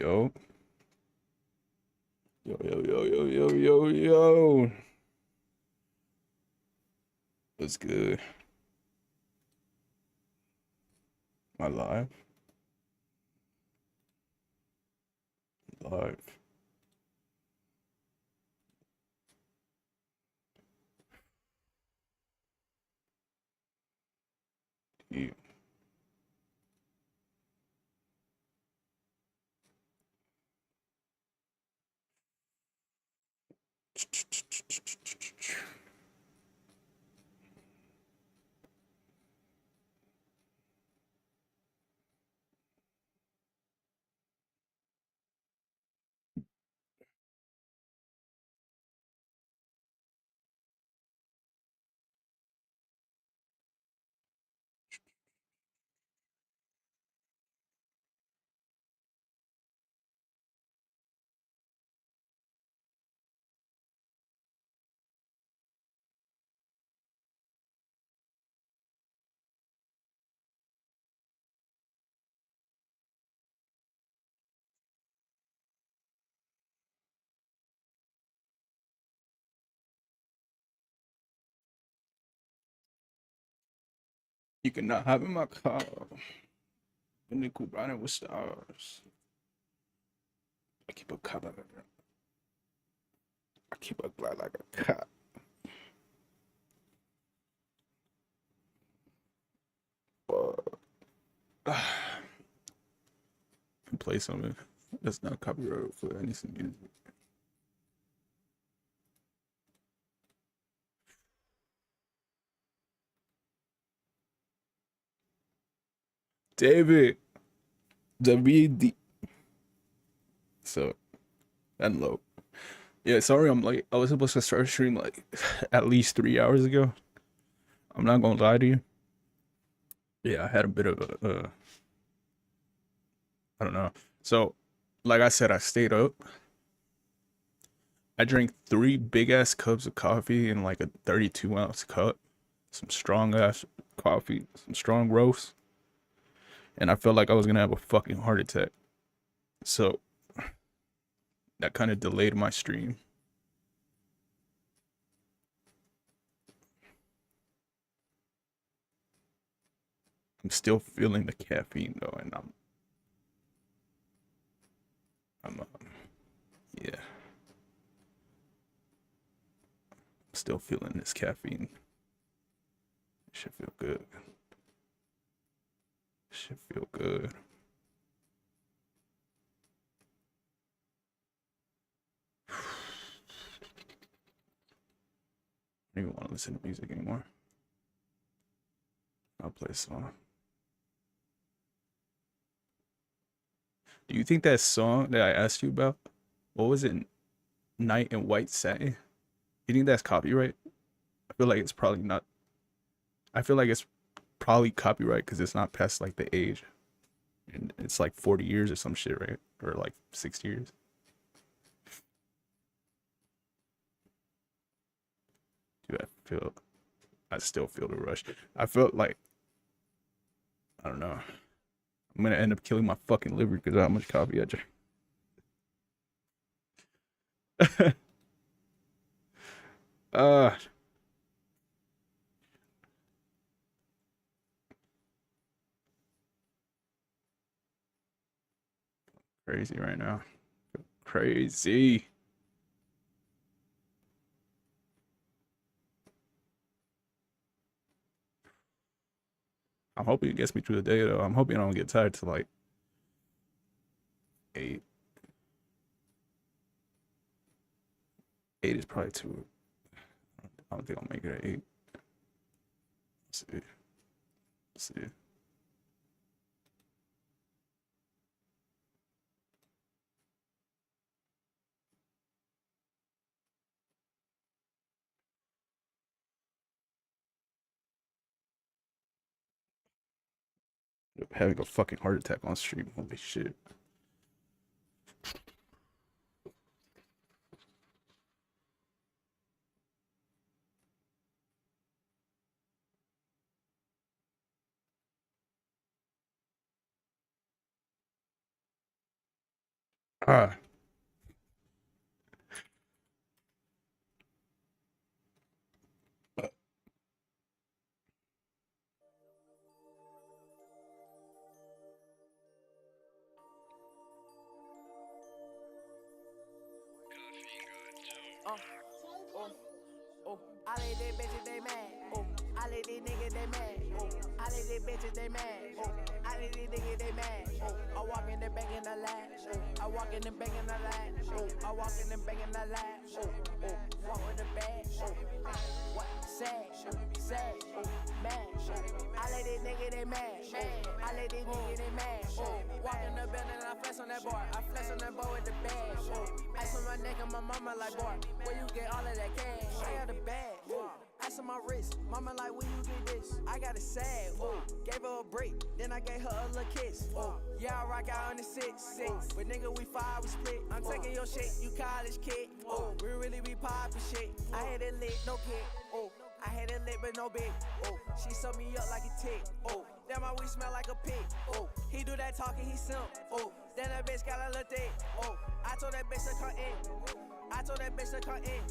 Yo, yo. What's good? My live, live. Yeah. You cannot have in my car. Benny running with stars. I keep a cop like I keep a black like a cop. But play something that's not copyrighted for any music. David, David. So and low. Yeah, sorry I'm late. I was supposed to start stream like at least 3 hours ago. I'm not gonna lie to you. Yeah, I had a bit of a I don't know. So, like I said, I stayed up. I drank three big ass cups of coffee in like a 32-ounce cup, some strong ass coffee, some strong roast, and I felt like I was gonna have a fucking heart attack. So that kind of delayed my stream. I'm still feeling the caffeine though, and I'm yeah, I'm still feeling this caffeine. Should feel good. Should feel good. I don't even want to listen to music anymore. I'll play a song. Do you think that song that I asked you about, what was it? Night in White Satin? You think that's copyright? I feel like it's probably not. I feel like it's probably copyright because it's not past like the age, and it's like 40 years or some shit, right? Or like 60 years. Do I feel? I still feel the rush. I felt like I don't know. I'm gonna end up killing my fucking liver because of how much coffee I drink. uh, crazy right now. Crazy. I'm hoping it gets me through the day though. I'm hoping I don't get tired till like 8. 8 is probably too. I don't think I'll make it at 8. Let's see. Let's see. Having a fucking heart attack on stream. Holy shit. Ah. All of these bitches, they mad. All of these niggas, they mad. All of these bitches, they mad. All of these niggas, they mad. I walk in the bank in the lab. I walk in the bank in the lab. I walk in the bank in the lab. Walk with the bag. What? Sad. Sad. Mad. All of these niggas, they mad. All of these niggas, they mad. Walk in the building and I flex on that bar. I flex on that bar with the bag. Ice on my neck and my mama like, boy, where you get all of that cash? I got the bag. Ice on my wrist, mama like, where you get this? I got it sad, gave her a break, then I gave her a little kiss. Yeah, I rock out on the 6. But nigga, we 5, we split. I'm taking your shit, you college kid. We really be poppin' shit. I had it lit, no kid. I had it lit, but no big. She sewed me up like a tick. Damn, my weed smell like a pig. He do that talking, he simp. Then that bitch got a little dick. I told that bitch to come in. I told that bitch to come in.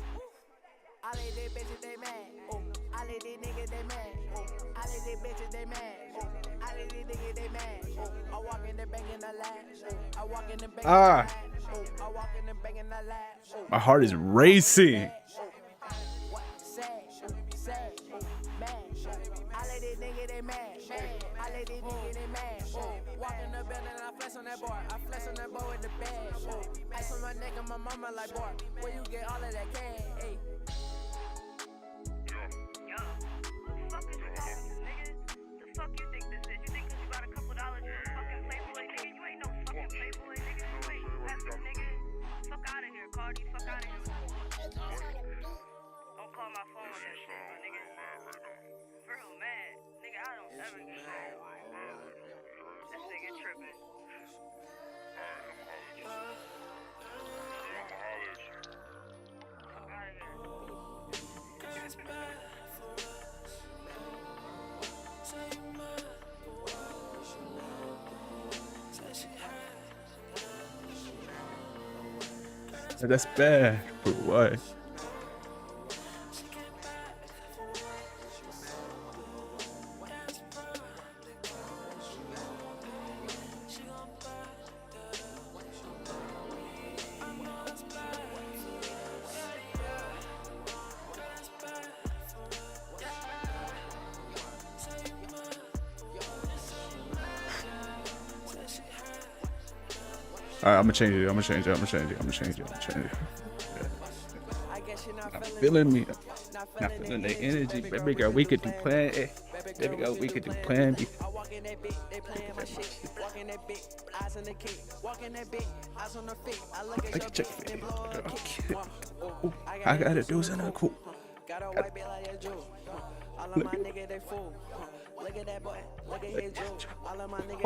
All of these bitches, they mad. All of these niggas, they mad. All of these bitches, they mad. All of these niggas, they mad. I walk in the bank in the lab. I walk in the bank in the lab. I walk in the bank in the lab. My heart is racing. Sad, sad, mad. All of these niggas, they mad. All of these niggas, they mad. Walk in the building and I flex on that bar. I flex on that bar with the bag. Ice on my neck and my mama like, boy, where you get all of that cash? Hey. Fuck you think this is? You think cause you got a couple dollars you're a fucking playboy, nigga? You ain't no fucking playboy, nigga. You ain't nothing, nigga. Fuck out of here, Cardi. Fuck out of here. Don't call my phone that shit, my nigga. For real, mad. Nigga, I don't ever get mad. This nigga tripping. Fuck out of here. That's bad. For what? Alright, I'm gonna change it. I'm gonna change it. Yeah. Not feeling me. Not feeling the energy. Baby girl, we could do plan A. Baby girl, we could do plan B. I can check it. I gotta do something cool.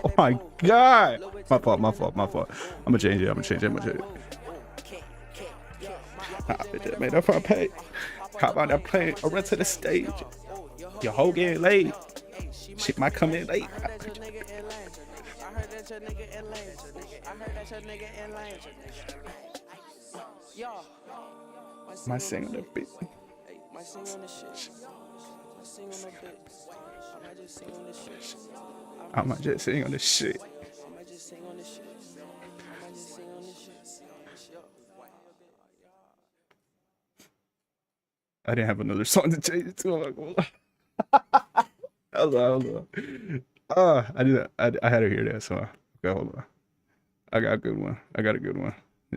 Oh my god! My fault. I'm gonna change it. Man, if I pay, hop on that plane or run to the stage. Your whole getting late. Shit might come in late. My sing on the beat. I might just sing on this shit. I didn't have another song to change it to. I'm like, hold on. I had to hear that song. Okay, hold on. I got a good one.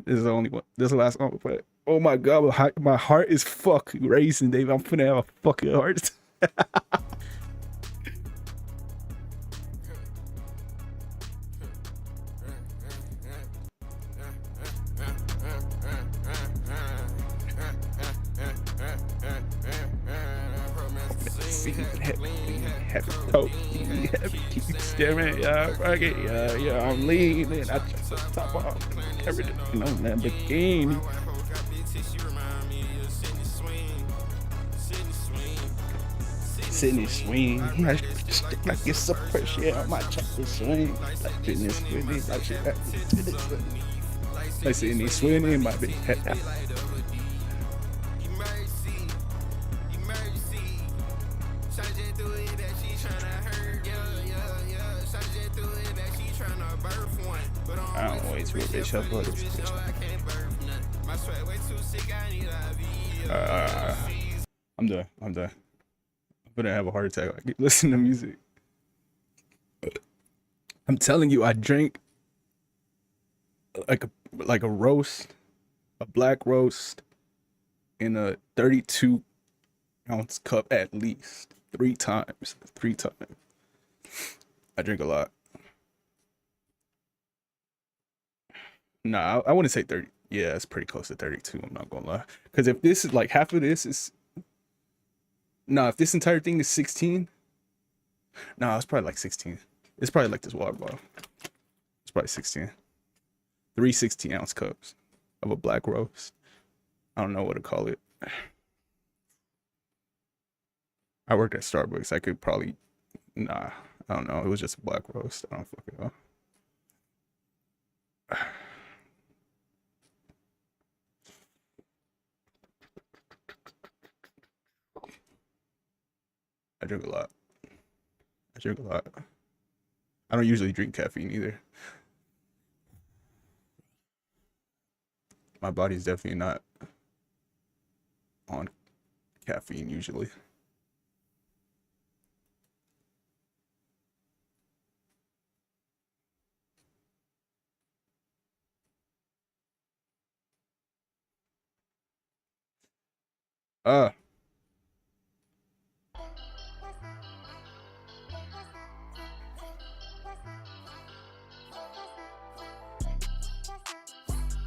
This is the only one. This is the last song we play. Oh my god, my heart is fucking racing, Dave. I'm finna have a fucking heart. Heavy coat, heavy keep staring, yeah, I'm leaning. I just top off everything on Lamborghini. Sydney swing, stick like it's a fresh, yeah, I might try to swing. Like fitness with me, like shit. I see me swimming, my big head down. I don't wait to a bitch up for this bitch. I'm done. I'm done. I'm gonna have a heart attack. I keep listening to music. I'm telling you, I drink like a roast, a black roast, in a 32-ounce cup at least 3 times. 3 times. I drink a lot. Nah, I wouldn't say 30. Yeah, it's pretty close to 32. I'm not gonna lie. Because if this is like half of this is, nah, if this entire thing is 16, nah, it's probably like 16. It's probably like this water bottle. It's probably 16. 3 16-ounce cups of a black roast. I don't know what to call it. I worked at Starbucks. I could probably, nah, I don't know. It was just a black roast. I don't fucking know. I drink a lot. I drink a lot. I don't usually drink caffeine either. My body's definitely not on caffeine usually. Uh,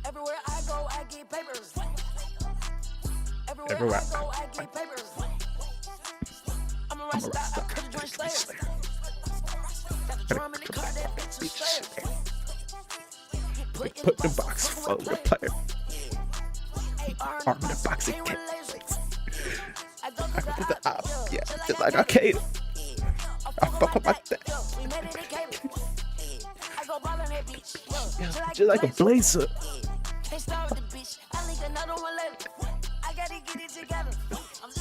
Everywhere I go, I get papers. everywhere I go, I get papers. I'm a I'm a rockstar, rockstar. I could join Slayer. Got the drum in the car, that bitch is Slayer. Put the box full of player. Arm in the box and kick. I go to the op, yeah, just like arcade. I fuck up like that. Yeah, just like a blazer.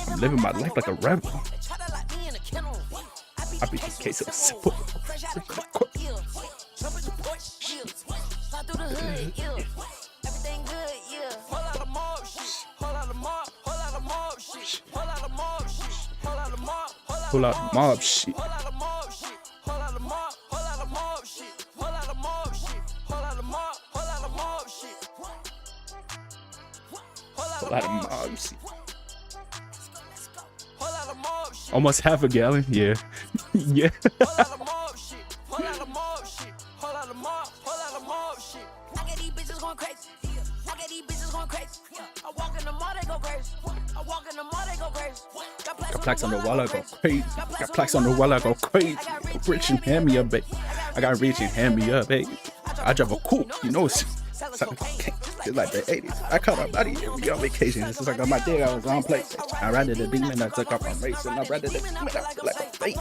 I'm living my life like a rebel. I be the case of simple. Everything good, yeah. Whole lot of mob shit. Whole lot of mob. Whole lot of mob shit. Whole lot of mob shit. Whole lot of mob. Pull out mob shit. Whole lot of mob shit. Whole lot of mob. Whole lot of mob shit. Whole lot of mob shit. Whole lot of mob. Whole lot of mob shit. A lot of mob shit. Whole lot of mob shit. Almost half a gallon. Yeah. Yeah. Whole lot of mob shit. Whole lot of mob shit. Whole lot of mob. Whole lot of mob shit. I get these bitches going crazy. I get these bitches going crazy. I walk in the mall, they go crazy. I walk in the mall, they go crazy. Got plaques on the wall, I go crazy. Got plaques on the wall, I go crazy. Rich and hand me up, baby. I got rich and hand me up, baby. I drive a coupe, you know it's like the 80s. I caught my body every on vacation. It's just like on my day I was on place. I ran to the demon, I took off on race, and I ran to the demon, I feel like a baby.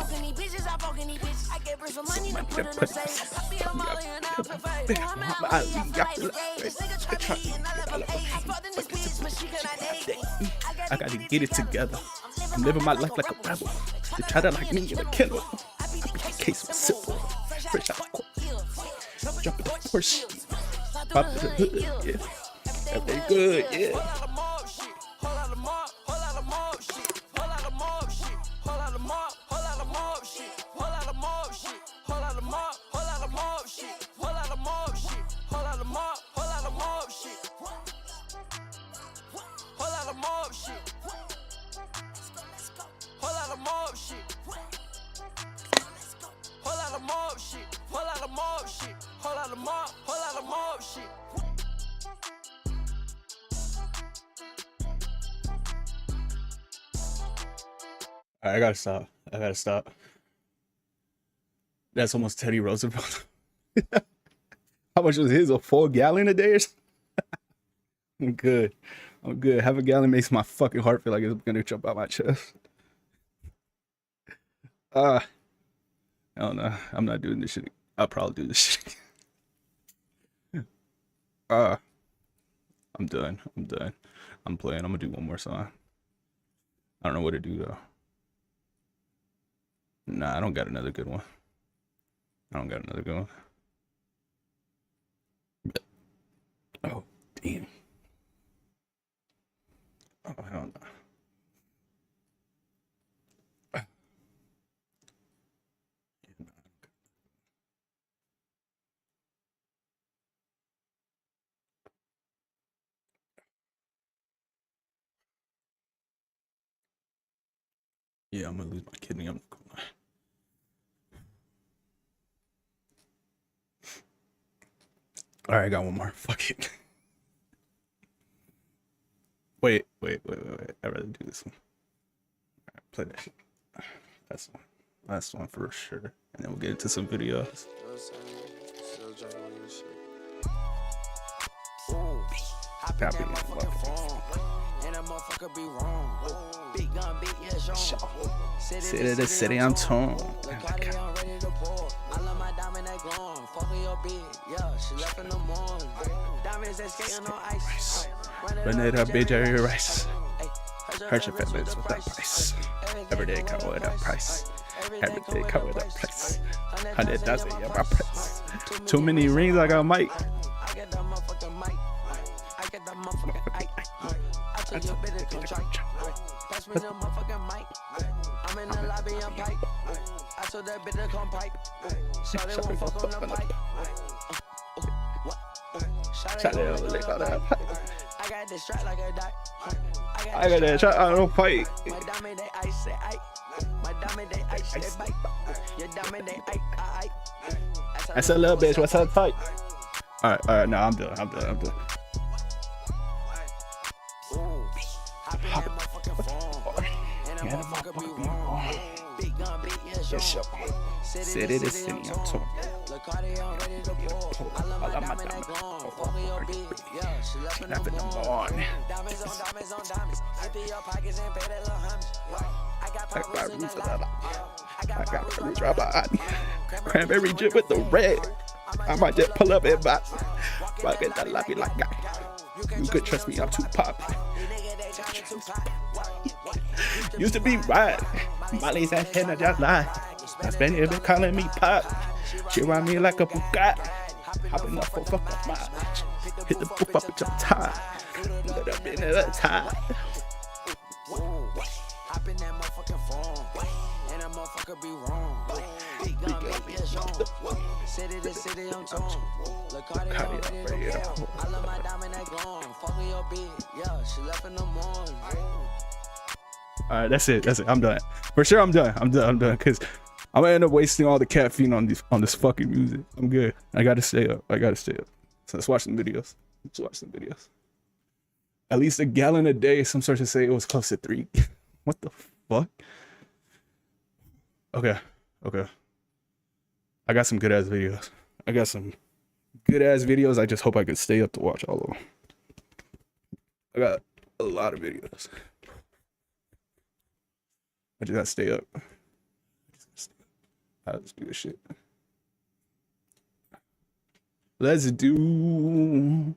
I gotta get it together. I'm living my life like a rebel. They try to like me in a kennel. I be the case of simple. Fresh out of court. Jump in the Porsche. Pop in the hood, yeah. Everything good, yeah. I gotta stop. I gotta stop. That's almost Teddy Roosevelt. How much was his? A full gallon a day or something? I'm good. I'm good. Half a gallon makes my fucking heart feel like it's gonna jump out my chest. I don't know. I'm not doing this shit. I'll probably do this shit. Uh, I'm done. I'm done. I'm playing. I'm gonna do one more song. I don't know what to do though. Nah, I don't got another good one. I don't got another good one. Oh, damn. Oh, hell no. Yeah, I'm gonna lose my kidney. I'm not gonna lie. All right, I got one more. Fuck it. Wait. I'd rather do this one. All right, play that shit. That's one. Last one for sure. And then we'll get into some videos. Copy it. And a motherfucker be wrong. Big gun, big yeah, City to city, I'm torn. Cardi, I'm ready to pour. I love my diamond that glowing. Fuck with your bitch, yeah, she left in the morning. Diamonds that skating on ice. Run it up, bitch, every rice. Hurt your feelings with that price. Every day come with a price. Every day come with a price. 100,000, yeah, my price. Too many rings, I got Mike. I get that motherfucking mic. I get that motherfucking Ike. I told your bitch to come try. Pass me the motherfucking mic. I'm in the lobby, I'm pipe. I told that bitch to come pipe. Shawty won't fuck on the pipe. Shawty won't lick on that pipe. I got this strap like a dot. I got that shot, I don't fight. My diamond, they ice, say Ike. My diamond, they ice, they bite. Your diamond, they Ike, That's a little bitch, what's up tight? Alright, no, I'm done. Yes, sure. City to city, I'm torn. I love my diamond. Snap in the morning. I got my roots right behind. Cranberry drip with the red. I might just pull up and back. Rock at the lobby like that. You could trust me, I'm too poppy. Used to be right. Molly's at 10, I just lied. My Spanish been calling me pop. She ride me like a Bugatti. Hopping up for fuck up my. Hit the boof up at your time. Let up in at a time. Hop in that motherfucking phone. And that motherfucker be wrong. Big gun, big yeah, Sean. City to city, I'm torn. Look, Cardi, I'm ready to pour. I love my diamond that glowing. Fuck with your bitch, yeah, she left in the morning. Alright, that's it. I'm done. For sure, I'm done. Because I'm gonna end up wasting all the caffeine on this fucking music. I'm good. I gotta stay up. So let's watch some videos. At least a gallon a day. Some sources say it was close to 3. What the fuck? Okay. I got some good ass videos. I just hope I can stay up to watch all of them. I got a lot of videos. I just gotta stay up. Let's do this shit. Let's do.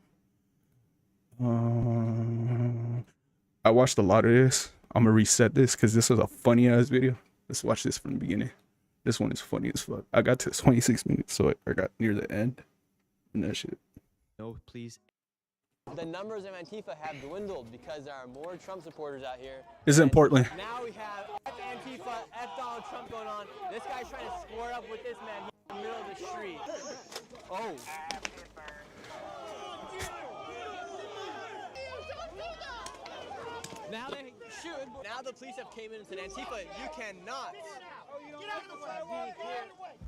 I watched a lot of this. I'm gonna reset this because this was a funny ass video. Let's watch this from the beginning. This one is funny as fuck. I got to 26 minutes, so I got near the end. And that shit. No, please. The numbers of Antifa have dwindled because there are more Trump supporters out here. This is in Portland. Now we have F Antifa, F Donald Trump going on. This guy's trying to square up with this man in the middle of the street. Oh. Now they should. Now the police have came in and said, Antifa, you cannot.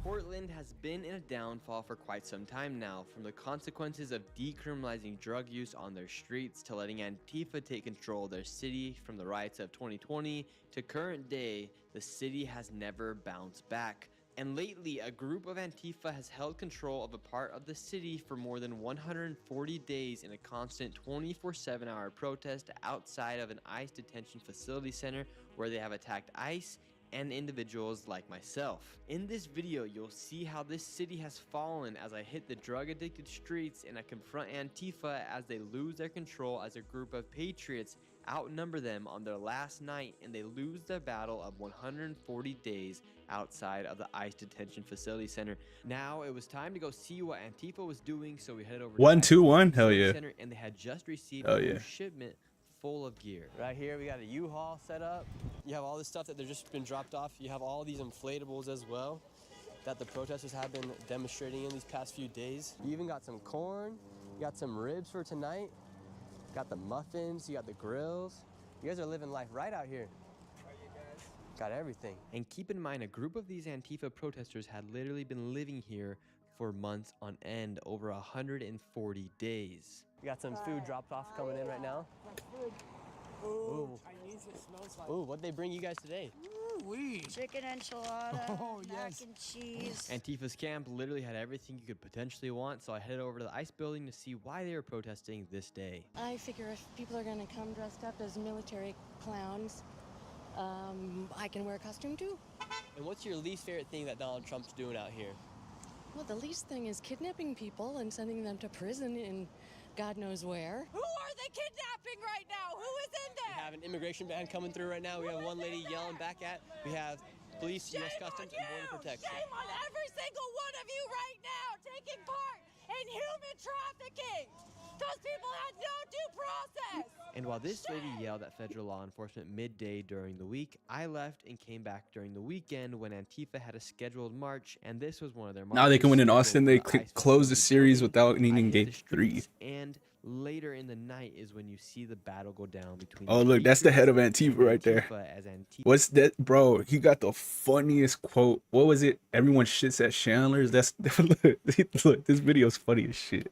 Portland has been in a downfall for quite some time now, from the consequences of decriminalizing drug use on their streets to letting Antifa take control of their city. From the riots of 2020 to current day, the city has never bounced back. And lately, a group of Antifa has held control of a part of the city for more than 140 days in a constant 24/7 hour protest outside of an ICE detention facility center where they have attacked ICE and individuals like myself. In this video, you'll see how this city has fallen as I hit the drug-addicted streets and I confront Antifa as they lose their control as a group of patriots outnumber them on their last night and they lose their battle of 140 days outside of the ICE detention facility center. Now it was time to go see what Antifa was doing, so we headed over to the 121, hell facility yeah. center, and they had just received Hell a new yeah. shipment full of gear. Right here, we got a U-Haul set up. You have all this stuff that they've just been dropped off. You have all these inflatables as well that the protesters have been demonstrating in these past few days. You even got some corn. You got some ribs for tonight. Got the muffins. You got the grills. You guys are living life right out here. Got everything. And keep in mind, a group of these Antifa protesters had literally been living here for months on end, over 140 days. We got some food dropped off coming in right now. Ooh. Chinese, it smells like. Ooh, what'd they bring you guys today? Chicken enchilada, Oh, mac yes. and cheese. Antifa's camp literally had everything you could potentially want, so I headed over to the ICE building to see why they were protesting this day. I figure if people are gonna come dressed up as military clowns, I can wear a costume too. And what's your least favorite thing that Donald Trump's doing out here? Well, the least thing is kidnapping people and sending them to prison in God knows where. Who are they kidnapping right now? Who is in We there? have an immigration ban coming through right now. We have one lady yelling back at. We have police, U.S. Customs, and Border Protection. Shame on every single one of you right now taking part in human trafficking. Those people had no due process. And while this lady yelled at federal law enforcement midday during the week, I left and came back during the weekend when Antifa had a scheduled march, and this was one of their Now they can win in marches Austin. scheduled They for the ICE close the facility series building. without I needing hit the game 3. streets, and later in the night is when you see the battle go down between Oh, look, that's the head of patriots Antifa and right there. Antifa as Antifa. What's that, bro? He got the funniest quote. What was it? Everyone shits at Chandler's. That's look. This video's funny as shit.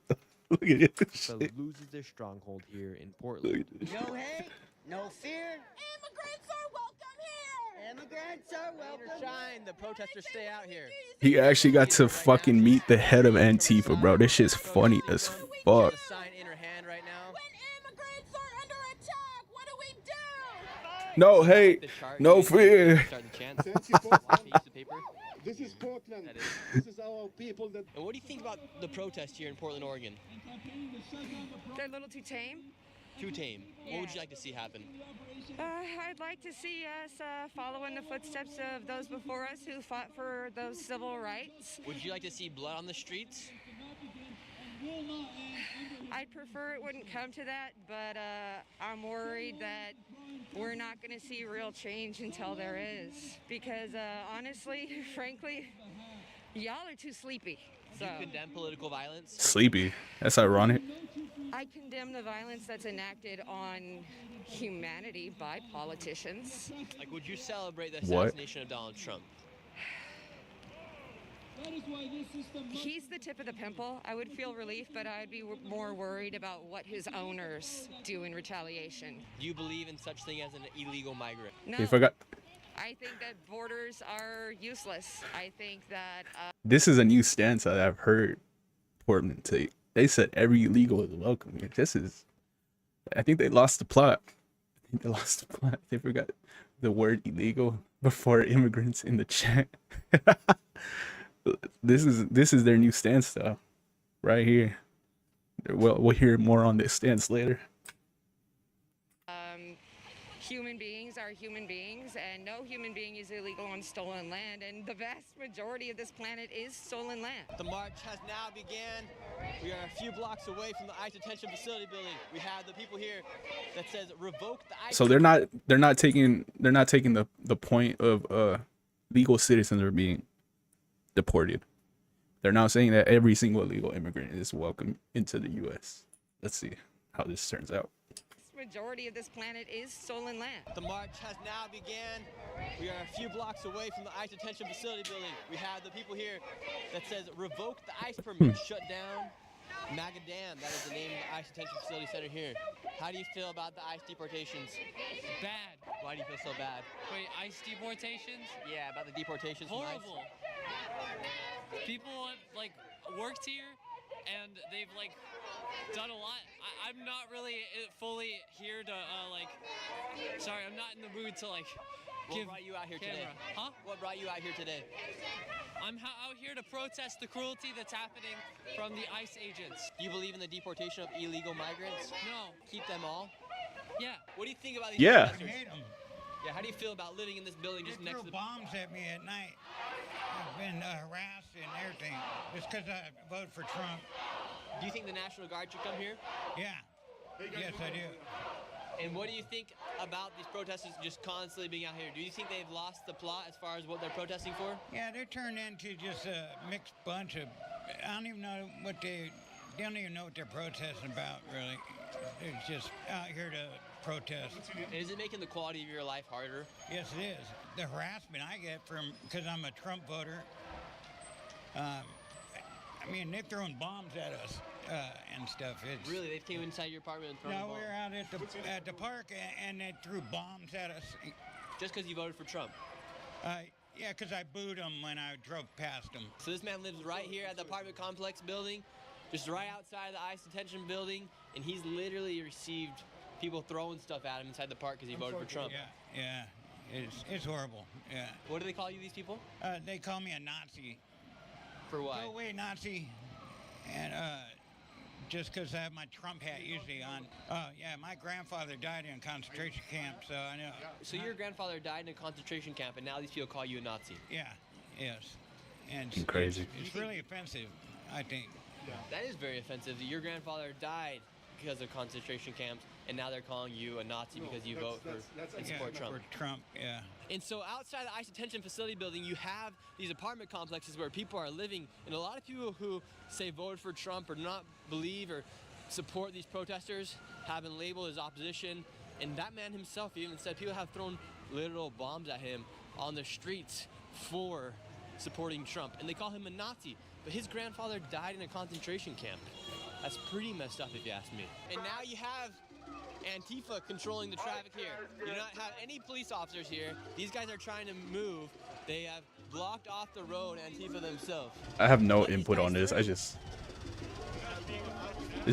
Look at it. Shit. loses their stronghold here in Portland. No hate, no fear. Immigrants are welcome here. Immigrants are welcome. Shine, the protesters stay out here. He actually got to fucking meet the head of Antifa, bro. This shit's funny as fuck. The sign in her hand right now. When immigrants are under attack, what do we do? No hate, The chart, no you fear. Start the chant. Since you Portland, One piece of paper. this is Portland. That is. This is our people that And what do you think about the protest here in Portland, Oregon? They're a little too tame. Too tame. What would you like to see happen? I'd like to see us follow in the footsteps of those before us who fought for those civil rights. Would you like to see blood on the streets? I'd prefer it wouldn't come to that, but I'm worried that we're not going to see real change until there is. Because honestly, frankly, y'all are too sleepy. Do So you condemn political violence? Sleepy. That's ironic. I condemn the violence that's enacted on humanity by politicians. Like, would you celebrate the What? assassination of Donald Trump? He's the tip of the pimple. I would feel relief, but I'd be more worried about what his owners do in retaliation. Do you believe in such thing as an illegal migrant? No, He forgot. I think that borders are useless. I think that This is a new stance that I've heard Portland take. They said every illegal is welcome here. This is, I think they lost the plot. I think they lost the plot. They forgot the word illegal before immigrants in the chat. This is their new stance though, right here. We'll hear more on this stance later. human beings are human beings, and no human being is illegal on stolen land, and the vast majority of this planet is stolen land. The march has now began. We are a few blocks away from the ICE detention facility building. We have the people here that says revoke the ICE. So they're not taking the point of legal citizens are being deported. They're now saying that every single illegal immigrant is welcome into the U.S. Let's see how this turns out. Majority of this planet is stolen land. The march has now began. We are a few blocks away from the ICE detention facility building. We have the people here that says revoke the ICE permit, shut down Magadam. That is the name of the ICE detention facility center here. How do you feel about the ICE deportations? Bad. Why do you feel so bad? Wait, ICE deportations? Yeah, about the deportations from ICE. Horrible. People have, like, worked here and they've, like, done a lot. I'm not really fully here to, sorry, I'm not in the mood to, like, What brought you out here today? Huh? What brought you out here today? I'm out here to protest the cruelty that's happening from the ICE agents. Do you believe in the deportation of illegal migrants? No. Keep them all? Yeah. What do you think about these Yeah. protesters? I hate them. Yeah, how do you feel about living in this building just They next throw to the... bombs at me at night. I've been harassed and everything. Just because I voted for Trump. Do you think the National Guard should come here? Yeah. Yes, I do. And what do you think about these protesters just constantly being out here? Do you think they've lost the plot as far as what they're protesting for? Yeah, they're turned into just a mixed bunch of... I don't even know what they don't even know what they're protesting about, really. They're just out here to protest. Is it making the quality of your life harder? Yes, it is. The harassment I get from, because I'm a Trump voter, I mean, they're throwing bombs at us and stuff. It's, Really? They've came inside your apartment and thrown no, bombs? we were out at the park and they threw bombs at us. Just because you voted for Trump? Yeah, because I booed them when I drove past them. So this man lives right here at the apartment complex building, just right outside the ICE detention building, and he's literally received people throwing stuff at him inside the park because he voted for Trump. Yeah, it's horrible. Yeah. What do they call you, these people? They call me a Nazi. For what? Go away, Nazi. And just because I have my Trump hat usually on. Yeah, my grandfather died in a concentration camp, so I know. So your grandfather died in a concentration camp, and now these people call you a Nazi? Yeah, yes. And Crazy. It's really offensive, I think. That is very offensive. Your grandfather died because of concentration camps, and now they're calling you a Nazi because you vote for and support Trump. For Trump, yeah. And so outside the ICE detention facility building, you have these apartment complexes where people are living, and a lot of people who say voted for Trump or not believe or support these protesters have been labeled as opposition. And that man himself even said people have thrown literal bombs at him on the streets for supporting Trump, and they call him a Nazi. But his grandfather died in a concentration camp. That's pretty messed up if you ask me. And now you have Antifa controlling the traffic here. You do not have any police officers here. These guys are trying to move. They have blocked off the road, Antifa themselves. I have no input on this. It's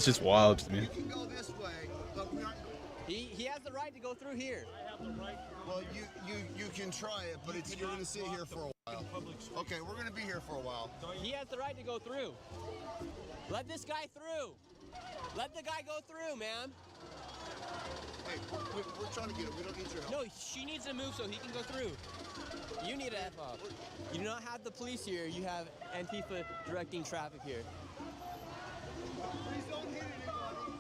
just wild to me. You can go this way, but we aren't. He has the right to go through here. I have the right. Well, you can try it, but you're going to sit here for a while. Okay, we're going to be here for a while. He has the right to go through. Let this guy through. Let the guy go through, man. Hey, we're trying to get it. We don't need your help. No, she needs to move so he can go through. You need to F up. You do not have the police here. You have Antifa directing traffic here. Please don't hit anybody.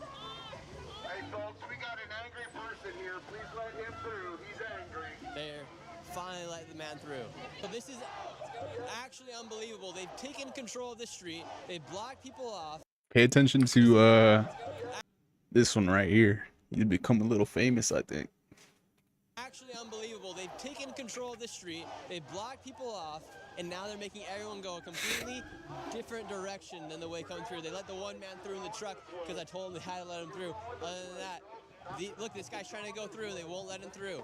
Hey, folks, we got an angry person here. Please let him through. He's angry. There. Finally let the man through. So this is actually unbelievable. They've taken control of the street. They've blocked people off. Pay attention to this one right here. He's become a little famous, I think. Actually unbelievable. They've taken control of the street. They've blocked people off, and now they're making everyone go a completely different direction than the way coming through. They let the one man through in the truck because I told them they had to let him through. Other than that, look, this guy's trying to go through. They won't let him through.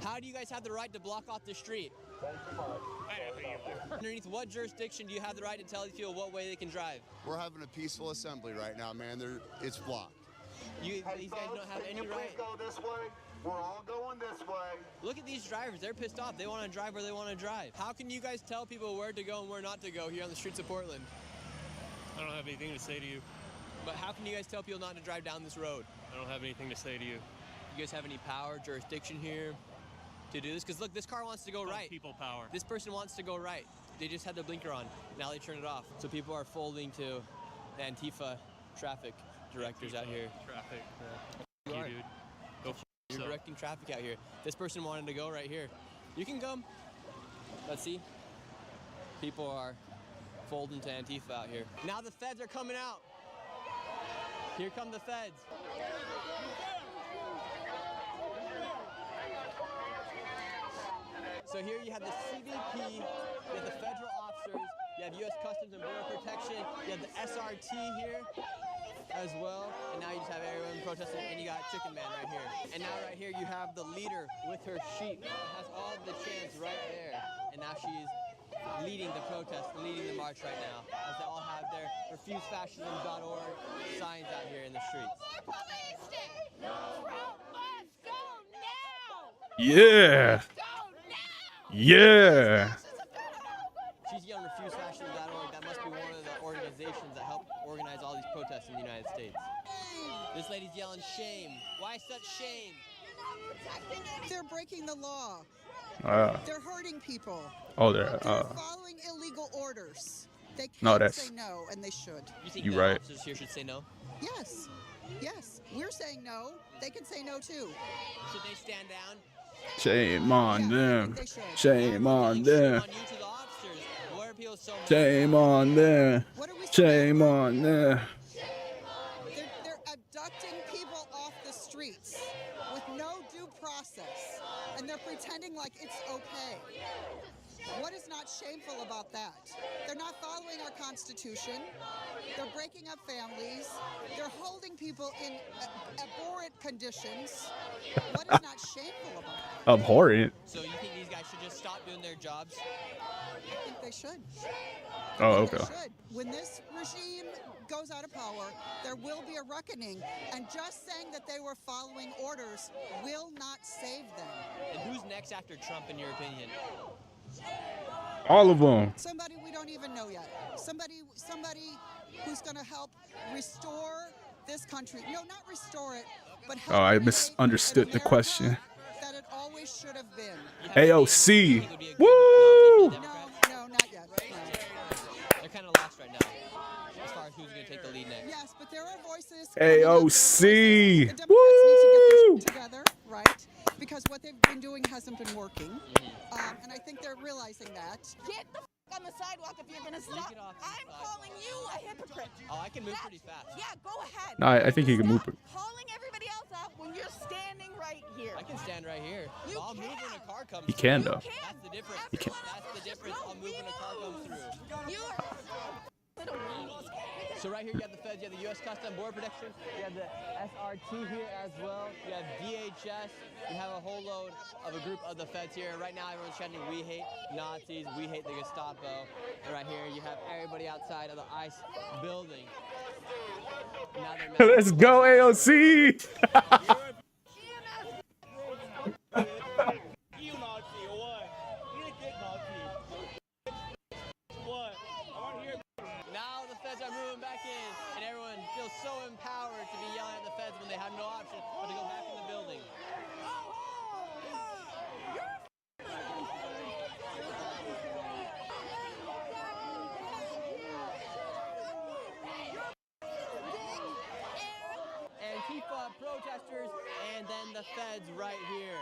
How do you guys have the right to block off the street? Underneath what jurisdiction do you have the right to tell these people what way they can drive? We're having a peaceful assembly right now, man. It's blocked. These guys don't have any right. Go this way. We're all going this way. Look at these drivers. They're pissed off. They want to drive where they want to drive. How can you guys tell people where to go and where not to go here on the streets of Portland? I don't have anything to say to you. But how can you guys tell people not to drive down this road? I don't have anything to say to you. You guys have any power, jurisdiction here to do this? Because look, this car wants to go right. People power. This person wants to go right. They just had their blinker on. Now they turn it off. So people are folding to the Antifa traffic directors out here. Traffic. You, dude. Go for You're directing traffic out here. This person wanted to go right here. You can come. Let's see. People are folding to Antifa out here. Now the feds are coming out. Here come the feds. So here you have the CBP, you have the federal officers, you have U.S. Customs and Border Protection, you have the SRT here as well, and now you just have everyone protesting, and you got Chicken Man right here. And now right here you have the leader with her sheep. It has all the chants right there, and now she's leading the protest, leading the march right now, as they all have their refusefascism.org signs out here in the streets. Yeah. Yeah. She's yelling refusefascism.org. That must be one of the organizations that help organize all these protests in the United States. This lady's yelling shame. Why such shame? They're breaking the law. Uh, They're hurting people. oh, They're following illegal orders. They no, can't that's say no, and they should. You think you the right. officers here should say no? Yes. Yes. We're saying no. They can say no too. Should they stand down? Shame on them. They should. Shame on them. On you to the officers. Why are people so mad? Shame on them. Shame on them. They're abducting people off the streets with no due process, and they're pretending like it's okay. What is not shameful about that? They're not following our Constitution. They're breaking up families. They're holding people in abhorrent conditions. What is not shameful about that? Abhorrent. So you think these guys should just stop doing their jobs? I think they should. Oh, They okay. should. When this regime goes out of power, there will be a reckoning, and just saying that they were following orders will not save them. And who's next after Trump, in your opinion? All of them. Somebody we don't even know yet. Somebody who's going to help restore this country. No, not restore it, but help Oh, I create misunderstood the America question. that it always should have been. AOC. Woo! No, not yet. They're kind of lost right now, as far as who's going to take the lead next. Yes, but there are voices. AOC. The Democrats Woo! need to get this together, right? Because what they've been doing hasn't been working, and I think they're realizing that. Get the f on the sidewalk if you're gonna stop. I'm calling you a hypocrite. Oh, I can move pretty fast. Yeah, go ahead. No, I think he can move. Calling everybody else out when you're standing right here. I can stand right here. I'll move when a car comes He through. can, though. That's the difference. He can. That's the difference. I'll move when a car comes through. You So right here you have the feds, you have the U.S. Customs Border Protection, you have the SRT here as well, you have DHS, you have a whole load of a group of the feds here. Right now everyone's chanting, we hate Nazis, we hate the Gestapo. And right here you have everybody outside of the ICE building. Now they're Let's go, AOC. Now the feds are moving back in, and everyone feels so empowered to be yelling at the feds when they have no option but to go back in the building. Antifa protesters, and then the feds right here.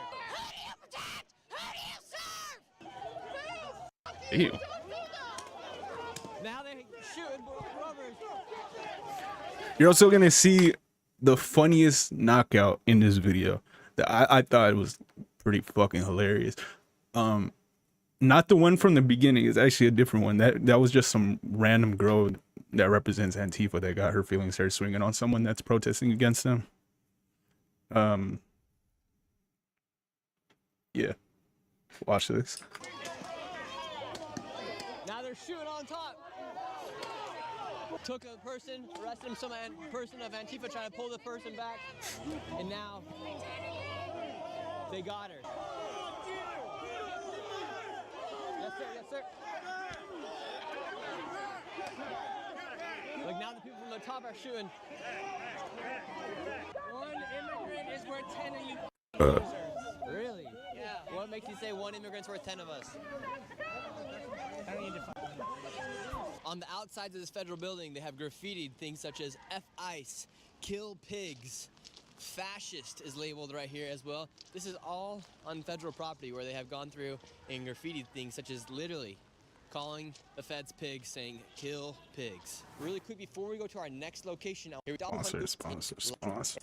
Ew. Now they shooting rubbers. You're also gonna see the funniest knockout in this video that I thought was pretty fucking hilarious. Not the one from the beginning. It's actually a different one. That was just some random girl that represents Antifa that got her feelings hurt swinging on someone that's protesting against them. Yeah. Watch this. Now they're shooting on top. Took a person, arrested him, some person of Antifa trying to pull the person back, and now they got her. Yes, sir, yes, sir. Like now the people from the top are shooting. One immigrant is worth 10 of you. Really? Yeah. What makes you say one immigrant's worth 10 of us? I don't need to find. On the outsides of this federal building, they have graffitied things such as F-ICE, kill pigs, fascist is labeled right here as well. This is all on federal property where they have gone through and graffitied things such as literally calling the feds pigs, saying kill pigs. Really quick before we go to our next location. Sponsor.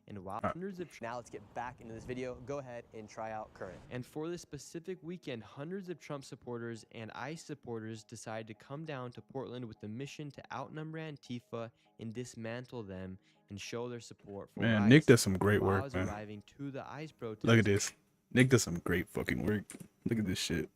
And while hundreds of now let's get back into this video. Go ahead and try out current. And for this specific weekend, hundreds of Trump supporters and ICE supporters decided to come down to Portland with the mission to outnumber Antifa and dismantle them and show their support for Man, ICE. Nick does some great While I work, was man. arriving to the ICE protest. Look at this. Nick does some great fucking work. Look at this shit.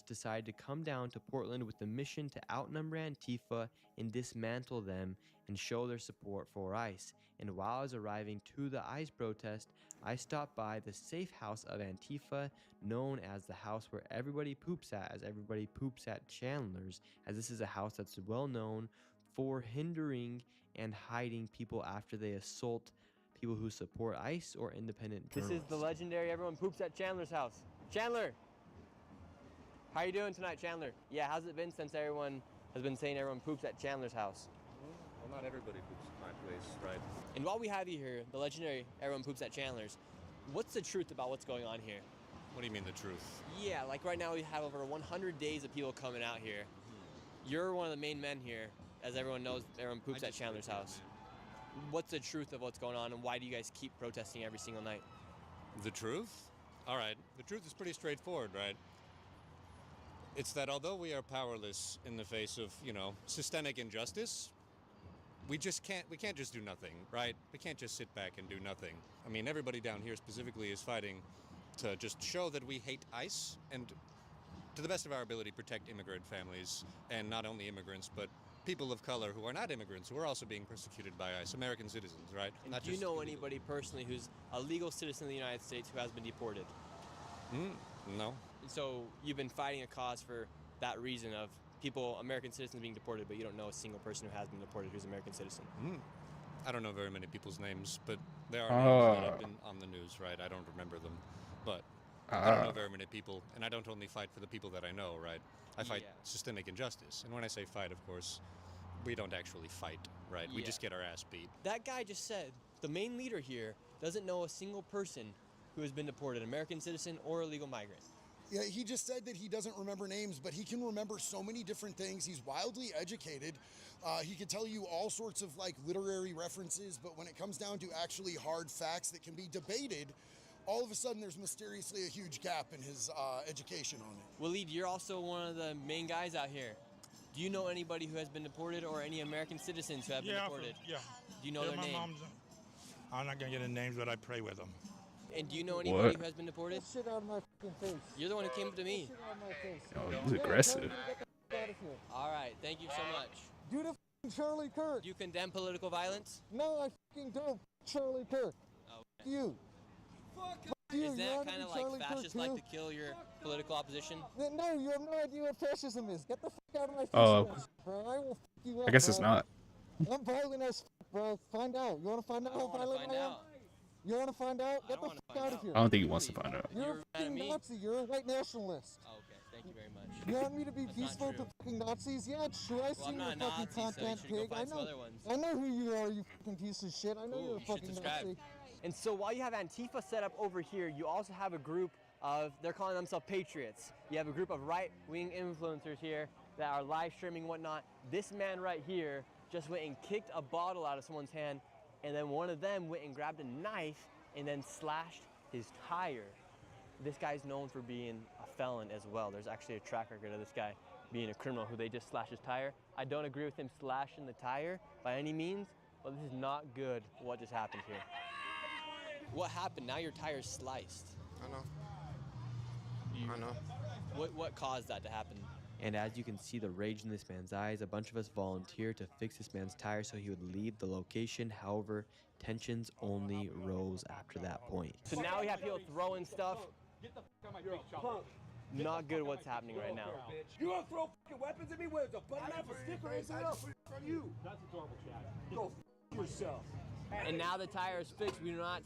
Decided to come down to Portland with the mission to outnumber Antifa and dismantle them and show their support for ICE. And while I was arriving to the ICE protest, I stopped by the safe house of Antifa, known as the house where everybody poops at, as everybody poops at Chandler's, as this is a house that's well known for hindering and hiding people after they assault people who support ICE or independent journalists. This is the legendary everyone poops at Chandler's house. Chandler! How you doing tonight, Chandler? Yeah, how's it been since everyone has been saying everyone poops at Chandler's house? Well, not everybody poops at my place, right? And while we have you here, the legendary everyone poops at Chandler's, what's the truth about what's going on here? What do you mean the truth? Yeah, like right now we have over 100 days of people coming out here. You're one of the main men here, as everyone knows, everyone poops at Chandler's house. What's the truth of what's going on, and why do you guys keep protesting every single night? The truth? All right, the truth is pretty straightforward, right? It's that although we are powerless in the face of, systemic injustice, we can't just do nothing, right? We can't just sit back and do nothing. I mean, everybody down here specifically is fighting to just show that we hate ICE and, to the best of our ability, protect immigrant families, and not only immigrants, but people of color who are not immigrants, who are also being persecuted by ICE, American citizens, right? And do you know anybody personally who's a legal citizen of the United States who has been deported? No. So you've been fighting a cause for that reason of people, American citizens being deported, but you don't know a single person who has been deported who's an American citizen. I don't know very many people's names, but there are names that have been on the news, right? I don't remember them, but I don't know very many people, and I don't only fight for the people that I know, right? I fight systemic injustice, and when I say fight, of course, we don't actually fight, right? We just get our ass beat. That guy just said the main leader here doesn't know a single person who has been deported, American citizen or illegal migrant. Yeah, he just said that he doesn't remember names, but he can remember so many different things. He's wildly educated. He can tell you all sorts of literary references, but when it comes down to actually hard facts that can be debated, all of a sudden there's mysteriously a huge gap in his education on it. Waleed, you're also one of the main guys out here. Do you know anybody who has been deported or any American citizens who have been deported? Yeah. Do you know their name? I'm not going to get the names, but I pray with them. And do you know anybody who has been deported? Get shit out of my fucking face. You're the one who came up to me. Get shit out of my face. Oh, he's aggressive. All right, thank you so much. Do the fucking Charlie Kirk. Do you condemn political violence? No, I fucking don't. Charlie Kirk. Oh, okay. You. Fuck you. Is that kind of like Charlie fascists Kirk like to kill your political opposition? No, you have no idea what fascism is. Get the fuck out of my face, bro. I will fuck you up, I guess it's not. I'm violent as fuck, bro. Find out. You want to find out how violent I am? You want to find out? Get the fuck out of here. I don't think he wants to find out. You're a fucking Nazi. You're a white nationalist. Oh, okay, thank you very much. You want me to be peaceful to fucking Nazis? Yeah, it's true. I see your fucking content, pig. I know who you are, you fucking piece of shit. I know you're a fucking Nazi. And so while you have Antifa set up over here, you also have a group of, they're calling themselves Patriots. You have a group of right-wing influencers here that are live streaming and whatnot. This man right here just went and kicked a bottle out of someone's hand, and then one of them went and grabbed a knife and then slashed his tire. This guy's known for being a felon as well. There's actually a track record of this guy being a criminal who they just slashed his tire. I don't agree with him slashing the tire by any means, but this is not good what just happened here. What happened? Now your tire's sliced. I know. I know. What caused that to happen? And as you can see the rage in this man's eyes, a bunch of us volunteered to fix this man's tire so he would leave the location. However, tensions only rose after that point. So now we have people throwing stuff. Not good what's happening right now. You gonna throw fucking weapons at me? What, a button knife, a stick, or anything else? From you. That's adorable, Chad. Go f yourself. And now the tire is fixed. We do not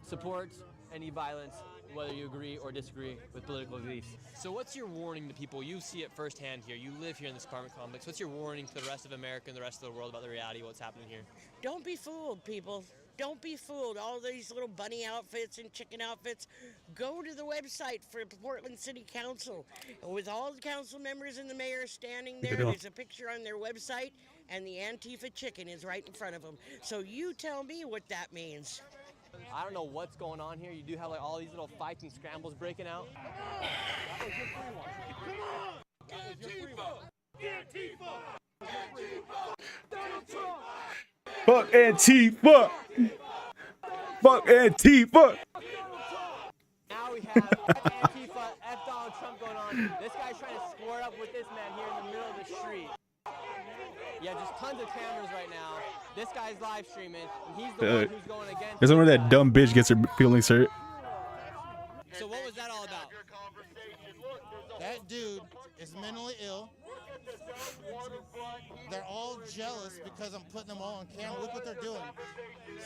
support any violence, whether you agree or disagree with political beliefs. So what's your warning to people? You see it firsthand here. You live here in this apartment complex. What's your warning to the rest of America and the rest of the world about the reality of what's happening here? Don't be fooled, people. Don't be fooled. All these little bunny outfits and chicken outfits. Go to the website for Portland City Council. And with all the council members and the mayor standing there, there's a picture on their website, and the Antifa chicken is right in front of them. So you tell me what that means. I don't know what's going on here. You do have like all these little fights and scrambles breaking out. Fuck Antifa! Fuck Antifa! Now we have Antifa, F Donald Trump going on. This guy's trying to square up with this man here in the middle of the street. Yeah, just tons of cameras right now. This guy's live streaming, and he's the one who's going against. There's where that dumb bitch gets her feelings hurt. So what was that all about? That dude is mentally ill. They're all jealous because I'm putting them all on camera. Look what they're doing.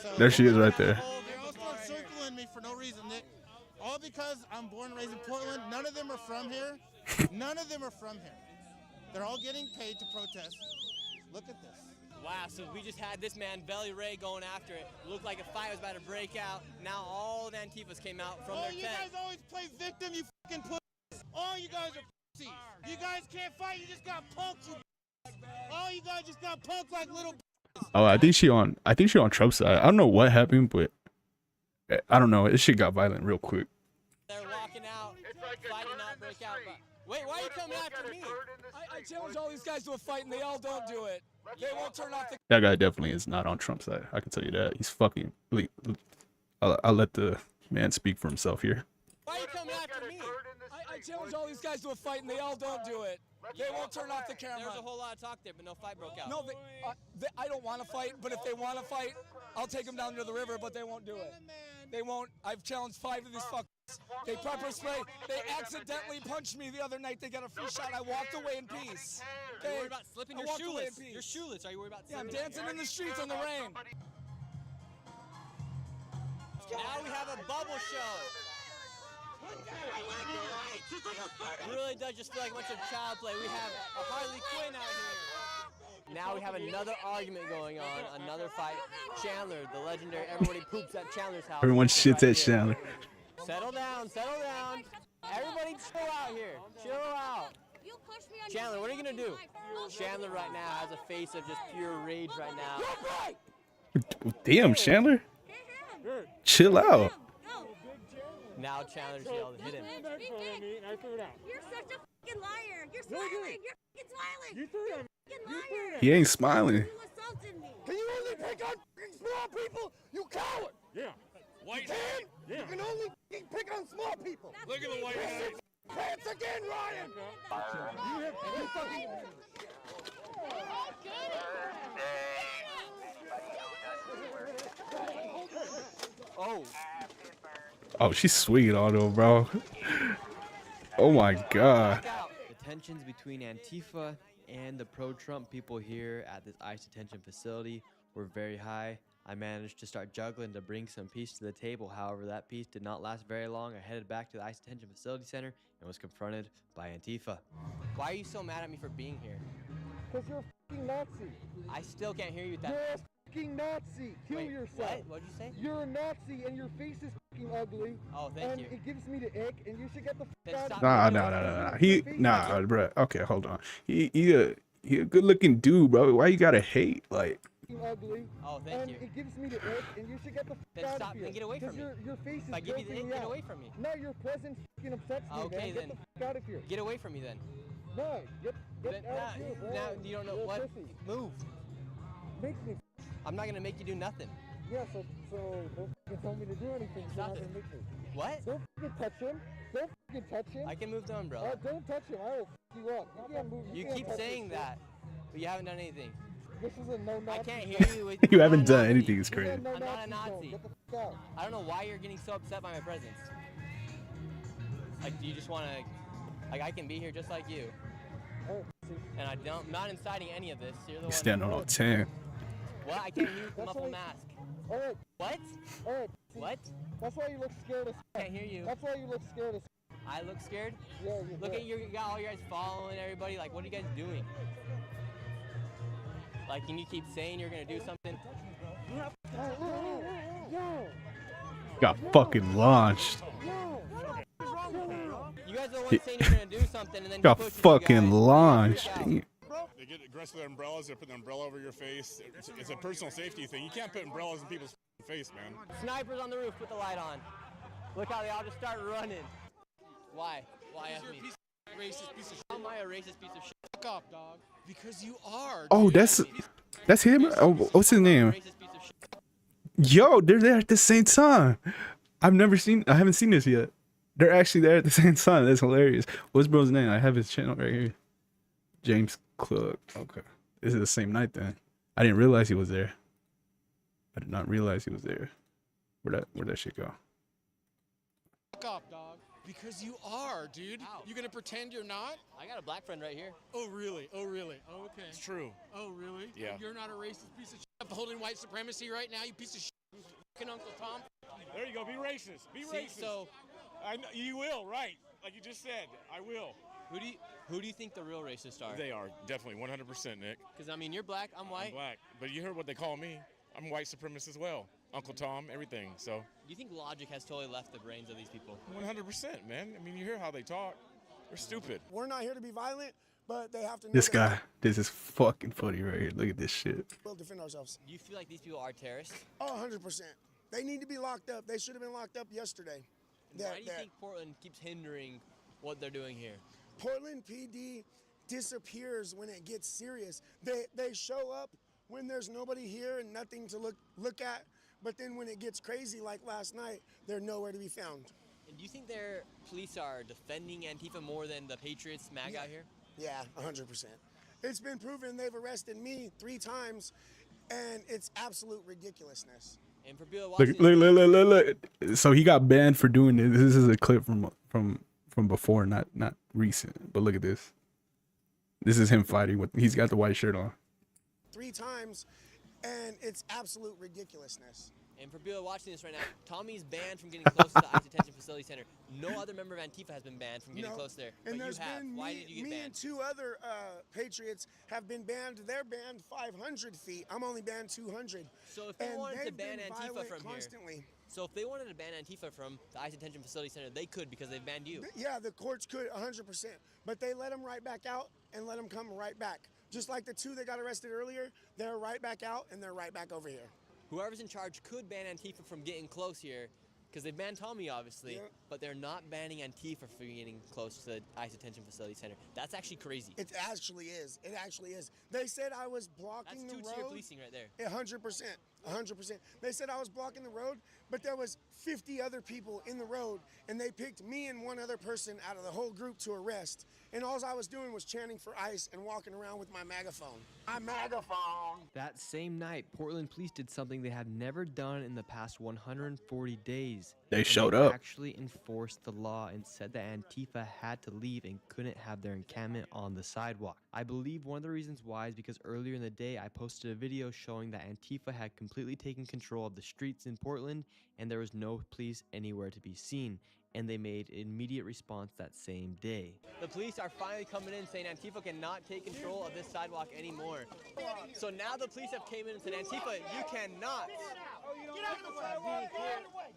So There she is right there. They all start circling me for no reason. All because I'm born and raised in Portland. None of them are from here. None of them are from here. They're all getting paid to protest. Look at this. Wow, so we just had this man, Belly Ray, going after it. It looked like a fight was about to break out. Now all the Antifas came out from their tent. You guys always play victim, you fucking pussies. All you guys are pussies. You guys can't fight, you just got punked, you all you guys just got punked like little Oh, I think she on Trump's side. I don't know what happened, but I don't know. This shit got violent real quick. They're walking out, fight did not break out. But wait, why are you coming after me? I challenge all these guys to a fight, and they all don't do it. They won't turn off the. That guy definitely is not on Trump's side. I can tell you that. He's fucking. I'll let the man speak for himself here. Why are you coming after me? I challenge all these guys to a fight, and they all don't do it. They won't turn off the camera. There's a whole lot of talk there, but no fight broke out. No, I don't want to fight, but if they want to fight, I'll take them down to the river, but they won't do it. They won't. I've challenged 5 of these fuckers. They pepper spray. They accidentally punched me the other night. They got a free shot. I walked away in peace. Are you worried about slipping? You're shoeless. You're shoeless. Are you worried about Yeah, I'm slipping? dancing in the streets in the rain. Now we have a bubble show. It really does just feel like a bunch of child play. We have a Harley Quinn out here. Now we have another argument going on, another fight. Chandler, the legendary, everybody poops at Chandler's house. Everyone shits at Chandler. Settle down, settle down. Everybody chill out here. Chill out. Chandler, what are you gonna do? Chandler right now has a face of just pure rage right now. Damn, Chandler. Chill out. Now Chandler's yelling, hit him. You're such a fucking liar. You're smiling. You're fucking smiling. You threw him. Liar. He ain't smiling. You assaulted me. Can you only pick on small people? You coward. Yeah. White. You can? Yeah. You can only pick on small people. Look at the white guy. Pants again, Ryan. You have fucking. Oh. Oh, she's sweet on him, bro. Oh my god. The tensions between Antifa and the pro-Trump people here at this ICE detention facility were very high. I managed to start juggling to bring some peace to the table. However, that peace did not last very long. I headed back to the ICE detention facility center and was confronted by Antifa. Why are you so mad at me for being here? Because you're a fucking Nazi. I still can't hear you with You're that. a fucking Nazi. Kill Wait, yourself. What? What'd you say? You're a Nazi and your face is fucking ugly. Oh, thank and you. It gives me the ick and you should get the Then fuck stop out. Nah. Bro. Okay, hold on. He a good looking dude, bro. Why you gotta hate? Like. Ugly. Oh, thank and you. It gives me the ick and you should get the Then fuck stop. out of here. Then get away from me. Your face is If I give you the grossing ick, me get out. away from me. No, your presence fucking upsets me, Okay, man. then. Get the fuck out of here. Get away from me then. No, get Then, out of here, bro. now you don't know You're a what. pussy. Move. Makes me. I'm not gonna make you do nothing. Yeah, so don't fucking tell me to do anything. You're not gonna make me. What? Don't fucking touch him. Don't fucking touch him. I can move the umbrella. Don't touch him. I will fuck you up. You can't move. You can't keep touch saying this that, but you haven't done anything. This is a no Nazi. I can't hear you. You haven't done anything. It's crazy. I'm not a Nazi. I don't know why you're getting so upset by my presence. Like, do you just want to? Like, I can be here just like you. And I'm not inciting any of this. You're the one. Stand on 10. What? I can't use the muffled mask. Alright. What? Alright. What? That's why you look scared as I can't hear you. That's why you look scared as I look scared? Yeah, Look at you got all you guys following everybody. Like, what are you guys doing? Like, can you keep saying you're gonna do something? Got fucking launched. You guys are the ones saying you're gonna do something and then Got you push fucking launched. Damn. They get aggressive with umbrellas. They put the umbrella over your face. It's a personal safety thing. You can't put umbrellas in people's face, man. Snipers on the roof, put the light on. Look how they all just start running. Why? Why ask me? Racist piece of shit. How am I a racist piece of shit? Fuck off, dog. Because you are. Oh, that's him. Oh, what's his name? Yo, they're there at the same time. I haven't seen this yet. They're actually there at the same time. That's hilarious. What's bro's name? I have his channel right here. James Club. Okay. This is the same night then. I didn't realize he was there. I did not realize he was there. Where'd that shit go? Fuck off, dog. Because you are, dude. Ow. You gonna pretend you're not? I got a black friend right here. Oh, really? Oh, really? Oh, okay. It's true. Oh, really? Yeah. You're not a racist piece of shit holding white supremacy right now, you piece of shit. Fucking Uncle Tom. There you go. Be racist. Be See, racist. so I know, you will, right? Like you just said. I will. who do you think the real racists are? They are definitely 100%, Nick. Because I mean, you're black, I'm white. I'm black, but you heard what they call me. I'm white supremacist as well. Uncle Tom, everything. So. Do you think logic has totally left the brains of these people? 100%, man. I mean, you hear how they talk. They're stupid. We're not here to be violent, but they have to know This that guy. This is fucking funny right here. Look at this shit. we'll defend ourselves. Do you feel like these people are terrorists? Oh, 100%. They need to be locked up. They should have been locked up yesterday. Why do you think Portland keeps hindering what they're doing here? Portland PD disappears when it gets serious. They show up when there's nobody here and nothing to look at, but then when it gets crazy like last night, they're nowhere to be found. And do you think their police are defending Antifa more than the Patriots MAGA out here? Yeah, 100%. It's been proven. They've arrested me 3 times, and it's absolute ridiculousness. And for people Look, look. So he got banned for doing this. This is a clip from before, not recent. But look at this. This is him fighting with. He's got the white shirt on. 3 times, and it's absolute ridiculousness. And for people watching this right now, Tommy's banned from getting close to the ICE Detention Facility Center. No other member of Antifa has been banned from getting close there. And but there's you have. been Why me, did you get me banned? and 2 other Patriots have been banned. They're banned 500 feet. I'm only banned 200. So if they and wanted to they've ban been Antifa violent from constantly. here, so if they wanted to ban Antifa from the ICE Detention Facility Center, they could because they've banned you. Yeah, the courts could 100%, but they let them right back out and let them come right back. Just like the 2 that got arrested earlier, they're right back out and they're right back over here. Whoever's in charge could ban Antifa from getting close here, because they banned Tommy, obviously, but they're not banning Antifa from getting close to the ICE Detention Facility Center. That's actually crazy. It actually is. It actually is. They said I was blocking the road. That's 2-tier policing right there. 100%. 100%. They said I was blocking the road, but there was 50 other people in the road, and they picked me and 1 other person out of the whole group to arrest. And all I was doing was chanting for ICE and walking around with my megaphone. My megaphone. That same night, Portland police did something they have never done in the past 140 days. They showed up. Actually enforced the law and said that Antifa had to leave and couldn't have their encampment on the sidewalk. I believe one of the reasons why is because earlier in the day I posted a video showing that Antifa had completely taken control of the streets in Portland and there was no police anywhere to be seen. And they made an immediate response that same day. The police are finally coming in saying Antifa cannot take control of this sidewalk anymore. So now the police have came in and said, Antifa, you cannot. Get out of the way!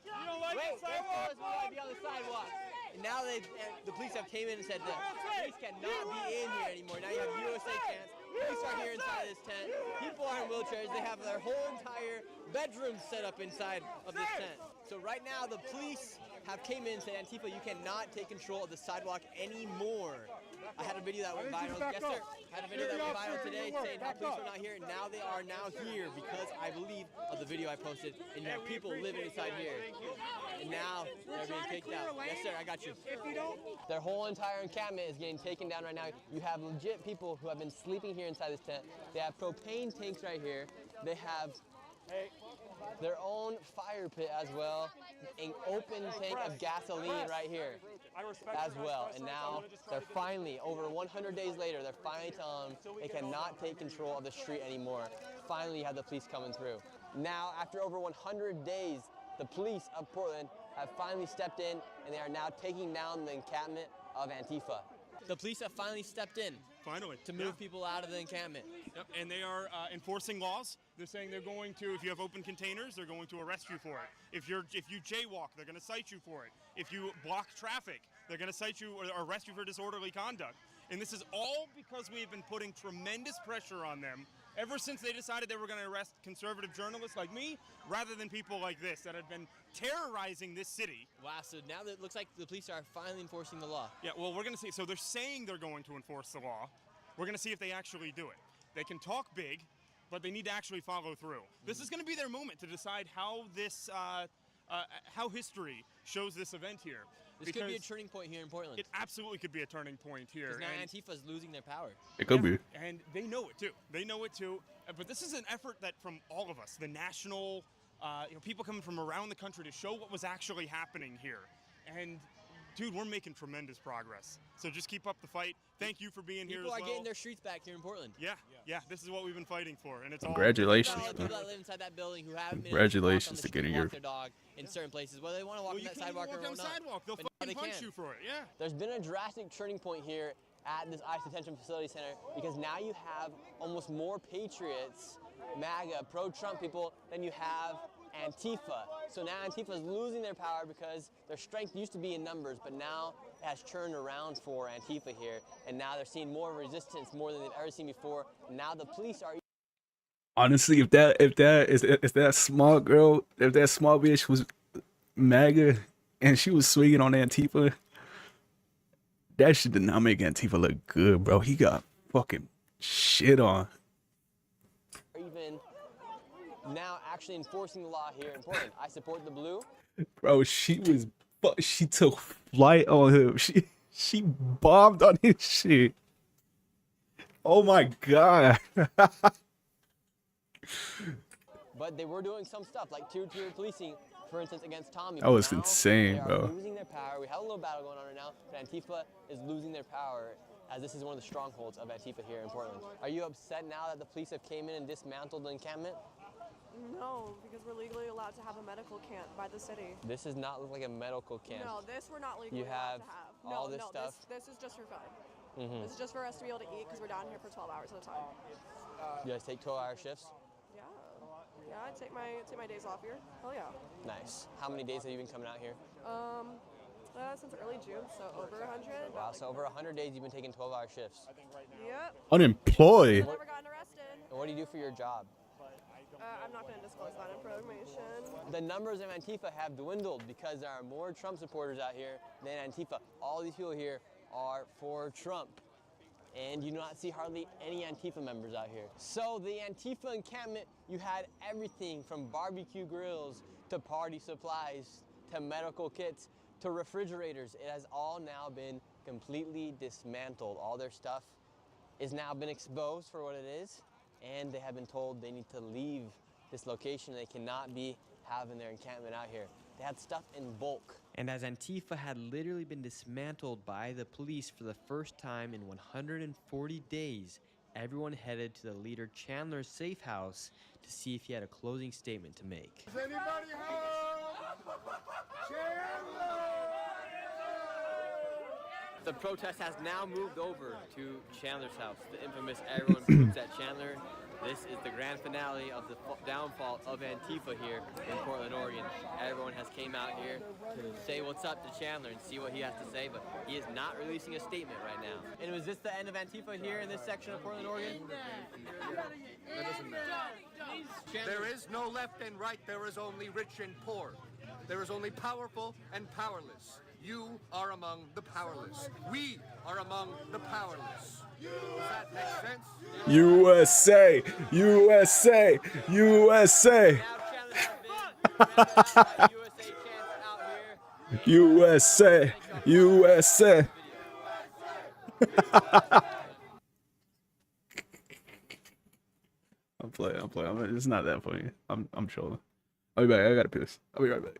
You don't like Wait, the sidewalk? we want to be on the sidewalk. And now the police have came in and said that police cannot be in here anymore. Now you have USA chants. Police are here inside this tent. People are in wheelchairs. They have their whole entire bedroom set up inside of this tent. So right now the police have came in and said, Antifa, you cannot take control of the sidewalk anymore. I had a video that went viral. Yes, sir. I had a video that went viral today saying how police were not here. Now they are now here because I believe of the video I posted. And you have people living inside here. And now they're being kicked out. Yes, sir. I got you. Their whole entire encampment is getting taken down right now. You have legit people who have been sleeping here inside this tent. They have propane tanks right here. They have their own fire pit as well, an open tank of gasoline right here as well. And now they're finally, over 100 days later, they're finally telling them they cannot take control of the street anymore. Finally, you have the police coming through. Now, after over 100 days, the police of Portland have finally stepped in and they are now taking down the encampment of Antifa. The police have finally stepped in. Finally. To move people out of the encampment. Yep, and they are enforcing laws. They're saying they're going to, if you have open containers, they're going to arrest you for it. If you jaywalk, they're going to cite you for it. If you block traffic, they're going to cite you or arrest you for disorderly conduct. And this is all because we've been putting tremendous pressure on them ever since they decided they were going to arrest conservative journalists like me, rather than people like this that have been terrorizing this city. Wow, so now it looks like the police are finally enforcing the law. Yeah, well, we're going to see. So they're saying they're going to enforce the law. We're going to see if they actually do it. They can talk big, but they need to actually follow through. This is going to be their moment to decide how this, how history shows this event here. This could be a turning point here in Portland. It absolutely could be a turning point here. Because now Antifa's losing their power. It could be. And they know it too. They know it too. But this is an effort that from all of us, the national, people coming from around the country to show what was actually happening here. And dude, we're making tremendous progress. So just keep up the fight. Thank you for being here as well. People are getting their streets back here in Portland. Yeah, this is what we've been fighting for, and it's Congratulations, all. People that live inside that building who haven't been Congratulations able to getting your. their dog in certain places, whether they want to walk on that sidewalk or on the not. sidewalk. They'll But fucking now punch can. you for it. Yeah. There's been a drastic turning point here at this ICE Detention Facility Center because now you have almost more patriots, MAGA, pro-Trump people than you have Antifa. So now Antifa is losing their power because their strength used to be in numbers, but now it has turned around for Antifa here, and now they're seeing more resistance, more than they've ever seen before. And now the police are. Honestly, if that small girl, if that small bitch was MAGA and she was swinging on Antifa, that shit did not make Antifa look good, bro. He got fucking shit on. Even now actually enforcing the law here in Portland. I support the blue. Bro, she took flight on him. She bombed on his shit. Oh my god. But they were doing some stuff like tier policing, for instance, against Tommy. That was Now insane, they are bro. losing their power. We have a little battle going on right now, but Antifa is losing their power as this is one of the strongholds of Antifa here in Portland. Are you upset now that the police have came in and dismantled the encampment? No, because we're legally allowed to have a medical camp by the city. This does not look like a medical camp. No, this we're not legally You have allowed to have. all No, this stuff. This is just for fun. Mhm. This is just for us to be able to eat because we're down here for 12 hours at a time. You guys take 12-hour shifts? Yeah. Yeah, I take my days off here. Hell yeah. Nice. How many days have you been coming out here? Since early June, so over 100. Wow, so over 100 days you've been taking 12-hour shifts. Yep. Unemployed. I've never gotten arrested. And what do you do for your job? I'm not going to disclose that information. The numbers of Antifa have dwindled because there are more Trump supporters out here than Antifa. All these people here are for Trump. And you do not see hardly any Antifa members out here. So the Antifa encampment, you had everything from barbecue grills to party supplies to medical kits to refrigerators. It has all now been completely dismantled. All their stuff is now been exposed for what it is, and they have been told they need to leave this location. They cannot be having their encampment out here. They had stuff in bulk. And as Antifa had literally been dismantled by the police for the first time in 140 days, everyone headed to the leader Chandler's safe house to see if he had a closing statement to make. Is anybody home? Chandler! The protest has now moved over to Chandler's house, the infamous everyone poops at Chandler. This is the grand finale of the downfall of Antifa here in Portland, Oregon. Everyone has came out here to say what's up to Chandler and see what he has to say, but he is not releasing a statement right now. And was this the end of Antifa here in this section of Portland, Oregon? That doesn't matter. There is no left and right, there is only rich and poor. There is only powerful and powerless. You are among the powerless. We are among the powerless. Does that make sense? USA, USA, USA. USA, USA. I'm playing. It's not that funny. I'm trolling. I'll be back. I gotta piss. I'll be right back.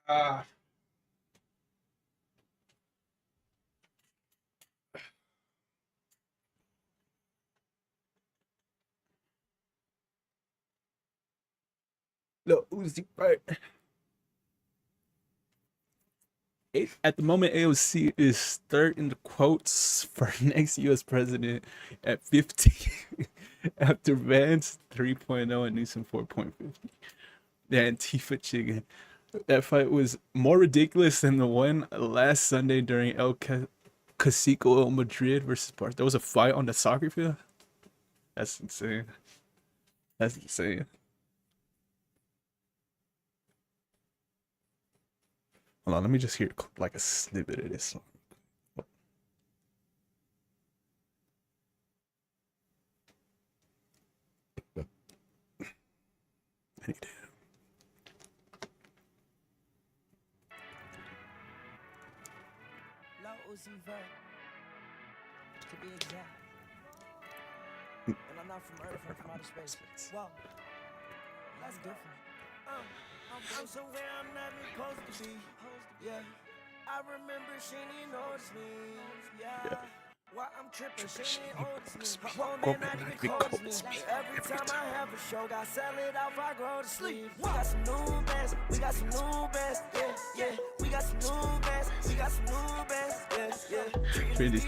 Lil Uzi Vert. At the moment, AOC is third in the quotes for next U.S. president at 50, after Vance 3.0 and Newsom 4.50. The Antifa chicken. That fight was more ridiculous than the one last Sunday during El Clasico Madrid versus Barca. There was a fight on the soccer field. That's insane. That's insane. Hold on, let me just hear like a snippet of this song. I need to. Low Uzi Vert, to be exact. And I'm not from Earth, I'm from outer space. Whoa, that's different. I'm somewhere I'm not supposed to be. Yeah, I remember she didn't notice me. Yeah. Why I'm tripping, she ain't notice me. Her man not even close me. Every time I have a show, got sell it out if I go to sleep. We got some new bands, we got some new bands, yeah, yeah. We got some new bands, we got some new bands, yeah, yeah. Treated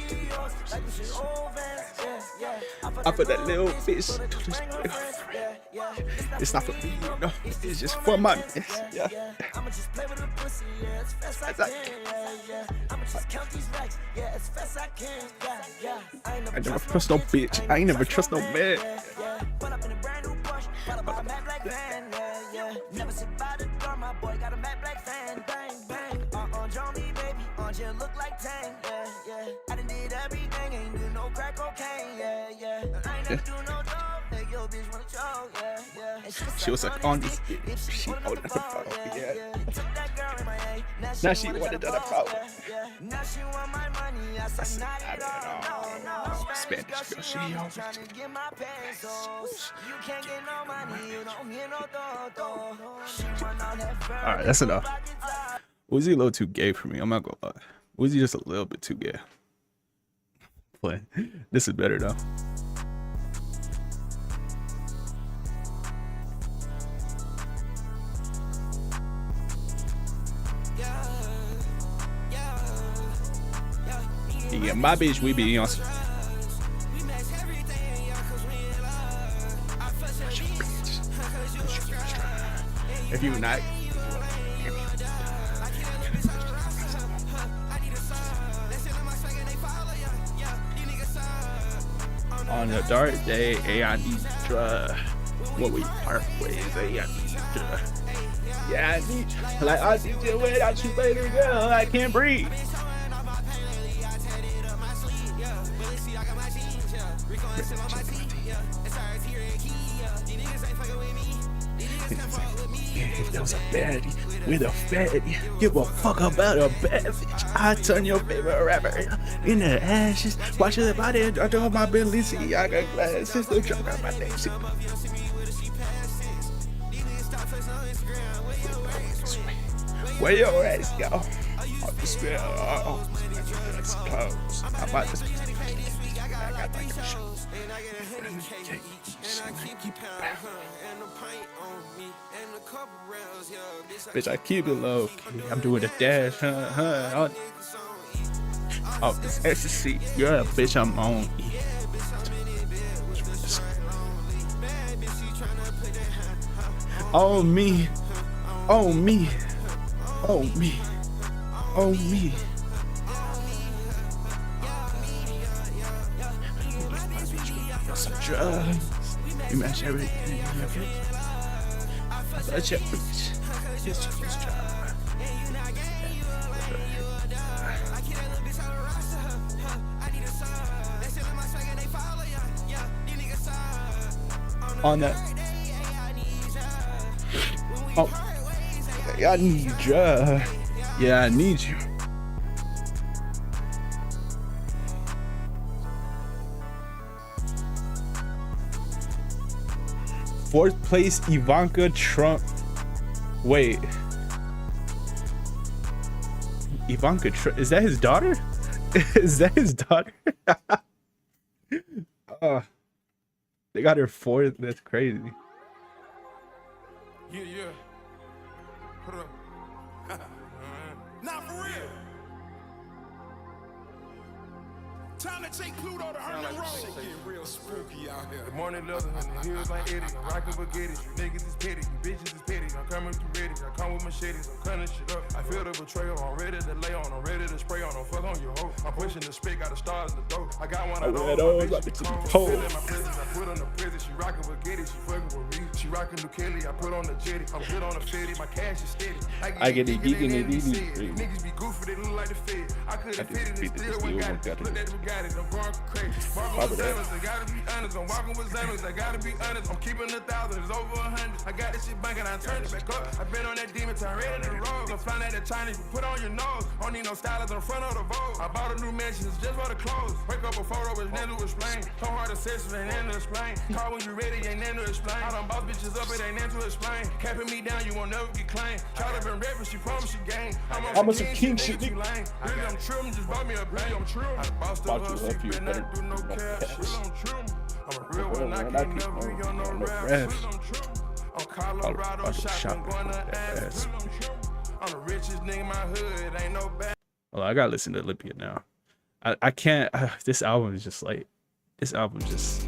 like we should old bands, yeah, yeah. I put that little bitch. It's not for me, no. It's just for my miss. Yeah. I'ma just play with the pussy, yeah, as fast as I can, yeah, yeah. I'ma just count these racks, yeah, as fast as I can, yeah, yeah. I never trust no bitch. I ain't never trust no man. Pull up in a brand new Porsche, followed by a matte black van, yeah, yeah. Never sit by the door, my boy got a matte black fan, bang, bang. On me, baby, on you look like Tang, yeah, yeah. I done did everything, ain't do no crack cocaine, yeah, yeah. I ain't never do no dope, make your bitch wanna choke, yeah, yeah. And She was like on this bitch. She wanted the phone, yeah. Took that girl in my A, Now she wanted the phone. now she want my money, I said not at all, no. Spanish girl, she always trying to get my pesos. You can't get no money, you don't get no dodo. She want all that fur. Alright, that's enough. Uzi a little too gay for me. I'm not gonna lie. Uzi just a little bit too gay. But this is better though. Yeah, my bitch, we be on. If you not, on a dark day, hey, I need drugs. When we part ways, hey, I need drugs. Yeah, I need you. Like, I need you without you, baby girl. I can't breathe. If there was a baddie with a fatty, give a fuck about a bad bitch. I turn your favorite rapper in the ashes. Watch the body, I do my Balenciaga glasses. They drop out my name. Where your ass go? I'll just be close. I'm about to I got my shoes. Bitch, I keep it low. I'm doing a dash, Oh, this ecstasy. Yeah, bitch, I'm on. Oh me. Oh me. Oh me. Oh me. Some drugs. You match everything. Such a bitch. It's just job. On that. Oh. I need you. Yeah, I need you. Fourth place, Ivanka Trump. Wait. Ivanka, is that his daughter? Is that his daughter? They got her fourth. That's crazy. Yeah. Put up. Not for real. Time to take Pluto to Herman Road. Shit getting real spooky out here. Good morning, leather, and the heels like Eddie. I'm rocking spaghetti. You niggas is petty, you bitches is petty. I'm coming through ready. I come with machetes. I'm cutting shit up. I feel the betrayal. I'm ready to lay on. I'm ready to spray on. Don't fuck on your hoe. I'm pushing the spit. Got the stars in the door. I got one of those. My bitch, she cold. Feeling my presence. I put on the prison. She rocking spaghetti. She fucking with me. She rocking New Kelly. I put on the jetty. I'm good on the fitty. My cash is steady. I get it geeking and niggas be goofy. They look like the Fed. I couldn't fit it. Still one got it. Look at the Bugatti. I'm going crazy. Walking with Xanos, I gotta be honest. I'm walking with Xanos, I gotta be honest. I'm keeping 1,000, it's over 100. I got this shit banking, I turned it back up. I been on that demon time, ready to roll. So find out the Chinese, you put on your nose. Don't need no stylist on the front of the Vogue. I bought a new mansion, it's just for the clothes. Wake up a photo, it's nothing to explain. So hard to session, ain't nothing to explain. Call when you ready, ain't nothing to explain. I done boss bitches up, it ain't nothing to explain. Capping me down, you won't never get claimed. Try to been rapping, she promised she game. I'm on some king shit, nigga. Really, I'm tripping, just bought me a bag, I'm tripping. I bossed up her, she better not do no cap. I'm a real one, I can't never be on no rap. I'm Colorado shopping, going to ass. I'm the richest nigga in my hood, ain't no bad. Well, I gotta listen to Olympia now. I can't. This album is just like. This album just.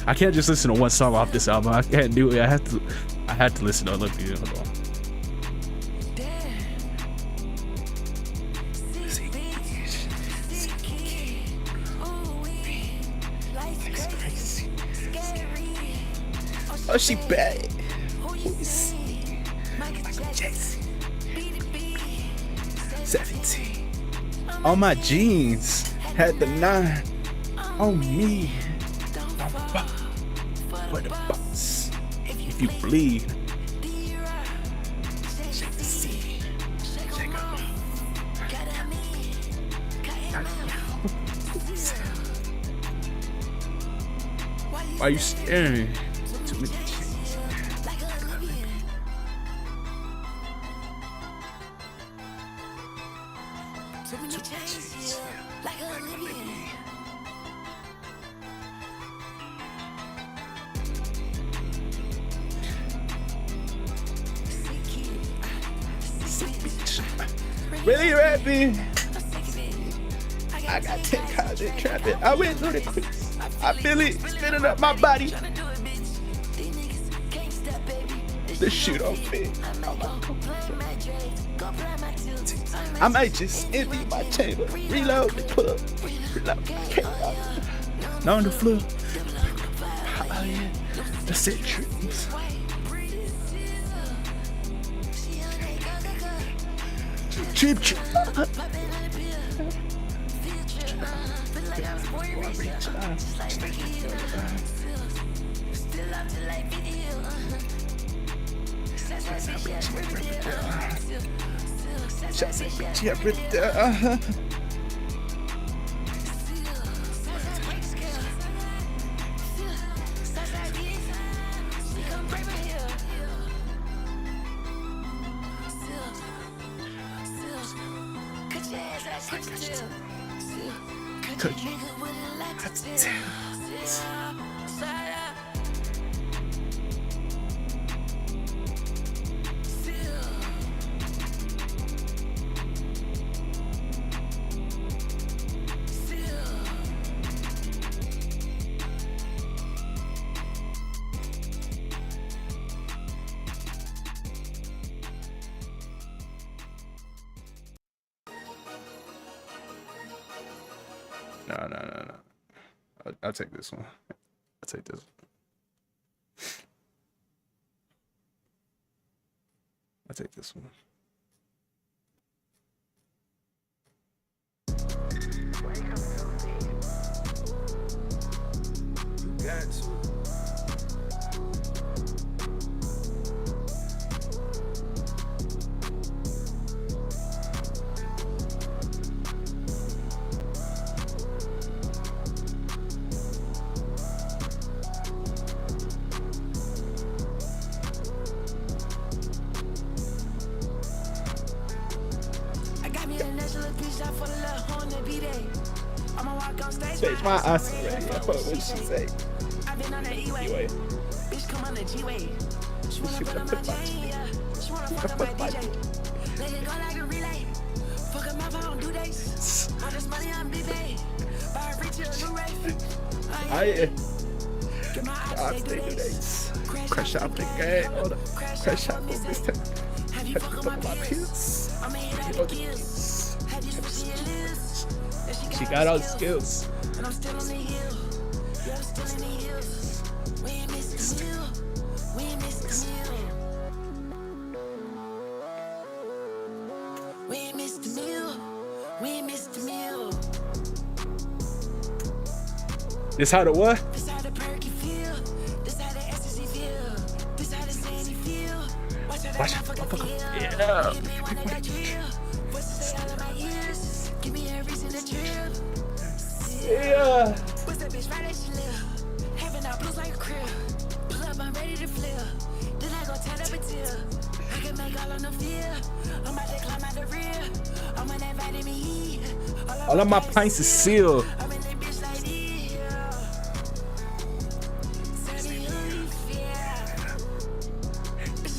I can't just listen to one song off this album. I can't do it. I had to listen to Olympia. Hold on. Oh, she bad. Who is Michael Jackson? 17. On my jeans. Had the 9 on me. For the box. If you bleed, shake the seed. Shake up. Why are you staring? Too many chains. Too many chains. Like a Libyan. Really rapping? I got 10 cars in trapping. I went through the quick. I feel it spinning up my body. The shoe don't fit. I might just empty my chamber. Reload the club. Reload. Not on the floor. Oh yeah. The citrus. Chip chip. No. I'll take this one. I'll take this one. I'll take this one. You got to. Stage my ass already. What did she say? I've been on the E-way. Bitch, come on the G-way. She wanna put on my chain, yeah. She wanna fuck up my DJ. Let it go like a relay. Fuck him up, I don't do dates. All this money on B-Bay. Buy a reach to a new rave. Get my eyes, they do dates. Crash out the game. Hold up. Crash out for Mr. Have you fuck on my peers? I'ma hit all the kills. Have you switching your list? She got all the skills. And I'm still on the hill. Yeah, I'm still in the hills. We ain't missed the meal. We ain't missed the meal. We ain't missed the meal. We ain't missed the meal. This how the what? This how the perky feel. This how the ecstasy feel. This how the sandy feel. Watch how that motherfucker feel. Yeah. Hit me one of that drill. Voices say all in my ears. Give me a reason to trip. Yeah. What's that bitch right as she live? Having our blues like a crib. Pull up, I'm ready to flip. Then I go turn up a tear. I can make all of them feel. I'm about to climb out the rear. I'm on that vitamin E. All of my pints is sealed. I'm in that bitch like this.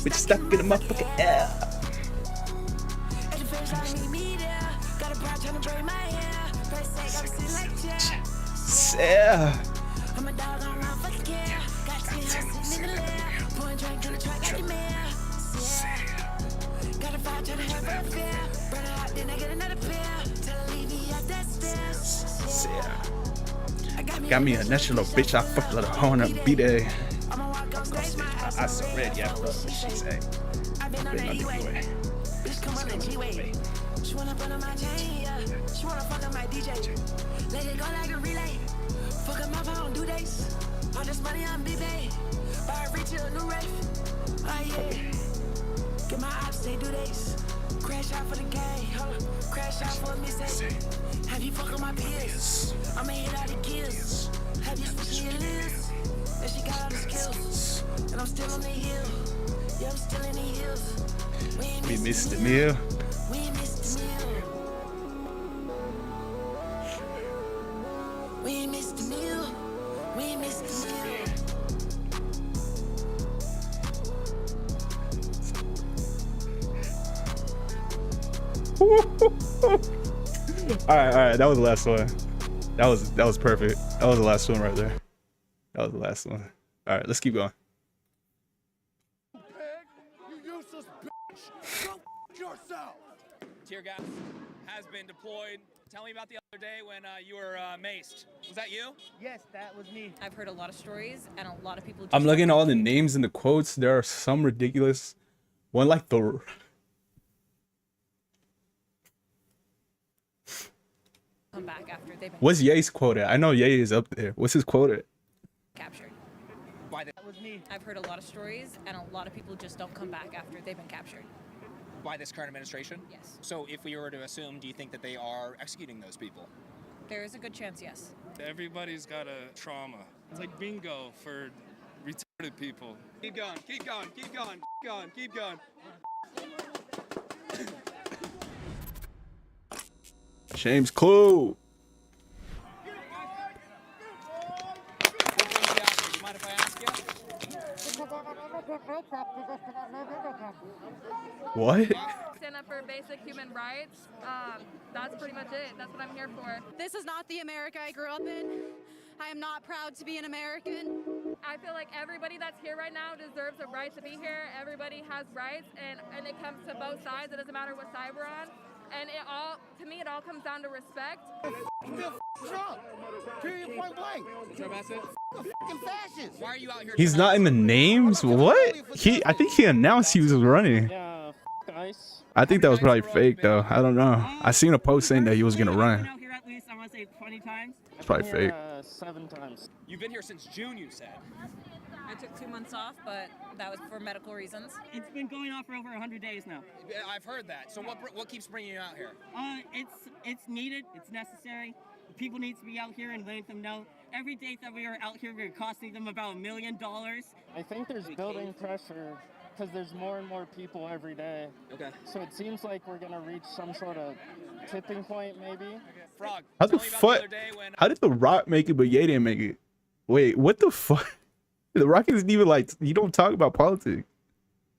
Bitch stuck in the motherfucking air. At the finish line, meet me there. Got a bride trying to braid my hair. First say, gotta sit like Jack. Yeah. I'm a dog on my fucking care. Got 10 houses in the lair. Pouring drink in the truck, got the mayor. Got a vibe trying to have a affair. Burn it out, then I get another pair. Tell her leave me up that stairs. Got me a national bitch. I fuck with a horn up B-Day. I already after what she say. I've been on the E-way. Bitch, come on the G-way. She wanna put on my chain, yeah. She wanna fuck up my DJ. Let it go like a relay. Fuck him up, I don't do dates. All this money on B-Bay. Buy a reach to a new rave. Oh yeah. Get my ops, they do dates. Crash out for the gang, crash out for a mistake. Have you fuck on my peers? I'ma hit all the kills. Have you switching your list? And she got all the skills. And I'm still on the hill. Yeah, I'm still in the hills. We missed the meal. We ain't missed the meal. We ain't missed the meal. We ain't missed the meal. All right. That was the last one. That was perfect. That was the last one right there. That was the last one. All right, let's keep going. You useless bitch. Go yourself. Tear gas has been deployed. Tell me about the other day when you were maced. Was that you? Yes, that was me. I've heard a lot of stories, and a lot of people. I'm looking at all the names in the quotes. There are some ridiculous. One like the. Come back after they've been What's Ye's quote at? I know Ye is up there. What's his quote at? captured. Why that was me. I've heard a lot of stories, and a lot of people just don't come back after they've been captured. By this current administration? Yes. So if we were to assume, do you think that they are executing those people? There is a good chance, yes. Everybody's got a trauma. It's like bingo for retarded people. Keep going, keep going, keep going, keep going, keep going. James Clue. What? Stand up for basic human rights. That's pretty much it. That's what I'm here for. This is not the America I grew up in. I am not proud to be an American. I feel like everybody that's here right now deserves a right to be here. Everybody has rights, and it comes to both sides. It doesn't matter what side we're on. And it all, to me, it all comes down to respect. Trump. Period, point blank. Fucking fascist. Why are you out here? He's not in the names? What? I think he announced he was running. Yeah, ice. I think that was probably fake though. I don't know. I seen a post saying that he was gonna run. Here at least, I want to say 20 times. It's probably fake. 7 times. You've been here since June, you said. I took 2 months off, but that was for medical reasons. It's been going on for over 100 days now. I've heard that. So what keeps bringing you out here? It's needed. It's necessary. People need to be out here and letting them know. Every day that we are out here, we're costing them about $1 million. I think there's building pressure because there's more and more people every day. Okay. So it seems like we're gonna reach some sort of tipping point, maybe. Frog. How the tell me about the fuck? other day when How did The Rock make it, but Ye didn't make it? Wait, what the fuck? The Rock isn't even like, you don't talk about politics.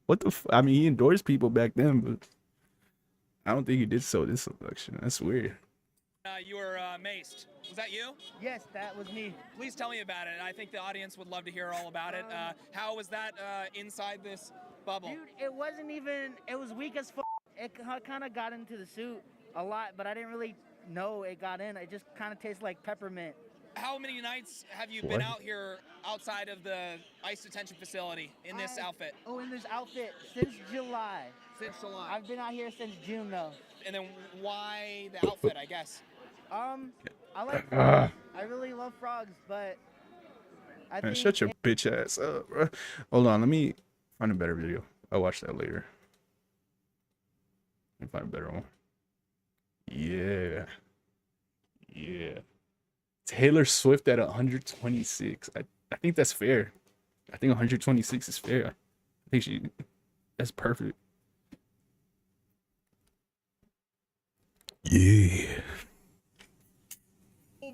What the I mean, he endorsed people back then, but I don't think he did so this election. That's weird. you were maced. Was that you? Yes, that was me. Please tell me about it. I think the audience would love to hear all about it. How was that inside this bubble? Dude, it wasn't even, it was weak as fuck. It kind of got into the suit a lot, but I didn't really know it got in. It just kind of tastes like peppermint. How many nights have you been out here outside of the ICE detention facility in this outfit? Oh, in this outfit since July. Since July. I've been out here since June though. And then why the outfit, I guess? I like frogs. I really love frogs, but I Man, think shut your bitch ass up, bro. Hold on, let me find a better video. I'll watch that later. Let me find a better one. Yeah. Yeah. Taylor Swift at 126. I think that's fair. I think 126 is fair. I think that's perfect. Yeah.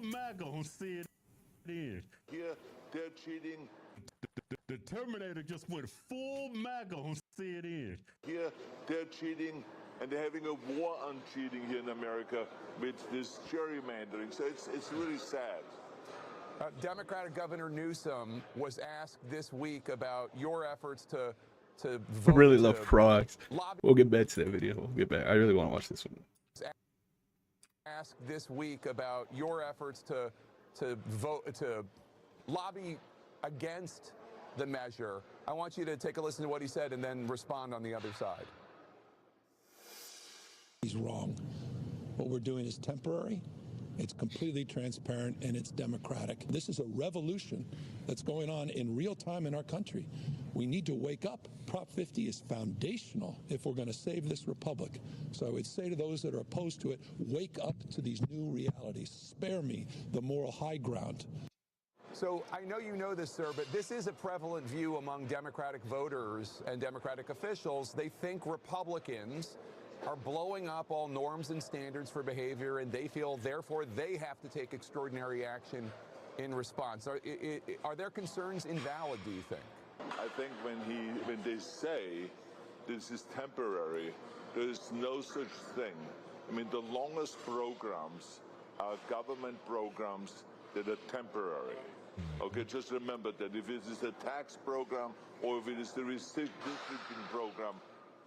MAGA on CNN. Here, they're cheating. The Terminator just went full MAGA on CNN. Here, they're cheating, and they're having a war on cheating here in America with this gerrymandering. So it's really sad. Democratic Governor Newsom was asked this week about your efforts to I vote really love frogs. lobby. We'll get back to that video. We'll get back. I really want to watch this one. Asked this week about your efforts to lobby against the measure. I want you to take a listen to what he said and then respond on the other side. He's wrong. What we're doing is temporary. It's completely transparent and it's democratic. This is a revolution that's going on in real time in our country. We need to wake up. Prop 50 is foundational if we're going to save this republic. So I would say to those that are opposed to it, wake up to these new realities. Spare me the moral high ground. So I know you know this, sir, but this is a prevalent view among Democratic voters and Democratic officials. They think Republicans are blowing up all norms and standards for behavior, and they feel, therefore, they have to take extraordinary action in response. Are their concerns invalid, do you think? I think when they say this is temporary, there is no such thing. I mean, the longest programs are government programs that are temporary. Okay, just remember that if it is a tax program or if it is the redistricting program,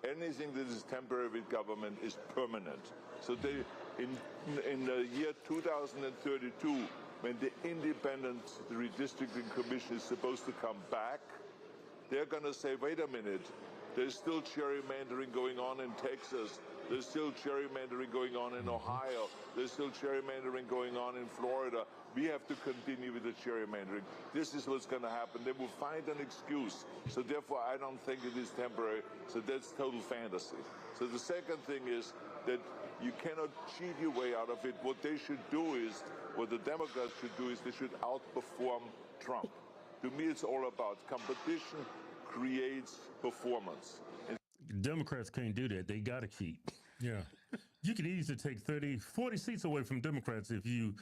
anything that is temporary with government is permanent. So they, in the year 2032, when the independent redistricting commission is supposed to come back, they're going to say, wait a minute, there's still gerrymandering going on in Texas. There's still gerrymandering going on in Ohio. There's still gerrymandering going on in Florida. We have to continue with the gerrymandering. This is what's going to happen. They will find an excuse. So therefore, I don't think it is temporary. So that's total fantasy. So the second thing is that you cannot cheat your way out of it. What they should do is, what the Democrats should do is they should outperform Trump. To me, it's all about competition creates performance. Democrats can't do that. They got to cheat. Yeah. You could easily take 30, 40 seats away from Democrats if you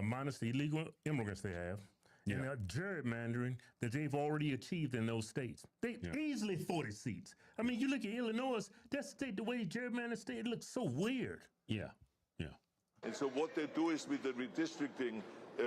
minus the illegal immigrants they have. Yeah. And that gerrymandering that they've already achieved in those states. They easily 40 seats. I mean, you look at Illinois, that state, the way gerrymander state, it looks so weird. Yeah. Yeah. And so what they do is with the redistricting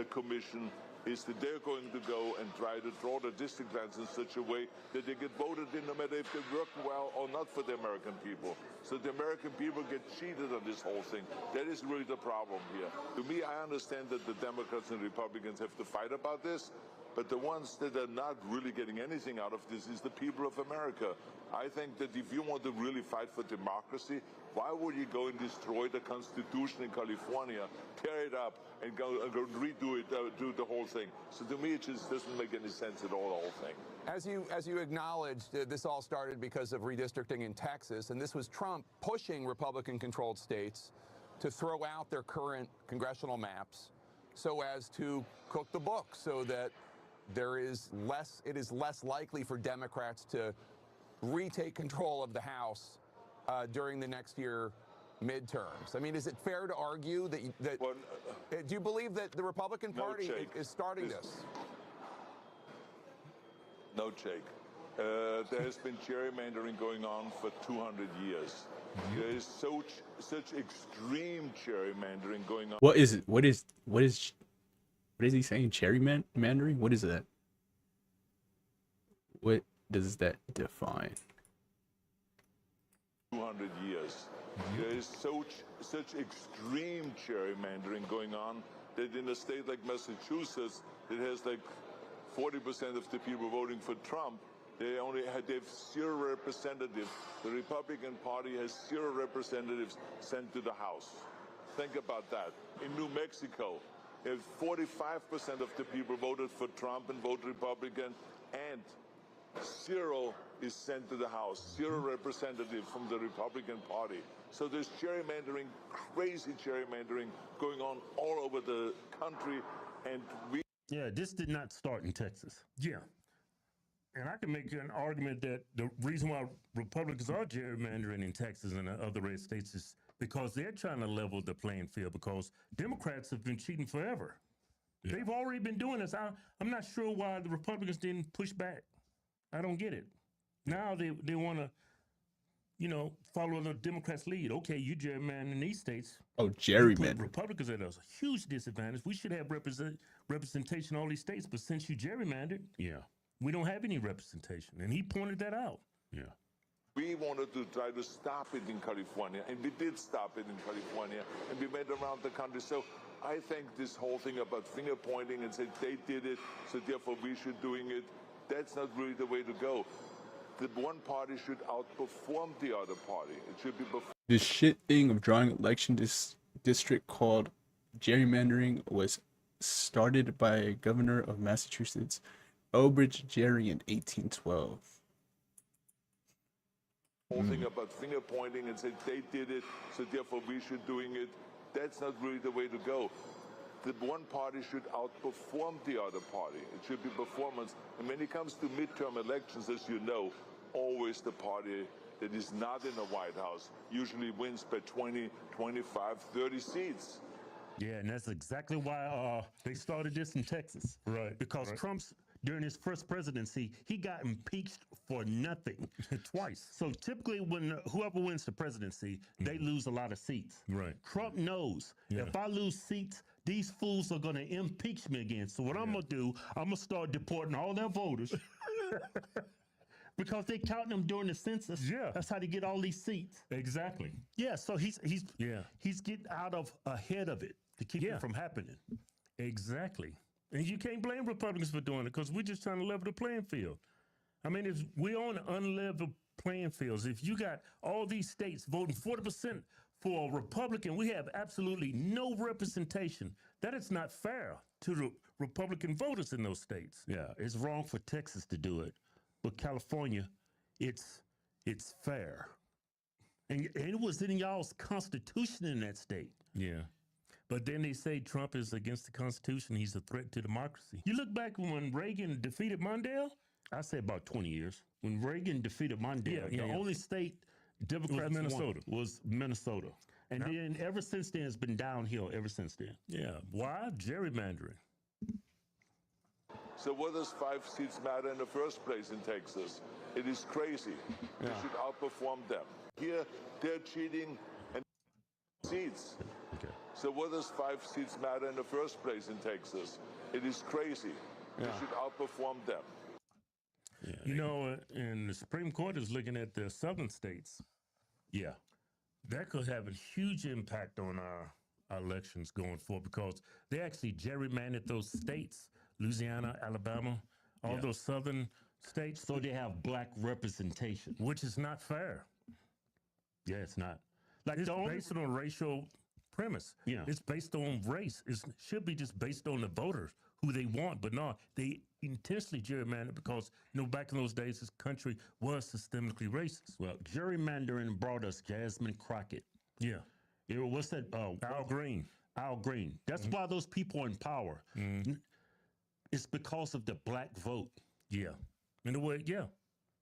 commission is that they're going to go and try to draw the district lines in such a way that they get voted in no matter if they work well or not for the American people. So the American people get cheated on this whole thing. That is really the problem here. To me, I understand that the Democrats and Republicans have to fight about this, but the ones that are not really getting anything out of this is the people of America. I think that if you want to really fight for democracy, why would you go and destroy the Constitution in California, tear it up, and go redo it, do the whole thing? So to me, it just doesn't make any sense at all, the whole thing. As you acknowledged, this all started because of redistricting in Texas, and this was Trump pushing Republican-controlled states to throw out their current congressional maps so as to cook the books, so that it is less likely for Democrats to retake control of the House during the next year midterms. I mean, is it fair to argue that do you believe that the Republican Party is starting this? No, Jake. There has been gerrymandering going on for 200 years. There is such extreme gerrymandering going on. What is it? What is he saying? Gerrymandering? What is that? What does that define? 200 years. There is such extreme gerrymandering going on that in a state like Massachusetts, it has like 40% of the people voting for Trump. They have 0 representatives. The Republican Party has 0 representatives sent to the House. Think about that. In New Mexico, if 45% of the people voted for Trump and vote Republican, and 0 is sent to the House, 0 representatives from the Republican Party. So there's gerrymandering, crazy gerrymandering going on all over the country, and Yeah, this did not start in Texas. Yeah. And I can make an argument that the reason why Republicans are gerrymandering in Texas and other red states is because they're trying to level the playing field, because Democrats have been cheating forever. Yeah. They've already been doing this. I'm not sure why the Republicans didn't push back. I don't get it. Now they want to, follow the Democrats' lead. Okay, you gerrymander in these states. Oh, gerrymander. Republicans at a huge disadvantage. We should have representation in all these states, but since you gerrymandered, we don't have any representation. And he pointed that out. Yeah. We wanted to try to stop it in California, and we did stop it in California, and we went around the country. So I think this whole thing about finger pointing and saying they did it, so therefore we should doing it, that's not really the way to go. The one party should outperform the other party. It should be before. This shit thing of drawing election district called gerrymandering was started by Governor of Massachusetts, Elbridge Gerry, in 1812. Whole thing about finger pointing and saying they did it, so therefore we should doing it, that's not really the way to go. The one party should outperform the other party. It should be performance. And when it comes to midterm elections, as you know, always the party that is not in the White House usually wins by 20, 25, 30 seats. Yeah, and that's exactly why they started this in Texas. Right. Because Trump's, during his first presidency, he got impeached for nothing. Twice. So typically when whoever wins the presidency, they lose a lot of seats. Right. Trump knows if I lose seats, these fools are going to impeach me again. So what I'm going to do, I'm going to start deporting all their voters. Because they count them during the census. Yeah. That's how they get all these seats. Exactly. Yeah, so he's getting out of ahead of it to keep it from happening. Exactly. And you can't blame Republicans for doing it, because we're just trying to level the playing field. I mean, if we're on unlevel playing fields, if you got all these states voting 40% for a Republican, we have absolutely no representation. That is not fair to the Republican voters in those states. Yeah, it's wrong for Texas to do it. But California, it's fair. And it was in y'all's constitution in that state. Yeah. But then they say Trump is against the Constitution. He's a threat to democracy. You look back when Reagan defeated Mondale, I say about 20 years. When Reagan defeated Mondale, the only state Democrats was Minnesota. And then ever since then, it's been downhill ever since then. Yeah. Why? Gerrymandering. So what does 5 seats matter in the first place in Texas? It is crazy. We should outperform them. Here, they're cheating and seats. Okay. So what does 5 seats matter in the first place in Texas? It is crazy. We should outperform them. Yeah. You know, and the Supreme Court is looking at the southern states. Yeah. That could have a huge impact on our elections going forward, because they actually gerrymandered those states. Louisiana, Alabama, all those southern states. So they have black representation. Which is not fair. Yeah, it's not. Like, it's based on a racial premise. Yeah. It's based on race. It should be just based on the voters, who they want. But no, they intentionally gerrymandered because, back in those days, this country was systemically racist. Well, gerrymandering brought us Jasmine Crockett. Yeah. What's that? Al Green. Al Green. That's why those people are in power. It's because of the black vote. Yeah. In a way, yeah.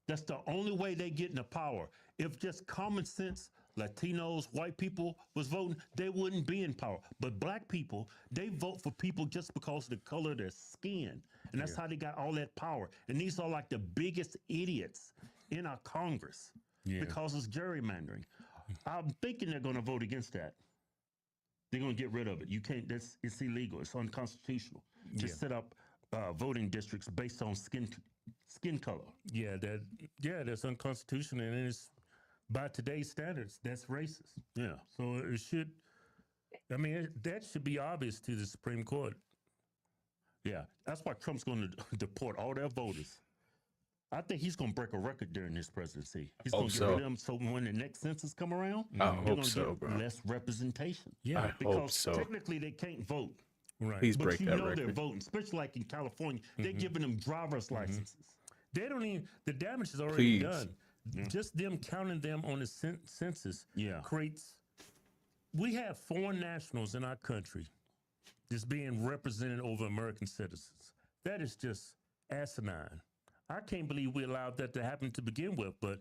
That's the only way they get into power. If just common sense Latinos, white people was voting, they wouldn't be in power. But black people, they vote for people just because of the color of their skin. And that's how they got all that power. And these are like the biggest idiots in our Congress because it's gerrymandering. I'm thinking they're going to vote against that. They're going to get rid of it. You can't, it's illegal. It's unconstitutional to set up voting districts based on skin color. Yeah, that's unconstitutional. And it's, by today's standards, that's racist. Yeah. So it should, I mean, that should be obvious to the Supreme Court. Yeah. That's why Trump's going to deport all their voters. I think he's going to break a record during his presidency. He's going to get rid of them so when the next census come around, I they're hope going to so, get bro. less representation. Yeah, I because hope so. technically they can't vote. Right. Please but break you that know they're record. voting, especially like in California. They're giving them driver's licenses. They don't even, the damage is already Please. done. Just them counting them on the census creates, we have foreign nationals in our country just being represented over American citizens. That is just asinine. I can't believe we allowed that to happen to begin with, but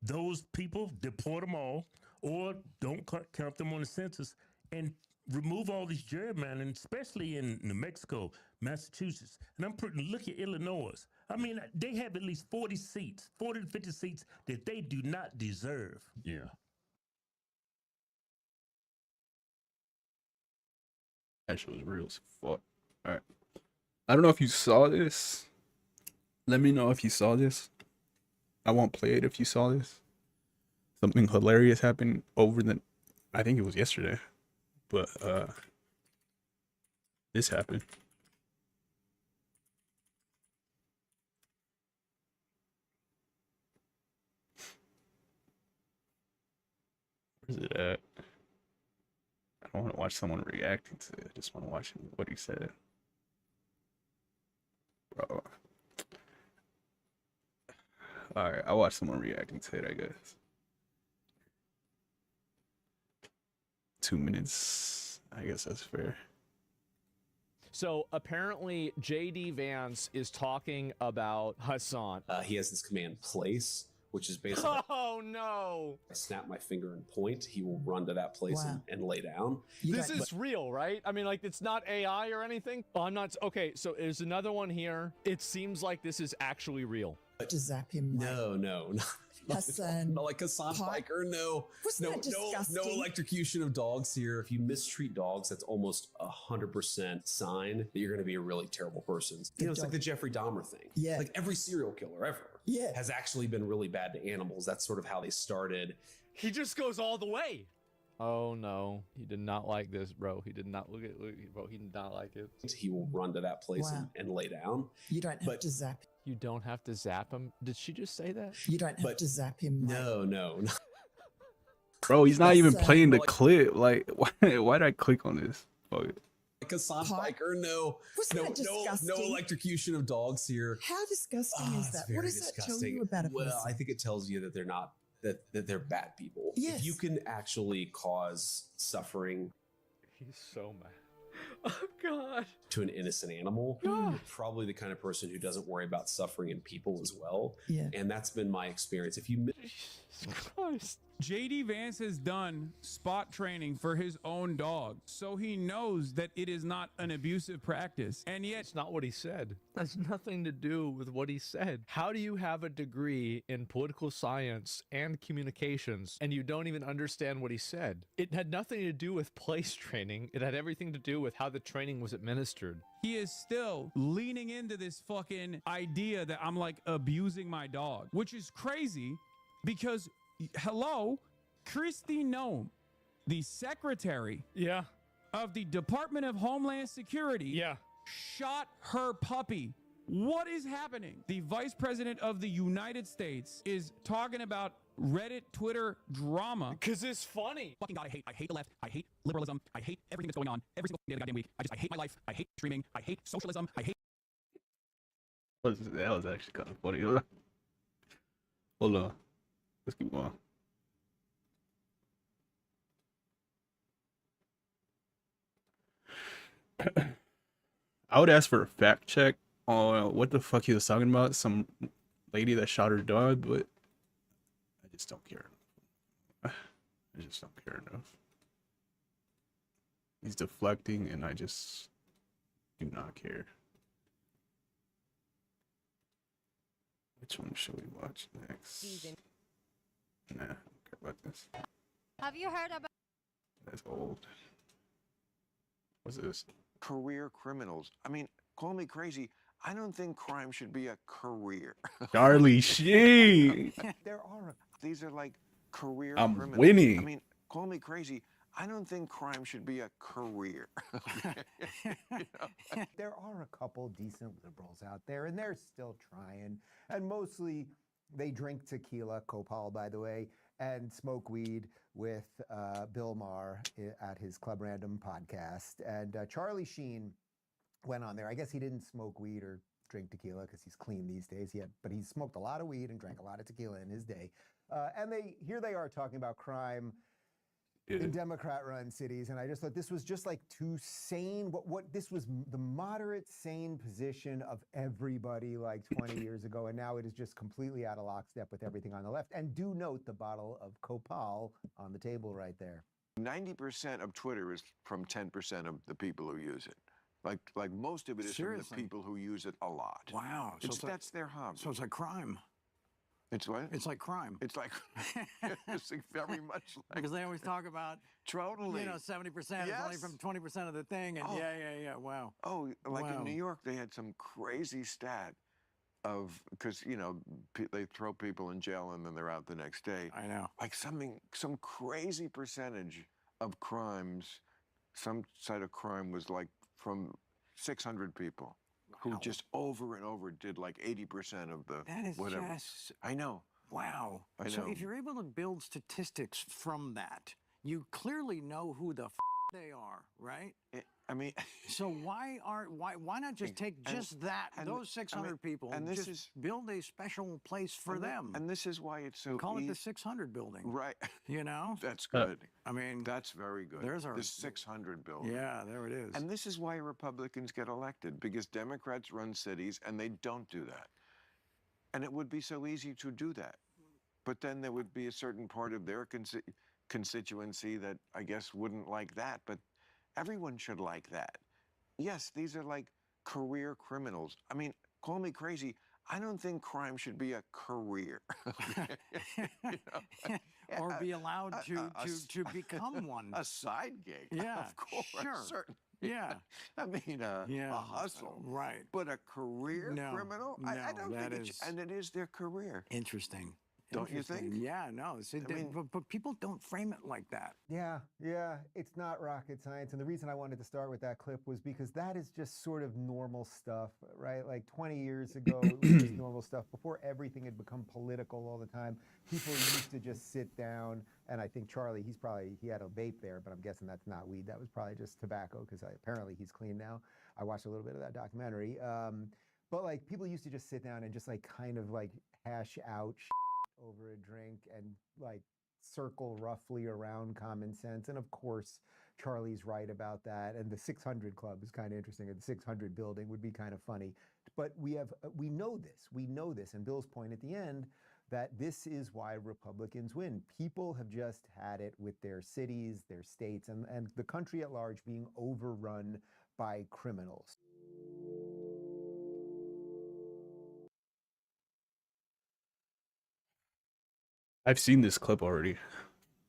those people, deport them all or don't count them on the census and remove all these gerrymandering, especially in New Mexico, Massachusetts. And look at Illinois. I mean, they have at least 40 seats, 40 to 50 seats that they do not deserve. Yeah. That shit was real as fuck. All right. I don't know if you saw this. Let me know if you saw this. I won't play it if you saw this. Something hilarious happened I think it was yesterday. But this happened. Where's it at? I don't want to watch someone reacting to it. I just want to watch what he said. Bro. Alright, I'll watch someone reacting to it, I guess. 2 minutes. I guess that's fair. So apparently JD Vance is talking about Hassan. He has this command place, which is basically Oh no. I snap my finger and point, he will run to that place and lay down. This is real, right? I mean, like, it's not AI or anything. Oh, I'm not. Okay, so there's another one here. It seems like this is actually real. To zap him. No. Hassan. Not like Hassan Biker. No. Wasn't that disgusting? No electrocution of dogs here. If you mistreat dogs, that's almost 100% sign that you're going to be a really terrible person. It's like the Jeffrey Dahmer thing. Yeah. Like every serial killer ever has actually been really bad to animals. That's sort of how they started. He just goes all the way. Oh no, he did not like this, bro. He did not bro. He did not like it. He will run to that place and lay down. You don't have to zap. You don't have to zap him. Did she just say that? You don't have to zap him. No. Bro, he's not even playing the clip. Like, why did I click on this? Fuck it. Like Hassan Biker. No. Wasn't that disgusting? No electrocution of dogs here. How disgusting is that? What does that tell you about a person? Well, I think it tells you that they're not that they're bad people. Yes. If you can actually cause suffering. He's so mad. Oh God. To an innocent animal, you're probably the kind of person who doesn't worry about suffering in people as well. Yeah. And that's been my experience. If you Christ. JD Vance has done spot training for his own dog, so he knows that it is not an abusive practice. And yet, It's not what he said. That's nothing to do with what he said. How do you have a degree in political science and communications and you don't even understand what he said? It had nothing to do with place training. It had everything to do with how the training was administered. he is still leaning into this fucking idea that I'm like abusing my dog, which is crazy because, hello, Kristi Noem, the secretary of the Department of Homeland Security, shot her puppy. What is happening? The vice president of the United States is talking about Reddit, Twitter drama. Because it's funny. Fucking God, I hate the left. I hate liberalism. I hate everything that's going on every single day of the goddamn week. I hate my life. I hate streaming. I hate socialism. I hate. That was actually kind of funny. Hold on. Let's keep going. I would ask for a fact check on what the fuck he was talking about. Some lady that shot her dog, but I just don't care. I just don't care enough. He's deflecting, and I just do not care. Which one should we watch next? Nah, I don't care about this. Have you heard about? That's old. What's this? Career criminals. I mean, call me crazy. I don't think crime should be a career. Charlie Sheen. These are like career I'm criminals. winning. I mean, call me crazy. I don't think crime should be a career. There are a couple decent liberals out there, and they're still trying. And mostly they drink tequila, Copal, by the way, and smoke weed with Bill Maher at his Club Random podcast. And Charlie Sheen went on there. I guess he didn't smoke weed or drink tequila because he's clean these days yet, but he smoked a lot of weed and drank a lot of tequila in his day. And they are talking about crime in Democrat-run cities, and I just thought this was just like too sane. What this was the moderate, sane position of everybody like 20 years ago, and now it is just completely out of lockstep with everything on the left. And do note the bottle of Copal on the table right there. 90% of Twitter is from 10% of the people who use it. Like most of it is from the people who use it a lot. Wow. That's their hobby. So it's like crime. It's what? It's like crime. It's like it's like very much like Because they always talk about totally. 70% is only from 20% of the thing, and yeah. Wow. Oh, like Wow. in New York, they had some crazy stat of because they throw people in jail and then they're out the next day. I know. Like some crazy percentage of crimes. Some side of crime was like from 600 people. Who just over and over did like 80% of the That is whatever. just I know. wow. I So know. if you're able to build statistics from that, you clearly know who the they are, right? I mean, so why not just take just those 600 people and and this just build a special place for them? And this is why it's so Call it the easy. 600 building. Right. You know? That's good. I mean, that's very good. There's our the 600 building. Yeah, there it is. And this is why Republicans get elected because Democrats run cities and they don't do that. And it would be so easy to do that. But then there would be a certain part of their constituency that I guess wouldn't like that. But everyone should like that. Yes, these are like career criminals. I mean, call me crazy. I don't think crime should be a career. Or be allowed to become one. A side gig. Yeah, of course. sure. Certainly. Yeah. I mean, a hustle. Right. But a career No, criminal? no, I don't that think is- and it is their career. Interesting. Don't you think? Interesting. Yeah, no. See, but people don't frame it like that. Yeah, it's not rocket science. And the reason I wanted to start with that clip was because that is just sort of normal stuff, right? Like 20 years ago, it was just normal stuff. Before everything had become political all the time, people used to just sit down. And I think Charlie, he had a vape there, but I'm guessing that's not weed. That was probably just tobacco because apparently he's clean now. I watched a little bit of that documentary. But like people used to just sit down and just like kind of like hash out over a drink and like circle roughly around common sense. And of course, Charlie's right about that. And the 600 Club is kind of interesting. And the 600 building would be kind of funny. But we know this. And Bill's point at the end, that this is why Republicans win. People have just had it with their cities, their states, and the country at large being overrun by criminals. I've seen this clip already.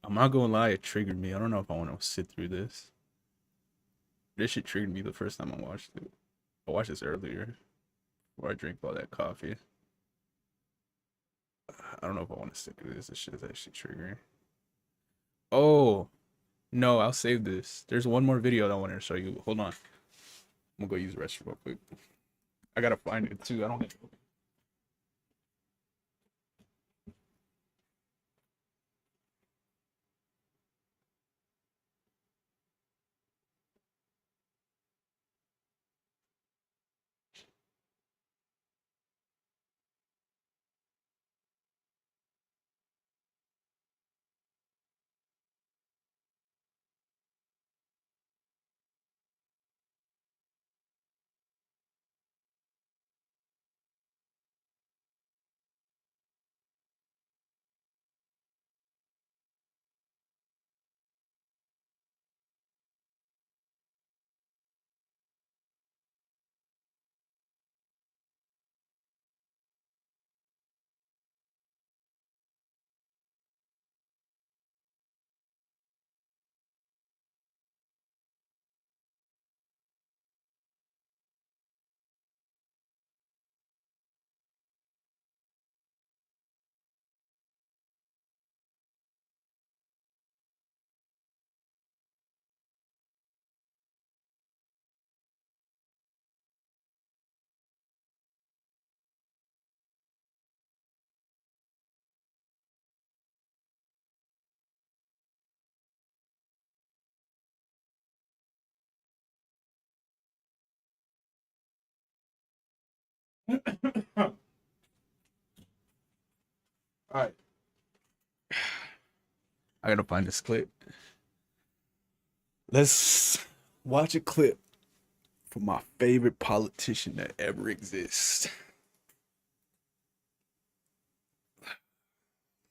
I'm not gonna lie, it triggered me. I don't know if I want to sit through this. This shit triggered me the first time I watched it. I watched this earlier before I drank all that coffee. I don't know if I want to sit through this. This shit is actually triggering. Oh, no, I'll save this. There's one more video that I wanted to show you. Hold on. I'm gonna go use the restroom real quick. I gotta find it too. I don't think. All right. I gotta find this clip. Let's watch a clip from my favorite politician that ever exists.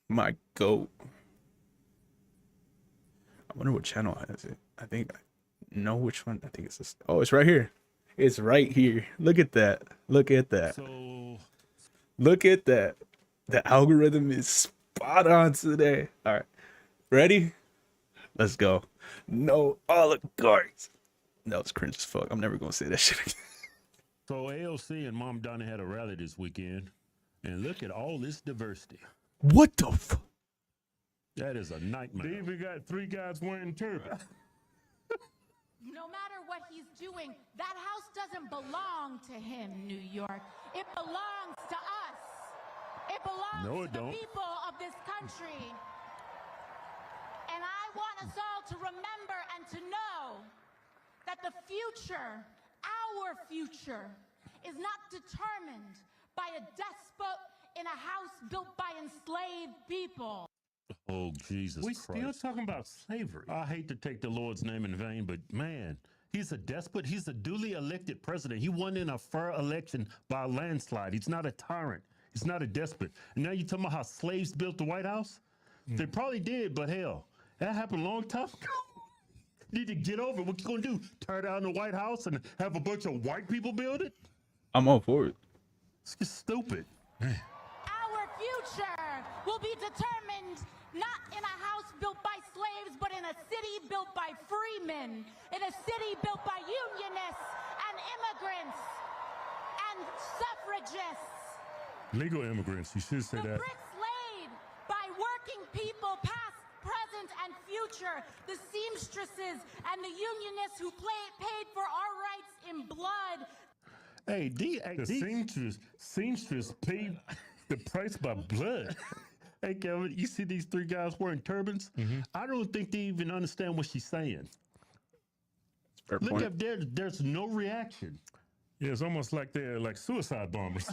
My GOAT. I wonder what channel has it. I think I know which one. I think it's this. Oh, it's right here. It's right here. Look at that. Look at that. So Look at that. The algorithm is spot on today. All right. Ready? Let's go. No oligarchs. That was cringe as fuck. I'm never gonna say that shit again. So AOC and Mom Donna had a rally this weekend, and look at all this diversity. What the fuck? That is a nightmare. They even got 3 guys wearing turbans. No matter what he's doing, that house doesn't belong to him, New York. It belongs to us. It belongs to the people of this country. And I want us all to remember and to know that the future, our future, is not determined by a despot in a house built by enslaved people. Oh, Jesus Christ. We still talking about slavery. I hate to take the Lord's name in vain, but man, he's a despot. He's a duly elected president. He won in a fair election by a landslide. He's not a tyrant. He's not a despot. And now you're talking about how slaves built the White House? They probably did, but hell, that happened a long time ago. Need to get over it. What you gonna do? Tear down the White House and have a bunch of white people build it? I'm all for it. It's just stupid. Our future will be determined not in a house built by slaves, but in a city built by freemen, in a city built by unionists and immigrants and suffragists. Legal immigrants, you should say that. The bricks laid by working people, past, present, and future, the seamstresses and the unionists who paid for our rights in blood. Hey, the seamstress paid the price by blood. Hey, Kevin, you see these 3 guys wearing turbans? I don't think they even understand what she's saying. Look up there, there's no reaction. Yeah, it's almost like they're like suicide bombers.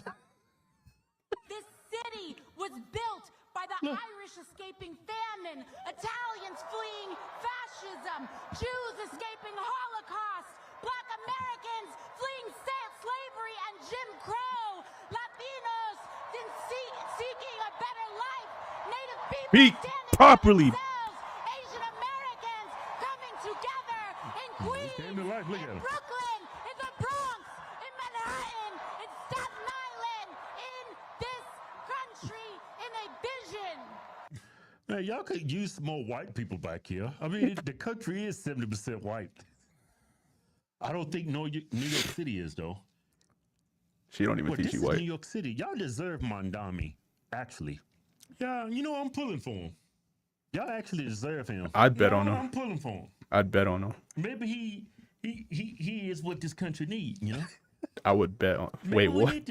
This city was built by the Irish escaping famine, Italians fleeing fascism, Jews escaping Holocaust, Black Americans fleeing slavery and Jim Crow, Latinos seeking a better life, Native people Speak standing properly. for themselves, Asian Americans coming together in Queens, in Brooklyn, in the Bronx, in Manhattan, in Staten Island, in this country, in a vision. Man, y'all could use some more white people back here. I mean, the country is 70% white. I don't think New York City is, though. She don't even think this she is white. New York City. Y'all deserve Mondami, actually. Yeah, you know, I'm pulling for him. Y'all actually deserve him. I'd bet on him. I'm pulling for him. I'd bet on him. Maybe he is what this country needs, you know? I would bet on. Wait, Maybe what? We need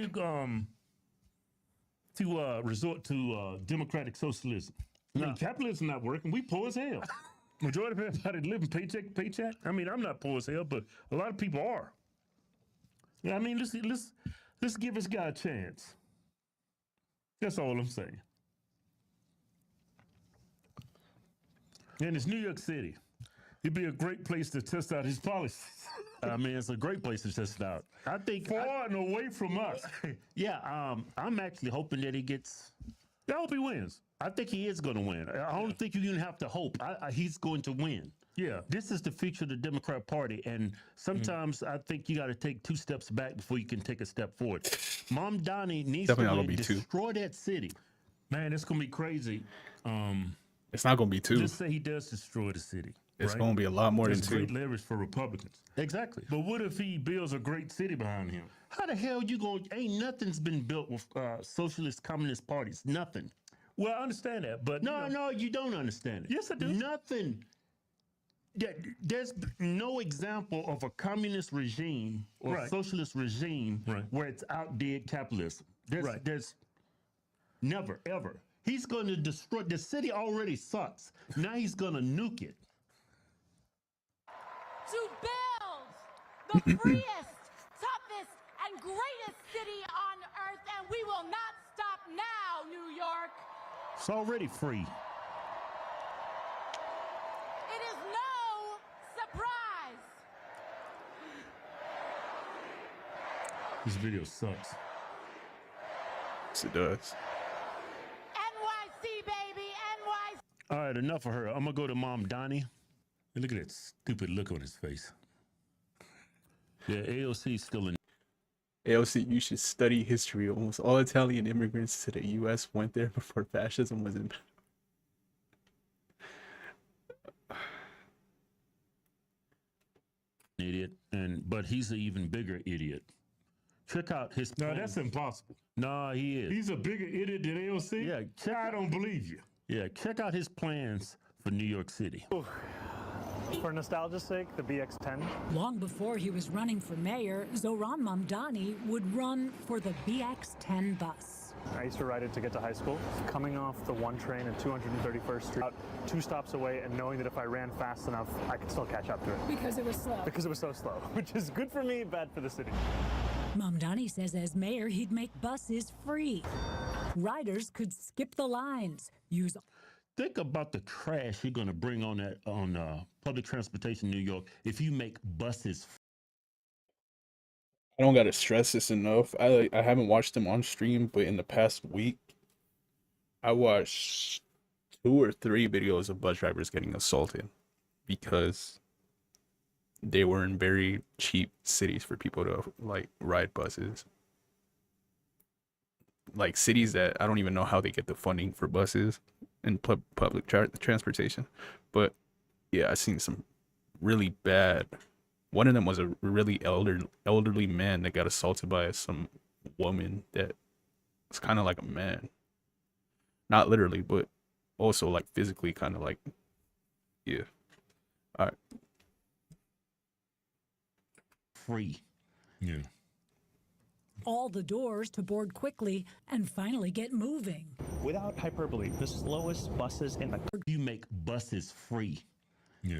to resort to democratic socialism. I mean, capitalism not working. We poor as hell. Majority of everybody living paycheck to paycheck. I mean, I'm not poor as hell, but a lot of people are. Yeah, I mean, let's give this guy a chance. That's all I'm saying. And it's New York City. It'd be a great place to test out his policies. I mean, it's a great place to test it out. I think far and away from us. Yeah, I'm actually hoping that he gets. I hope he wins. I think he is going to win. I don't think you even have to hope. He's going to win. Yeah, this is the future of the Democrat Party, and sometimes I think you got to take 2 steps back before you can take a step forward. Mom Donnie needs to destroy that city. Man, it's going to be crazy. It's not going to be 2. Let's say he does destroy the city. It's going to be a lot more than 2. Great leverage for Republicans. Exactly. But what if he builds a great city behind him? How the hell you going? Ain't nothing's been built with socialist, communist parties. Nothing. Well, I understand that, but no, you don't understand it. Yes, I do. Nothing. There's no example of a communist regime or socialist regime where it's outdid capitalism. There's never, ever. He's going to destroy the city. Already sucks. Now he's going to nuke it. To build the freest, toughest, and greatest city on earth, and we will not stop now, New York. It's already free. It is no surprise. This video sucks. Yes, it does. NYC, baby, NYC. All right, enough of her. I'm gonna go to Mom Donnie. And look at that stupid look on his face. Yeah, AOC is still in. AOC, you should study history. Almost all Italian immigrants to the U.S. went there before fascism was in. Idiot, but he's an even bigger idiot. Check out his. No, that's impossible. No, he is. He's a bigger idiot than AOC. Yeah, I don't believe you. Yeah, check out his plans for New York City. For nostalgia's sake, the BX10. Long before he was running for mayor, Zohran Mamdani would run for the BX10 bus. I used to ride it to get to high school. Coming off the one train at 231st Street, about 2 stops away, and knowing that if I ran fast enough, I could still catch up to it. Because it was slow. Because it was so slow, which is good for me, bad for the city. Mamdani says as mayor, he'd make buses free. Riders could skip the lines, use... Think about the trash you're going to bring on that public transportation in New York if you make buses. I don't gotta stress this enough. I haven't watched them on stream, but in the past week, I watched 2 or 3 videos of bus drivers getting assaulted because they were in very cheap cities for people to like ride buses. Like cities that I don't even know how they get the funding for buses and public transportation. But yeah, I seen some really bad. One of them was a really elderly man that got assaulted by some woman that was kind of like a man. Not literally, but also like physically kind of like, yeah. All right. Free. Yeah. All the doors to board quickly and finally get moving. Without hyperbole, the slowest buses in the... You make buses free. Yeah.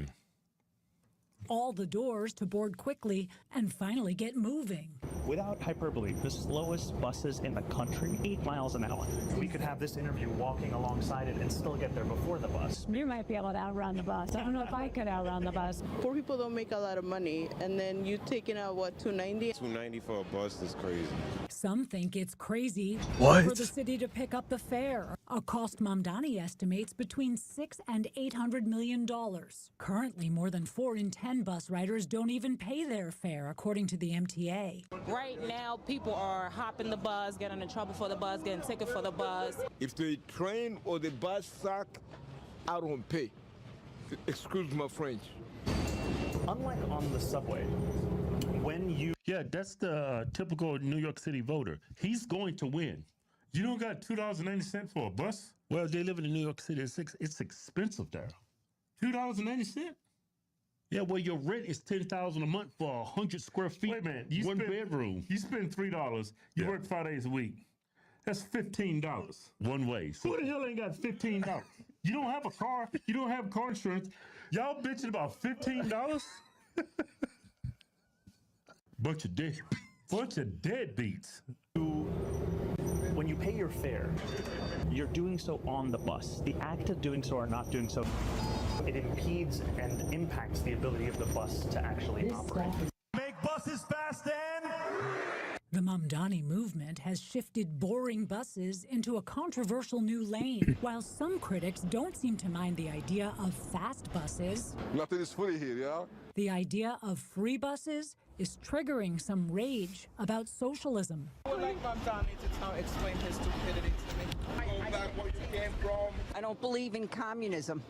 All the doors to board quickly and finally get moving. Without hyperbole, the slowest buses in the country, 8 miles an hour. We could have this interview walking alongside it and still get there before the bus. You might be able to outrun the bus. I don't know if I could outrun the bus. Poor people don't make a lot of money, and then you taking out, what, $2.90? $2.90 for a bus is crazy. Some think it's crazy What? for the city to pick up the fare, a cost Mamdani estimates between $600 and $800 million. Currently, more than 4 in 10 bus riders don't even pay their fare, according to the MTA. Right now, people are hopping the bus, getting in trouble for the bus, getting ticket for the bus. If the train or the bus suck, I don't pay. Excuse my French. Unlike on the subway, when you... Yeah, that's the typical New York City voter. He's going to win. You don't got $2.90 for a bus? Well, they live in New York City. It's expensive there. $2.90? Yeah, well, your rent is $10,000 a month for 100 square feet. Wait a minute, one bedroom. You spend $3. You work 5 days a week. That's $15 one way. So who the hell ain't got $15? You don't have a car. You don't have car insurance. Y'all bitching about $15? Bunch of deadbeats. When you pay your fare, you're doing so on the bus. The act of doing so or not doing so, it impedes and impacts the ability of the bus to actually operate. Make buses fast and... The Mamdani movement has shifted boring buses into a controversial new lane, while some critics don't seem to mind the idea of fast buses. Nothing is free here, yeah? The idea of free buses is triggering some rage about socialism. I would like Mamdani to explain his stupidity to me. Go back where you came from. I don't believe in communism.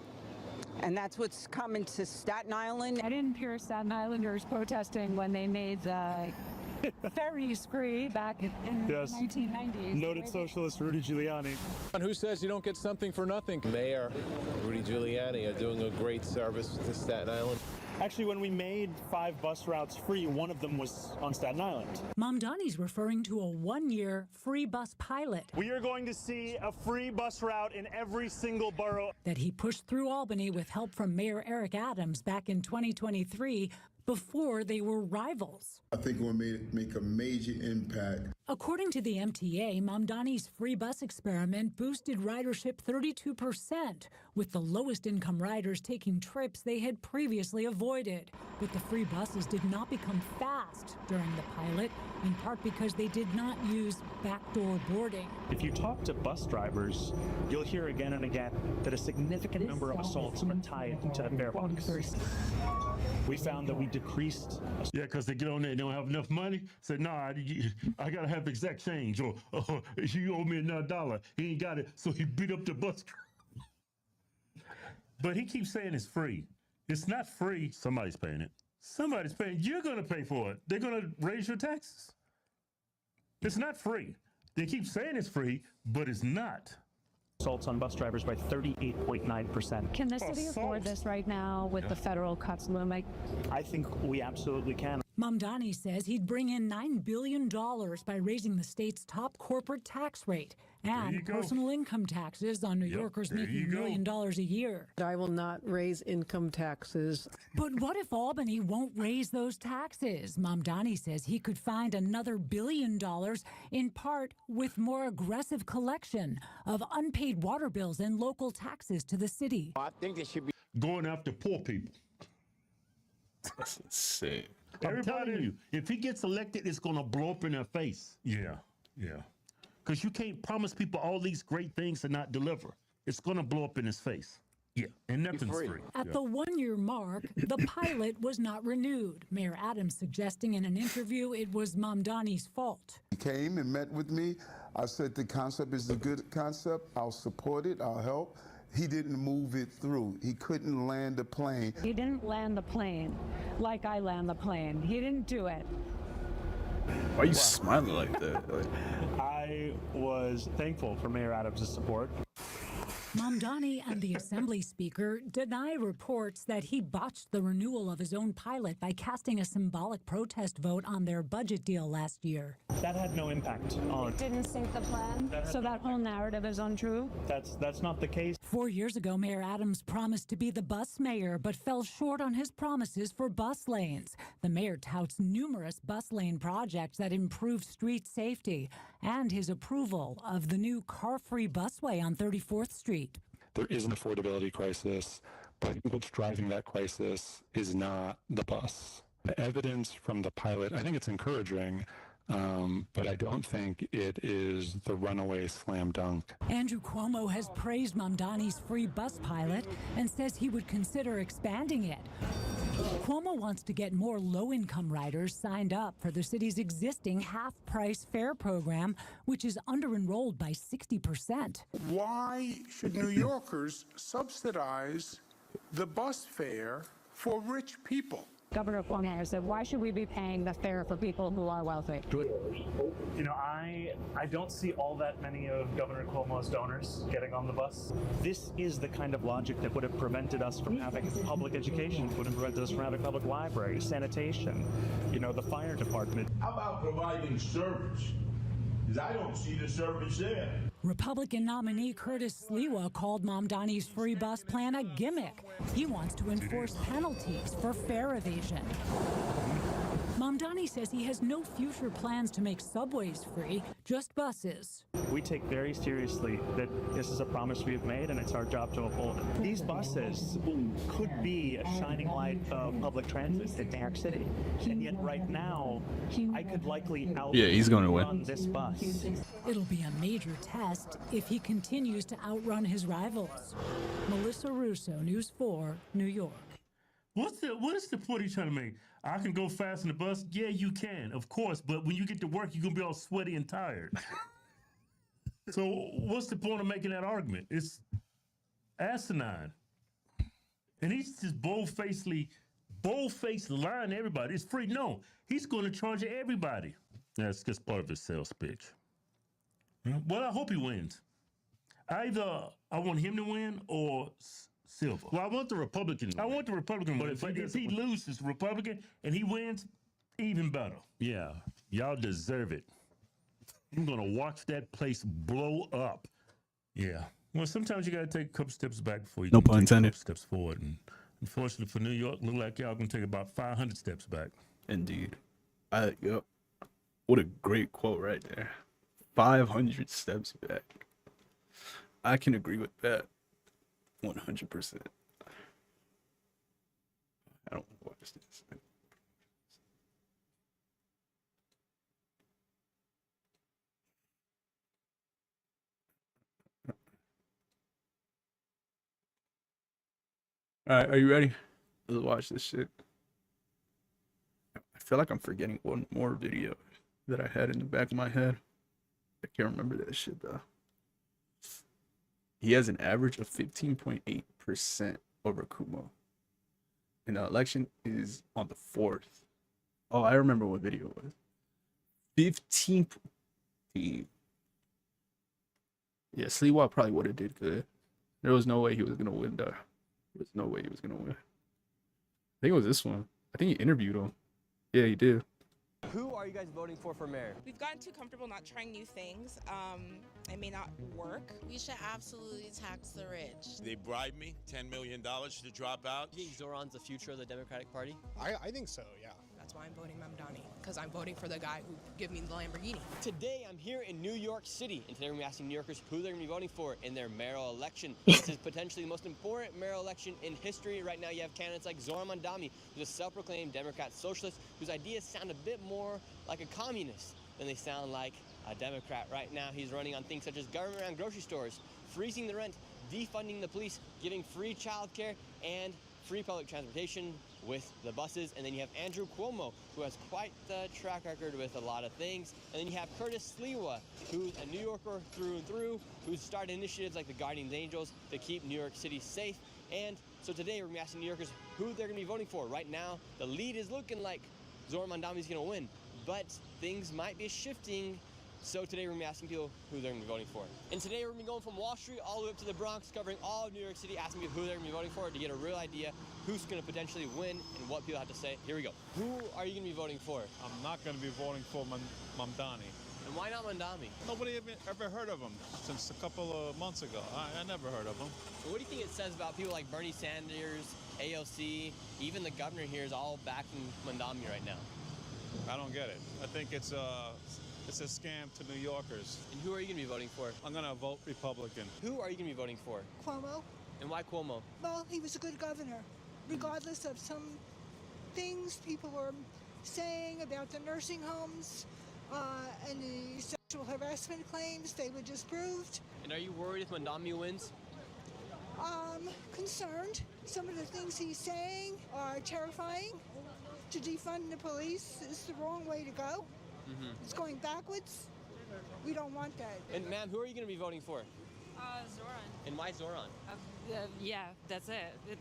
And that's what's coming to Staten Island. I didn't hear Staten Islanders protesting when they made the ferries free back in the 1990s. Noted socialist Rudy Giuliani. And who says you don't get something for nothing? Mayor Rudy Giuliani are doing a great service to Staten Island. Actually, when we made 5 bus routes free, one of them was on Staten Island. Mamdani's referring to a 1-year free bus pilot. We are going to see a free bus route in every single borough. That he pushed through Albany with help from Mayor Eric Adams back in 2023, before they were rivals. I think it will make a major impact. According to the MTA, Mamdani's free bus experiment boosted ridership 32%, with the lowest income riders taking trips they had previously avoided. But the free buses did not become fast during the pilot, in part because they did not use backdoor boarding. If you talk to bus drivers, you'll hear again and again that a significant number of assaults are tied to the fare box. We found that we decreased. Yeah, because they get on there and don't have enough money. Say, nah, I got to have exact change. Or you owe me another $1. He ain't got it, so he beat up the bus. But he keeps saying it's free. It's not free. Somebody's paying it. Somebody's paying. You're going to pay for it. They're going to raise your taxes. It's not free. They keep saying it's free, but it's not. Assaults on bus drivers by 38.9%. Can the city afford this right now with the federal cuts looming? I think we absolutely can. Mamdani says he'd bring in $9 billion by raising the state's top corporate tax rate and personal income taxes on New Yorkers making $1 million a year. I will not raise income taxes. But what if Albany won't raise those taxes? Mamdani says he could find another $1 billion, in part with more aggressive collection of unpaid water bills and local taxes to the city. I think it should be going after poor people. That's insane. I'm telling you, if he gets elected, it's going to blow up in their face. Yeah, yeah. Because you can't promise people all these great things and not deliver. It's going to blow up in his face. Yeah, and nothing's free. At the one-year mark, the pilot was not renewed. Mayor Adams suggesting in an interview it was Mamdani's fault. He came and met with me. I said the concept is a good concept. I'll support it. I'll help. He didn't move it through. He couldn't land the plane. He didn't land the plane like I land the plane. He didn't do it. Why are you smiling like that? I was thankful for Mayor Adams' support. Mamdani and the Assembly Speaker deny reports that he botched the renewal of his own pilot by casting a symbolic protest vote on their budget deal last year. That had no impact on... It didn't sink the plan, so that whole narrative is untrue? That's not the case. 4 years ago, Mayor Adams promised to be the bus mayor, but fell short on his promises for bus lanes. The mayor touts numerous bus lane projects that improve street safety and his approval of the new car-free busway on 34th Street. There is an affordability crisis, but what's driving that crisis is not the bus. The evidence from the pilot, I think it's encouraging, but I don't think it is the runaway slam dunk. Andrew Cuomo has praised Mamdani's free bus pilot and says he would consider expanding it. Cuomo wants to get more low-income riders signed up for the city's existing half-price fare program, which is under-enrolled by 60%. Why should New Yorkers subsidize the bus fare for rich people? Governor Cuomo said, why should we be paying the fare for people who are wealthy? You know, I don't see all that many of Governor Cuomo's donors getting on the bus. This is the kind of logic that would have prevented us from having public education, would have prevented us from having public libraries, sanitation, you know, the fire department. How about providing service? Because I don't see the service there. Republican nominee Curtis Sliwa called Mamdani's free bus plan a gimmick. He wants to enforce penalties for fare evasion. Mamdani says he has no future plans to make subways free, just buses. We take very seriously that this is a promise we have made, and it's our job to uphold it. These buses could be a shining light of public transit in New York City, and yet right now, I could likely he's going to win on this bus. It'll be a major test if he continues to outrun his rivals. Melissa Russo, News 4, New York. What is the point he's trying to make? I can go fast in the bus? Yeah, you can, of course. But when you get to work, you're going to be all sweaty and tired. So what's the point of making that argument? It's asinine. And he's just bold-faced lying to everybody. It's free. No, he's going to charge everybody. That's just part of his sales pitch. Well, I hope he wins. Either I want him to win or Silver. Well, I want the Republican. I want the Republican, but if he loses Republican and he wins, even better. Yeah, y'all deserve it. I'm gonna watch that place blow up. Yeah. Well, sometimes you gotta take a couple steps back before you no can pun take intended. a couple steps forward, and Unfortunately for New York, look like y'all gonna take about 500 steps back. Indeed. Yep. What a great quote right there. 500 steps back. I can agree with that 100%. I don't want to watch this. All right, are you ready? Let's watch this shit. I feel like I'm forgetting one more video that I had in the back of my head. I can't remember that shit though. He has an average of 15.8% over Kumo. And the election is on the 4th. Oh, I remember what video it was. 15. Yeah, Sliwa probably would have did good. There was no way he was gonna win though. There was no way he was gonna win. I think it was this one. I think he interviewed him. Yeah, he did. Who are you guys voting for mayor? We've gotten too comfortable not trying new things. It may not work. We should absolutely tax the rich. They bribed me $10 million to drop out. Do you think Zoran's the future of the Democratic Party? I think so, yeah. That's why I'm voting Mamdani, because I'm voting for the guy who gave me the Lamborghini. Today, I'm here in New York City, and today we're going to be asking New Yorkers who they're going to be voting for in their mayoral election. This is potentially the most important mayoral election in history. Right now, you have candidates like Zoran Mamdani, who's a self-proclaimed Democrat socialist, whose ideas sound a bit more like a communist than they sound like a Democrat. Right now, he's running on things such as government around grocery stores, freezing the rent, defunding the police, giving free childcare, and free public transportation with the buses. And then you have Andrew Cuomo, who has quite the track record with a lot of things. And then you have Curtis Sliwa, who's a New Yorker through and through, who's started initiatives like the Guardian Angels to keep New York City safe. And so today we're going to be asking New Yorkers who they're going to be voting for. Right now, the lead is looking like Zoran Mamdani's going to win, but things might be shifting. So today we're going to be asking people who they're going to be voting for. And today we're going to be going from Wall Street all the way up to the Bronx, covering all of New York City, asking people who they're going to be voting for to get a real idea who's going to potentially win and what people have to say. Here we go. Who are you going to be voting for? I'm not going to be voting for Mamdani. And why not Mamdani? Nobody ever heard of him since a couple of months ago. I never heard of him. What do you think it says about people like Bernie Sanders, AOC, even the governor here is all backing Mamdani right now? I don't get it. I think it's a scam to New Yorkers. And who are you going to be voting for? I'm going to vote Republican. Who are you going to be voting for? Cuomo. And why Cuomo? Well, he was a good governor, regardless of some things people were saying about the nursing homes and the sexual harassment claims. They were disproved. And are you worried if Mamdani wins? Concerned. Some of the things he's saying are terrifying. To defund the police is the wrong way to go. It's going backwards. We don't want that. And ma'am, who are you going to be voting for? Zoran. And why Zoran? Yeah, that's it.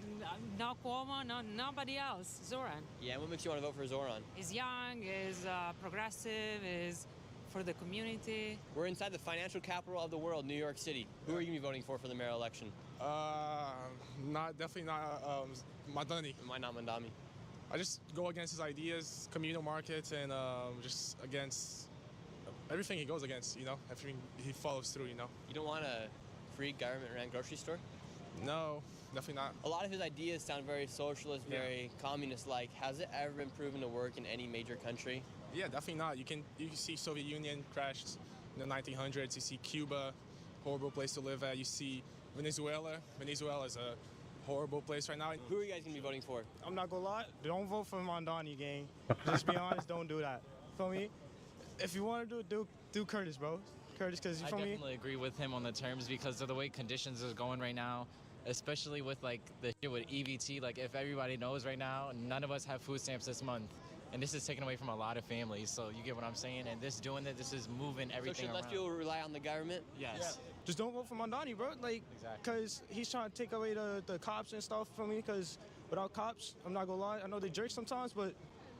No Cuomo, nobody else. Zoran. Yeah, what makes you want to vote for Zoran? He's young, is progressive, is for the community. We're inside the financial capital of the world, New York City. Who are you going to be voting for the mayoral election? Definitely not Mamdani. And why not Mamdani? I just go against his ideas, communal markets, and just against everything he goes against, you know, everything he follows through, you know. You don't want a free government-run grocery store? No, definitely not. A lot of his ideas sound very socialist, very communist-like. Has it ever been proven to work in any major country? Yeah, definitely not. You can see Soviet Union crashed in the 1900s. You see Cuba, horrible place to live at. You see Venezuela. Venezuela is a horrible place right now. Who are you guys going to be voting for? I'm not going to lie. Don't vote for Mamdani, gang. Just be honest. Don't do that. Feel me? If you want to do Curtis, bro. Curtis, because you feel me? I definitely agree with him on the terms because of the way conditions is going right now, especially with like the shit with EBT. Like if everybody knows right now, none of us have food stamps this month. And this is taken away from a lot of families, so you get what I'm saying? And this is moving everything around. So should less people rely on the government? Yes. Yeah. Just don't vote for Mamdani, bro. Like, because he's trying to take away the cops and stuff from me, because without cops, I'm not gonna lie, I know they jerk sometimes, but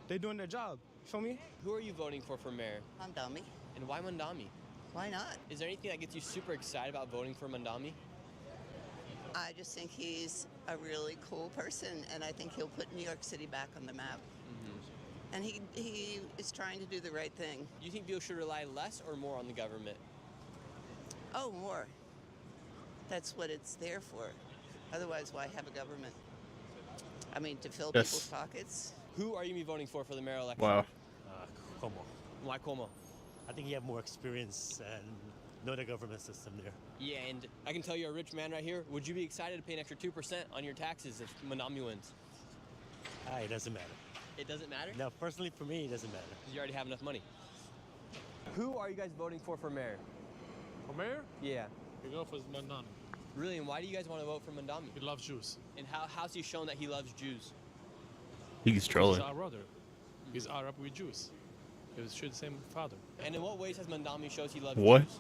they're doing their job. Feel me? Who are you voting for mayor? Mamdani. And why Mamdani? Why not? Is there anything that gets you super excited about voting for Mamdani? I just think he's a really cool person, and I think he'll put New York City back on the map. And he is trying to do the right thing. Do you think people should rely less or more on the government? Oh, more. That's what it's there for. Otherwise, why have a government? I mean, to fill Yes. people's pockets. Who are you gonna be voting for the mayor election? Wow. Como. Why Cuomo? I think you have more experience and know the government system there. Yeah, and I can tell you're a rich man right here. Would you be excited to pay an extra 2% on your taxes if Mondami wins? It doesn't matter. It doesn't matter? No, personally for me, it doesn't matter. Because you already have enough money. Who are you guys voting for mayor? For mayor? Yeah. We go for Mondani. Really, and why do you guys want to vote for Mondami? He loves Jews. And how's he shown that he loves Jews? He's trolling. He's our brother. He's Arab with Jews. He was the same father. And in what ways has Mondami shows he loves What? Jews?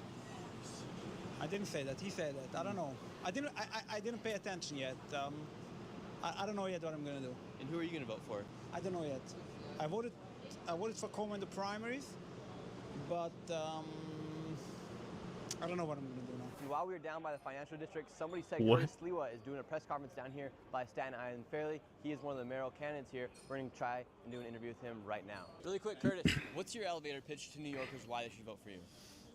I didn't say that. He said that. I don't know. I didn't pay attention yet. I don't know yet what I'm gonna do. And who are you gonna vote for? I don't know yet. I voted for Como in the primaries, but I don't know what I'm gonna do now. And while we were down by the financial district, somebody said What? Curtis Sliwa is doing a press conference down here by Staten Island Fairleigh. He is one of the mayoral candidates here. We're going to try and do an interview with him right now. Really quick, Curtis, what's your elevator pitch to New Yorkers why they should vote for you?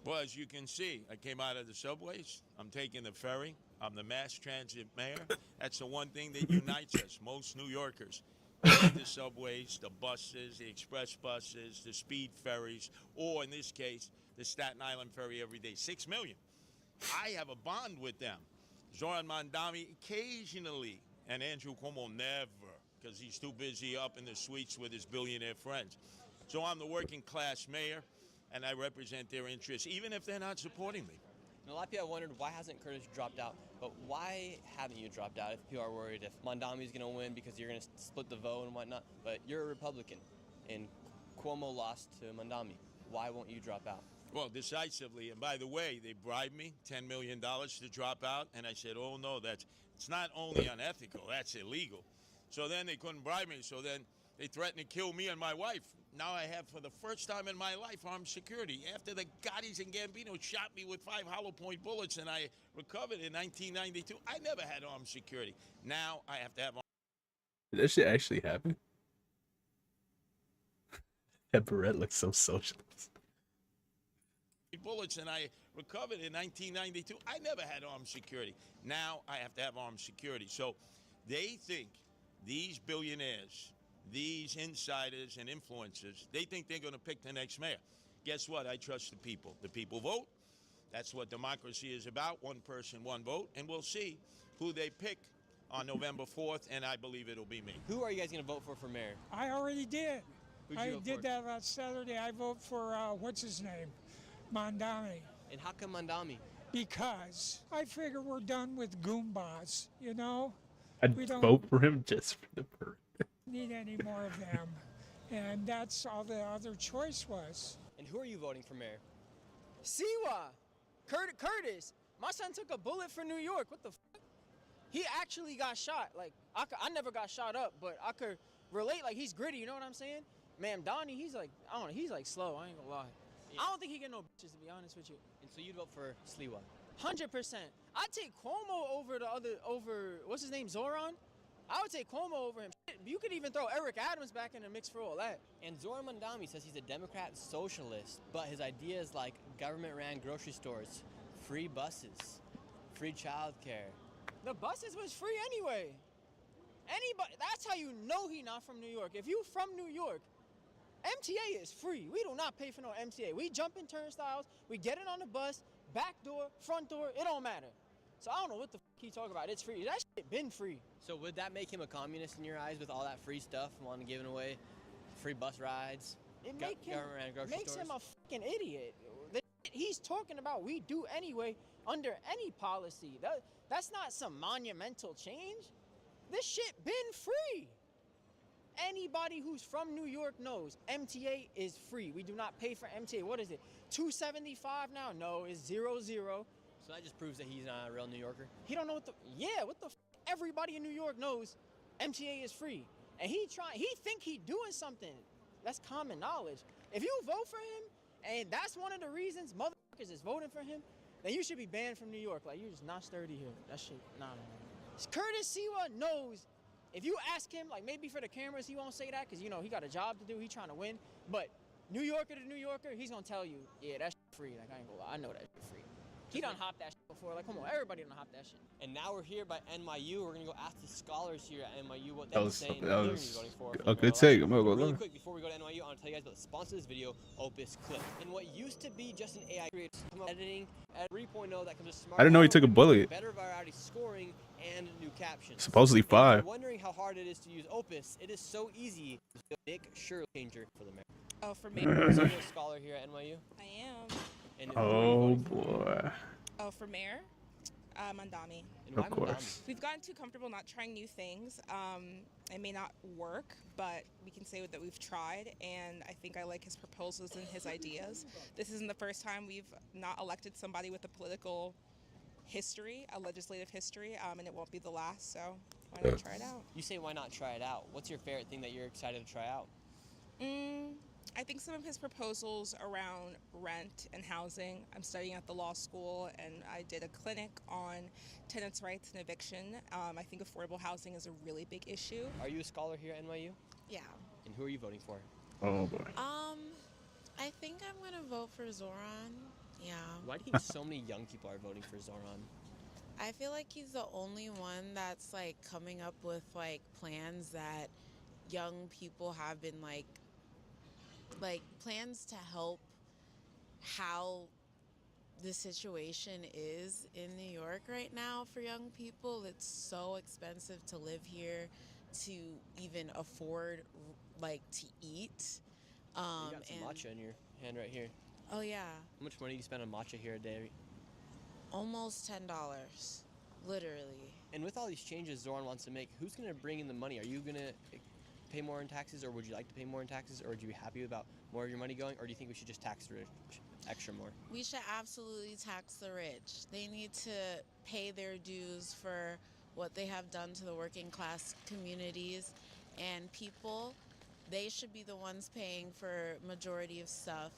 Well, as you can see, I came out of the subways. I'm taking the ferry. I'm the mass transit mayor. That's the one thing that unites us, most New Yorkers. The subways, the buses, the express buses, the speed ferries, or in this case, the Staten Island ferry every day. 6 million. I have a bond with them. Zoran Mondami occasionally, and Andrew Cuomo never, because he's too busy up in the suites with his billionaire friends. So I'm the working class mayor, and I represent their interests, even if they're not supporting me. And a lot of people have wondered why hasn't Curtis dropped out, but why haven't you dropped out if people are worried if Mondami's going to win because you're going to split the vote and whatnot? But you're a Republican, and Cuomo lost to Mondami. Why won't you drop out? Well, decisively, and by the way, they bribed me $10 million to drop out, and I said, oh no, it's not only unethical, that's illegal. So then they couldn't bribe me, so then they threatened to kill me and my wife. Now I have, for the first time in my life, armed security. After the Gottis and Gambino shot me with 5 hollow point bullets and I recovered in 1992, I never had armed security. Now I have to have Did that shit actually happen? That Barrett looks so socialist. bullets and I recovered in 1992. I never had armed security. Now I have to have armed security. So they think these billionaires, these insiders and influencers, they think they're going to pick the next mayor. Guess what? I trust the people. The people vote. That's what democracy is about. One person, one vote. And we'll see who they pick on November 4th, and I believe it'll be me. Who are you guys going to vote for mayor? I already did. Who'd you I vote did for? that last Saturday. I vote for, what's his name? Mondami. And how come Mondami? Because I figure we're done with Goombas, you know? I'd We don't vote for him just for the bird. need any more of them. And that's all the other choice was. And who are you voting for mayor? Siwa, Curtis. My son took a bullet for New York. What the fuck? He actually got shot. Like, I never got shot up, but I could relate. Like, he's gritty, you know what I'm saying? Man, Donnie, he's like, I don't know, he's like slow, I ain't gonna lie. Yeah. I don't think he get no bitches, to be honest with you. And so you'd vote for Sliwa? 100%. I'd take Cuomo over what's his name, Zoran? I would take Cuomo over him. Shit, you could even throw Eric Adams back in the mix for all that. And Zoran Mondami says he's a Democrat socialist, but his ideas like government-ran grocery stores, free buses, free childcare. The buses was free anyway. Anybody, that's how you know he not from New York. If you from New York, MTA is free. We do not pay for no MTA. We jump in turnstiles, we get in on the bus, back door, front door, it don't matter. So I don't know what the fuck he talking about. It's free. That shit been free. So would that make him a communist in your eyes with all that free stuff, wanting to give away free bus rides, It government-ran grocery makes stores? him a fucking idiot. The shit he's talking about we do anyway under any policy. That's not some monumental change. This shit been free. Anybody who's from New York knows MTA is free. We do not pay for MTA. What is it? $2.75 now? No, it's 0.0. So that just proves that he's not a real New Yorker? He don't know what the what the everybody in New York knows MTA is free. And he think he doing something. That's common knowledge. If you vote for him and that's one of the reasons motherfuckers is voting for him, then you should be banned from New York. Like, you're just not sturdy here. That shit, nah. Curtis Siwa knows. If you ask him, like, maybe for the cameras, he won't say that because, you know, he got a job to do. He trying to win. But New Yorker to New Yorker, he's going to tell you, yeah, that's free. Like, I ain't gonna lie. I know that shit free. He done hopped that shit before. Like, come on, everybody done hopped that shit. And now we're here by NYU. We're gonna go ask the scholars here at NYU what That they're was saying that they're gonna be was voting for a the good mayoral take. election. I'm gonna go Really look. quick, before we go to NYU, I want to tell you guys about the sponsor of this video, Opus Clip. And what used to be just an AI creator, editing at 3.0 that comes with smart I didn't know he took a algorithms, bullet. better virality scoring, and new captions. Supposedly And if you're 5. wondering how hard it is to use Opus, it is so easy. Nick Sure changer for the mayor. Oh, for me. So you're a scholar here at NYU? I am. And who are you Oh voting for? boy. Oh, for mayor? Mandami. And why Of course. We've gotten too comfortable not trying new things. It may not work, but we can say that we've tried, and I think I like his proposals and his ideas. This isn't the first time we've not elected somebody with a political history, a legislative history, and it won't be the last, so why not try it out? You say why not try it out? What's your favorite thing that you're excited to try out? I think some of his proposals around rent and housing. I'm studying at the law school, and I did a clinic on tenants' rights and eviction. I think affordable housing is a really big issue. Are you a scholar here at NYU? Yeah. And who are you voting for? Oh boy. I think I'm gonna vote for Zoran. Yeah. Why do you think so many young people are voting for Zoran? I feel like he's the only one that's like coming up with like plans that young people have been like plans to help how the situation is in New York right now for young people. It's so expensive to live here, to even afford to eat. You got some matcha in your hand right here. Oh yeah. How much money do you spend on matcha here a day? Almost $10, literally. And with all these changes Zoran wants to make, who's going to bring in the money? Are you going to pay more in taxes, or would you like to pay more in taxes, or would you be happy about more of your money going, or do you think we should just tax the rich extra more? We should absolutely tax the rich. They need to pay their dues for what they have done to the working class communities and people. They should be the ones paying for majority of stuff.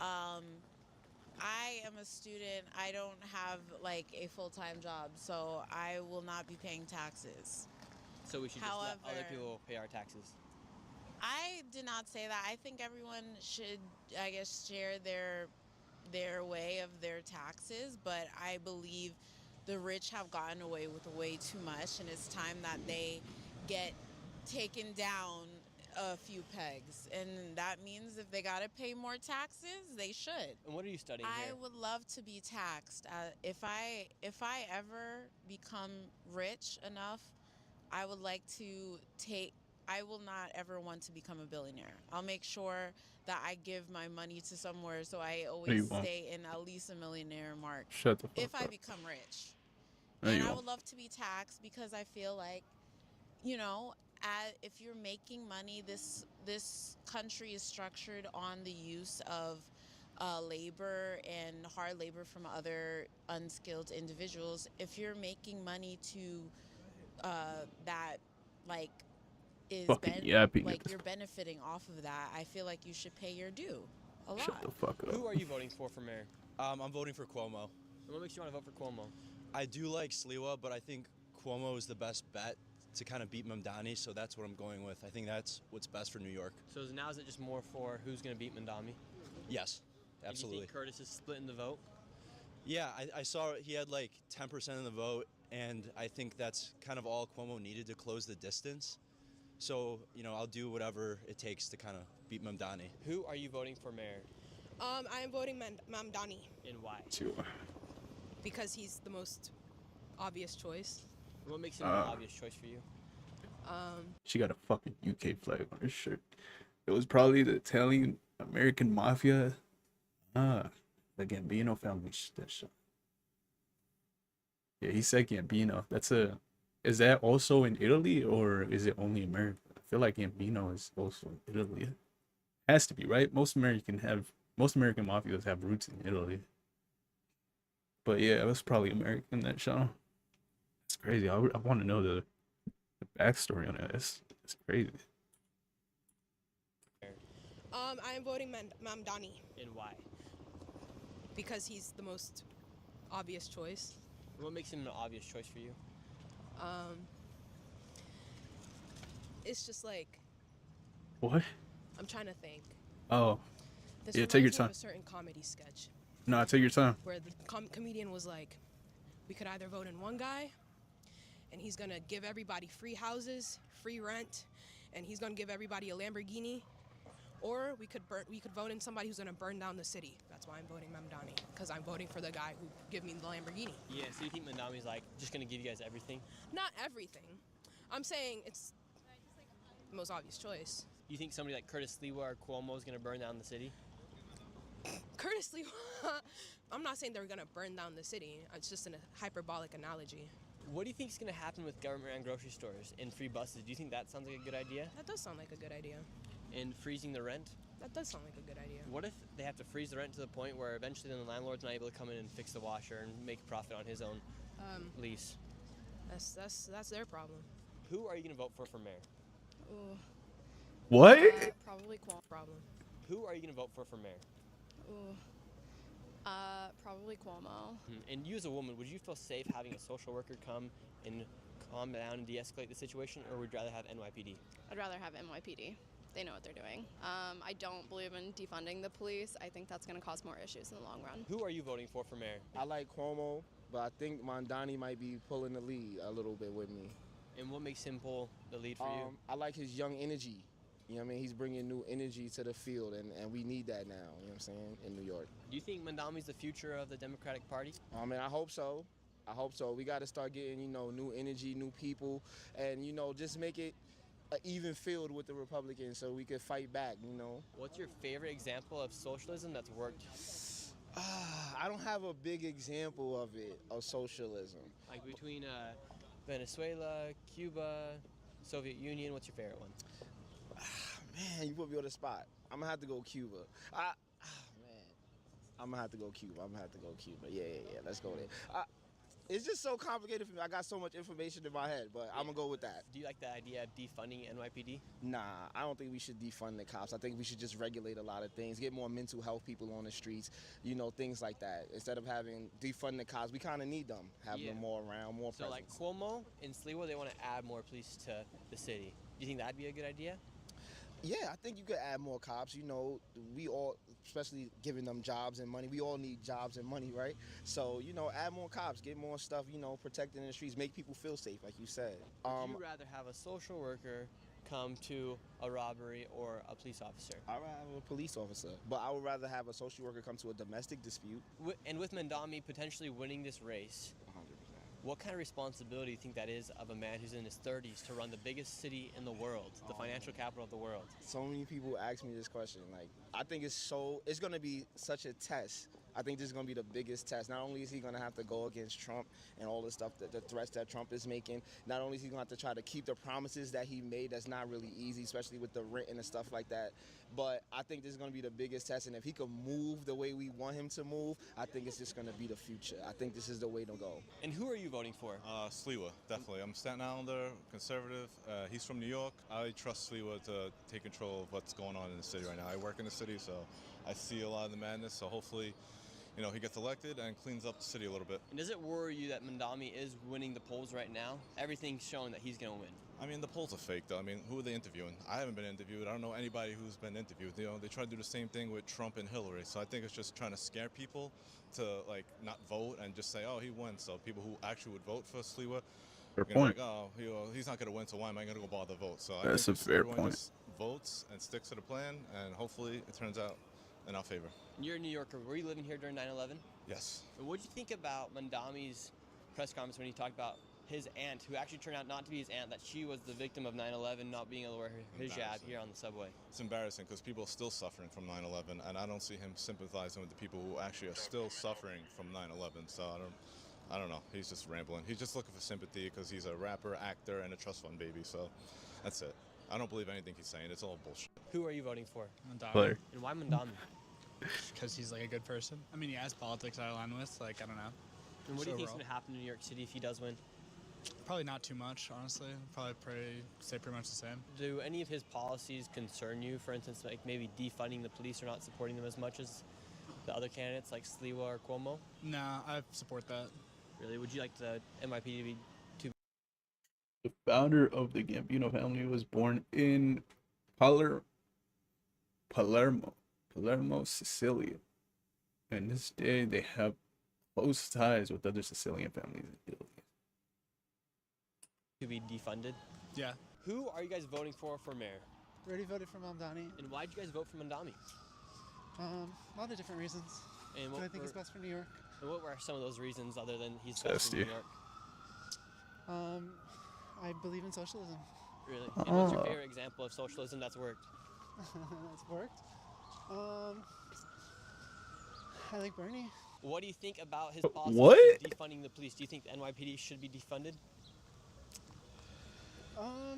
I am a student. I don't have a full-time job, so I will not be paying taxes. So we should just let other people pay our taxes? I did not say that. I think everyone should, I guess, share their way of their taxes, but I believe the rich have gotten away with way too much, and it's time that they get taken down a few pegs. And that means if they got to pay more taxes, they should. And what are you studying I here? would love to be taxed. If I ever become rich enough, I would like to I will not ever want to become a billionaire. I'll make sure that I give my money to somewhere so I always stay in at least a millionaire mark. Shut the fuck if I up. become rich. No, And you I won't. would love to be taxed because I feel like, if you're making money, this country is structured on the use of labor and hard labor from other unskilled individuals. If you're making money to that is you're benefiting off of that, I feel like you should pay your due a lot. Shut the fuck up. Who are you voting for mayor? I'm voting for Cuomo. And what makes you want to vote for Cuomo? I do like Sliwa, but I think Cuomo is the best bet to kind of beat Mamdani, so that's what I'm going with. I think that's what's best for New York. So now is it just more for who's going to beat Mamdani? Yes, absolutely. And do you think Curtis is splitting the vote? Yeah, I saw he had 10% of the vote, and I think that's kind of all Cuomo needed to close the distance. So, I'll do whatever it takes to kind of beat Mamdani. Who are you voting for mayor? I am voting Mamdani. And why? Because he's the most obvious choice. What makes him an obvious choice for you? She got a fucking UK flag on her shirt. It was probably the Italian American mafia. The Gambino family. That shit. Yeah, he said Gambino. Is that also in Italy, or is it only America? I feel like Gambino is also in Italy. Has to be, right? Most American mafias have roots in Italy. But yeah, it was probably American, that show. It's crazy. I want to know the backstory on it. It's crazy. I am voting Mamdani. And why? Because he's the most obvious choice. What makes him an obvious choice for you? It's just What? I'm trying to think. Oh. This Yeah, take your reminds me time. of a certain comedy sketch. No, take your time. where the comedian was like, we could either vote in one guy, and he's gonna give everybody free houses, free rent, and he's gonna give everybody a Lamborghini, or we could vote in somebody who's gonna burn down the city. That's why I'm voting Mamdani, because I'm voting for the guy who give me the Lamborghini. Yeah, so you think Mamdani's like just gonna give you guys everything? Not everything. I'm saying it's the most obvious choice. You think somebody like Curtis Lewa or Cuomo is gonna burn down the city? Curtis Lee, I'm not saying they're gonna burn down the city. It's just a hyperbolic analogy. What do you think is gonna happen with government-run grocery stores and free buses? Do you think that sounds like a good idea? That does sound like a good idea. And freezing the rent? That does sound like a good idea. What if they have to freeze the rent to the point where eventually then the landlord's not able to come in and fix the washer and make a profit on his own lease? That's their problem. Who are you gonna vote for mayor? Ooh. What? Probably Cuomo. Problem. Who are you gonna vote for mayor? Ooh. Probably Cuomo. And you as a woman, would you feel safe having a social worker come and calm down and de-escalate the situation, or would you rather have NYPD? I'd rather have NYPD. They know what they're doing. I don't believe in defunding the police. I think that's going to cause more issues in the long run. Who are you voting for mayor? I like Cuomo, but I think Mamdani might be pulling the lead a little bit with me. And what makes him pull the lead for you? I like his young energy. You know what I mean? He's bringing new energy to the field, and we need that now, you know what I'm saying, in New York. Do you think Mamdani's the future of the Democratic Party? I mean, I hope so. I hope so. We got to start getting, new energy, new people, and, just make it an even field with the Republicans so we could fight back, What's your favorite example of socialism that's worked? I don't have a big example of it, of socialism. Like between Venezuela, Cuba, Soviet Union, what's your favorite one? Man, you put me on the spot. I'm going to have to go Cuba. I'm going to have to go Cuba. Yeah. Let's go there. It's just so complicated for me. I got so much information in my head, but I'm going to go with that. Do you like the idea of defunding NYPD? Nah, I don't think we should defund the cops. I think we should just regulate a lot of things, get more mental health people on the streets, things like that. Instead of having defund the cops, we kind of need them, having them more around, more presence. So like Cuomo and Sliwa, they want to add more police to the city. Do you think that'd be a good idea? Yeah, I think you could add more cops. We all, especially giving them jobs and money, we all need jobs and money, right? So, add more cops, get more stuff, protecting in the streets, make people feel safe, like you said. Would you rather have a social worker come to a robbery or a police officer? I'd rather have a police officer, but I would rather have a social worker come to a domestic dispute. And with Mamdani potentially winning this race, 100%. What kind of responsibility do you think that is of a man who's in his 30s to run the biggest city in the world, the financial capital of the world? So many people ask me this question. I think it's going to be such a test. I think this is going to be the biggest test. Not only is he going to have to go against Trump and all the stuff, the threats that Trump is making, not only is he going to have to try to keep the promises that he made, that's not really easy, especially with the rent and stuff like that. But I think this is going to be the biggest test. And if he can move the way we want him to move, I think it's just going to be the future. I think this is the way to go. And who are you voting for? Sliwa, definitely. I'm Staten Islander, conservative. He's from New York. I trust Sliwa to take control of what's going on in the city right now. I work in the city, so I see a lot of the madness. So hopefully, he gets elected and cleans up the city a little bit. And does it worry you that Mamdani is winning the polls right now? Everything's showing that he's going to win. I mean, the polls are fake, though. I mean, who are they interviewing? I haven't been interviewed. I don't know anybody who's been interviewed. They try to do the same thing with Trump and Hillary. So I think it's just trying to scare people to, not vote and just say, oh, he won. So people who actually would vote for Sliwa, Fair point. He's not going to win, so why am I going to go bother vote? So That's I a think fair everyone point. just votes and sticks to the plan, and hopefully it turns out in our favor. You're a New Yorker. Were you living here during 9/11? Yes. What did you think about Mamdani's press conference when he talked about his aunt, who actually turned out not to be his aunt, that she was the victim of 9/11, not being able to wear her hijab here on the subway? It's embarrassing because people are still suffering from 9/11, and I don't see him sympathizing with the people who actually are still suffering from 9/11. So I don't know. He's just rambling. He's just looking for sympathy because he's a rapper, actor, and a trust fund baby. So that's it. I don't believe anything he's saying. It's all bullshit. Who are you voting for? Player. And why Mamdani? Because he's a good person. I mean, he has politics I align with. I don't know. And what do you think is going to happen in New York City if he does win? Probably not too much, honestly. Probably stay pretty much the same. Do any of his policies concern you? For instance, maybe defunding the police or not supporting them as much as the other candidates like Sliwa or Cuomo? Nah, I support that. Really? Would you like the NYPD to be The founder of the Gambino family was born in Palermo, Sicilia. And this day, they have close ties with other Sicilian families in Italy. To be defunded. Yeah. Who are you guys voting for mayor? Already voted for Mamdani. And why did you guys vote for Mandami? A lot of different reasons. And But I think it's best for New York. And what were some of those reasons other than he's best for New York? I believe in socialism. Really? And what's your favorite example of socialism that's worked? That's worked. I like Bernie. What do you think about his policy of defunding the police? Do you think the NYPD should be defunded?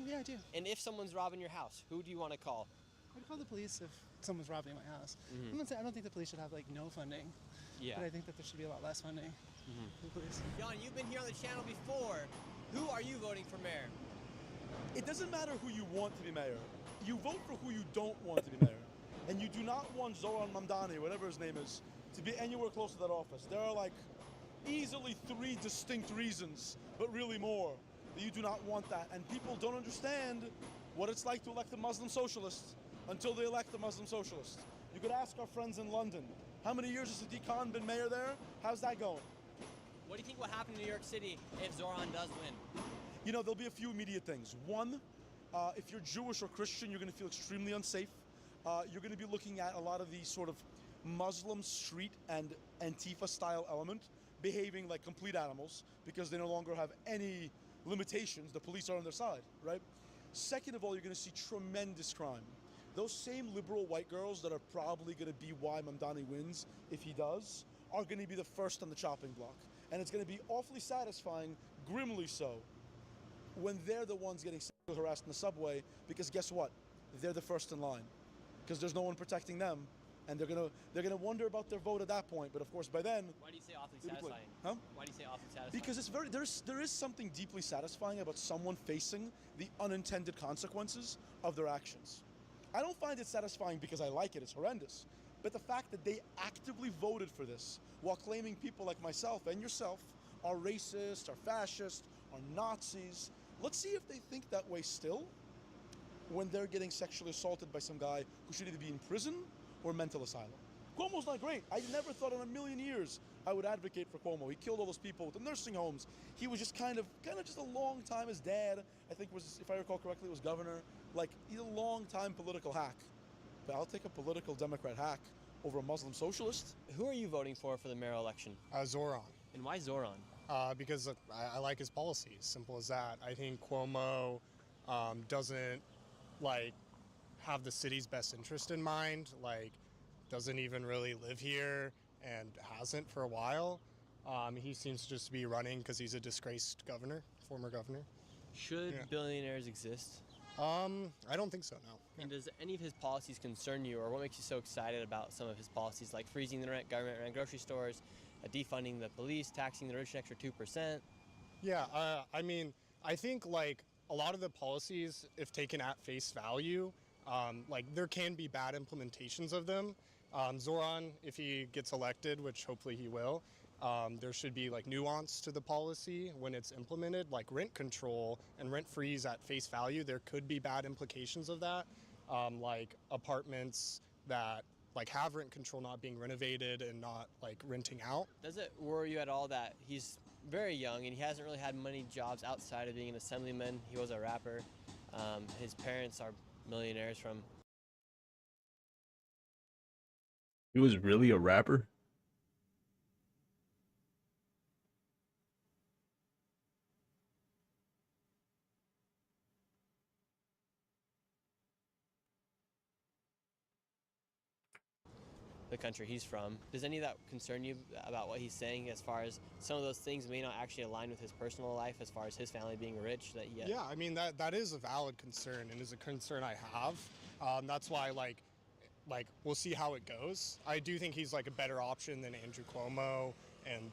Yeah, I do. And if someone's robbing your house, who do you want to call? I'd call the police if someone's robbing my house. I'm gonna say I don't think the police should have like no funding. Yeah. But I think that there should be a lot less funding for the police. Jan, you've been here on the channel before. Who are you voting for mayor? It doesn't matter who you want to be mayor. You vote for who you don't want to be mayor. And you do not want Zoran Mamdani, whatever his name is, to be anywhere close to that office. There are like easily 3 distinct reasons, but really more, that you do not want that. And people don't understand what it's like to elect a Muslim socialist until they elect a Muslim socialist. You could ask our friends in London, how many years has Sadiq Khan been mayor there? How's that going? What do you think will happen in New York City if Zoran does win? You know, there'll be a few immediate things. One, if you're Jewish or Christian, you're going to feel extremely unsafe. You're going to be looking at a lot of these sort of Muslim street and Antifa-style element behaving like complete animals because they no longer have any limitations. The police are on their side, right? Second of all, you're going to see tremendous crime. Those same liberal white girls that are probably going to be why Mamdani wins, if he does, are going to be the first on the chopping block. And it's going to be awfully satisfying, grimly so, when they're the ones getting sexually harassed in the subway, because guess what? They're the first in line, because there's no one protecting them, and they're gonna wonder about their vote at that point. But of course, by then, Why do you say awfully satisfying? Huh? Why do you say awfully satisfying? Because there is something deeply satisfying about someone facing the unintended consequences of their actions. I don't find it satisfying because I like it; it's horrendous. But the fact that they actively voted for this while claiming people like myself and yourself are racist, are fascist, are Nazis. Let's see if they think that way still when they're getting sexually assaulted by some guy who should either be in prison or mental asylum. Cuomo's not great. I never thought in a million years I would advocate for Cuomo. He killed all those people with the nursing homes. He was just kind of just a long time. His dad, I think was, if I recall correctly, was governor. Like, he's a long time political hack. But I'll take a political Democrat hack over a Muslim socialist. Who are you voting for the mayoral election? Zoran. And why Zoran? Because I like his policies, simple as that. I think Cuomo doesn't have the city's best interest in mind, doesn't even really live here and hasn't for a while. He seems just to be running because he's a disgraced governor, former governor. Should billionaires exist? I don't think so, no. And does any of his policies concern you, or what makes you so excited about some of his policies, like freezing the rent, government rent, grocery stores, defunding the police, taxing the rich an extra 2%? Yeah, I mean, I think a lot of the policies, if taken at face value, there can be bad implementations of them. Zoran, if he gets elected, which hopefully he will, there should be nuance to the policy when it's implemented, like rent control and rent freeze at face value. There could be bad implications of that, like apartments that have rent control not being renovated and not renting out. Does it worry you at all that he's very young and he hasn't really had many jobs outside of being an assemblyman? He was a rapper. His parents are millionaires from... He was really a rapper? the country he's from. Does any of that concern you about what he's saying as far as some of those things may not actually align with his personal life as far as his family being rich? That Yeah, I mean, that is a valid concern and is a concern I have. That's why, we'll see how it goes. I do think he's, a better option than Andrew Cuomo and,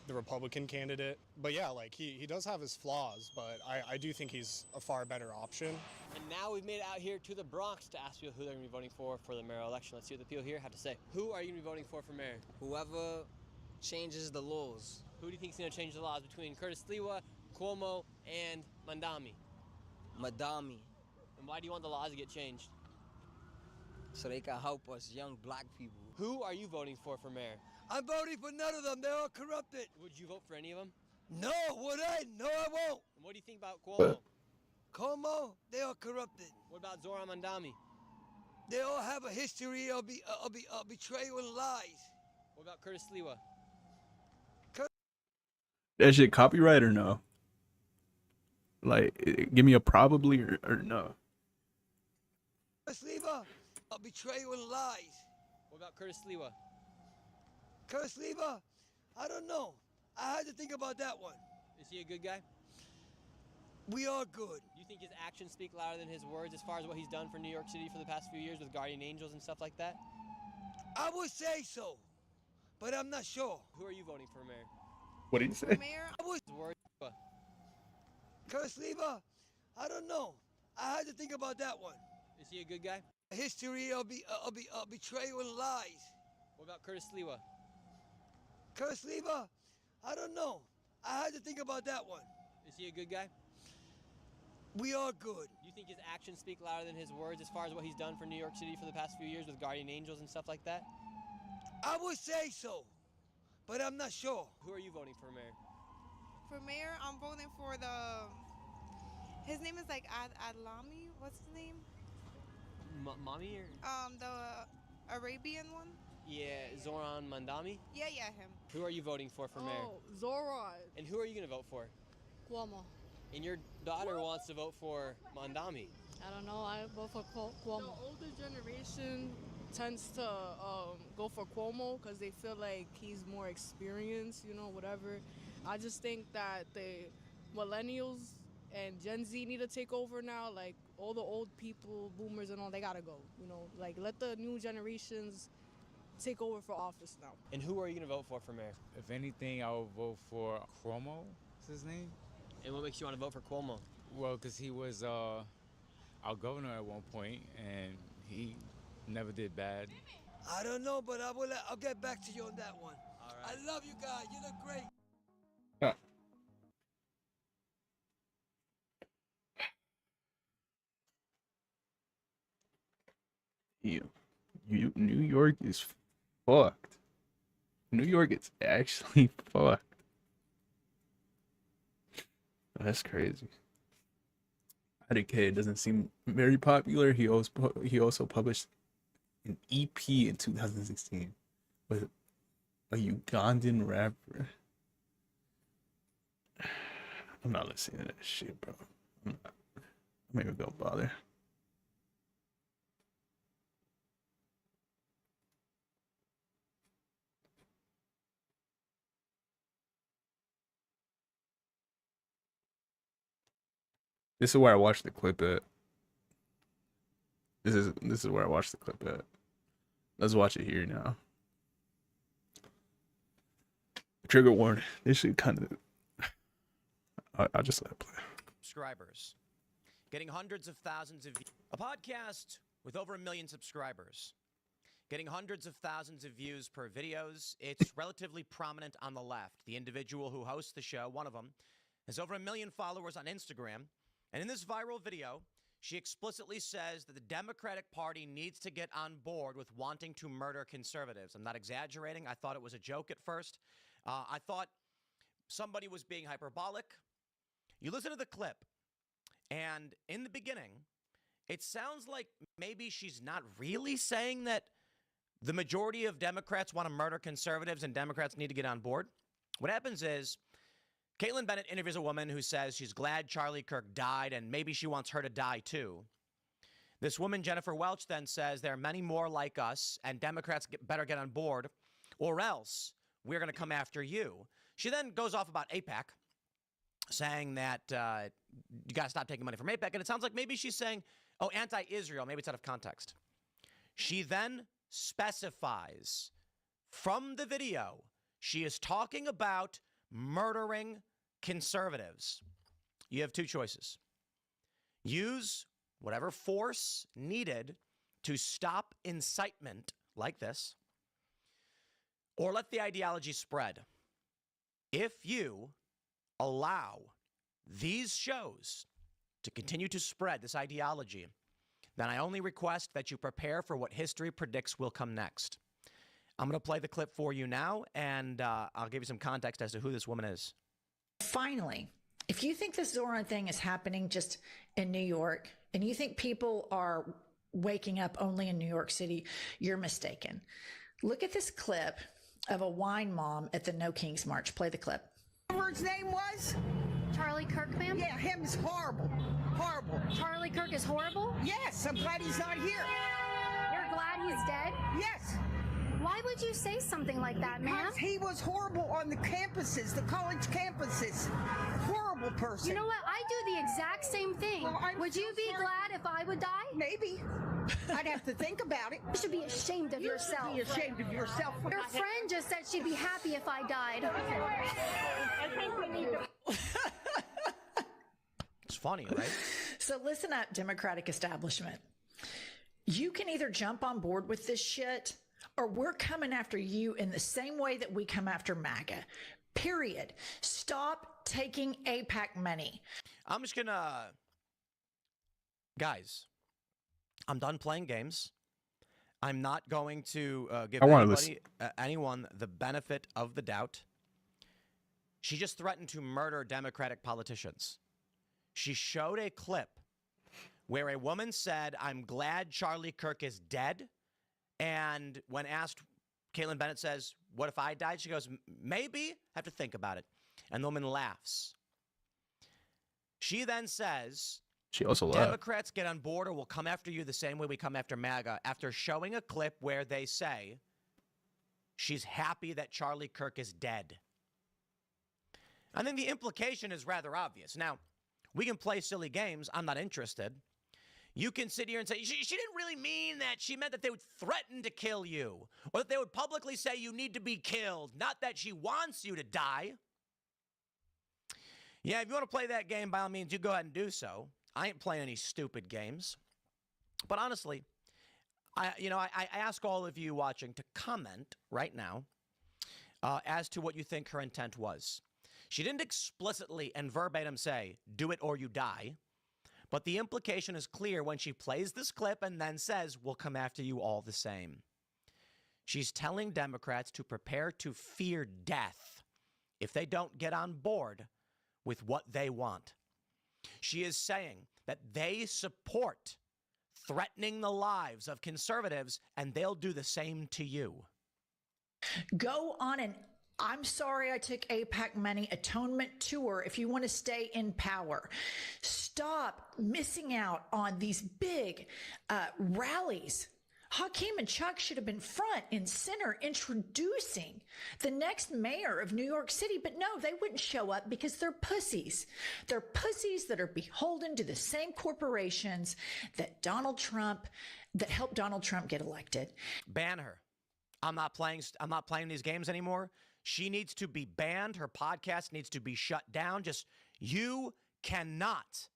the Republican candidate. But yeah, he does have his flaws, but I do think he's a far better option. And now we've made it out here to the Bronx to ask people who they're going to be voting for the mayoral election. Let's see what the people here have to say. Who are you going to be voting for mayor? Whoever changes the laws. Who do you think is going to change the laws between Curtis Sliwa, Cuomo, and Mandami? Mandami. And why do you want the laws to get changed? So they can help us young black people. Who are you voting for mayor? I'm voting for none of them. They're all corrupted. Would you vote for any of them? No, would I? No, I won't. And what do you think about Cuomo? Como, they are corrupted. What about Zoran Mandami? They all have a history of betrayal and lies. What about Curtis Sliwa? That shit copyright or no? Like, give me a probably or no. Curtis Sliwa, a betrayal and lies. What about Curtis Sliwa? Curtis Sliwa, I don't know. I had to think about that one. Is he a good guy? We are good. Do you think his actions speak louder than his words as far as what he's done for New York City for the past few years with Guardian Angels and stuff like that? I would say so, but I'm not sure. Who are you voting for mayor? What did you say? Mayor, I would. Words. Curtis Sliwa, I don't know. I had to think about that one. Is he a good guy? A history of betrayal and lies. What about Curtis Sliwa? Curtis Sliwa, I don't know. I had to think about that one. Is he a good guy? We are good. Do you think his actions speak louder than his words as far as what he's done for New York City for the past few years with Guardian Angels and stuff like that? I would say so, but I'm not sure. Who are you voting for mayor? For mayor, I'm voting for his name is like Adlami. What's his name? Mommy or? The Arabian one. Yeah, Zoran Mandami. Yeah, him. Who are you voting for mayor? Oh, Zoran. And who are you gonna vote for? Cuomo. And your daughter wants to vote for Mandami. I don't know. I vote for Cuomo. The older generation tends to go for Cuomo because they feel like he's more experienced, whatever. I just think that the millennials and Gen Z need to take over now. Like, all the old people, boomers and all, they gotta go, Like, let the new generations take over for office now. And who are you gonna vote for mayor? If anything, I would vote for Cuomo. Is his name? And what makes you want to vote for Cuomo? Well, because he was our governor at one point, and he never did bad. I don't know, but I'll get back to you on that one. All right. I love you guys. You look great. New York is fucked. New York is actually fucked. That's crazy. IDK doesn't seem very popular. He also published an EP in 2016 with a Ugandan rapper. I'm not listening to that shit, bro. I'm not even gonna bother. This is where I watched the clip at. This is where I watched the clip at. Let's watch it here now. Trigger warning. This should kind of. I'll just let it play. Subscribers, getting hundreds of thousands of a podcast with over 1 million subscribers, getting hundreds of thousands of views per videos. It's relatively prominent on the left. The individual who hosts the show, one of them, has over 1 million followers on Instagram. And in this viral video, she explicitly says that the Democratic Party needs to get on board with wanting to murder conservatives. I'm not exaggerating. I thought it was a joke at first. I thought somebody was being hyperbolic. You listen to the clip, and in the beginning, it sounds like maybe she's not really saying that the majority of Democrats want to murder conservatives and Democrats need to get on board. What happens is, Caitlin Bennett interviews a woman who says she's glad Charlie Kirk died and maybe she wants her to die too. This woman, Jennifer Welch, then says there are many more like us and Democrats better get on board or else we're going to come after you. She then goes off about AIPAC, saying that you got to stop taking money from AIPAC. And it sounds like maybe she's saying, oh, anti-Israel. Maybe it's out of context. She then specifies from the video, she is talking about murdering conservatives. You have two choices. Use whatever force needed to stop incitement like this, or let the ideology spread. If you allow these shows to continue to spread this ideology, then I only request that you prepare for what history predicts will come next. I'm going to play the clip for you now, and I'll give you some context as to who this woman is. Finally, if you think this Zoran thing is happening just in New York, and you think people are waking up only in New York City, you're mistaken. Look at this clip of a wine mom at the No Kings March. Play the clip. Whatever his name was? Charlie Kirk, ma'am? Yeah, him is horrible. Horrible. Charlie Kirk is horrible? Yes, I'm glad he's not here. You're glad he's dead? Yes. Why would you say something like that, ma'am? Because he was horrible on the campuses, the college campuses. Horrible person. You know what? I do the exact same thing. Well, would you be glad if I would die? Maybe. I'd have to think about it. You should be ashamed of yourself. You should be ashamed of yourself. Your friend just said she'd be happy if I died. I think we need to... It's funny, right? So listen up, Democratic establishment. You can either jump on board with this shit, or we're coming after you in the same way that we come after MAGA. Period. Stop taking AIPAC money. I'm just gonna... Guys, I'm done playing games. I'm not going to give anyone the benefit of the doubt. She just threatened to murder Democratic politicians. She showed a clip where a woman said, "I'm glad Charlie Kirk is dead." And when asked, Caitlin Bennett says, "What if I died?" She goes, "Maybe. Have to think about it." And the woman laughs. She then says, She also laughed. Democrats get on board or we'll come after you the same way we come after MAGA, after showing a clip where they say she's happy that Charlie Kirk is dead. I think the implication is rather obvious. Now, we can play silly games. I'm not interested. You can sit here and say, she didn't really mean that. She meant that they would threaten to kill you, or that they would publicly say you need to be killed, not that she wants you to die. Yeah, if you want to play that game, by all means, you go ahead and do so. I ain't playing any stupid games. But honestly, I ask all of you watching to comment right now as to what you think her intent was. She didn't explicitly and verbatim say, "Do it or you die." But the implication is clear when she plays this clip and then says, "We'll come after you all the same." She's telling Democrats to prepare to fear death if they don't get on board with what they want. She is saying that they support threatening the lives of conservatives, and they'll do the same to you. Go on an "I'm sorry I took AIPAC money" atonement tour if you want to stay in power. Stop missing out on these big rallies. Hakeem and Chuck should have been front and center introducing the next mayor of New York City, but no, they wouldn't show up because they're pussies. They're pussies that are beholden to the same corporations that helped Donald Trump get elected. Ban her. I'm not playing these games anymore. She needs to be banned. Her podcast needs to be shut down. You cannot,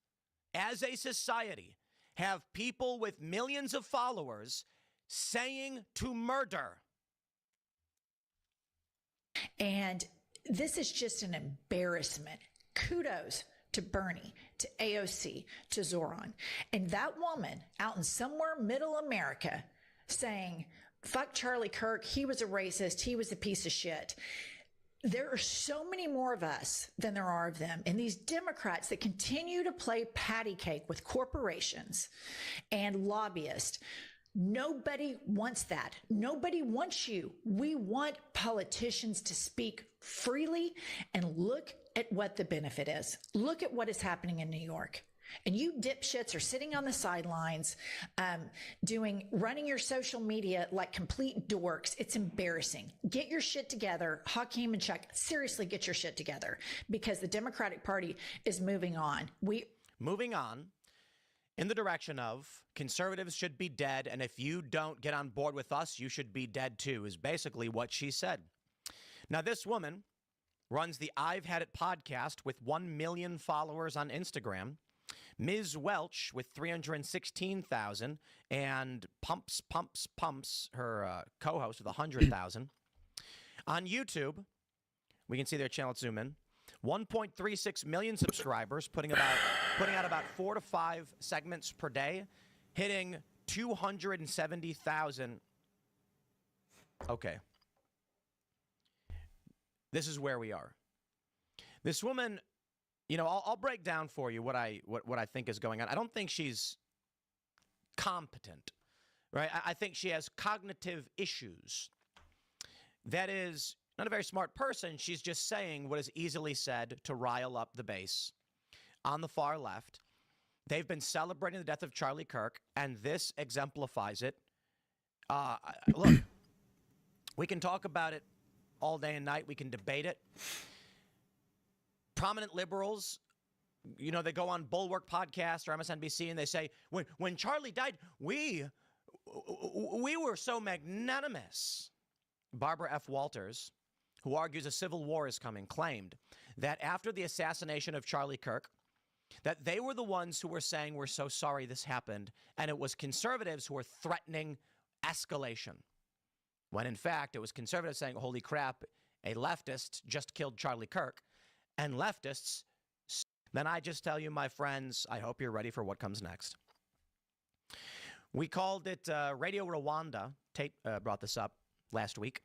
as a society, have people with millions of followers saying to murder. And this is just an embarrassment. Kudos to Bernie, to AOC, to Zoran. And that woman out in somewhere middle America saying, "Fuck Charlie Kirk, he was a racist, he was a piece of shit." There are so many more of us than there are of them. And these Democrats that continue to play patty cake with corporations and lobbyists, nobody wants that. Nobody wants you. We want politicians to speak freely and look at what the benefit is. Look at what is happening in New York. And you dipshits are sitting on the sidelines, running your social media like complete dorks. It's embarrassing. Get your shit together. Hakeem and Chuck, seriously get your shit together, because the Democratic Party is moving on. Moving on in the direction of conservatives should be dead, and if you don't get on board with us, you should be dead too, is basically what she said. Now, this woman runs the I've Had It podcast with 1 million followers on Instagram. Ms. Welch with 316,000, and Pumps, her co-host with 100,000. On YouTube, we can see their channel. Let's zoom in. 1.36 million subscribers, putting out about 4 to 5 segments per day, hitting 270,000. Okay, this is where we are. This woman, you know, I'll break down for you what I think is going on. I don't think she's competent, right? I think she has cognitive issues. That is not a very smart person. She's just saying what is easily said to rile up the base on the far left. They've been celebrating the death of Charlie Kirk, and this exemplifies it. Look, we can talk about it all day and night. We can debate it. Prominent liberals, you know, they go on Bulwark podcast or MSNBC and they say, when Charlie died, we were so magnanimous. Barbara F. Walters, who argues a civil war is coming, claimed that after the assassination of Charlie Kirk, that they were the ones who were saying, we're so sorry this happened, and it was conservatives who were threatening escalation. When in fact, it was conservatives saying, holy crap, a leftist just killed Charlie Kirk, and leftists. Then I just tell you, my friends, I hope you're ready for what comes next. We called it Radio Rwanda. Tate brought this up last week.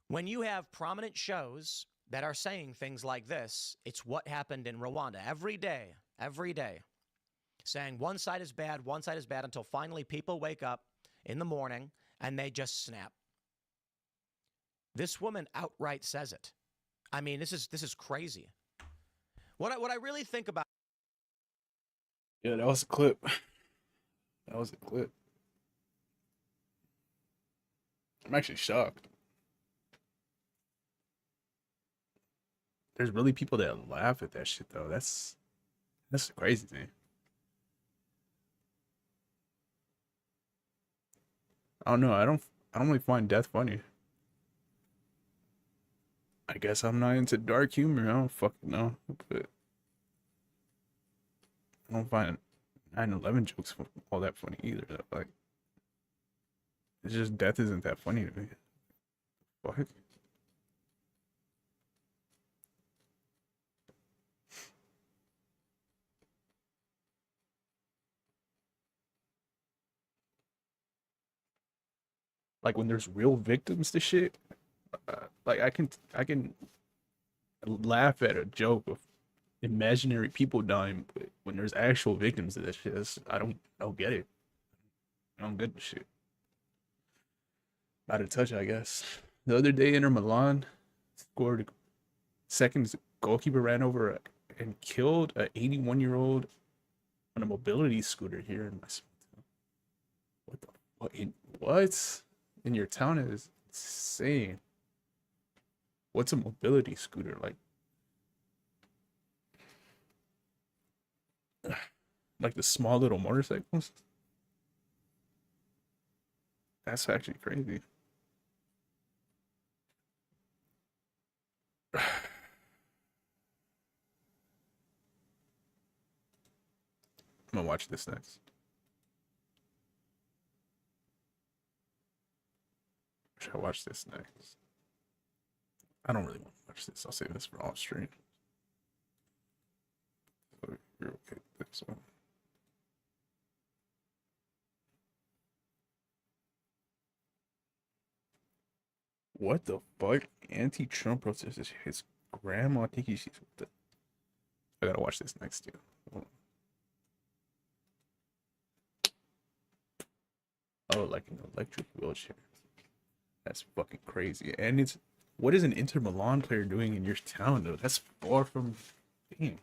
When you have prominent shows that are saying things like this, it's what happened in Rwanda every day, saying one side is bad until finally people wake up in the morning and they just snap. This woman outright says it. I mean, this is crazy. What I really think about. Yeah, that was a clip. That was a clip. I'm actually shocked. There's really people that laugh at that shit though. That's the crazy thing. I don't know. I don't really find death funny. I guess I'm not into dark humor. I don't fucking know. But I don't find 9/11 jokes all that funny either. Like, it's just death isn't that funny to me. What? Like when there's real victims to shit, like I can laugh at a joke of imaginary people dying, but when there's actual victims to that shit, I don't get it. I don't get the shit. Out of touch, I guess. The other day, Inter Milan scored second. Goalkeeper ran over and killed a 81-year-old on a mobility scooter here in my. What the fuck? What? In your town is insane. What's a mobility scooter like? Like the small little motorcycles? That's actually crazy. I'm gonna watch this next. Should I watch this next? I don't really want to watch this. I'll save this for off stream. So you're okay with this one. What the fuck? Anti-Trump protesters. His grandma thinking she's with the. I gotta watch this next too. Oh, like an electric wheelchair. That's fucking crazy. And it's what is an Inter Milan player doing in your town though? That's far from. Damn.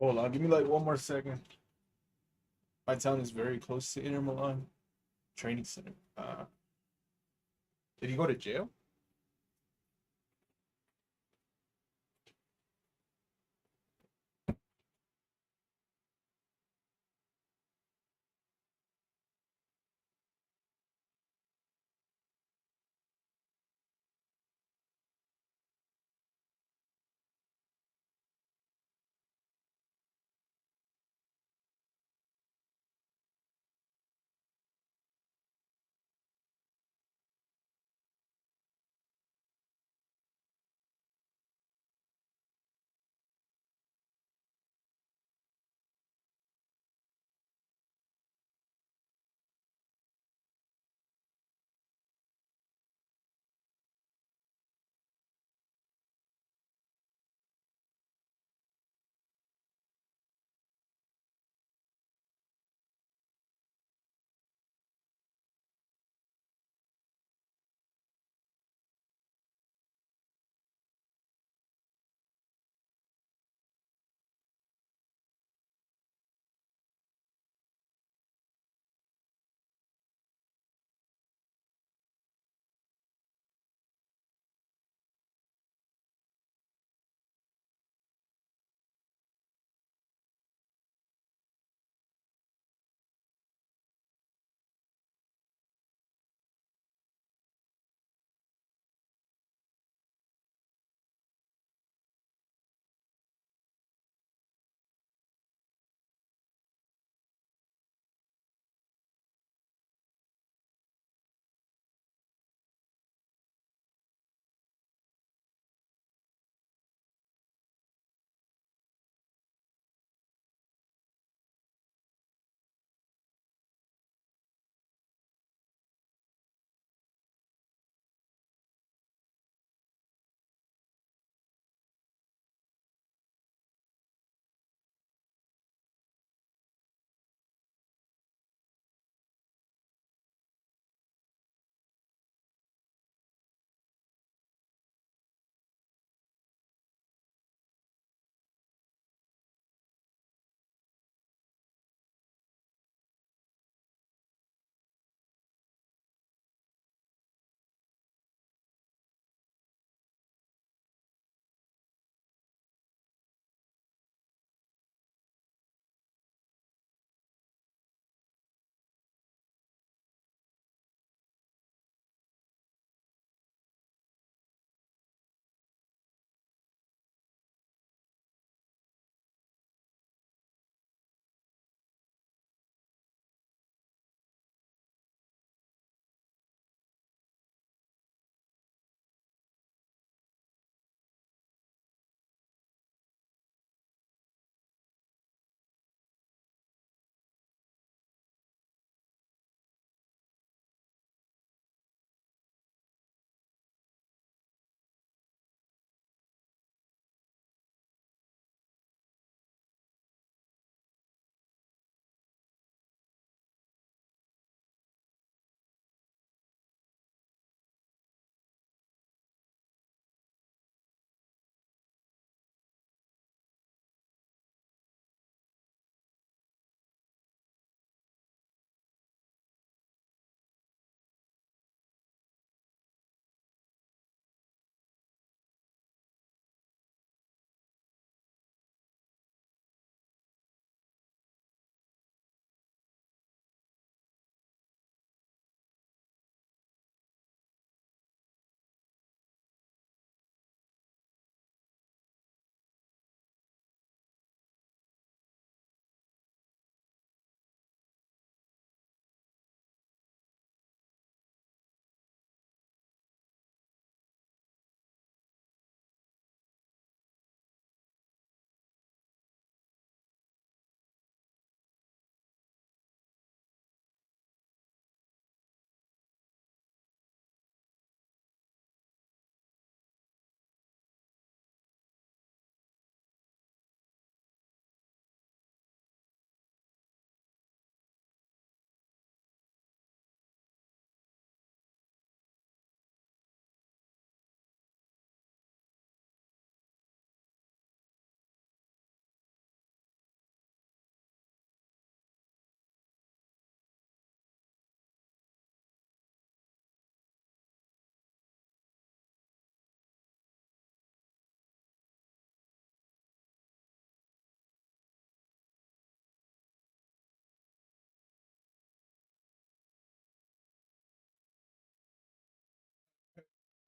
Hold on, give me like one more second. My town is very close to Inter Milan training center. Did he go to jail?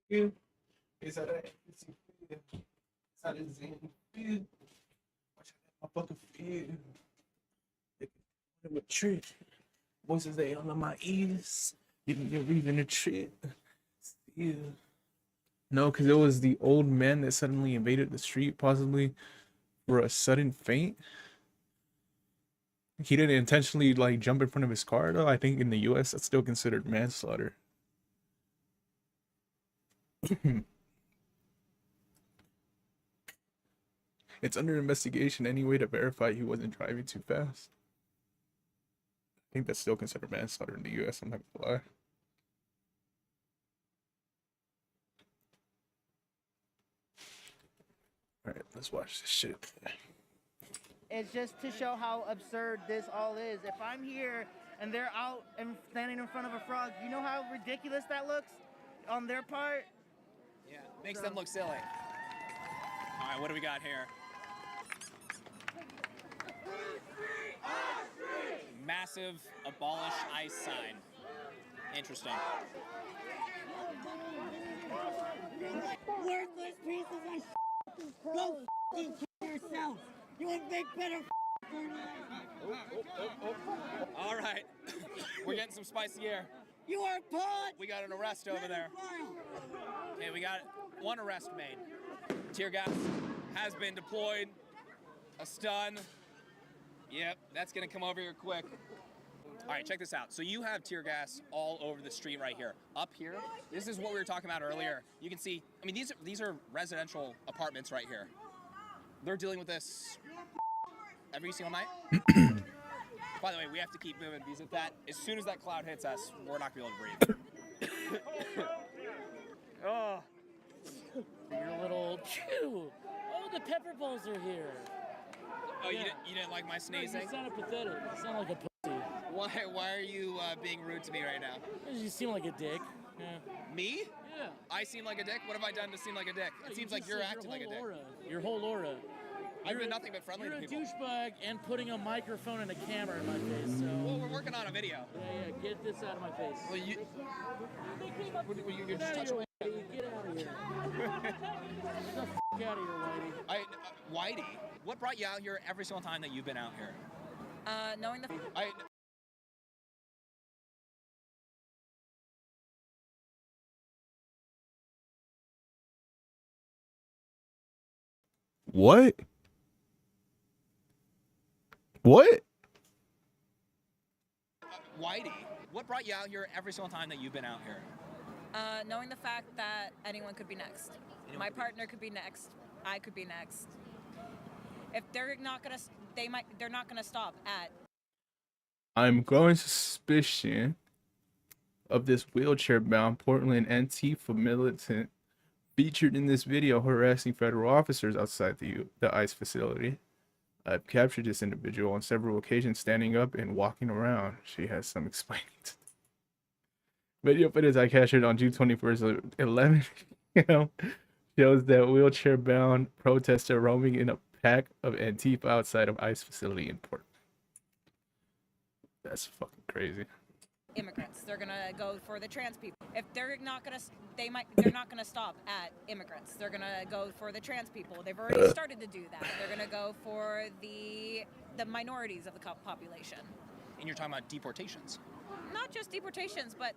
Feel. Is that a Zen feel? I fucking feel. A trick. Voices they all on my ears. Giving me a reason to trick. Feel. No, because it was the old man that suddenly invaded the street, possibly for a sudden faint. He didn't intentionally like jump in front of his car though. I think in the US that's still considered manslaughter. It's under investigation anyway to verify he wasn't driving too fast. I think that's still considered manslaughter in the US, I'm not gonna lie. Alright, let's watch this shit. It's just to show how absurd this all is. If I'm here and they're out and standing in front of a frog, you know how ridiculous that looks on their part? Yeah, makes them look silly. All right, what do we got here? Massive abolish ICE sign. Interesting. Worthless pieces of shit. Go f***ing kill yourself. You would make better All right, we're getting some spicy air. You are pawned. We got an arrest over there. Okay, we got one arrest made. Tear gas has been deployed. A stun. Yep, that's gonna come over here quick. All right, check this out. So you have tear gas all over the street right here. Up here, this is what we were talking about earlier. You can see, I mean, these are residential apartments right here. They're dealing with this every single night. By the way, we have to keep moving because as soon as that cloud hits us, we're not gonna be able to breathe. Oh, your little chew. Oh, the pepper balls are here. Oh, yeah. you didn't like my sneezing? You sounded pathetic. You sound like a pussy. Why are you being rude to me right now? You seem like a dick. Yeah. Me? Yeah. I seem like a dick? What have I done to seem like a dick? It seems like you're acting like a dick. Your whole aura. I've been nothing but friendly to people. You're a douchebag and putting a microphone and a camera in my face, so... Well, we're working on a video. Yeah, get this out of my face. Well, you're Get just out of touching here, Whitey. Get out of here. Get the f*** out of here, Whitey. Whitey? What brought you out here every single time that you've been out here? Knowing the... What? What? Whitey? What brought you out here every single time that you've been out here? knowing the fact that anyone could be next. My partner could be next. I could be next. If they're not gonna, they're not gonna stop at. I'm growing suspicion of this wheelchair-bound Portland Antifa militant featured in this video harassing federal officers outside the ICE facility. I've captured this individual on several occasions standing up and walking around. She has some explaining to do. Video footage I captured on June 21st at 11 p.m. shows that wheelchair-bound protester roaming in a pack of Antifa outside of ICE facility in Portland. That's fucking crazy. Immigrants. They're gonna go for the trans people. If they're not gonna, they're not gonna stop at immigrants. They're gonna go for the trans people. They've already started to do that. They're gonna go for the minorities of the population. And you're talking about deportations. Not just deportations, but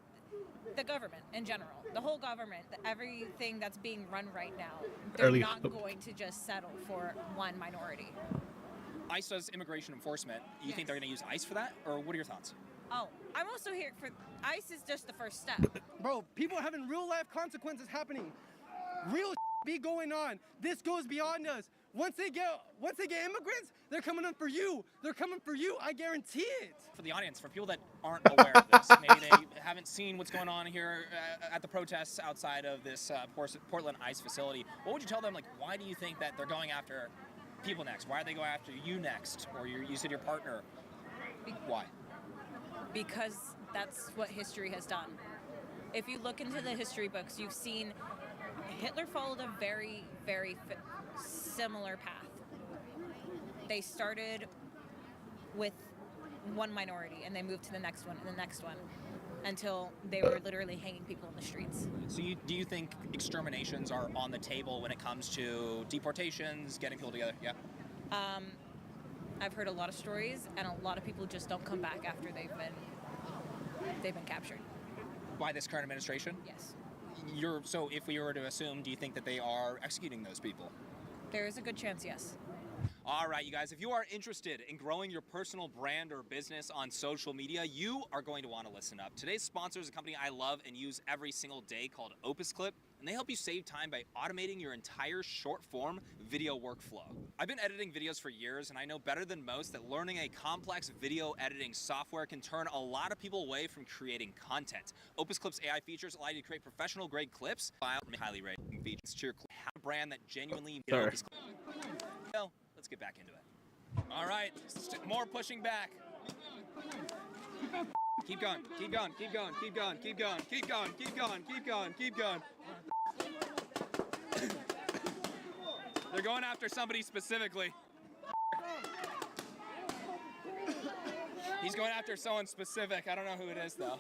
the government in general. The whole government, everything that's being run right now. They're not going to just settle for one minority. ICE does immigration enforcement. You think they're gonna use ICE for that, or what are your thoughts? Oh, I'm also here for ICE is just the first step. Bro, people are having real life consequences happening. Real be going on. This goes beyond us. Once they get immigrants, they're coming in for you. They're coming for you. I guarantee it. For the audience, for people that aren't aware of this, maybe they haven't seen what's going on here at the protests outside of this Portland ICE facility, what would you tell them? Like, why do you think that they're going after people next? Why are they going after you next? Or you said your partner. Why? Because that's what history has done. If you look into the history books, you've seen Hitler followed a very, very similar path. They started with one minority and they moved to the next one and the next one. until they were literally hanging people in the streets. So do you think exterminations are on the table when it comes to deportations, getting people together? Yeah. I've heard a lot of stories, and a lot of people just don't come back after they've been captured. By this current administration? Yes. So if we were to assume, do you think that they are executing those people? There is a good chance, yes. All right, you guys, if you are interested in growing your personal brand or business on social media, you are going to want to listen up. Today's sponsor is a company I love and use every single day called Opus Clip, and they help you save time by automating your entire short-form video workflow. I've been editing videos for years, and I know better than most that learning a complex video editing software can turn a lot of people away from creating content. Opus Clip's AI features allow you to create professional-grade clips, highly rated features to your brand that genuinely Opus Clip. So, let's get back into it. All right, more pushing back. Keep going, keep going, keep going, keep going, keep going, keep going, keep going, keep going, keep going. They're going after somebody specifically. He's going after someone specific. I don't know who it is, though.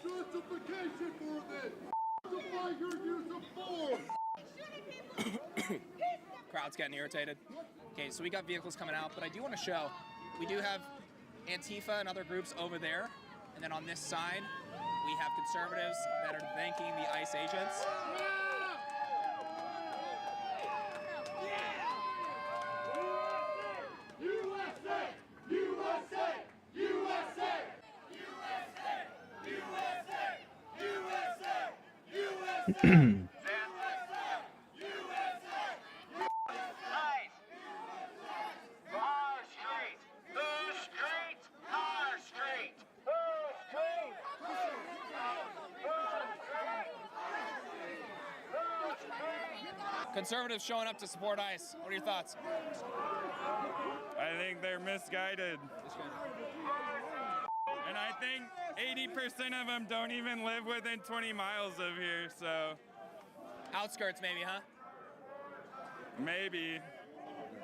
Crowd's getting irritated. Okay, so we got vehicles coming out, but I do want to show, we do have Antifa and other groups over there, and then on this side, we have conservatives that are thanking the ICE agents. Conservatives showing up to support ICE. What are your thoughts? I think they're misguided. And I think 80% of them don't even live within 20 miles of here, so. Outskirts maybe, huh? Maybe.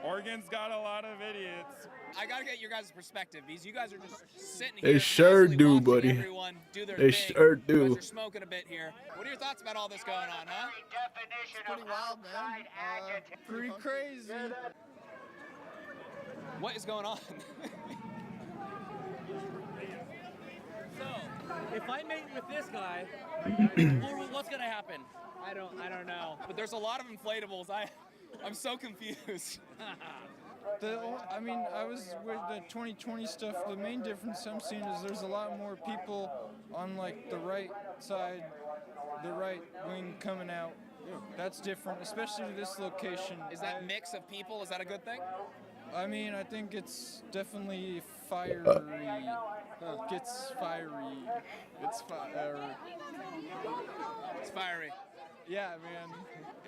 Oregon's got a lot of idiots. I gotta get your guys' perspective because you guys are just sitting They here. sure do, buddy. Everyone do their They thing. sure You do. guys are smoking a bit here. What are your thoughts about all this going on, huh? It's pretty wild, man. Pretty crazy. What is going on? So, if I mate with this guy, what's gonna happen? I don't know. But there's a lot of inflatables. I'm so confused. I was with the 2020 stuff. The main difference I'm seeing is there's a lot more people on like the right side, the right wing coming out. That's different, especially to this location. Is that mix of people, is that a good thing? I mean, I think it's definitely fiery. Gets fiery. It's fiery. It's fiery. Yeah, man.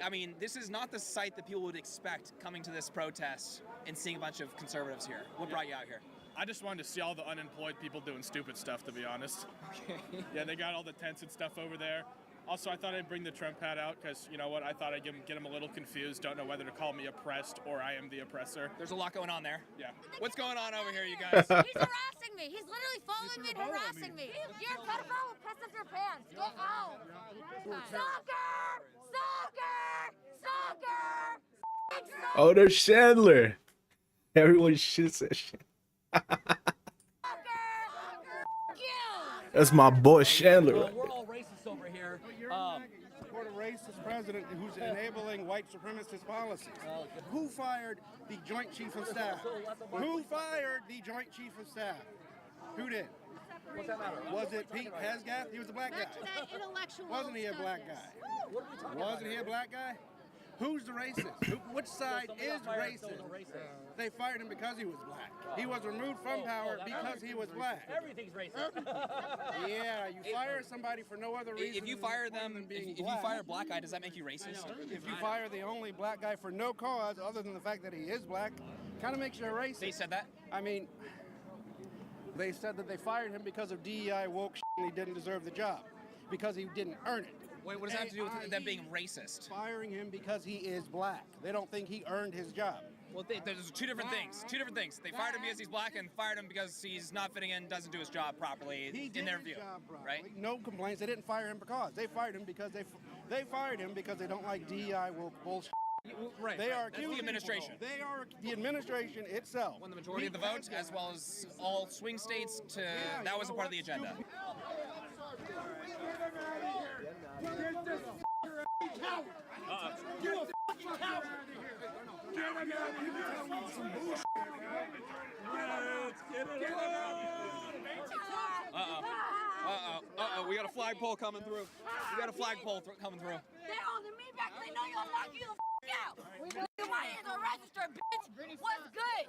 I mean, this is not the sight that people would expect coming to this protest and seeing a bunch of conservatives here. What brought you out here? I just wanted to see all the unemployed people doing stupid stuff, to be honest. Okay. Yeah, they got all the tents and stuff over there. Also, I thought I'd bring the Trump hat out because, you know what, I thought I'd get him a little confused, don't know whether to call me oppressed or I am the oppressor. There's a lot going on there. Yeah. What's going on over here, you guys? He's harassing me. He's literally following me and harassing me. You're a pedophile who pisses your pants. Get out. Stalker! Stalker! Stalker! Oh, there's Chandler. Everyone shits that shit. That's my boy Chandler. We're all racist over here. Support a racist president who's enabling white supremacist policies. Who fired the Joint Chief of Staff? Who fired the Joint Chief of Staff? Who did? What's that matter? Was it Pete Hesgath? He was a black guy. Wasn't he a black guy? Wasn't he a black guy? Who's the racist? Which side is racist? They fired him because he was black. He was removed from power because he was black. Everything's racist. Yeah, you fire somebody for no other reason. If you fire them, if you fire a black guy, does that make you racist? If you fire the only black guy for no cause other than the fact that he is black, kind of makes you a racist. They said that? I mean, they said that they fired him because of DEI woke shit and he didn't deserve the job because he didn't earn it. Wait, what does that have to do with them being racist? Firing him because he is black. They don't think he earned his job. Well, there's two different things. Two different things. They fired him because he's black and fired him because he's not fitting in, doesn't do his job properly in their view. Right? No complaints. They didn't fire him because they fired him because they fired him because they don't like DEI woke bullshit. Right. They are That's the administration. They are the administration itself. Won the majority of the vote, as well as all swing states. That wasn't part of the agenda. You're a fucking coward! Uh-oh. We got a flagpole coming through. Coming through. They holding me back. They know you'll knock you the out. You might as well register, bitch. What's good?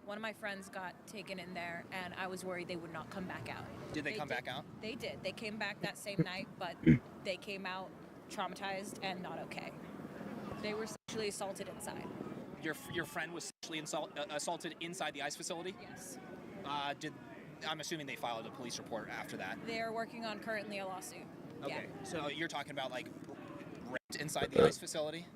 One of my friends got taken in there, and I was worried they would not come back out. Did they come back out? They did. They came back that same night, but they came out traumatized and not okay. They were sexually assaulted inside. Your friend was sexually assaulted inside the ICE facility? Yes. I'm assuming they filed a police report after that. They're working on currently a lawsuit. Okay. Yeah. So you're talking about like raped inside the ICE facility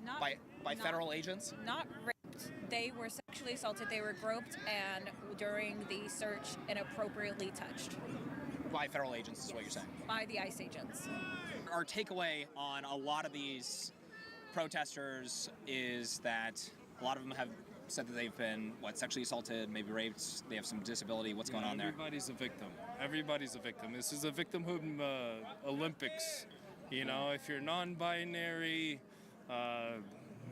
by federal agents? Not raped. They were sexually assaulted. They were groped and during the search inappropriately touched. By federal agents is what you're saying? By the ICE agents. Our takeaway on a lot of these protesters is that a lot of them have said that they've been, sexually assaulted, maybe raped, they have some disability. What's going on there? Everybody's a victim. Everybody's a victim. This is a victimhood Olympics. You know, if you're non-binary,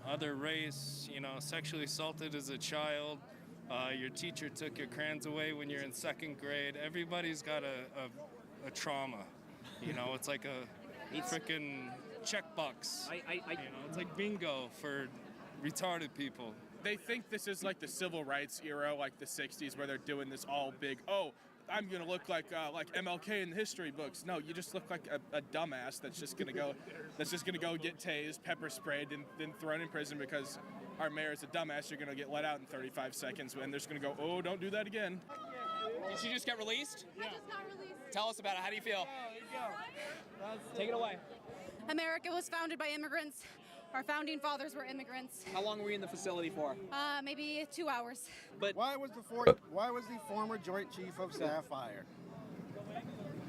other race, sexually assaulted as a child, your teacher took your crayons away when you're in second grade, everybody's got a trauma. It's like a freaking checkbox. It's like bingo for retarded people. They think this is like the civil rights era, like the 60s, where they're doing this all big, I'm gonna look like MLK in the history books. No, you just look like a dumbass that's just gonna go get tased, pepper sprayed, and then thrown in prison because our mayor is a dumbass. You're gonna get let out in 35 seconds, and they're just gonna go, oh, don't do that again. Did she just get released? Yeah. I just got released. Tell us about it. How do you feel? Take it away. America was founded by immigrants. Our founding fathers were immigrants. How long were you in the facility for? Maybe 2 hours. But why was the former Joint Chief of Staff fired?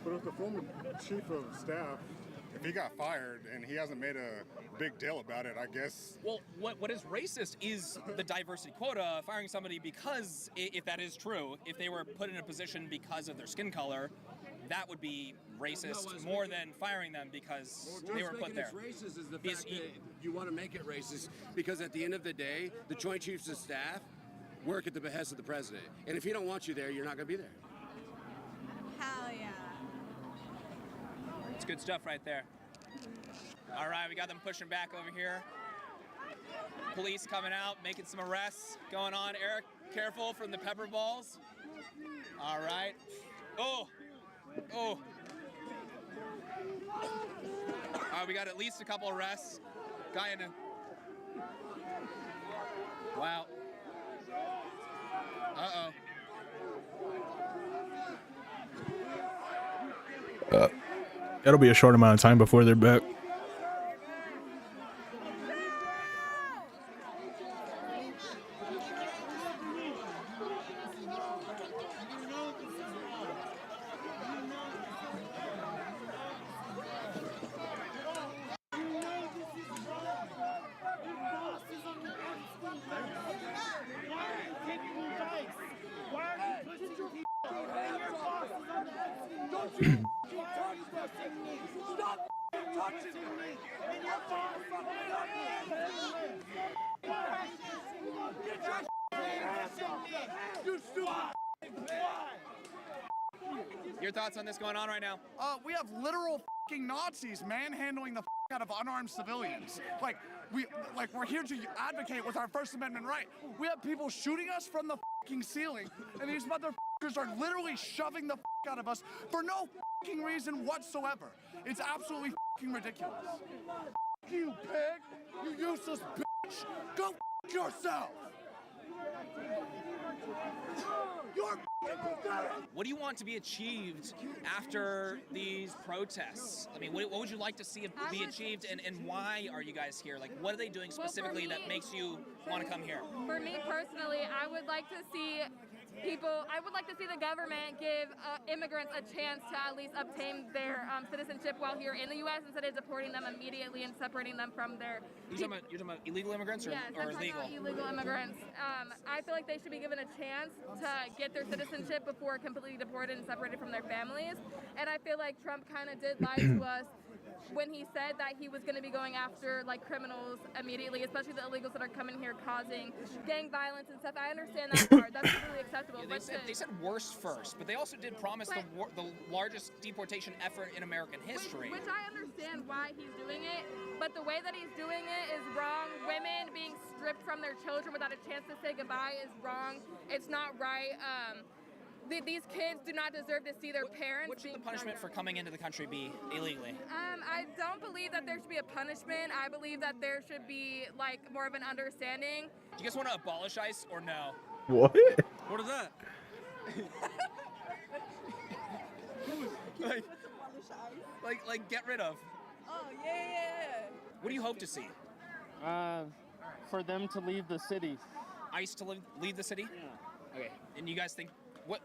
But if the former Chief of Staff, if he got fired and he hasn't made a big deal about it, I guess. Well, what is racist is the diversity quota. Firing somebody because, if that is true, if they were put in a position because of their skin color, that would be racist more than firing them because they were put there. What's racist is the fact that you want to make it racist because at the end of the day, the Joint Chiefs of Staff work at the behest of the president. And if he don't want you there, you're not going to be there. Hell yeah. It's good stuff right there. All right, we got them pushing back over here. Police coming out, making some arrests going on. Eric, careful from the pepper balls. All right. Oh. All right, we got at least a couple arrests. Guy in Wow. It'll be a short amount of time before they're back. Your thoughts on this going on right now? We have literal fucking Nazis manhandling the out of unarmed civilians. We're here to advocate with our First Amendment right. We have people shooting us from the fucking ceiling, and these motherfuckers are literally shoving the out of us for no fucking reason whatsoever. It's absolutely fucking ridiculous. You pig! You useless bitch! Go yourself! What do you want to be achieved after these protests? I mean, what would you like to see be achieved, and why are you guys here? Like, what are they doing specifically that makes you want to come here? For me personally, I would like to see the government give immigrants a chance to at least obtain their citizenship while here in the U.S. instead of deporting them immediately and separating them from their... You're talking about illegal immigrants or illegal? Illegal immigrants. I feel like they should be given a chance to get their citizenship before completely deported and separated from their families. And I feel like Trump kind of did lie to us when he said that he was going to be going after like criminals immediately, especially the illegals that are coming here causing gang violence and stuff. I understand that part. That's really acceptable. Yeah, they said worst first, but they also did promise the largest deportation effort in American history. Which I understand why he's doing it, but the way that he's doing it is wrong. Women being stripped from their children without a chance to say goodbye is wrong. It's not right. These kids do not deserve to see their parents. What should the punishment for coming into the country be illegally? I don't believe that there should be a punishment. I believe that there should be like more of an understanding. Do you guys want to abolish ICE or no? What? What is that? like get rid of. Oh yeah. What do you hope to see? For them to leave the city. ICE to leave the city? Yeah. Okay. And you guys think, what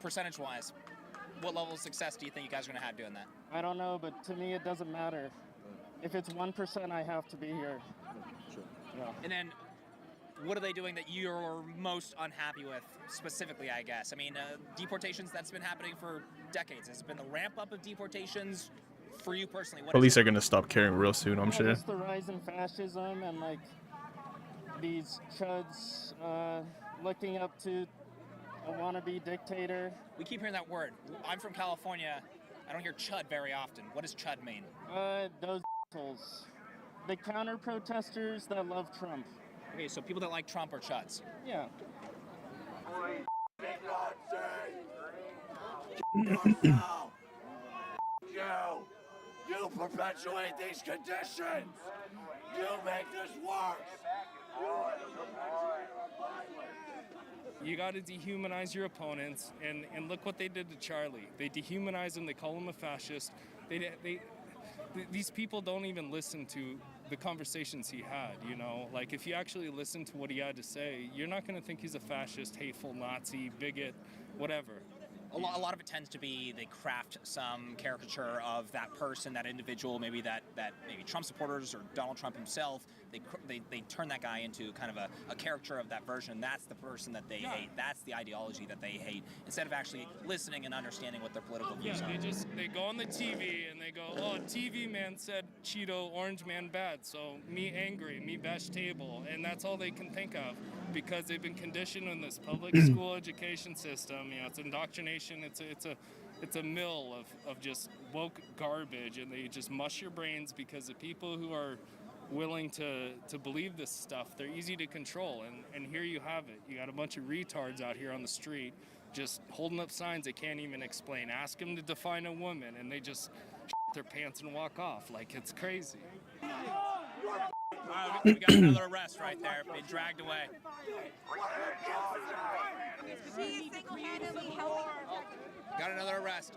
percentage-wise, what level of success do you think you guys are going to have doing that? I don't know, but to me it doesn't matter. If it's 1%, I have to be here. Sure. Yeah. And then, what are they doing that you're most unhappy with, specifically, I guess? I mean, deportations, that's been happening for decades. Has it been the ramp-up of deportations for you personally? What Police are gonna stop caring real soon, I'm sure. Just the rise in fascism and like these chuds looking up to a wannabe dictator. We keep hearing that word. I'm from California. I don't hear chud very often. What does chud mean? Those assholes. The counter-protesters that love Trump. Okay, so people that like Trump are chuds. Yeah. You perpetuate these conditions! You make this worse! You got to dehumanize your opponents, and look what they did to Charlie. They dehumanize him. They call him a fascist. These people don't even listen to the conversations he had, you know? Like, if you actually listen to what he had to say, you're not going to think he's a fascist, hateful, Nazi, bigot, whatever. A lot of it tends to be they craft some caricature of that person, that individual, maybe that maybe Trump supporters or Donald Trump himself. They turn that guy into kind of a caricature of that version. That's the person that they hate. That's the ideology that they hate. Instead of actually listening and understanding what their political views are. They go on the TV and they go, oh, TV man said Cheeto, orange man bad, so me angry, me bash table, and that's all they can think of because they've been conditioned in this public school education system. You know, it's indoctrination. It's a mill of just woke garbage, and they just mush your brains because the people who are willing to believe this stuff, they're easy to control. And here you have it. You got a bunch of retards out here on the street just holding up signs they can't even explain. Ask them to define a woman, and they just shit their pants and walk off. Like, it's crazy. We got another arrest right there, being dragged away. Got another arrest.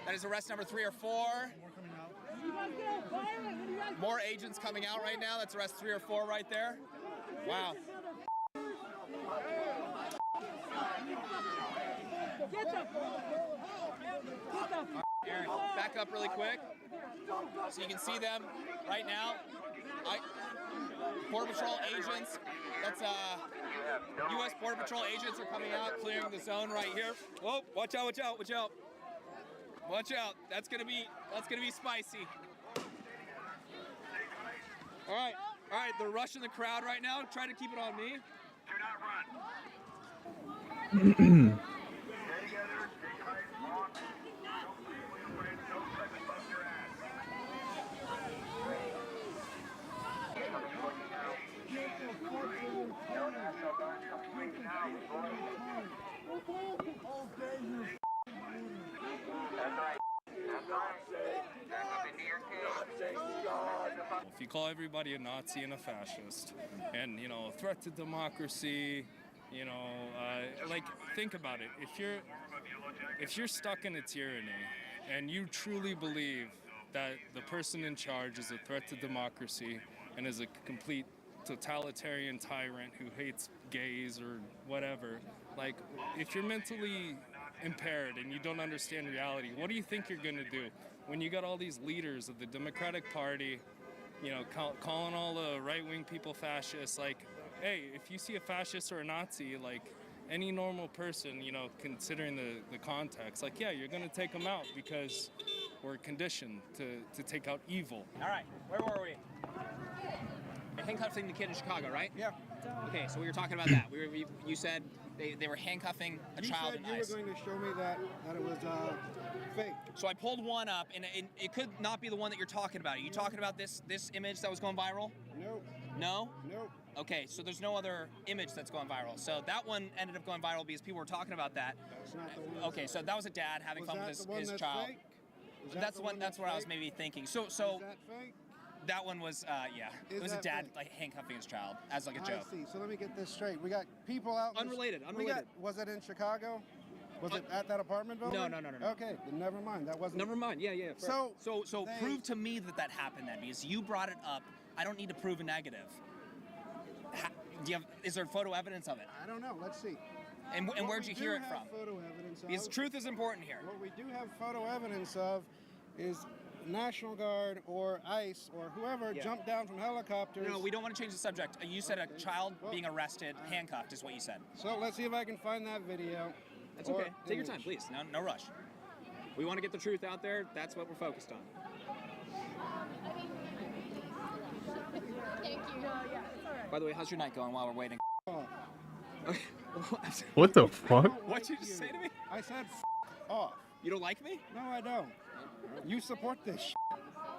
That is arrest number 3 or 4. More agents coming out right now. That's arrest 3 or 4 right there. Wow. Aaron, back up really quick so you can see them right now. Border Patrol agents, that's U.S. Border Patrol agents are coming out, clearing the zone right here. Whoa, watch out, watch out, watch out. Watch out, that's gonna be spicy. All right, they're rushing the crowd right now. Try to keep it on me. Do not run. If you call everybody a Nazi and a fascist, and, you know, a threat to democracy, You know, like think about it. If you're stuck in a tyranny and you truly believe that the person in charge is a threat to democracy and is a complete totalitarian tyrant who hates gays or whatever, like if you're mentally impaired and you don't understand reality, what do you think you're going to do when you got all these leaders of the Democratic Party, you know, calling all the right-wing people fascists? Like, hey, if you see a fascist or a Nazi, like any normal person, you know, considering the context, like, yeah, you're going to take them out because we're conditioned to take out evil. All right, where were we? Handcuffing the kid in Chicago, right? Yeah. Okay, so we were talking about that. You said they were handcuffing a child in ICE. You were going to show me that it was fake. So I pulled one up, and it could not be the one that you're talking about. Are you talking about this image that was going viral? No. No? Nope. Okay, so there's no other image that's going viral. So that one ended up going viral because people were talking about that. That's not the one. Okay, so that was a dad having fun with his child. Fake? That's what I was maybe thinking. So Is that fake? that one was yeah. It was a dad like handcuffing his child as like a joke. I see. So let me get this straight. We got people out. Unrelated. Was it in Chicago? Was it at that apartment building? No. Okay, then never mind. That wasn't. Never mind. Yeah. So prove to me that happened then, because you brought it up. I don't need to prove a negative. Is there photo evidence of it? I don't know. Let's see. And where'd you hear it from? Photo evidence because truth is important here. What we do have photo evidence of is National Guard or ICE or whoever jumped down from helicopters. No, we don't want to change the subject. You said a child being arrested, handcuffed, is what you said. So let's see if I can find that video. That's okay. Take your time, please. No rush. We want to get the truth out there. That's what we're focused on. Thank you. Yeah, it's all right. By the way, how's your night going while we're waiting? Oh. Okay. What the fuck? What'd you just say to me? I said off. You don't like me? No, I don't. You support this shit.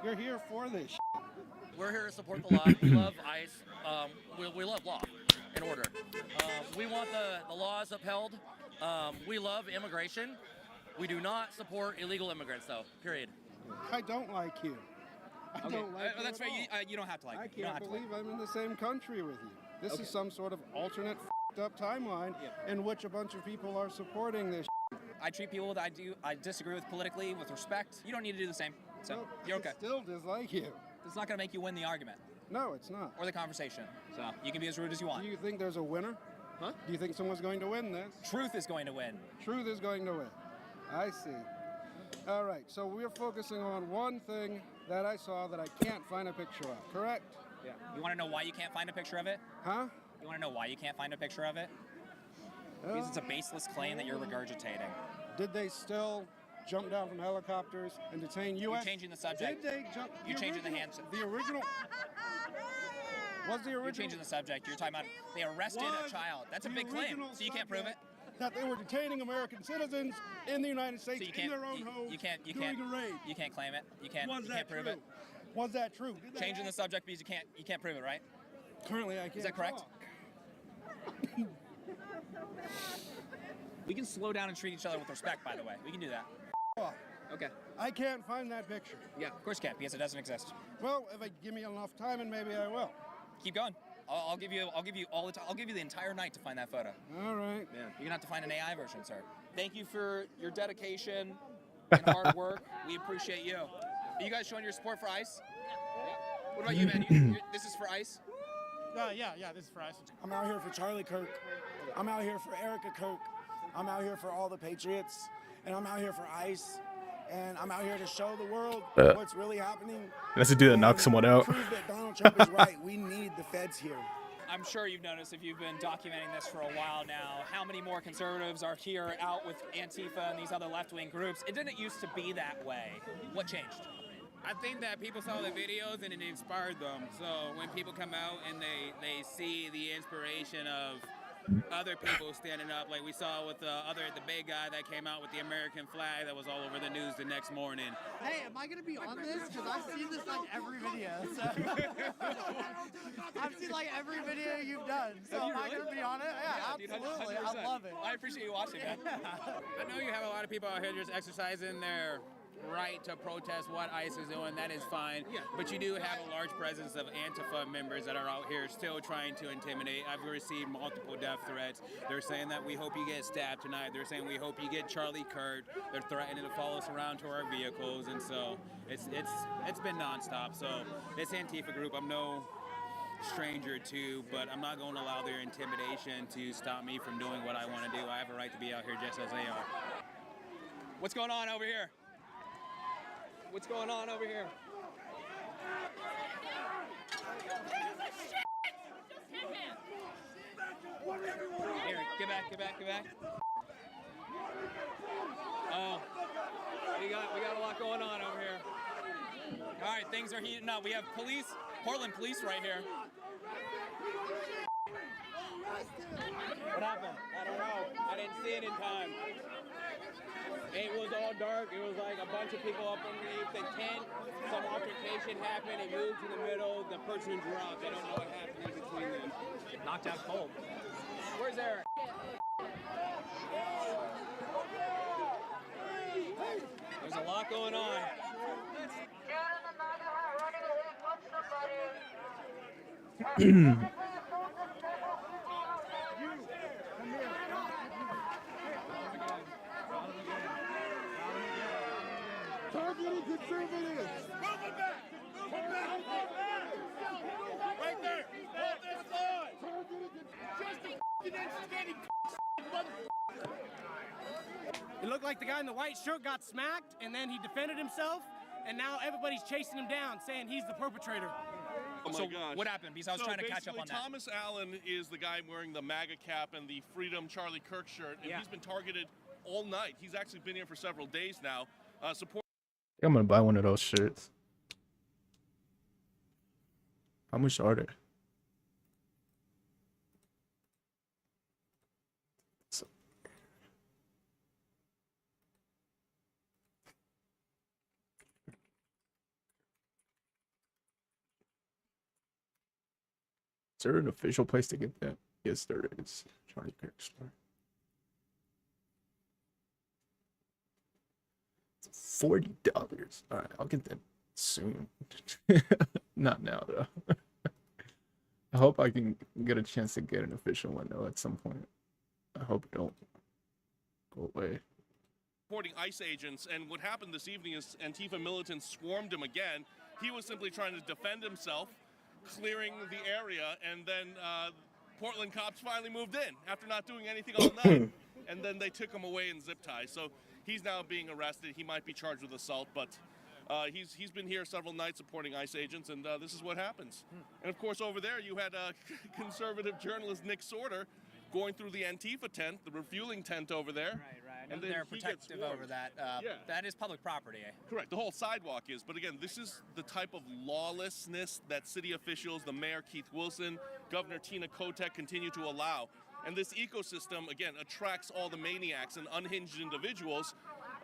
You're here for this shit. We're here to support the law. We love ICE. We love law and order. We want the laws upheld. We love immigration. We do not support illegal immigrants, though, period. I don't like you. I don't like you that's at right. all. You don't have to like me. I can't believe I'm in the same country with you. This is some sort of alternate up timeline in which a bunch of people are supporting this. I treat people that I disagree with politically with respect. You don't need to do the same. So No, you're okay. I still dislike you. It's not going to make you win the argument No, it's not. or the conversation. So you can be as rude as you want. Do you think there's a winner? Huh? Do you think someone's going to win this? Truth is going to win. Truth is going to win. I see. All right, so we're focusing on one thing that I saw that I can't find a picture of, correct? Yeah. You want to know why you can't find a picture of it? Huh? You want to know why you can't find a picture of it? Because it's a baseless claim that you're regurgitating. Did they still jump down from helicopters and detain U.S.? You're changing the subject. Did they jump? You're changing the hands. The original. Was the original? You're changing the subject. You're talking about they arrested a child. That's a big claim. So you can't prove it. That they were detaining American citizens in the United States in their own homes during a raid. You can't claim it. You can't prove it. Was that true? Changing the subject because you can't prove it, right? Currently, I can't. Is that correct? We can slow down and treat each other with respect, by the way. We can do that. Okay. I can't find that picture. Yeah, of course you can't, because it doesn't exist. Well, if I give me enough time, and maybe I will. Keep going. I'll give you all the time. I'll give you the entire night to find that photo. All right. Yeah. You're gonna have to find an AI version, sir. Thank you for your dedication and hard work. We appreciate you. Are you guys showing your support for ICE? Yeah. What about you, man? This is for ICE? Yeah, this is for ICE. I'm out here for Charlie Kirk. I'm out here for Erica Kirk. I'm out here for all the Patriots. And I'm out here for ICE. And I'm out here to show the world what's really happening. That's a dude that knocks someone out. Prove that Donald Trump is right. We need the feds here. I'm sure you've noticed, if you've been documenting this for a while now, how many more conservatives are here out with Antifa and these other left-wing groups. It didn't used to be that way. What changed? I think that people saw the videos and it inspired them. So when people come out and they see the inspiration of other people standing up, like we saw with the big guy that came out with the American flag that was all over the news the next morning. Hey, am I gonna be on this? Because I've seen this like every video. So I've seen like every video you've done. So am I gonna be on it? Yeah, absolutely. I love it. I appreciate you watching, man. I know you have a lot of people out here just exercising their right to protest what ICE is doing. That is fine. But you do have a large presence of Antifa members that are out here still trying to intimidate. I've received multiple death threats. They're saying that we hope you get stabbed tonight. They're saying we hope you get Charlie Kirk. They're threatening to follow us around to our vehicles, and so it's been nonstop. So this Antifa group, I'm no stranger to, but I'm not going to allow their intimidation to stop me from doing what I want to do. I have a right to be out here just as they are. What's going on over here? What's going on over here? Here, get back. Oh, we got a lot going on over here. All right, things are heating up. We have police, Portland police right here. What happened? I don't know. I didn't see it in time. It was all dark. It was like a bunch of people up underneath the tent. Some altercation happened. It moved to the middle. The person dropped. They don't know what happened in between them. Knocked out cold. Where's Eric? There's a lot going on. Targeting conservatives! Move it back! Move it back! Right there! Hold this line! Just a f***ing instigating motherfucker! It looked like the guy in the white shirt got smacked, and then he defended himself, and now everybody's chasing him down, saying he's the perpetrator. Oh my gosh. What happened? Because I was trying to catch up on that. Thomas Allen is the guy wearing the MAGA cap and the Freedom Charlie Kirk shirt, and he's been targeted all night. He's actually been here for several days now. I'm gonna buy one of those shirts. How much are they? Is there an official place to get that? Yes, there is. Charlie Kirk store. $40. All right, I'll get that soon. Not now though. I hope I can get a chance to get an official one though at some point. I hope it don't go away. Reporting ICE agents, and what happened this evening is Antifa militants swarmed him again. He was simply trying to defend himself, clearing the area, and then Portland cops finally moved in after not doing anything all night, and then they took him away in zip ties. So he's now being arrested. He might be charged with assault, but he's been here several nights supporting ICE agents, and this is what happens. And of course, over there you had conservative journalist Nick Sorter going through the Antifa tent, the refueling tent over there. Right. And they're protective over that. That is public property. Correct. The whole sidewalk is. But again, this is the type of lawlessness that city officials, the mayor Keith Wilson, Governor Tina Kotek continue to allow. And this ecosystem, again, attracts all the maniacs and unhinged individuals.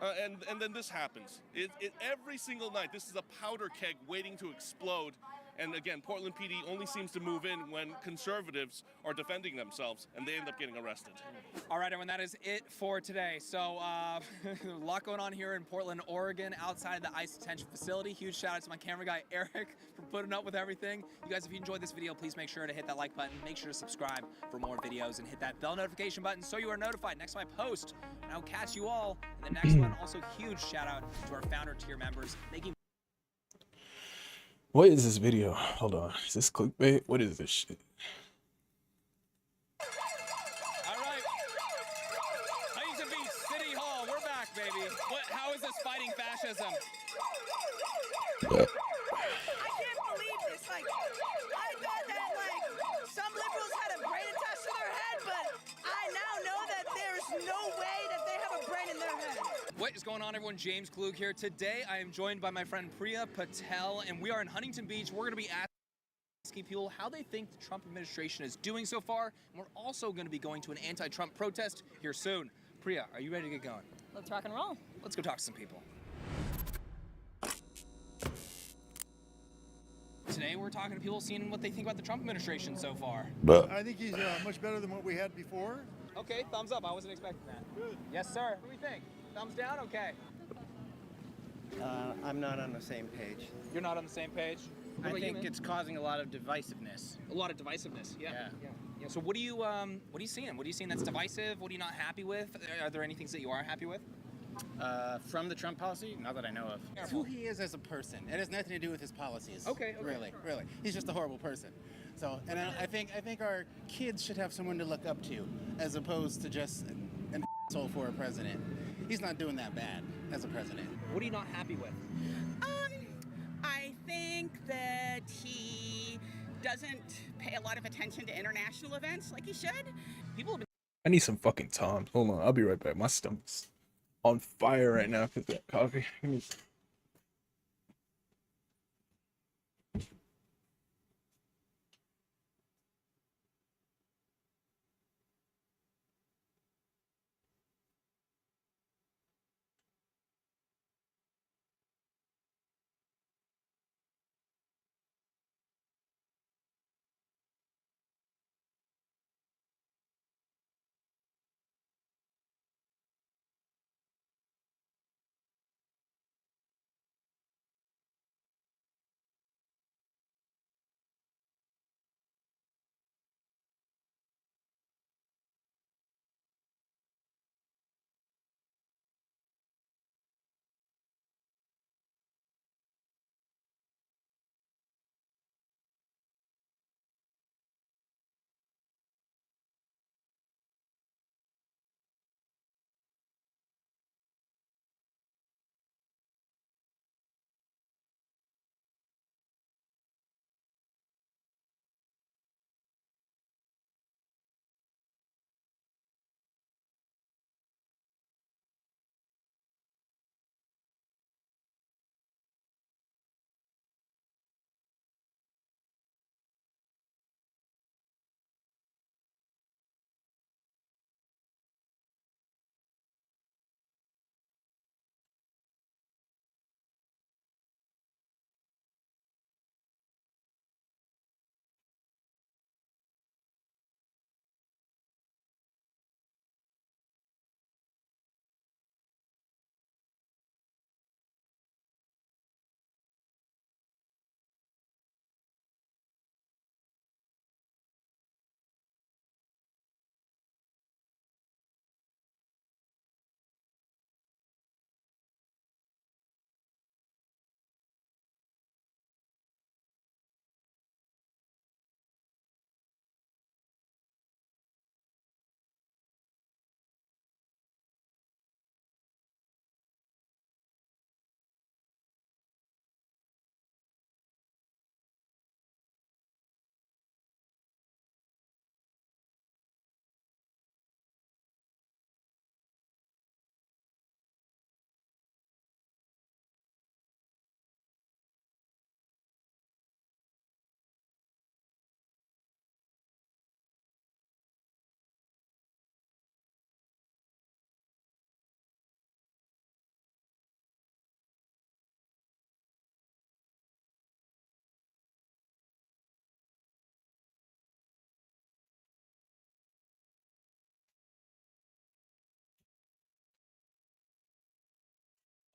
And then this happens. Every single night, this is a powder keg waiting to explode. And again, Portland PD only seems to move in when conservatives are defending themselves, and they end up getting arrested. All right, everyone, that is it for today. So a lot going on here in Portland, Oregon, outside of the ICE detention facility. Huge shout out to my camera guy, Eric, for putting up with everything. You guys, if you enjoyed this video, please make sure to hit that like button. Make sure to subscribe for more videos and hit that bell notification button so you are notified next time I post. And I'll catch you all in the next one. Also, huge shout out to our founder tier members making. What is this video? Hold on. Is this clickbait? What is this shit? All right. Huntington Beach City Hall. We're back, baby. How is this fighting fascism? I can't believe this. Like, I thought that, some liberals had a brain attached to their head, but I now know that there's no way that they have a brain in their head. What is going on, everyone? James Klug here. Today, I am joined by my friend Priya Patel, and we are in Huntington Beach. We're going to be asking people how they think the Trump administration is doing so far, and we're also going to be going to an anti-Trump protest here soon. Priya, are you ready to get going? Let's rock and roll. Let's go talk to some people. Today, we're talking to people, seeing what they think about the Trump administration so far. I think he's much better than what we had before. Okay, thumbs up. I wasn't expecting that. Good. Yes, sir. What do we think? Thumbs down? Okay. I'm not on the same page. You're not on the same page? What I about you, think man? it's causing a lot of divisiveness. A lot of divisiveness. Yeah. So what are you seeing? What are you seeing that's divisive? What are you not happy with? Are there any things that you are happy with? From the Trump policy? Not that I know of. It's who he is as a person. It has nothing to do with his policies. Okay. Really. He's just a horrible person. So, and I think our kids should have someone to look up to, as opposed to just an asshole for a president. He's not doing that bad as a president. What are you not happy with? I think that he doesn't pay a lot of attention to international events like he should. People have been I need some fucking Tums. Hold on, I'll be right back. My stomach's on fire right now because that coffee. Give me-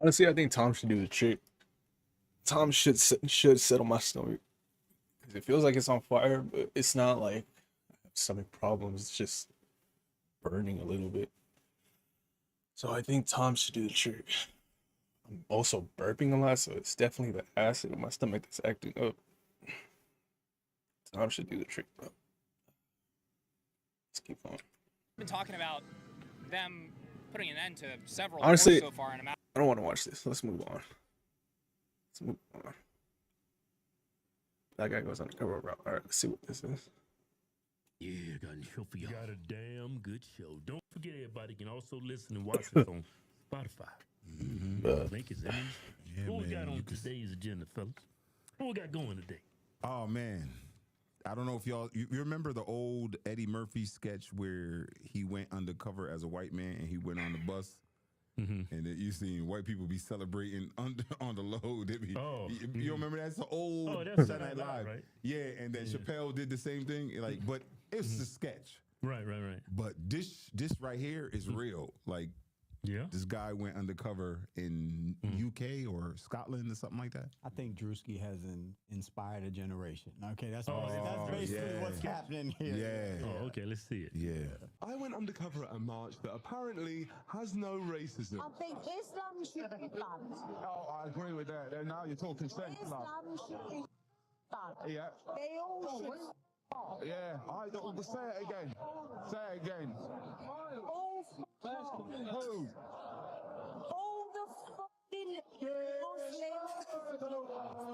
Honestly, I think Tom should do the trick. Tom should settle my stomach because it feels like it's on fire, but it's not like I have stomach problems. It's just burning a little bit. So I think Tom should do the trick. I'm also burping a lot, so it's definitely the acid in my stomach that's acting up. Tom should do the trick, bro. Let's keep going. been talking about them putting an end to several Honestly, wars so far, and I'm I don't want to watch this. Let's move on. Let's move on. That guy goes undercover route. All right, let's see what this is. Yeah, got a show for y'all. Got a damn good show. Don't forget, everybody can also listen and watch us on Spotify. Link is in. Yeah, what we man, got on you can- today's agenda, fellas? What we got going today? Oh man, I don't know if you remember the old Eddie Murphy sketch where he went undercover as a white man and he went on the bus. And then you seen white people be celebrating on the load. They be, you remember that's the old that's Saturday Night Live, right? Yeah, and then Chappelle did the same thing. Like, but it's a sketch. Right. But this right here is real. Like, Yeah. This guy went undercover in UK or Scotland or something like that. I think Drewski has inspired a generation. Okay, that's Oh, that's basically yeah. what's happening here. Yeah. Oh, okay. Let's see it. Yeah. I went undercover at a march that apparently has no racism. I think Islam should be banned. Oh, I agree with that. Now you're talking sense, love. Islam should be banned. Yeah. They all should. Yeah. I don't say it again. Say it again. All Who? all the fucking Muslims.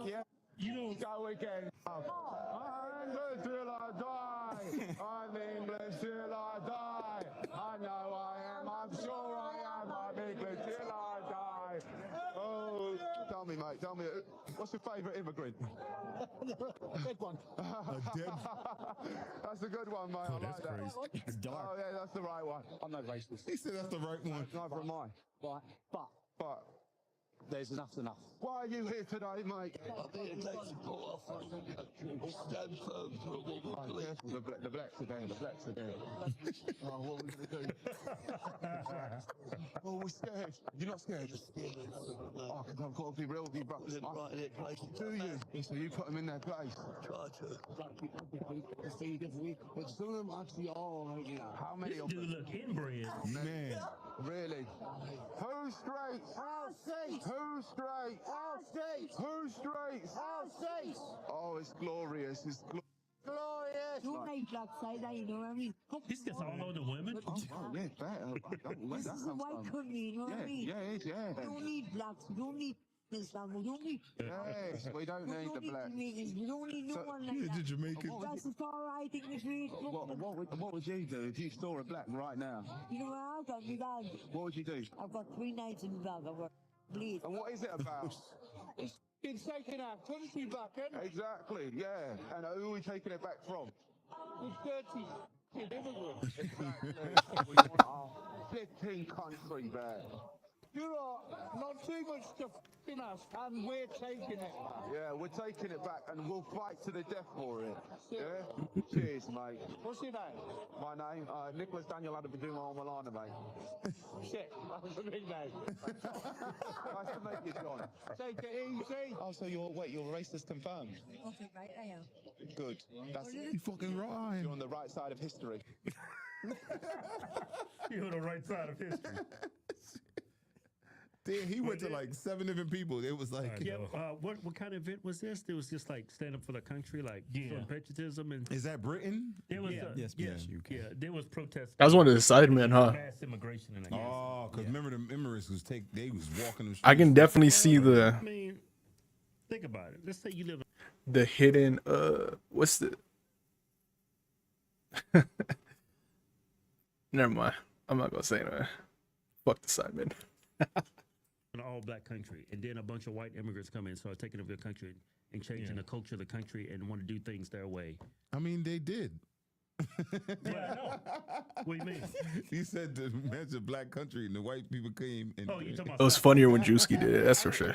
Yeah. You don't go again. I'm English till I die. I'm English till I die. I know I am. I'm sure I am. I'm English till I die. Oh, tell me, mate. Tell me, what's your favourite immigrant? Dead one. That's a good one, mate. I like that. It's dark. Oh yeah, that's the right one. I'm no racist. He said that's the right one. Neither am I. Right, but there's enough's enough. Why are you here today, mate? The blacks are there. The blacks are there. Oh, what are we gonna do? Oh, we're scared. You're not scared. Oh, because I've got to be real with you, bro. Do you? So you put them in their place. Try to. But some of them actually are. How many of Dude, them? look, inbred. Man. Really? Who's straight? Our states. Who's straight? Our states. Who's straight? Our states. Oh, it's glorious. It's Glorious. Don't make black side, you know what I mean? This gets all over the women. Oh, yeah, better. This is a white country, you know what I mean? Yeah, it is, yeah. We don't need blacks. We don't need Islam. We don't need. Yes, we don't need the black. We don't need no one like Yeah, that. the Jamaican. That's as far I think we should. What would you do if you saw a black right now? You know what I've got in my bag? What would you do? I've got 3 nights in my bag. I've got bleed. And what is it about? It's been taken our country back, hasn't it? Exactly, yeah. And who are we taking it back from? The dirty immigrants. We want our flipping country back. You're not too much stuff in us, and we're taking it. Yeah, we're taking it back and we'll fight to the death for it. Yeah? Cheers, mate. What's your name? My name, Nicholas Daniel Adabaduma Milana, mate. Shit, that was a big name. Nice to meet you, John. Take it easy. Oh, so you're racist confirmed? Okay, right, I am. Good. That's You fucking right. You're on the right side of history. You're on the right side of history. Damn, he went to like 7 different people. It was like, Yeah. What kind of event was this? It was just like stand up for the country, like showing patriotism, and is that Britain? there was Yes, UK. yeah, there was protests. That was one of the side men, huh? Mass immigration in Oh, because remember the immigrants they was walking the streets. I can definitely see I mean, think about it. Let's say you live in the hidden what's the never mind. I'm not gonna say that. Fuck the side men. an all-black country, and then a bunch of white immigrants come in and start taking over the country and changing the culture of the country and want to do things their way. I mean, they did. Yeah, I know. What do you mean? He said the man's a black country and the white people came. And Oh, you talking about It was South funnier when Africa? Drewski did it, that's for sure.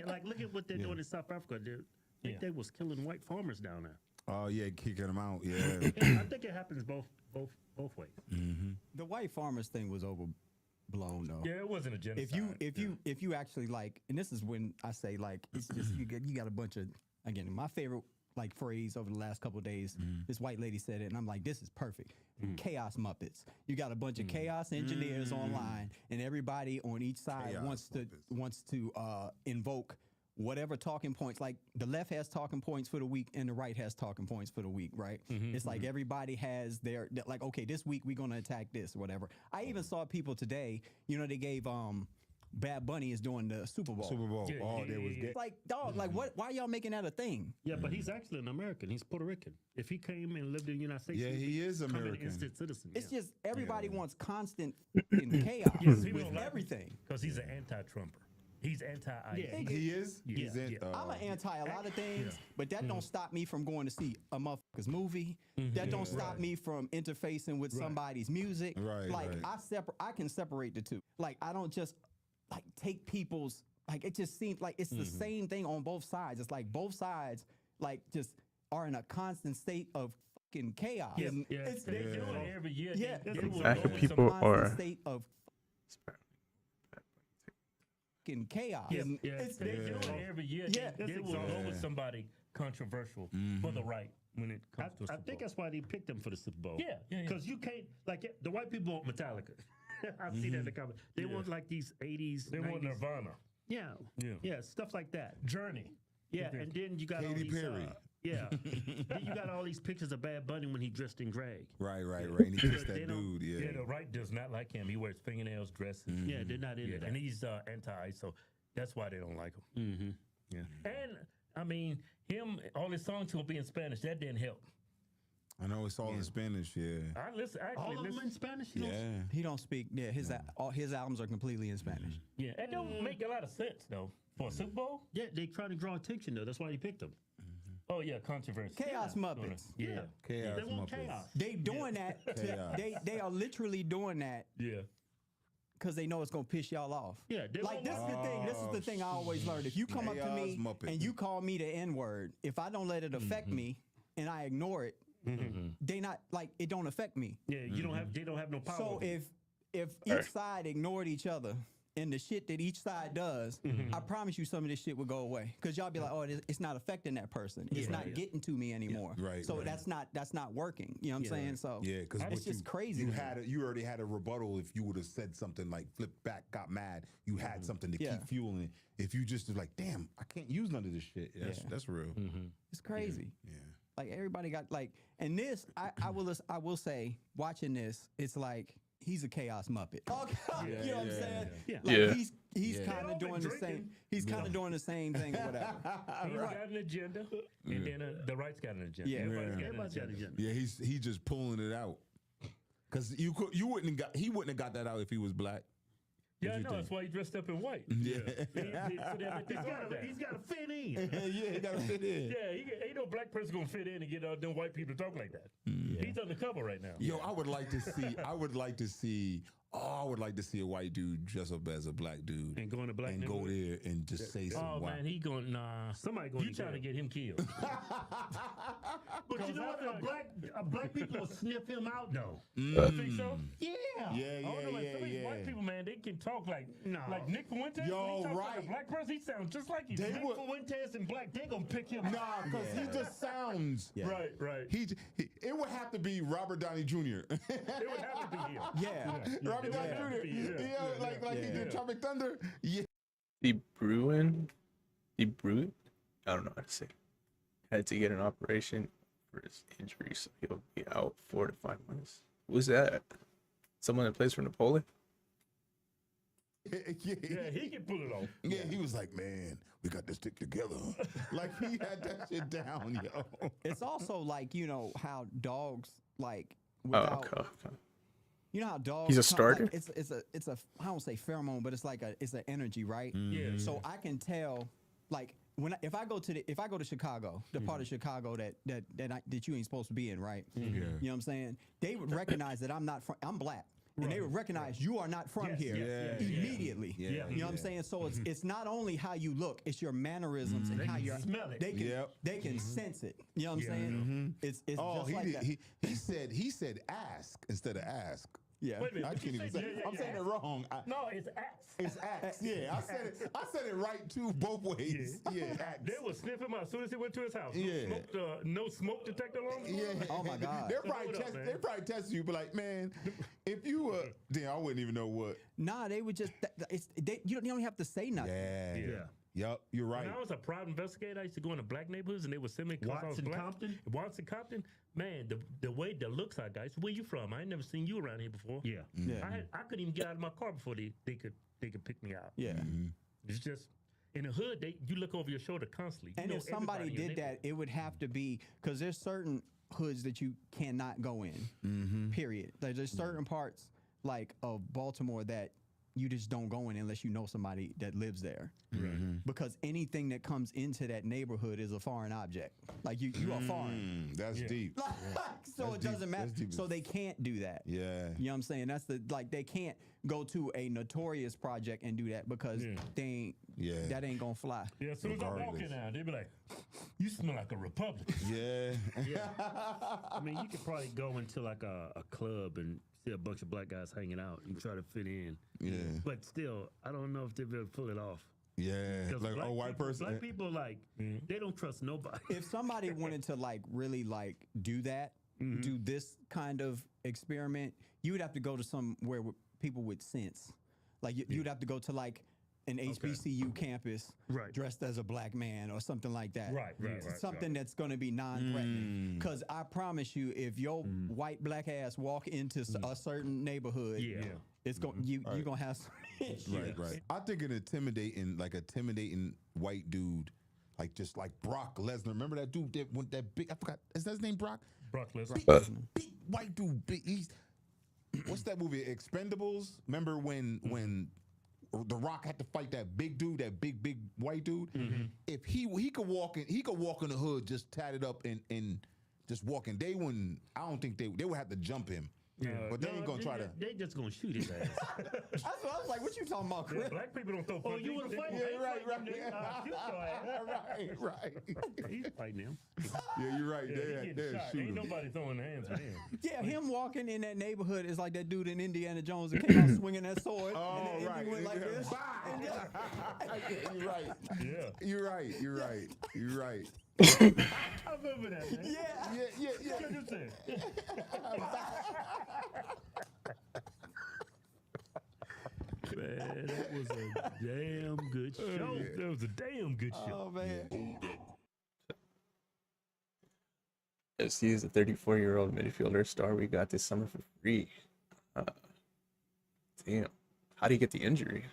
Like, look at what they're doing in South Africa. They was killing white farmers down there. Oh yeah, kicking them out. Yeah. I think it happens both ways. The white farmers thing was overblown though. Yeah, it wasn't a genocide. If you actually like, and this is when I say like, it's just you got a bunch of, again, my favorite like phrase over the last couple of days. This white lady said it, and I'm like, this is perfect. Chaos Muppets. You got a bunch of chaos engineers online, and everybody on each side wants to invoke whatever talking points. Like the left has talking points for the week, and the right has talking points for the week. Right? It's like everybody has their like. Okay, this week we're gonna attack this or whatever. I even saw people today. You know, they gave Bad Bunny is doing the Super Bowl. They was It's like, dog, like what? Why y'all making that a thing? Yeah, but he's actually an American. He's Puerto Rican. If he came and lived in the United States, Yeah, he is become an American. instant citizen. It's just everybody wants constant chaos with everything. Because he's an anti-Trumper. He's anti-ICE. Yeah, he is. Yeah, He's in, I'm an anti a lot of things, but that don't stop me from going to see a motherfucker's movie. That don't stop me from interfacing with somebody's music. Right, Like right. I can separate the two. Like I don't just like take people's like it just seems like it's the same thing on both sides. It's like both sides like just are in a constant state of fucking chaos. Yeah, It's, they do it every year. Yeah, They it's will Exactly. always People some are- constant state of fucking chaos. Yeah, It's, they do it every year. Yeah. They will go with somebody controversial for the right when it comes to a Super I think Bowl. that's why they picked him for the Super Bowl. Yeah. Because you can't, like, the white people want Metallica. I see that in the comments. They want, like, these 80s, They 90s. want Nirvana. Yeah, stuff like that. Journey. Yeah, and then you got all Katy these, Perry. then you got all these pictures of Bad Bunny when he dressed in drag. Right. And he kissed They that don't- dude. Yeah. The right does not like him. He wears fingernails, dresses. Yeah, they're not into that. And he's anti, so that's why they don't like him. Mm-hmm. Yeah. And, I mean, all his songs will be in Spanish. That didn't help. I know it's all in Spanish. Yeah. I listen. All of them in Spanish? He don't speak. Yeah, all his albums are completely in Spanish. Yeah, it don't make a lot of sense though for a Super Bowl. Yeah, they try to draw attention though. That's why they picked him. Oh yeah, controversy. Chaos Muppets. Yeah, Chaos They want Muppets. chaos. They doing that. Chaos. They are literally doing that. Yeah. Because they know it's gonna piss y'all off. Yeah, like this is the thing. This is the thing I always learned. If you come up to me Chaos Muppet. and you call me the N word, if I don't let it affect me and I ignore it, they not like it don't affect me. Yeah, you don't have. They don't have no power. So over you. if each side ignored each other and the shit that each side does, I promise you some of this shit would go away. Because y'all be like, oh, it's not affecting that person. It's not getting to me anymore. Right, So right. that's not working. You know what I'm saying? So Yeah, because it's just crazy. You already had a rebuttal if you would have said something like flipped back, got mad. You had something to keep fueling it. If you just was like, damn, I can't use none of this shit. Yeah, that's real. It's crazy. Yeah. Like everybody got like, and this I will say, watching this, it's like he's a chaos Muppet. You know what I'm saying? Yeah. Like he's They kind all of been doing the drinking. same. He's kind of doing the same thing or whatever. He's got an agenda, and then the right's got an agenda. Yeah. Everybody's got an agenda. Yeah, he just pulling it out. Cause he wouldn't have got that out if he was black. Yeah, I know. That's why he dressed up in white. Yeah. He's got to fit in. Yeah, he gotta fit in. Yeah, ain't no black person gonna fit in and get them white people to talk like that. He's undercover right now. Yo, I would like to see a white dude dress up as a black dude And go in a black and go neighborhood. there and just say some Oh wild. man, he going nah. Somebody going You to trying to jail. get him killed? But you know what? Black people will sniff him out though. You think so? Yeah. Yeah, I don't know, like, some of these white people, man, they can talk like Nick Fuentes. Yo, when he talks like right. a black person, he sounds just like he's They Nick would- Fuentes and black. They gonna pick him. Nah, because he just sounds Right. It would have to be Robert Downey Jr. It would have to be him. Robert It would have to Downey be, Jr. yeah. Like he did Tropic Thunder. Yeah. The Bruin, I don't know how to say, had to get an operation for his injury, so he'll be out 4 to 5 months. Who's that? Someone that plays for Napoleon? Yeah, he can pull it off. Yeah, he was like, man, we got to stick together. Like he had that shit down, yo. It's also like, you know how dogs like Oh, without okay. you know how dogs He's a come- starter? like, it's a I don't say pheromone, but it's like it's an energy, right? Yeah. So I can tell like if I go to Chicago, the part of Chicago that you ain't supposed to be in, right? Yeah. You know what I'm saying? They would recognize that I'm black. And they would recognize you are not from here immediately. Yeah. You know what I'm saying? So it's not only how you look, it's your mannerisms and how you smell it. They can sense it. You know what I'm saying? It's just like that. He said ask instead of ask. Yeah. Wait a minute. I what can't you even say? say. I'm saying it wrong. No, it's axe. It's axe. Yeah, I said it right too, both ways. Yeah, axe. They will sniff him out as soon as he went to his house. Yeah. No smoke detector on him. Yeah. Oh my God. They're probably testing you, but like, man, if you damn, I wouldn't even know what. Nah, they would just you don't have to say nothing. Yeah. Yup, you're right. When I was a private investigator, I used to go into black neighborhoods and they would send me Watson, Compton? Watson, Compton. Man, the way the looks are, guys. Where you from? I ain't never seen you around here before. Yeah. I couldn't even get out of my car before they could pick me out. Yeah. It's just in the hood, you look over your shoulder constantly. And You if know somebody everybody in your did that, it would have to be because there's certain hoods that you cannot go in. Period. There's certain parts like of Baltimore that you just don't go in unless you know somebody that lives there. Because anything that comes into that neighborhood is a foreign object. Like you are foreign. That's deep. So That's it doesn't deep. matter. That's deep. So they can't do that. Yeah. You know what I'm saying? That's they can't go to a notorious project and do that because that ain't gonna fly. Yeah, as soon as I walk in now, they be like, "You smell like a Republican." Yeah. I mean, you could probably go into like a club and see a bunch of black guys hanging out. You try to fit in. Yeah. But still, I don't know if they'll be able to pull it off. Yeah. 'Cause Like black a white people, person. Black people, like, they don't trust nobody. If somebody wanted to like really like do that, do this kind of experiment, you would have to go to somewhere with people with sense. Like you'd have to go to like an HBCU campus dressed as a black man or something like that. Right. Something that's going to be non-threatening. Because I promise you, if your white black ass walk into a certain neighborhood, it's going you're gonna have some issues. Right. I think an intimidating white dude, like just like Brock Lesnar. Remember that dude that went that big? I forgot. Is that his name? Brock Lesnar. Big white dude. Big. He's what's that movie? Expendables. Remember when The Rock had to fight that big dude, that big white dude? If he could walk in the hood just tatted up and just walking. They wouldn't. I don't think they would have to jump him. But they ain't gonna try to. They just gonna shoot his ass. That's what I was like, what you talking about, Chris? Black people don't throw. Oh, you want to fight? Right. He's fighting him. Yeah, you're right. They're shooting. Ain't nobody throwing hands with him. Yeah, him walking in that neighborhood is like that dude in Indiana Jones that came out swinging that sword. Oh, and right. He went like this. You're right. Yeah. You're right. I remember that, man. Yeah. What you said? Man, that was a damn good show. That was a damn good show. Oh, man. Yes, he is a 34-year-old midfielder star we got this summer for free. Damn. How do you get the injury?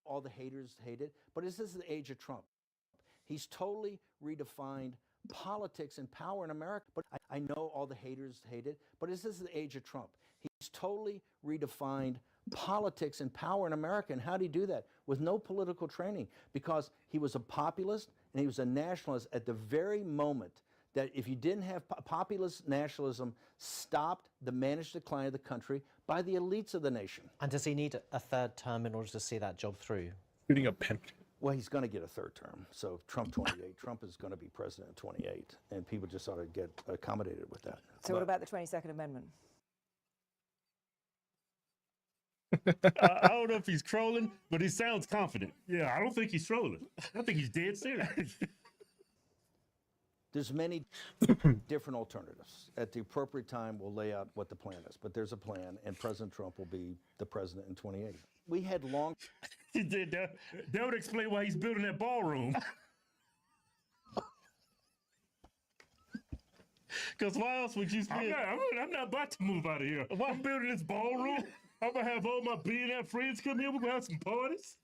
All the haters hate it, but this is the age of Trump. He's totally redefined politics and power in America. But I know all the haters hate it, but this is the age of Trump. He's totally redefined politics and power in America. And how did he do that? With no political training, because he was a populist and he was a nationalist at the very moment that if you didn't have populist nationalism stopped the managed decline of the country by the elites of the nation. And does he need a third term in order to see that job through? Shooting a pen. Well, he's going to get a third term. So Trump 28. Trump is going to be president in 28. And people just ought to get accommodated with that. So what about the 22nd Amendment? I don't know if he's trolling, but he sounds confident. Yeah, I don't think he's trolling. I think he's dead serious. There's many different alternatives. At the appropriate time, we'll lay out what the plan is. But there's a plan, and President Trump will be the president in 28. We had long... That would explain why he's building that ballroom. Because why else would you spend... I'm not about to move out of here. I'm building this ballroom. I'm going to have all my billionaire friends come here. We're going to have some parties.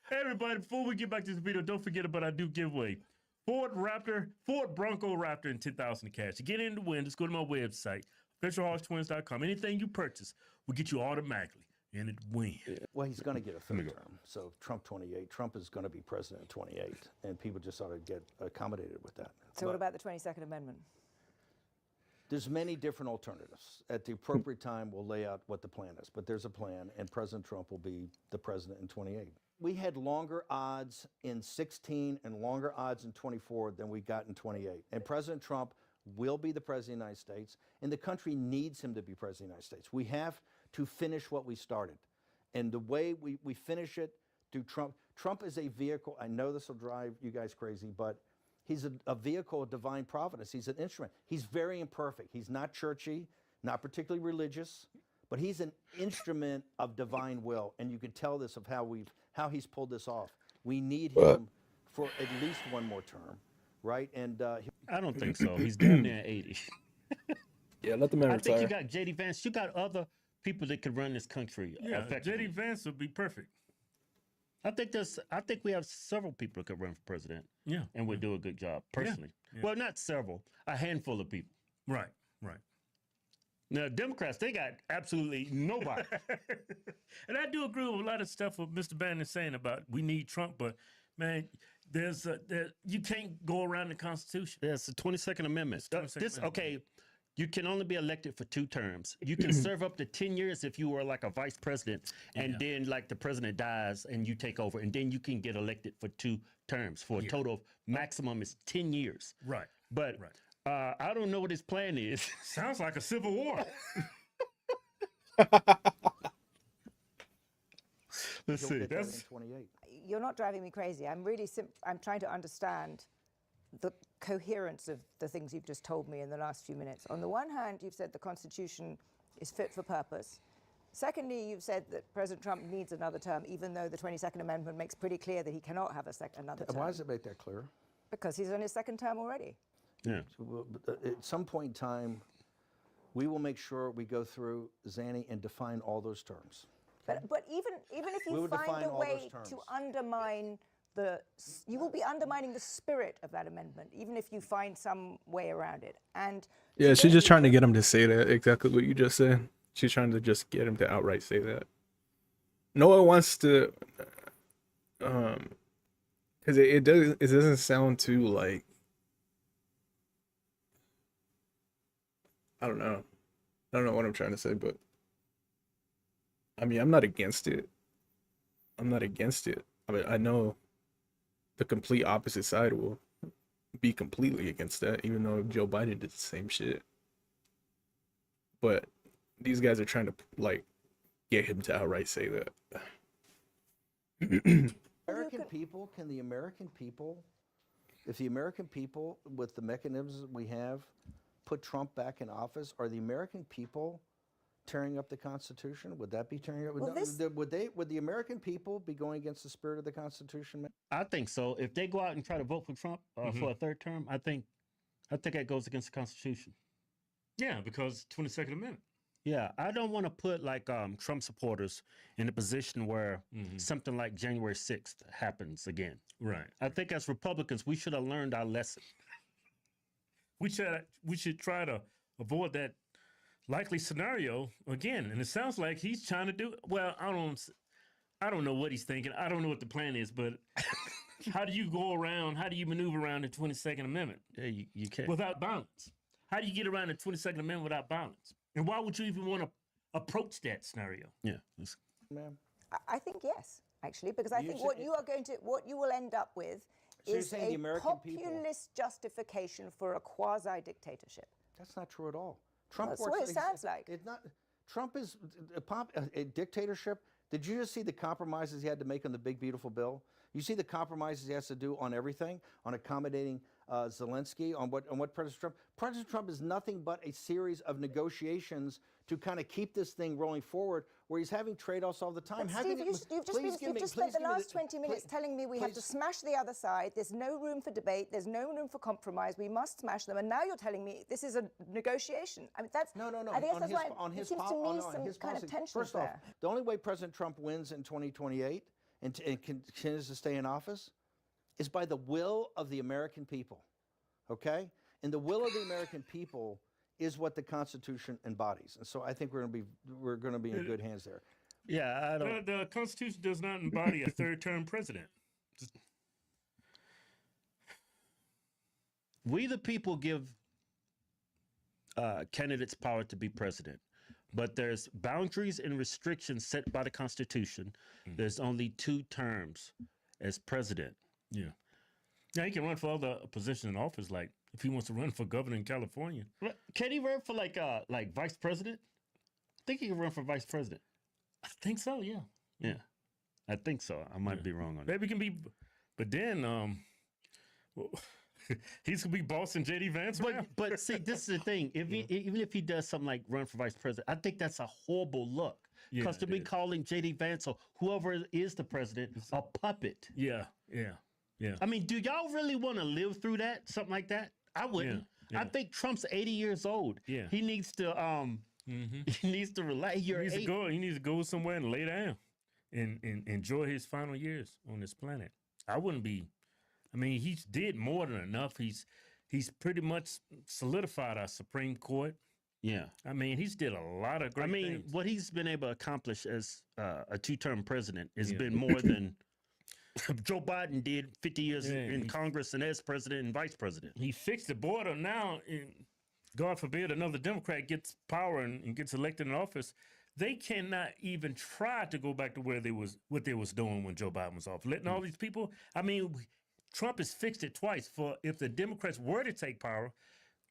Hey, everybody, before we get back to this video, don't forget about our new giveaway. Ford Bronco Raptor, and 10,000 cash. To get in to win, just go to my website, officialhorsetwins.com. Anything you purchase will get you automatically in it win. Well, he's going to get a third term. So Trump 28. Trump is going to be president in 28. And people just ought to get accommodated with that. So what about the 22nd Amendment? There's many different alternatives. At the appropriate time, we'll lay out what the plan is. But there's a plan, and President Trump will be the president in 28. We had longer odds in 16 and longer odds in 24 than we got in 28. And President Trump will be the president of the United States, and the country needs him to be president of the United States. We have to finish what we started. And the way we finish it through Trump is a vehicle. I know this will drive you guys crazy, but he's a vehicle of divine providence. He's an instrument. He's very imperfect. He's not churchy, not particularly religious, but he's an instrument of divine will. And you can tell this of how he's pulled this off. We need him for at least one more term, right? And I don't think so. He's down there at 80. Yeah, let the man I retire. think you got J.D. Vance. You got other people that could run this country. Yeah, effectively. J.D. Vance would be perfect. I think we have several people that could run for president. Yeah, and would do a good job personally. Yeah. Well, not several, a handful of people. Right. Now, Democrats, they got absolutely nobody. And I do agree with a lot of stuff what Mr. Bannon is saying about we need Trump, but man, you can't go around the Constitution. There's the 22nd Amendment. Okay, You can only be elected for 2 terms. You can serve up to 10 years if you were like a vice president, and then like the president dies and you take over, and then you can get elected for 2 terms for a total of maximum is 10 years. Right. But I don't know what his plan is. Sounds like a civil war. Let's He'll see. get that in 28. You're not driving me crazy. I'm really I'm trying to understand the coherence of the things you've just told me in the last few minutes. On the one hand, you've said the Constitution is fit for purpose. Secondly, you've said that President Trump needs another term, even though the 22nd Amendment makes pretty clear that he cannot have another term. Why does it make that clear? Because he's on his 2nd term already. Yeah. At some point in time, we will make sure we go through Zanny and define all those terms. But even if We you will find define a all way those to terms. undermine you will be undermining the spirit of that amendment, even if you find some way around it. And Yeah, she's just trying to get him to say that, exactly what you just said. She's trying to just get him to outright say that. No one wants to, because it doesn't sound too like, I don't know what I'm trying to say, but I mean, I'm not against it. I mean, I know the complete opposite side will be completely against that, even though Joe Biden did the same shit. But these guys are trying to like get him to outright say that. American people, can the American people, if the American people, with the mechanisms we have, put Trump back in office, are the American people tearing up the Constitution? Would that be tearing up? Well, Would the American people be going against the spirit of the Constitution? I think so. If they go out and try to vote for Trump for a 3rd term, I think that goes against the Constitution. Yeah, because 22nd Amendment. Yeah, I don't want to put like Trump supporters in a position where something like January 6th happens again. Right. I think as Republicans, we should have learned our lesson. We should try to avoid that likely scenario again. And it sounds like he's trying to do well. I don't know what he's thinking. I don't know what the plan is, but how do you go around? How do you maneuver around the 22nd Amendment? Yeah, you can't. Without violence. How do you get around the 22nd Amendment without violence? And why would you even want to approach that scenario? Yeah. Ma'am? I think yes, actually, because I think what you will end up with So you're is saying the a American people- populist justification for a quasi-dictatorship. That's not true at all. Trump That's works, what it sounds like. It's not. Trump is a dictatorship. Did you just see the compromises he had to make on the big beautiful bill? You see the compromises he has to do on everything, on accommodating Zelensky, on what President Trump. President Trump is nothing but a series of negotiations to kind of keep this thing rolling forward, where he's having trade-offs all the time. But Steve, you've just spent the last 20 minutes telling me we have to smash the other side. There's no room for debate. There's no room for compromise. We must smash them. And now you're telling me this is a negotiation. I mean, that's no. I guess that's why it seems to me some kind of tension First off, the only way President Trump wins in 2028 and continues to stay in office is by the will of the American people. Okay? And the will of the American people is what the Constitution embodies. And so I think we're going to be in good hands there. Yeah, I don't. The Constitution does not embody a 3rd-term president. We the people give candidates power to be president, but there's boundaries and restrictions set by the Constitution. There's only 2 terms as president. Yeah. Now he can run for other positions in office, like if he wants to run for governor in California. Can he run for like vice president? I think he can run for vice president. I think so. Yeah. Yeah, I think so. I might be wrong on that. Maybe he can be, but then he's gonna be bossing JD Vance around. But see, this is the thing. Even if he does something like run for vice president, I think that's a horrible look. Because to be calling JD Vance or whoever is the president a puppet. Yeah. I mean, do y'all really want to live through that? Something like that? I wouldn't. Yeah. I think Trump's 80 years old. Yeah. He needs to he needs to relax. He needs to go somewhere and lay down and enjoy his final years on this planet. I wouldn't be. I mean, he's did more than enough. He's pretty much solidified our Supreme Court. Yeah. I mean, he's did a lot of great things. What he's been able to accomplish as a 2-term president has been more than Joe Biden did 50 years in Congress and as president and vice president. He fixed the border now. God forbid another Democrat gets power and gets elected in office, they cannot even try to go back to what they was doing when Joe Biden was off. Letting all these people, I mean, Trump has fixed it twice. For if the Democrats were to take power,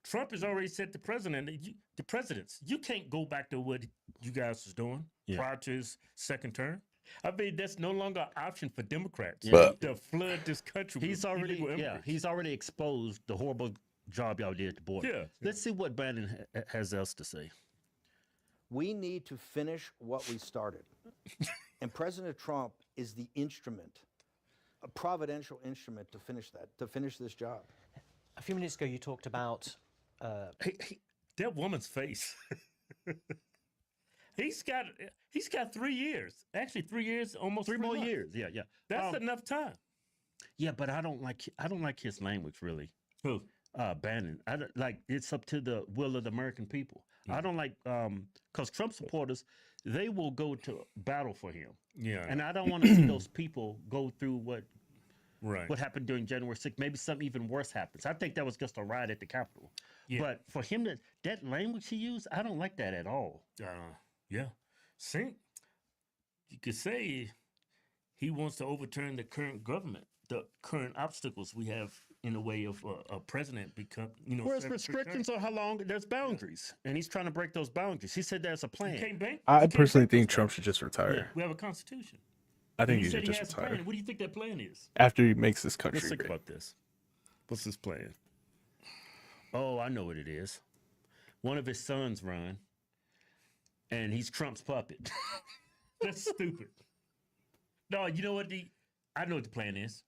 Trump has already said the presidents, you can't go back to what you guys was doing prior to his second term. I mean, that's no longer an option for Democrats to flood this country. He's with already illegal immigrants. he's already exposed the horrible job y'all did at the border. Yeah. Let's see what Bannon has else to say. We need to finish what we started. And President Trump is the instrument, a providential instrument to finish this job. A few minutes ago, you talked about that woman's face. He's got 3 years. Actually, 3 years, almost 3 more months. years. Yeah. That's enough time. Yeah, but I don't like his language really. Who? Bannon. I don't, like it's up to the will of the American people. I don't like because Trump supporters, they will go to battle for him. Yeah. And I don't want to see those people go through what Right. happened during January 6th. Maybe something even worse happens. I think that was just a riot at the Capitol. Yeah. But for him that language he used, I don't like that at all. Yeah. See, you could say he wants to overturn the current government, the current obstacles we have in the way of a president become, Whereas restrictions on how long, there's boundaries. And he's trying to break those boundaries. He said there's a plan. You can't bank. I personally think Trump should just retire. We have a constitution. I think he he said should just has a retire plan. What do you think that plan is? after he makes this country Let's think great. about this. What's his plan? Oh, I know what it is. One of his sons run, and he's Trump's puppet. That's stupid. No, you know what? I know what the plan is.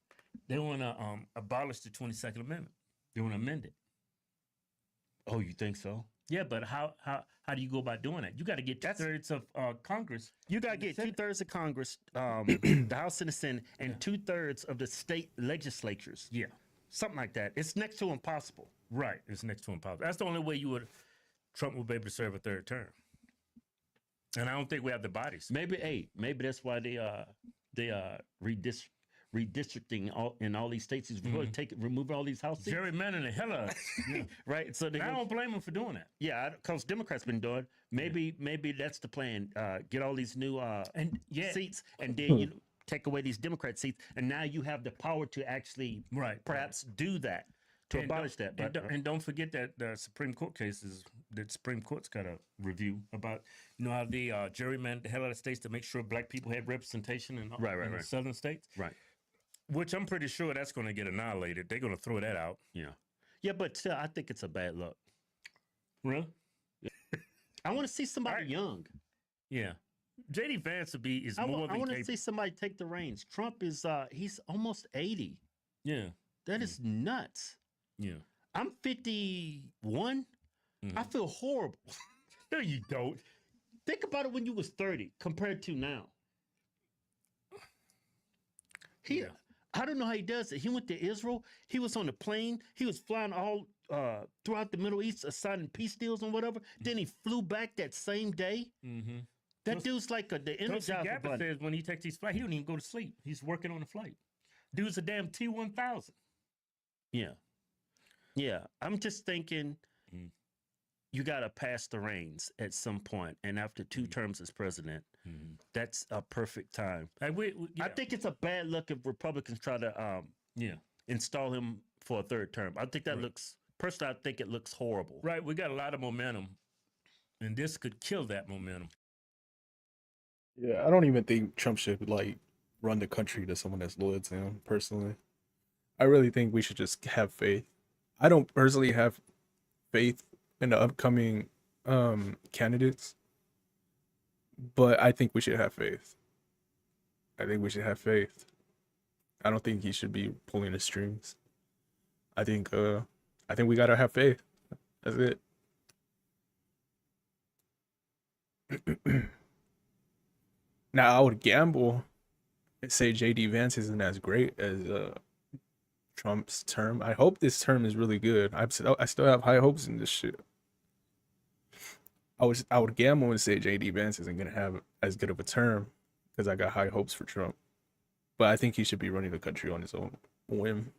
They want to abolish the 22nd Amendment. They want to amend it. Oh, you think so? Yeah, but how do you go about doing that? You got to get 2/3 of Congress. You got to get 2/3 of Congress, the House and the Senate, and 2/3 of the state legislatures. Yeah. Something like that. It's next to impossible. Right. It's next to impossible. That's the only way Trump would be able to serve a third term. And I don't think we have the bodies. Maybe that's why they redistricting in all these states is really remove all these House seats. Gerrymandering the hell out of us. Yeah. Right. So I don't blame them for doing that. Yeah, because Democrats been doing. Maybe that's the plan. Get all these new seats, and then you take away these Democrat seats, and now you have the power to actually perhaps do that to abolish that. And don't forget that the Supreme Court cases that Supreme Court's got a review about how they gerrymandered the hell out of states to make sure black people had representation in the southern states. Right. Which I'm pretty sure that's going to get annihilated. They're going to throw that out. Yeah, but still, I think it's a bad luck. Really? I want to see somebody young. Yeah. J.D. Vance is more than I want to capable. see somebody take the reins. Trump is he's almost 80. Yeah. That is nuts. Yeah. I'm 51. I feel horrible. No, you don't. Think about it when you was 30 compared to now. I don't know how he does it. He went to Israel. He was on the plane. He was flying all throughout the Middle East, signing peace deals and whatever. Then he flew back that same day. Mm-hmm. That dude's like the Energizer Gapper bunny. says when he takes these flights, he don't even go to sleep. He's working on the flight. Dude's a damn T-1000. Yeah. I'm just thinking you got to pass the reins at some point. And after 2 terms as president, that's a perfect time. I think it's a bad look if Republicans try to install him for a 3rd term. I think that personally, I think it looks horrible. Right. We got a lot of momentum, and this could kill that momentum. Yeah, I don't even think Trump should run the country to someone that's loyal to him. Personally, I really think we should just have faith. I don't personally have faith in the upcoming candidates, but I think we should have faith. I don't think he should be pulling the strings. I think we gotta have faith. That's it. Now I would gamble and say JD Vance isn't as great as Trump's term. I hope this term is really good. I still have high hopes in this shit. I would gamble and say JD Vance isn't gonna have as good of a term because I got high hopes for Trump. But I think he should be running the country on his own whim.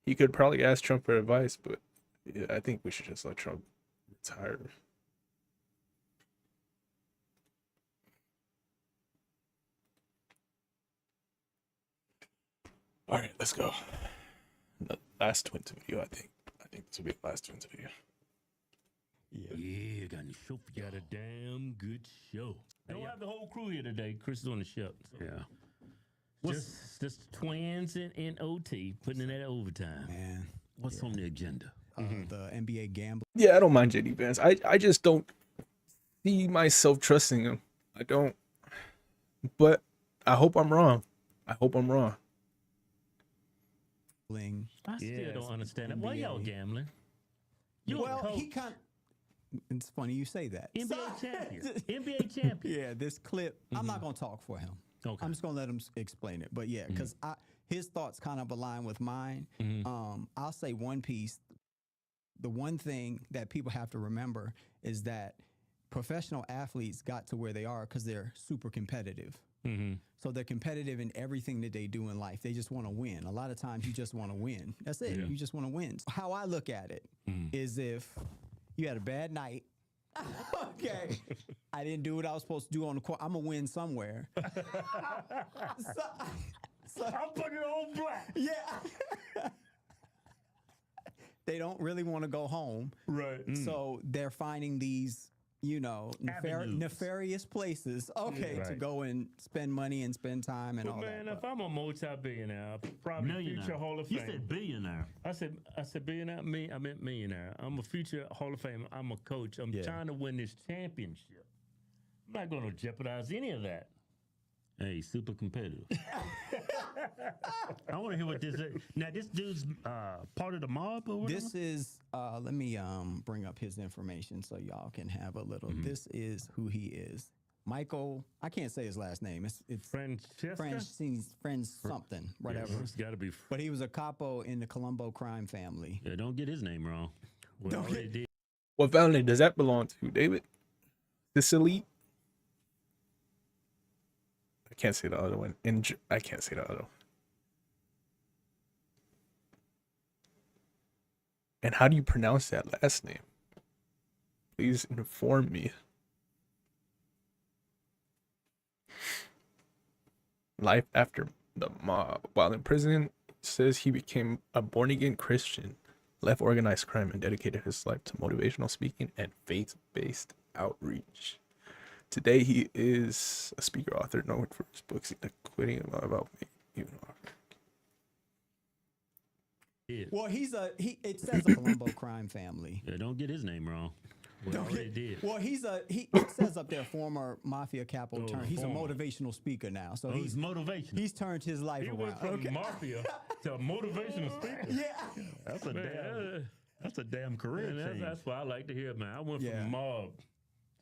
He could probably ask Trump for advice, but yeah, I think we should just let Trump retire. All right, let's go. The last Twins video, I think. I think this will be the last Twins video. Yeah, got a damn good show. Don't have the whole crew here today. Chris is on the ship. So. Yeah. Just twins and OT putting in that overtime. Man, what's on the agenda? The NBA gambling. Yeah, I don't mind JD Vance. I just don't see myself trusting him. I don't. But I hope I'm wrong. I hope I'm wrong. I still don't understand it. Why y'all gambling? He kind. It's funny you say that. NBA champion. NBA champion. Yeah, this clip. I'm not gonna talk for him. Okay. I'm just gonna let him explain it. But yeah, because his thoughts kind of align with mine. I'll say one piece. The one thing that people have to remember is that professional athletes got to where they are because they're super competitive. So they're competitive in everything that they do in life. They just want to win. A lot of times you just want to win. That's it. You just want to win. How I look at it is if you had a bad night. Okay. I didn't do what I was supposed to do on the court. I'm going to win somewhere. so I'm putting it on black. Yeah. They don't really want to go home. Right. So they're finding these, nefarious places, to go and spend money and spend time and all that. Man, if I'm a multi-billionaire, probably future Hall of Fame. You said billionaire. I said billionaire. I meant millionaire. I'm a future Hall of Fame. I'm a coach. I'm trying to win this championship. I'm not going to jeopardize any of that. Hey, super competitive. I want to hear what this is. Now, this dude's part of the mob or whatever? This is, let me bring up his information so y'all can have a little. This is who he is. Michael, I can't say his last name. It's French something, whatever. It's got to be. But he was a capo in the Colombo crime family. Yeah, don't get his name wrong. What family does that belong to, David? Sicily? I can't say the other one. I can't say the other one. And how do you pronounce that last name? Please inform me. Life after the mob. While in prison, says he became a born-again Christian, left organized crime, and dedicated his life to motivational speaking and faith-based outreach. Today, he is a speaker, author, known for his books, Quitting About Me. Well, it says a Colombo crime family. Yeah, don't get his name wrong. Well, it says up there former mafia capo turned. He's a motivational speaker now. So he's motivational. He's turned his life he around. Went from mafia to a motivational speaker. Yeah. That's a damn career change. That's what I like to hear, man. I went from mob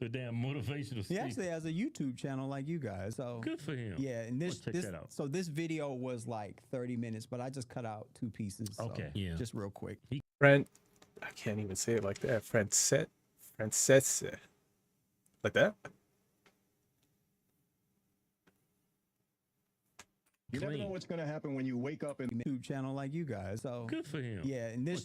to damn motivational speaker. He actually has a YouTube channel like you guys. So good for him. Yeah, and check that out. So this video was like 30 minutes, but I just cut out 2 pieces. Okay. So just real quick. I can't even say it like that. Francese. Like that? You never know what's going to happen when you wake up in YouTube channel like you guys. So good for him. Yeah, and this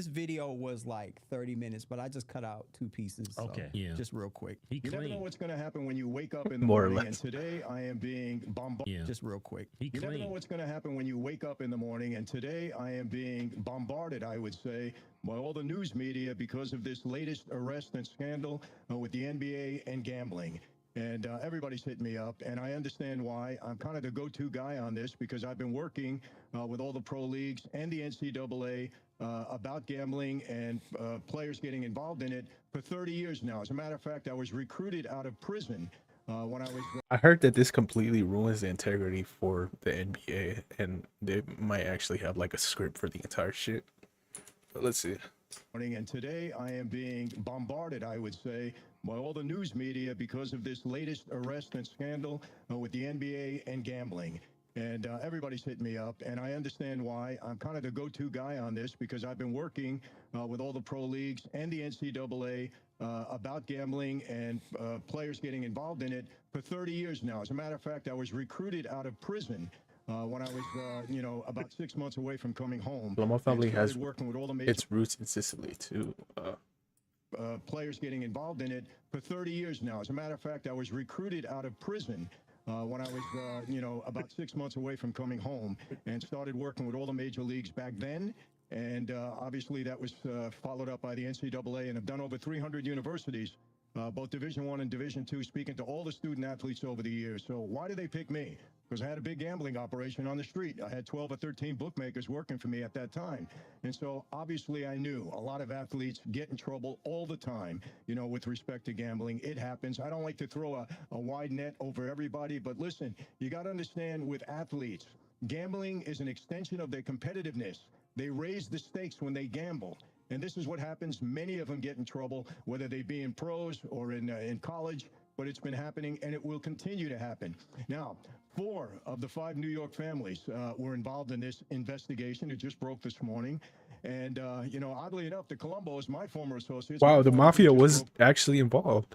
video was like 30 minutes, but I just cut out 2 pieces. Okay. So just real quick. You never know what's going to happen when you wake up in the More or morning. And less. today I am being bombarded. Just real quick. You never know what's going to happen when you wake up in the morning. And today I am being bombarded, I would say, by all the news media because of this latest arrest and scandal with the NBA and gambling. And everybody's hitting me up, and I understand why. I'm kind of the go-to guy on this because I've been working with all the pro leagues and the NCAA about gambling and players getting involved in it for 30 years now. As a matter of fact, I was recruited out of prison when I was... I heard that this completely ruins the integrity for the NBA, and they might actually have like a script for the entire shit. But let's see. And today I am being bombarded, I would say, by all the news media because of this latest arrest and scandal with the NBA and gambling. And everybody's hitting me up, and I understand why. I'm kind of the go-to guy on this because I've been working with all the pro leagues and the NCAA about gambling and players getting involved in it for 30 years now. As a matter of fact, I was recruited out of prison when I was, about 6 months away from coming home. Colombo family and has started working with all the major its roots in Sicily too. players getting involved in it for 30 years now. As a matter of fact, I was recruited out of prison when I was, about 6 months away from coming home, and started working with all the major leagues back then. And obviously that was followed up by the NCAA, and have done over 300 universities, both Division I and Division II, speaking to all the student athletes over the years. So why did they pick me? Because I had a big gambling operation on the street. I had 12 or 13 bookmakers working for me at that time. And so obviously I knew a lot of athletes get in trouble all the time, with respect to gambling. It happens. I don't like to throw a wide net over everybody, but listen, you got to understand with athletes, gambling is an extension of their competitiveness. They raise the stakes when they gamble. And this is what happens. Many of them get in trouble, whether they be in pros or in college, but it's been happening and it will continue to happen. Now, 4 of the 5 New York families were involved in this investigation. It just broke this morning. And, oddly enough, the Colombos, my former associates. Wow, the mafia was actually involved.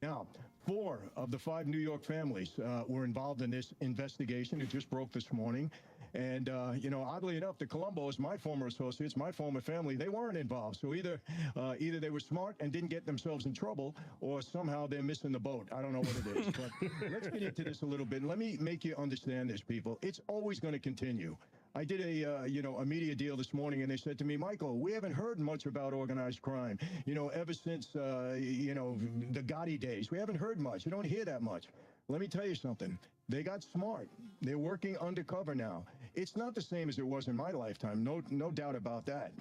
Now, 4 of the 5 New York families were involved in this investigation. It just broke this morning. And, oddly enough, the Colombos, my former associates, my former family, they weren't involved. So either they were smart and didn't get themselves in trouble, or somehow they're missing the boat. I don't know what it is. But let's get into this a little bit. Let me make you understand this, people. It's always going to continue. I did a media deal this morning, and they said to me, Michael, we haven't heard much about organized crime, ever since, the Gotti days. We haven't heard much. You don't hear that much. Let me tell you something. They got smart. They're working undercover now. It's not the same as it was in my lifetime. No doubt about that.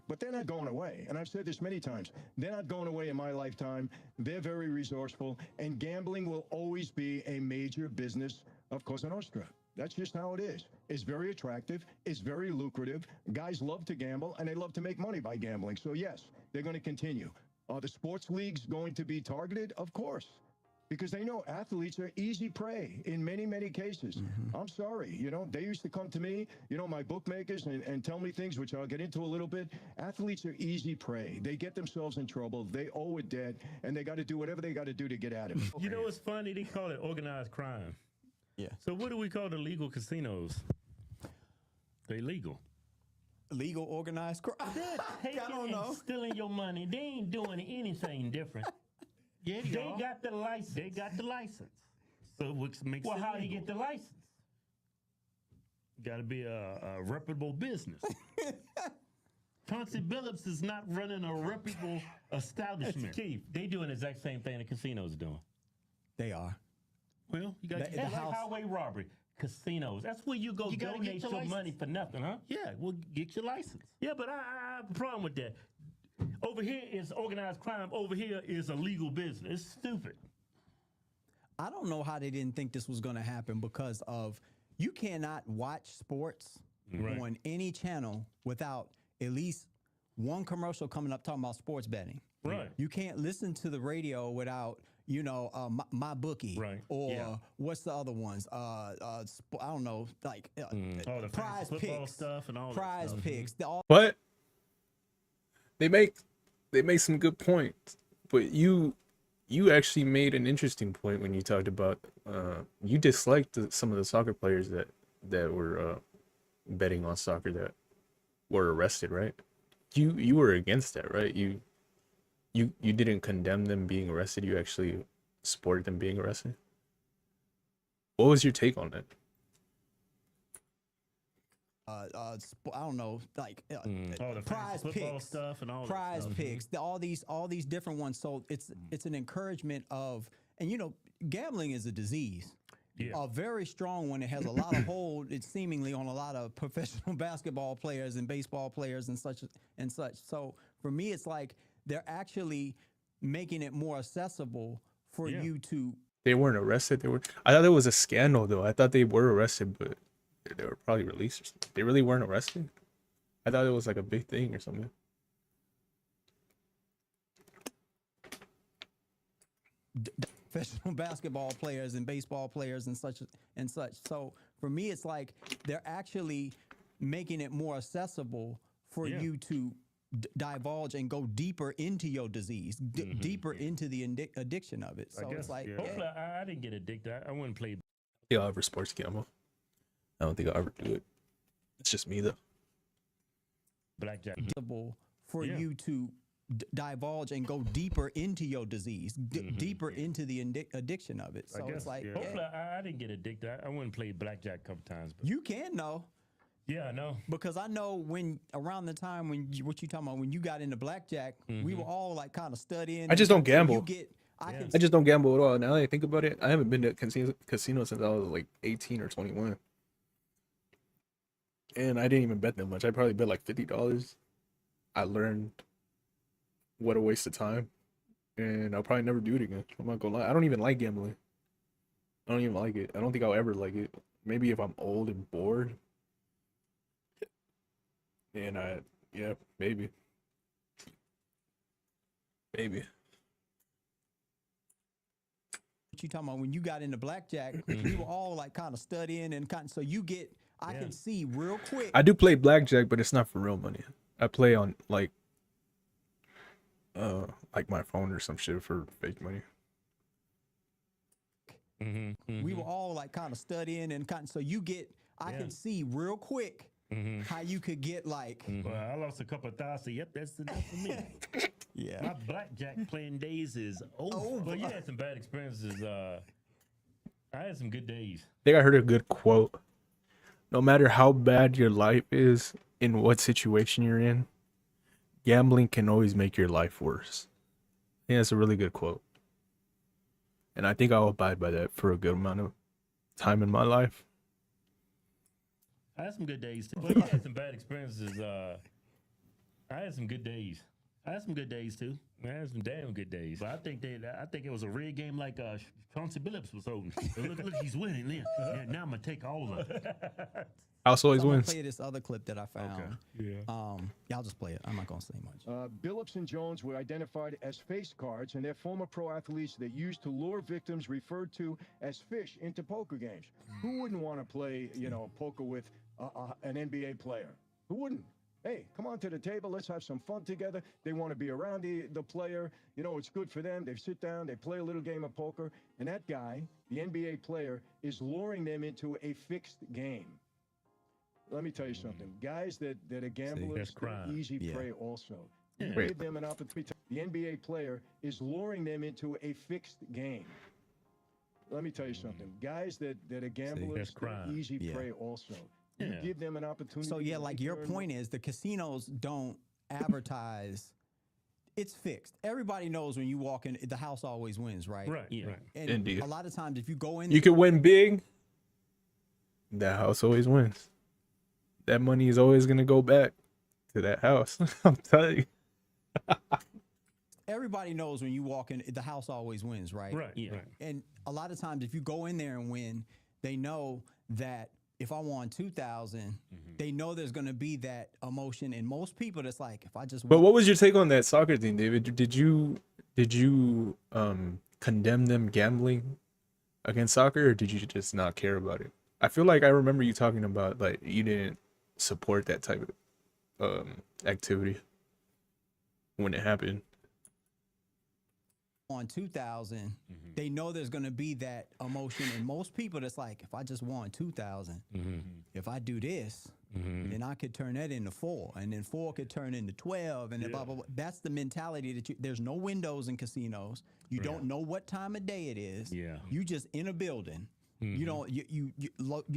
But they're not going away. And I've said this many times. They're not going away in my lifetime. They're very resourceful. And gambling will always be a major business of Cosa Nostra. That's just how it is. It's very attractive. It's very lucrative. Guys love to gamble, and they love to make money by gambling. So, yes, they're going to continue. Are the sports leagues going to be targeted? Of course. Because they know athletes are easy prey in many, many cases. I'm sorry. They used to come to me, my bookmakers, and tell me things, which I'll get into a little bit. Athletes are easy prey. They get themselves in trouble. They owe a debt, and they got to do whatever they got to do to get out of it. You know what's funny? They call it organized crime. Yeah. So what do we call the legal casinos? They legal. Legal organized crime. They're taking and stealing your money. They ain't doing anything different. Yeah, they got the license. They got the license. So which makes well, it how do you legal. get the license? Got to be a reputable business. Chauncey Billups is not running a reputable establishment. Keith, they doing the exact same thing the casinos are doing. They are. Well, you got The like house- highway robbery. Casinos. That's where you go You gotta donate get your your license. money for nothing, huh? Yeah, well, get your license. Yeah, but I have a problem with that. Over here is organized crime. Over here is a legal business. It's stupid. I don't know how they didn't think this was going to happen because of you cannot watch sports Right. on any channel without at least one commercial coming up talking about sports betting. Right. You can't listen to the radio without my bookie, Right. or Yeah. what's the other ones? I don't know, like All the Prize fancy football Picks, stuff and all Prize that stuff. Picks. But they make some good points. But you actually made an interesting point when you talked about you disliked some of the soccer players that were betting on soccer that were arrested, right? You were against that, right? You didn't condemn them being arrested. You actually supported them being arrested. What was your take on that? I don't know, like All the Prize fancy football Picks, stuff and all Prize that stuff. Picks, all these different ones. So it's an encouragement of, and gambling is a disease. Yeah. A very strong one. It has a lot of hold. It's seemingly on a lot of professional basketball players and baseball players and such. So for me, it's like they're actually making it more accessible for you to. They weren't arrested. I thought it was a scandal, though. I thought they were arrested, but they were probably released or something. They really weren't arrested? I thought it was like a big thing or something. Professional basketball players and baseball players and such. So for me, it's like they're actually making it more accessible for you to divulge and go deeper into your disease, deeper into the addiction of it. So I guess, it's like, hopefully I didn't get addicted. I wouldn't play. Yeah, over sports gamble. I don't think I'll ever do it. It's just me though. Blackjack. For Yeah. you to divulge and go deeper into your disease, deeper into the addiction of it. So it's like, hopefully I didn't get addicted. I went and played blackjack a couple times. But you can know. Yeah, I know. Because I know when around the time when what you talking about when you got into blackjack, we were all like kind of studying. I just don't gamble. I I just don't gamble at all. Now that I think about it, I haven't been to a casino since I was like 18 or 21. And I didn't even bet that much. I probably bet like $50. I learned what a waste of time. And I'll probably never do it again. I'm not gonna lie. I don't even like gambling. I don't even like it. I don't think I'll ever like it. Maybe if I'm old and bored. And yeah, maybe. Maybe. What you talking about when you got into blackjack, we were all like kind of studying and kind. So you get, I can see real quick. I do play blackjack, but it's not for real money. I play on like my phone or some shit for fake money. We were all like kind of studying and kind. So you get, I can see real quick how you could get like. Well, I lost a couple of thousand. Yep, that's enough for me. Yeah. My blackjack playing days is over. But you had some bad experiences. I had some good days. I think I heard a good quote. No matter how bad your life is, in what situation you're in, gambling can always make your life worse. I think that's a really good quote. And I think I'll abide by that for a good amount of time in my life. I had some good days too. But you had some bad experiences. I had some good days. I had some good days too. I had some damn good days. But I think it was a rigged game like Chauncey Billups was holding. look, he's winning. Now I'm gonna take all of it. House always I'm gonna wins. play this other clip that I found. Yeah. Yeah, I'll just play it. I'm not gonna say much. Billups and Jones were identified as face cards, and they're former pro athletes that used to lure victims referred to as fish into poker games. Who wouldn't want to play, poker with an NBA player? Who wouldn't? Hey, come on to the table. Let's have some fun together. They want to be around the player. It's good for them. They sit down. They play a little game of poker. And that guy, the NBA player, is luring them into a fixed game. Let me tell you something. Guys that are gamblers, they're easy prey also. You give them an opportunity. The NBA player is luring them into a fixed game. Let me tell you something. Guys that are gamblers, they're easy prey also. You give them an opportunity. So yeah, like your point is the casinos don't advertise. It's fixed. Everybody knows when you walk in, the house always wins, right? Right. Yeah. Right. And Indeed. a lot of times, if you go in, You can win big. That house always wins. That money is always gonna go back to that house. I'm telling you. everybody knows when you walk in, the house always wins, right? Right. Yeah. Right. And a lot of times, if you go in there and win, they know that if I won 2,000, they know there's going to be that emotion. And most people, that's like, if I just. But what was your take on that soccer thing, David? Did you condemn them gambling against soccer, or did you just not care about it? I feel like I remember you talking about like you didn't support that type of activity when it happened. On 2,000, they know there's going to be that emotion. And most people, that's like, if I just won 2,000, if I do this, then I could turn that into 4, and then 4 could turn into 12, and then blah, blah, blah. That's the mentality that there's no windows in casinos. You don't know what time of day it is. Yeah. You just in a building. You don't. You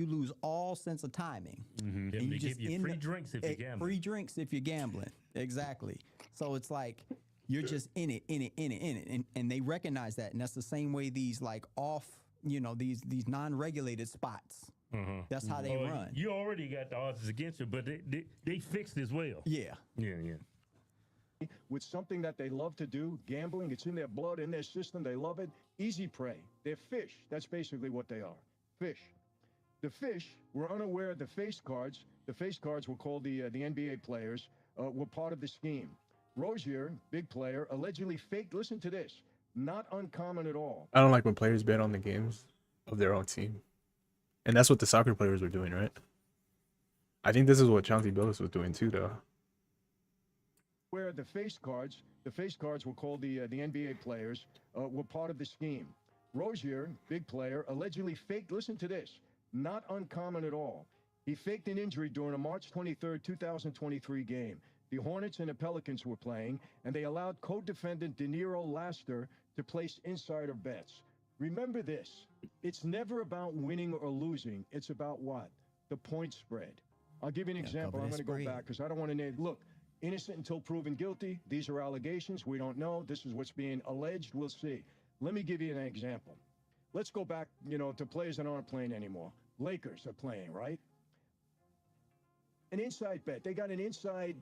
lose all sense of timing. And you just give you free drinks if you're gambling. Free drinks if you're gambling. Exactly. So it's like you're just in it, and they recognize that, and that's the same way these like off, these non-regulated spots. That's how they run. You already got the odds against you, but they fixed as well. Yeah. With something that they love to do, gambling, it's in their blood, in their system, they love it. Easy prey. They're fish. That's basically what they are. Fish. The fish were unaware of the face cards. The face cards were called the NBA players, were part of the scheme. Rozier, big player, allegedly faked, listen to this, not uncommon at all. I don't like when players bet on the games of their own team. And that's what the soccer players were doing, right? I think this is what Chauncey Billups was doing too, though. Where the face cards were called the NBA players, were part of the scheme. Rozier, big player, allegedly faked, listen to this, not uncommon at all. He faked an injury during a March 23rd, 2023 game. The Hornets and the Pelicans were playing, and they allowed co-defendant De Niro Laster to place insider bets. Remember this, it's never about winning or losing. It's about what? The point spread. I'll give you an example. I'm going to go back because I don't want to name. Look, innocent until proven guilty. These are allegations. We don't know. This is what's being alleged. We'll see. Let me give you an example. Let's go back, to players that aren't playing anymore. Lakers are playing, right? An inside bet. They got an inside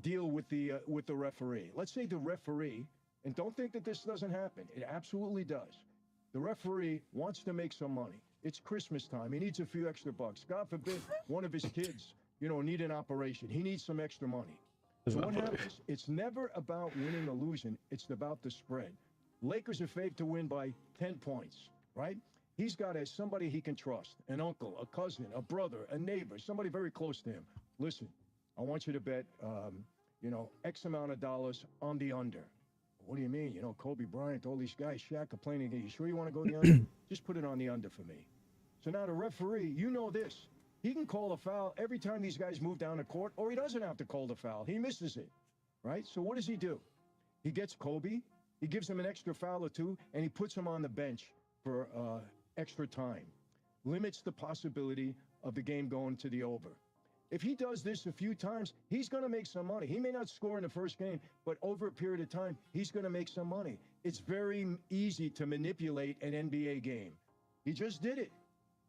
deal with the referee. Let's say the referee, and don't think that this doesn't happen. It absolutely does. The referee wants to make some money. It's Christmas time. He needs a few extra bucks. God forbid one of his kids, need an operation. He needs some extra money. So what happens? It's never about winning or losing. It's about the spread. Lakers are favored to win by 10 points, right? He's got somebody he can trust, an uncle, a cousin, a brother, a neighbor, somebody very close to him. Listen, I want you to bet, X amount of dollars on the under. What do you mean? Kobe Bryant, all these guys, Shaq complaining. You sure you want to go the under? Just put it on the under for me. So now the referee, this. He can call a foul every time these guys move down the court, or he doesn't have to call the foul. He misses it, right? So what does he do? He gets Kobe. He gives him an extra foul or two, and he puts him on the bench for extra time. Limits the possibility of the game going to the over. If he does this a few times, he's going to make some money. He may not score in the first game, but over a period of time, he's going to make some money. It's very easy to manipulate an NBA game. He just did it.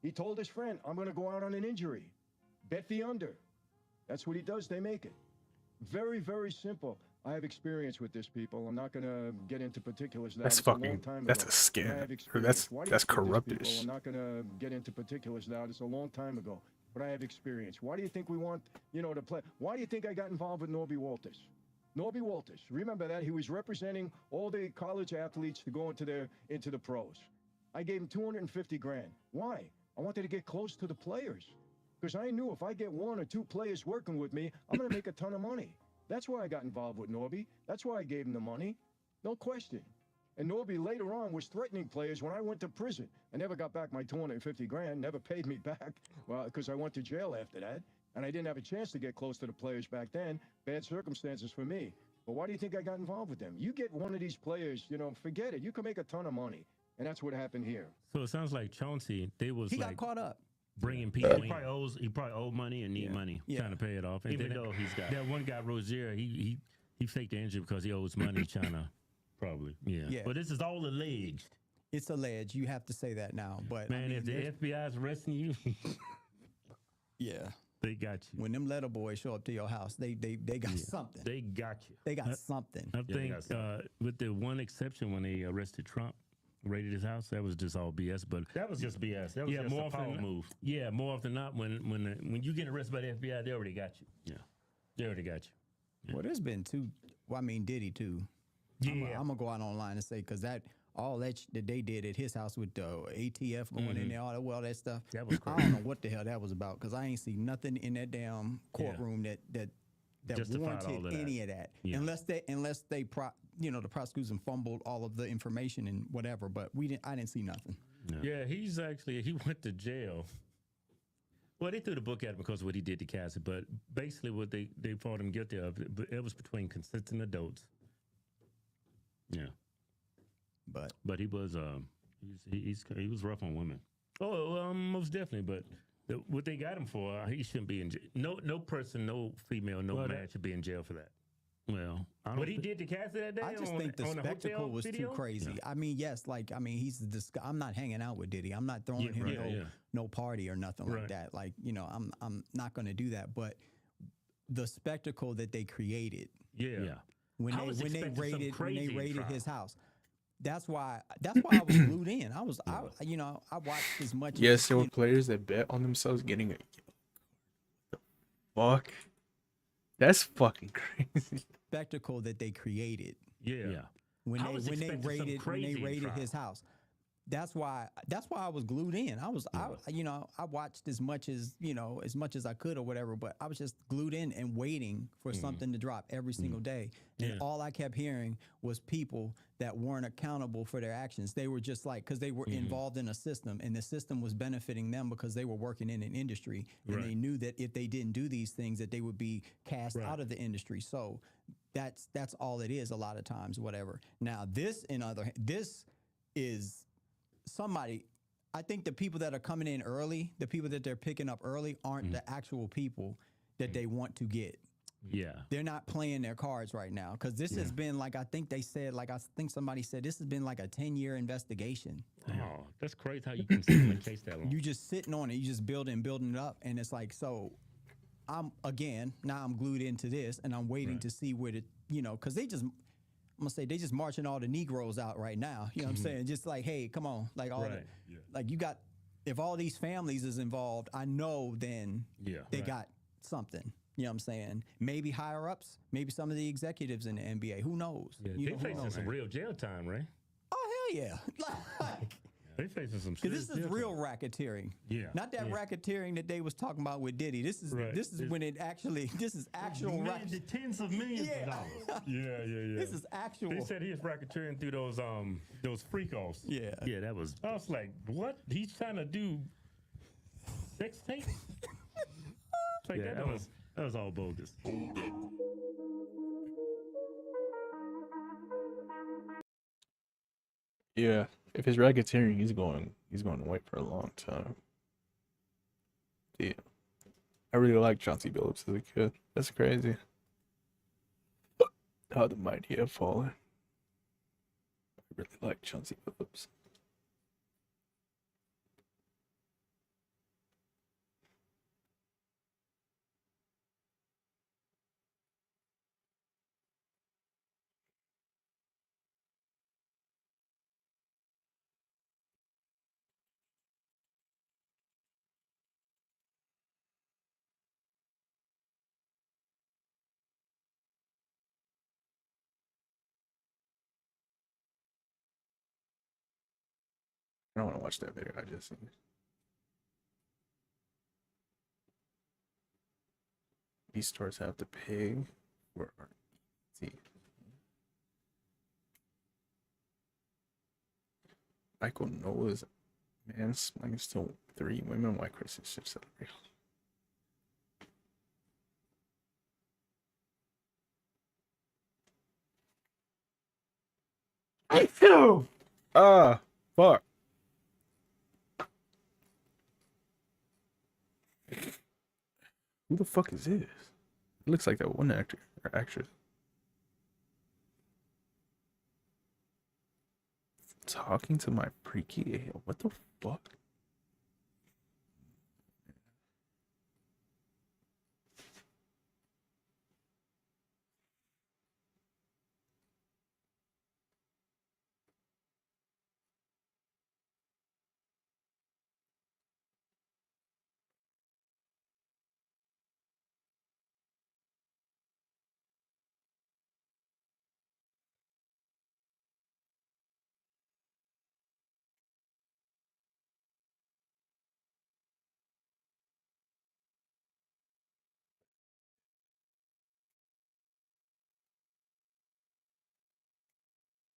He told his friend, I'm going to go out on an injury. Bet the under. That's what he does. They make it. Very, very simple. I have experience with this, people. I'm not going to get into particulars now. That's fucking, that's a scam. Or that's corrupted. I'm not going to get into particulars now. It's a long time ago. But I have experience. Why do you think we want, to play? Why do you think I got involved with Norby Walters? Norby Walters, remember that? He was representing all the college athletes to go into the pros. I gave him $250,000. Why? I wanted to get close to the players. Because I knew if I get one or two players working with me, I'm going to make a ton of money. That's why I got involved with Norby. That's why I gave him the money. No question. And Norby later on was threatening players when I went to prison. I never got back my $250,000, never paid me back, well, because I went to jail after that. And I didn't have a chance to get close to the players back then. Bad circumstances for me. But why do you think I got involved with them? You get one of these players, forget it. You can make a ton of money. And that's what happened here. So it sounds like Chauncey, he got caught up. Bringing people in. He probably owed money and need money, trying to pay it off. And even though he's got that one guy, Rozier, he faked the injury because he owes money, trying to probably, yeah. But this is all alleged. It's alleged. You have to say that now. But man, if the FBI is arresting you, yeah, they got you. When them letter boys show up to your house, they got something. They got you. They got something. I think, with the one exception, when they arrested Trump, raided his house, that was just all BS. But that was just BS. That was just more a power move. Yeah, more often than not, when you get arrested by the FBI, they already got you. Yeah, they already got you. Yeah. Well, there's been two. Well, I mean, Diddy too. Yeah, I'm gonna go out online and say because all that they did at his house with the ATF going in there, all that stuff. That was crazy. I don't know what the hell that was about because I ain't seen nothing in that damn courtroom that warranted any of that. Yeah. Unless they the prosecutors fumbled all of the information and whatever. But I didn't see nothing. No. Yeah, he went to jail. Well, they threw the book at him because of what he did to Cassie, but basically what they found him guilty of, it was between consenting adults. Yeah. But he was he was rough on women. Oh, most definitely. But what they got him for, he shouldn't be in jail. No person, no female, no man should be in jail for that. Well, what he did to Cassie that day. I just think the spectacle was too crazy. Yeah. I mean, yes, he's I'm not hanging out with Diddy. I'm not throwing him no party or nothing like that. Like, I'm not going to do that. But the spectacle that they created. Yeah. When they raided his house. That's why I was glued in. I watched as much. Yes, there were players that bet on themselves getting the fuck. That's fucking crazy. Spectacle that they created. Yeah. When they raided his house. that's why I was glued in. I watched as much as I could or whatever, but I was just glued in and waiting for something to drop every single day. And all I kept hearing was people that weren't accountable for their actions. They were just like, because they were involved in a system, and the system was benefiting them because they were working in an industry, and they knew that if they didn't do these things, that they would be cast out of the industry. So that's all it is a lot of times, whatever. Now this is somebody. I think the people that are coming in early, the people that they're picking up early, aren't the actual people that they want to get. Yeah. They're not playing their cards right now, because this has been, like, I think somebody said this has been like a 10-year investigation. Oh, that's crazy how you can sit on a case that long. You just sitting on it, you just building it up, and it's like, so I'm glued into this, and I'm waiting to see where because they just marching all the Negroes out right now. You know what I'm saying? Just like, hey, come on, like like you got, if all these families is involved, I know then they got something. You know what I'm saying? Maybe higher ups, maybe some of the executives in the NBA. Who knows? Yeah, they facing some real jail time, right? Oh, hell yeah. They facing some Because serious this is jail real time. racketeering. Yeah. Not that racketeering that they was talking about with Diddy. This is when it actually, this is actual The tens of millions of dollars. Yeah. This is actual. They said he was racketeering through those freak offs. Yeah. Yeah, that was. I was like, what? He's trying to do sex tapes? Like Yeah, that was all bogus. Yeah, if it's racketeering, he's going to wait for a long time. Yeah, I really liked Chauncey Billups as a kid. That's crazy. How the mighty have fallen. I really like Chauncey Billups. I don't want to watch that video. I just seen it. These stores have to pay for RT. Michael Noah's man slings to 3 women. Why Chris is just real. Fuck. Who the fuck is this? It looks like that one actor or actress. Talking to my freaky. What the fuck?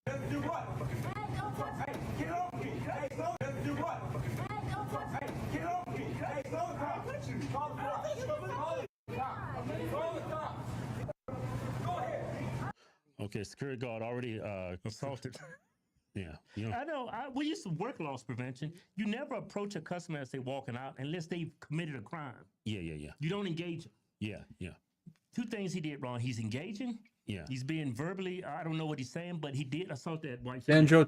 Let's do what? Hey, get off me. Hey, so let's do what? Hey, get off me. Hey, so call the cops. Call the cops. Go ahead. Okay, security guard already assaulted. Yeah, I know. We used to work loss prevention. You never approach a customer as they're walking out unless they've committed a crime. Yeah. You don't engage them. Yeah. 2 things he did wrong. He's engaging. Yeah. He's being verbally, I don't know what he's saying, but he did assault that white Sandro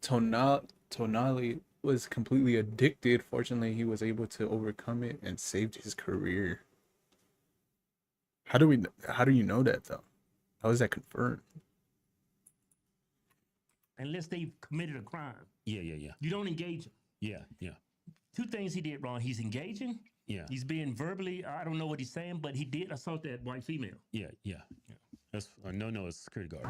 Tonali was completely addicted. Fortunately, he was able to overcome it and saved his career. How do you know that though? How is that confirmed? Unless they've committed a crime. Yeah. You don't engage them. Yeah. 2 things he did wrong. He's engaging. Yeah. He's being verbally, I don't know what he's saying, but he did assault that white female. Yeah. That's no, it's security guard.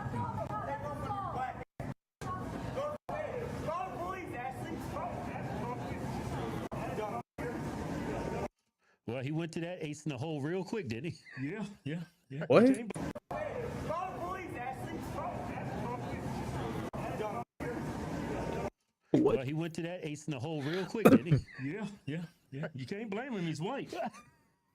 Call the police, Well, he went to that ace in the hole real quick, didn't he? Yeah. What? Well, he went to that ace in the hole real quick, didn't he? Yeah. You can't blame him. He's white.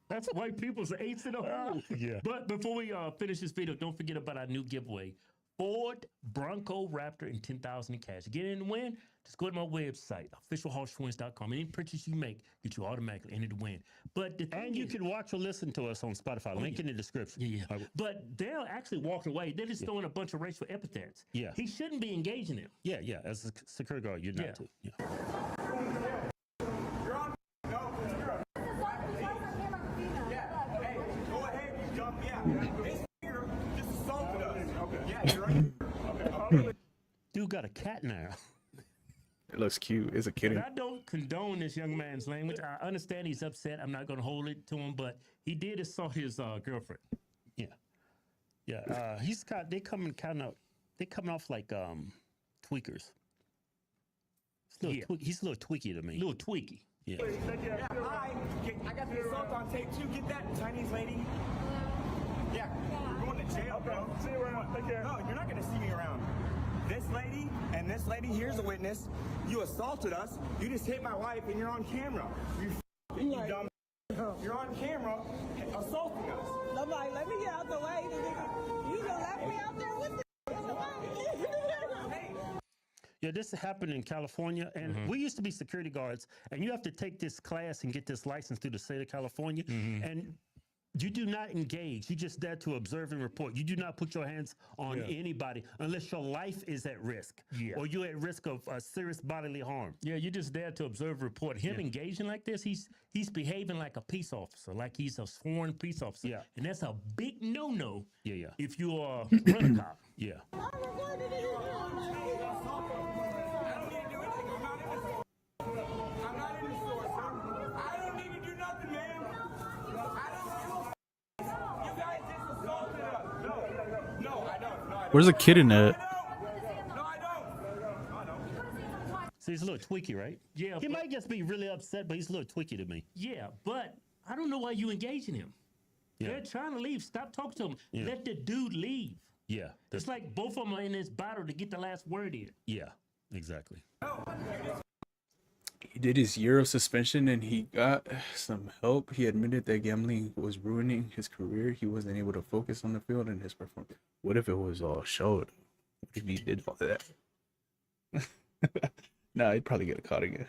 That's white people's ace in the hole. Yeah. But before we finish this video, don't forget about our new giveaway. Ford Bronco Raptor and 10,000 in cash. To get in and win, just go to my website, officialhoshtwins.com. Any purchase you make, get you automatically entered to win. But the thing And you is- can watch or listen to us on Spotify. Link in the description. Yeah. But Dale actually walked away. They're just throwing a bunch of racial epithets. Yeah. He shouldn't be engaging them. Yeah. As a security guard, you're not to. Yeah. Go ahead, you jump. Yeah. This here just assaulted us. Okay. Yeah, you're right. Dude got a cat now. It looks cute. It's a But kitty. I don't condone this young man's language. I understand he's upset. I'm not going to hold it to him, but he did assault his girlfriend. Yeah. They coming off like tweakers. He's a little tweaky to me. Little tweaky. Yeah. Yeah, hi. I got the assault on tape too. Get that Chinese lady. Yeah, you're going to jail, bro. See you around. Take care. No, you're not going to see me around. This lady and this lady, here's a witness. You assaulted us. You just hit my wife and you're on camera. You dumb. You're on camera assaulting us. Somebody, let me get out the way. You gonna let me out there with Yeah, this happened in California, and we used to be security guards, and you have to take this class and get this license through the state of California, and you do not engage. You just there to observe and report. You do not put your hands on anybody unless your life is at risk, or you're at risk of serious bodily harm. Yeah, you're just there to observe, report. Him engaging like this, he's behaving like a peace officer, like he's a sworn peace officer. Yeah. And that's a big no-no. Yeah. If you are run a cop. Yeah. I'm not in the store, sir. I don't need to do nothing, man. I don't give a You guys just assaulted us. No, I don't. No, I don't. Where's the kid in that? No, I don't. So he's a little tweaky, right? Yeah. He might just be really upset, but he's a little tweaky to me. Yeah, but I don't know why you engaging him. Yeah. They're trying to leave. Stop talking to him. Yeah. Let the dude leave. Yeah. It's like both of them are in this battle to get the last word in. Yeah, exactly. He did his year of suspension and he got some help. He admitted that gambling was ruining his career. He wasn't able to focus on the field and his performance. What if it was all showed? What if he did all that? Nah, he'd probably get caught again.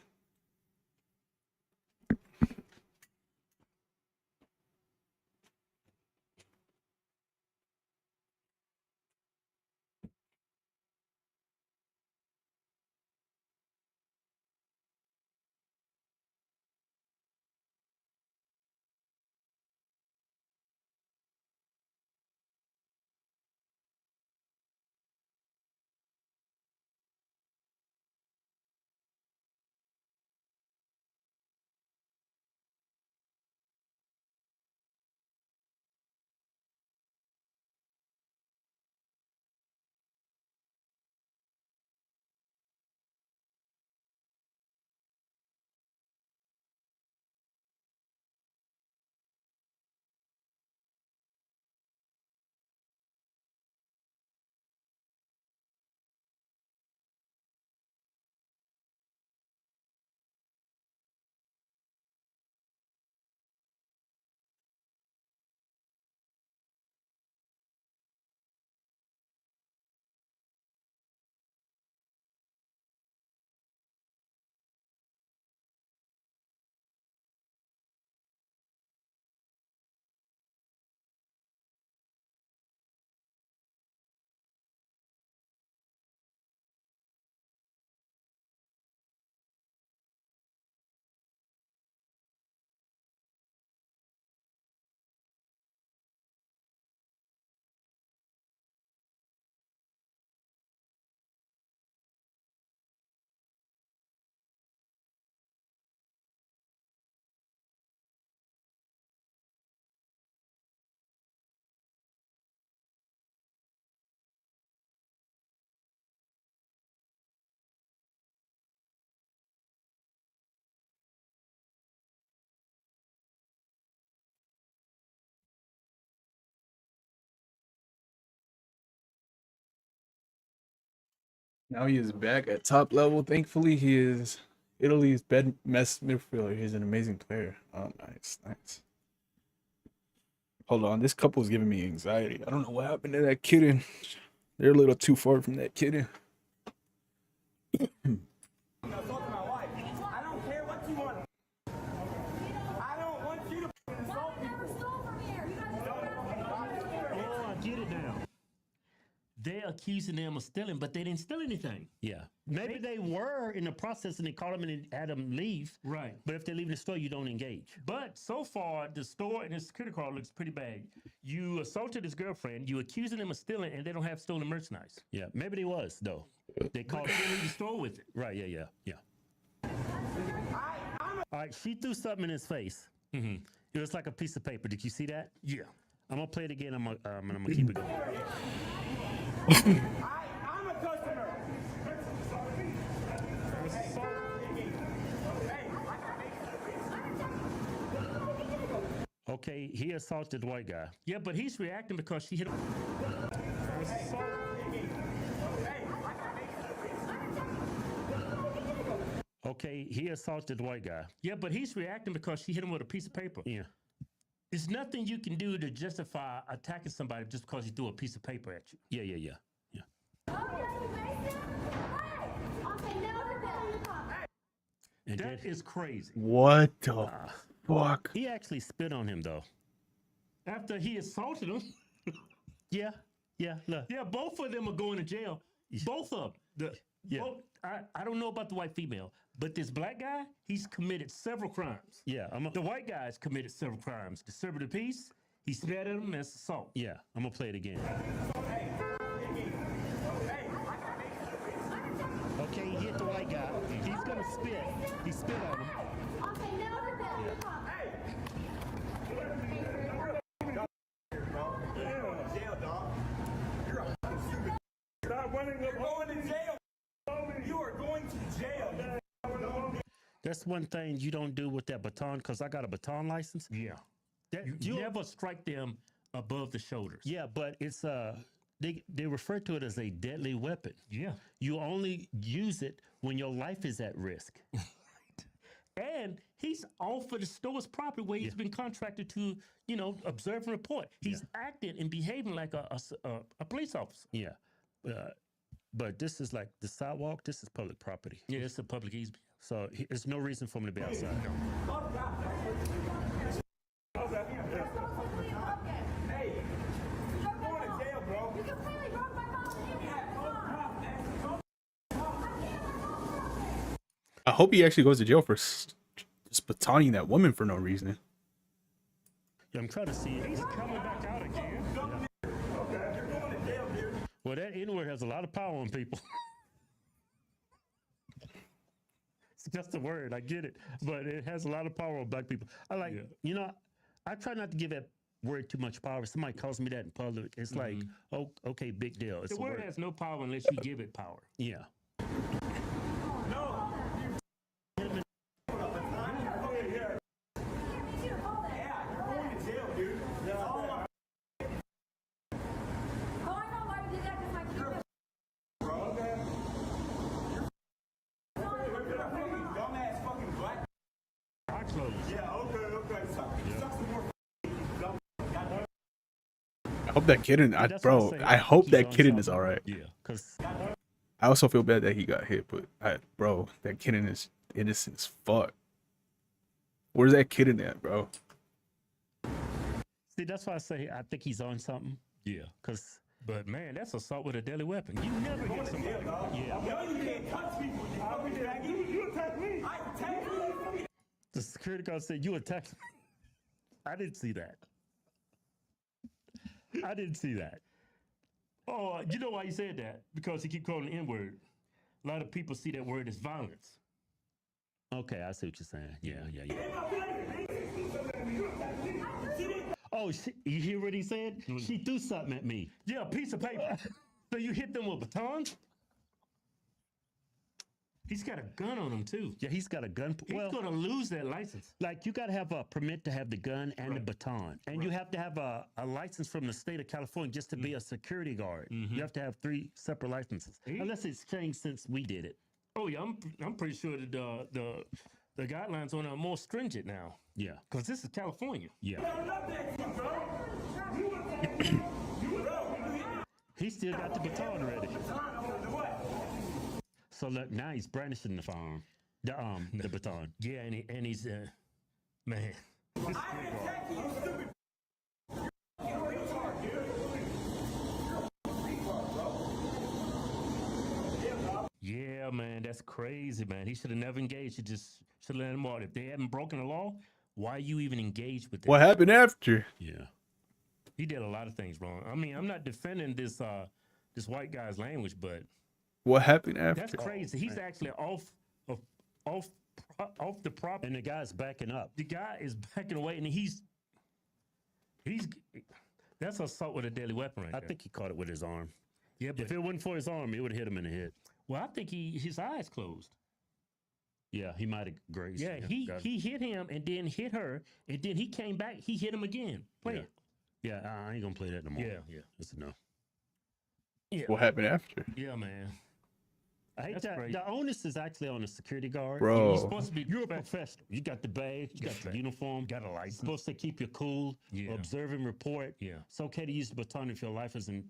Now he is back at top level. Thankfully, he is Italy's best midfielder. He's an amazing player. Oh, nice, nice. Hold on, this couple is giving me anxiety. I don't know what happened to that kitten. They're a little too far from that kitten. Oh, I get it now. They're accusing them of stealing, but they didn't steal anything. Yeah. Maybe they were in the process and they caught them and had them leave. Right. But if they leave the store, you don't engage. But so far, the store and the security card looks pretty bad. You assaulted his girlfriend. You accusing them of stealing, and they don't have stolen merchandise. Yeah. Maybe they was, though. They caught But they didn't leave the store with it. Right. Yeah. All right. She threw something in his face. Mm-hmm. It was like a piece of paper. Did you see that? Yeah. I'm going to play it again. I'm going to keep it going. I'm a customer. Okay, he assaulted the white guy. Yeah, but he's reacting because she hit him. Okay, he assaulted the white guy. Yeah, but he's reacting because she hit him with a piece of paper. Yeah. There's nothing you can do to justify attacking somebody just because he threw a piece of paper at you. Yeah. And that is crazy. What the fuck? He actually spit on him, though. After he assaulted him. Yeah, look. Yeah, both of them are going to jail. Both of them. I don't know about the white female, but this black guy, he's committed several crimes. Yeah, the white guy's committed several crimes. Disturbing the peace, he spat at him, and that's assault. Yeah, I'm going to play it again. Okay, he hit the white guy. He's going to spit. He spit on him. Stop running. You're going to jail. You are going to jail. That's one thing you don't do with that baton, because I got a baton license. Yeah. You never strike them above the shoulders. Yeah, but it's they refer to it as a deadly weapon. Yeah. You only use it when your life is at risk. And he's off of the store's property where he's been contracted to, observe and report. He's acting and behaving like a police officer. Yeah. But this is like the sidewalk. This is public property. Yeah, it's a public easement. So there's no reason for him to be outside. I hope he actually goes to jail for just batoning that woman for no reason. Yeah, I'm trying to see. He's coming back out again. Yeah. Well, that N-word has a lot of power on people. It's just a word. I get it. But it has a lot of power on black people. I try not to give that word too much power. If somebody calls me that in public, it's like, oh, okay, big deal. It's The word has no power unless you give it power. Yeah. I hope that kitten, I hope that kitten is all right. Yeah, because I also feel bad that he got hit, but that kitten is innocent as fuck. Where's that kitten at, bro? See, that's why I say I think he's on something. Yeah, but man, that's assault with a deadly weapon. You never Going get to somebody. jail, dog. Yeah. Yo, you can't touch people. You attack me. I attack you. The security guard said, "You attacked me." I didn't see that. I didn't see that. Oh, you know why he said that? Because he keep calling the N-word. A lot of people see that word as violence. Okay, I see what you're saying. Yeah. Oh, you hear what he said? She threw something at me. Yeah, a piece of paper. So you hit them with batons? He's got a gun on him too. Yeah, he's got a gun. He's going to lose that license. Like you got to have a permit to have the gun and the baton, and you have to have a license from the state of California just to be a security guard. You have to have 3 separate licenses, unless it's changed since we did it. Oh yeah, I'm pretty sure that the guidelines on it are more stringent now. Yeah, because this is California. Yeah. He still got the baton ready. So look, now he's brandishing the firearm, the baton. Yeah, and he's man. Yeah, man, that's crazy, man. He should have never engaged. He just should have let him out. If they hadn't broken the law, why you even engage with them? What happened after? Yeah, he did a lot of things wrong. I mean, I'm not defending this white guy's language, but what happened after? That's crazy. He's actually off the property, and the guy's backing up. The guy is backing away, and he's that's assault with a deadly weapon, right I there. think he caught it with his arm. Yeah, but if it wasn't for his arm, it would have hit him in the head. Well, I think his eyes closed. Yeah, he might have grazed. Yeah, he hit him and then hit her, and then he came back. He hit him again. Play it. Yeah, I ain't gonna play that no more. Yeah. It's a no. Yeah. What happened after? Yeah, man. I hate That's that. crazy. The onus is actually on the security guard. Bro. You're supposed to be. You're a professional. You got the badge. You got the uniform. Got a license. Supposed to keep you cool. Yeah. Observe and report. Yeah. It's okay to use the baton if your life isn't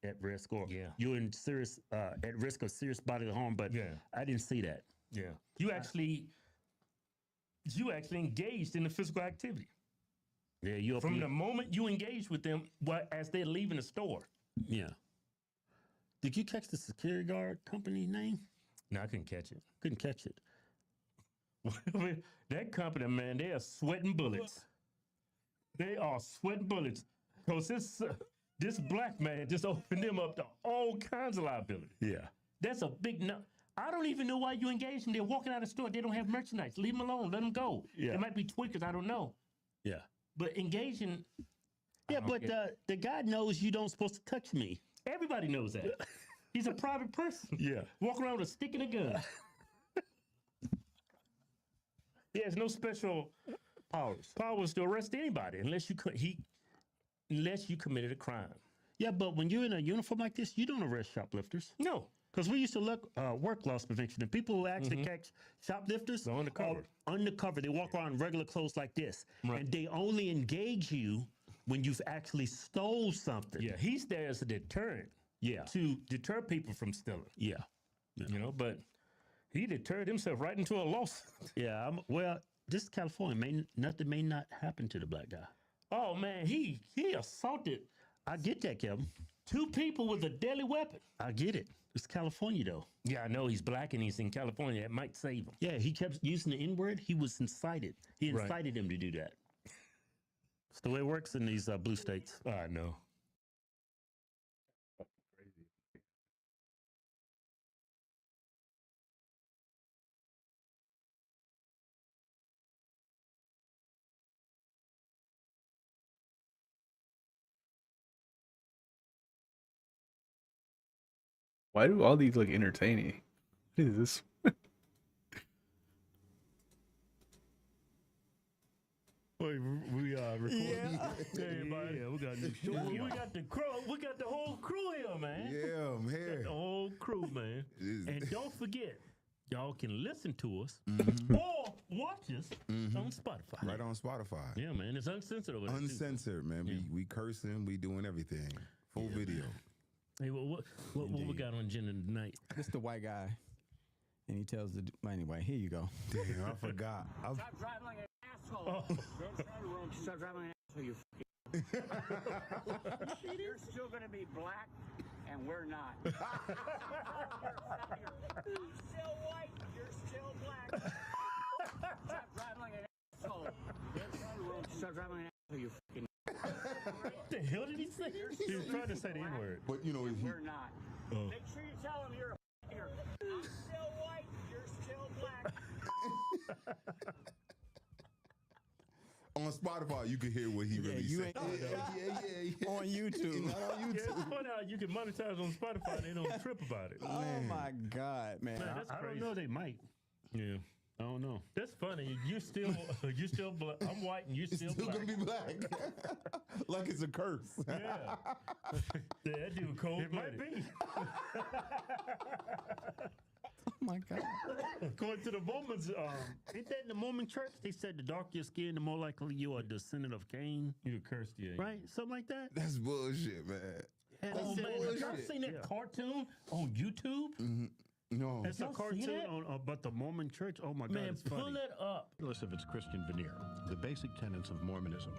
at risk or you're in serious at risk of serious bodily harm. But I didn't see that. Yeah. You actually engaged in the physical activity. Yeah. You From the moment you engage with them, as they're leaving the store. Yeah. Did you catch the security guard company name? No, I couldn't catch it. Couldn't catch it. That company, man, they are sweating bullets. They are sweating bullets. Because this black man just opened them up to all kinds of liability. Yeah. That's a big no. I don't even know why you engage them. They're walking out of the store. They don't have merchandise. Leave them alone. Let them go. Yeah. They might be tweakers. I don't know. Yeah. But engaging. Yeah, but the guy knows you don't supposed to touch me. Everybody knows that. He's a private person. Yeah. Walking around with a stick and a gun. He has no special powers to arrest anybody unless you committed a crime. Yeah, but when you're in a uniform like this, you don't arrest shoplifters. No. Because we used to work loss prevention, and people who actually catch shoplifters They're undercover. Undercover. They walk around in regular clothes like this, and they only engage you when you've actually stole something. Yeah, he's there as a deterrent. Yeah. To deter people from stealing. Yeah. You know, but he deterred himself right into a lawsuit. Yeah. Well, this is California. Nothing may not happen to the black guy. Oh man, he assaulted. I get that, Kevin. 2 people with a deadly weapon. I get it. It's California, though. Yeah, I know he's black and he's in California. It might save him. Yeah, he kept using the N-word. He was incited. He incited him to do that. It's the way it works in these blue states. I know. Why do all these look entertaining? What is this? We recording. Everybody. Yeah, we got new show. We got the crew. We got the whole crew here, man. Yeah, I'm here. The whole crew, man. And don't forget, y'all can listen to us or watch us on Spotify. Right on Spotify. Yeah, man. It's uncensored over there. Uncensored, man. We cursing, we doing everything. Full video. Hey, what we got on agenda tonight? This the white guy, and he tells the. Anyway, here you go. Damn, I forgot. Stop driving like an asshole. Stop driving like an asshole, you You're still going to be black, and we're not. You're still white, you're still black. Stop driving like an asshole. Stop driving like an asshole, you What the hell did he say? He was trying to say the N-word. But you know, we're not. Make sure you tell him you're still white, you're still black. on Spotify, you can hear what he really you said. ain't on YouTube. Not on Yeah, YouTube. it's funny how you can monetize on Spotify and they don't trip about it. Oh my God, man. Man, that's I crazy. don't know. They might. Yeah, I don't know. That's funny. You still black. I'm white and you It's still still black. gonna be black. Like it's a curse. Yeah. Yeah, that dude cold. It might be. Oh my God. According to the Mormons, Ain't that in the Mormon church? They said the darker your skin, the more likely you are a descendant of Cain. you're cursed, yeah. Right? Something like that. That's bullshit, man. And Oh they man, said- have y'all seen that cartoon on YouTube? No. It's a Y'all seen cartoon it? on about the Mormon church. Oh my God, Man, it's pull funny. it up. Regardless of its Christian veneer, the basic tenets of Mormonism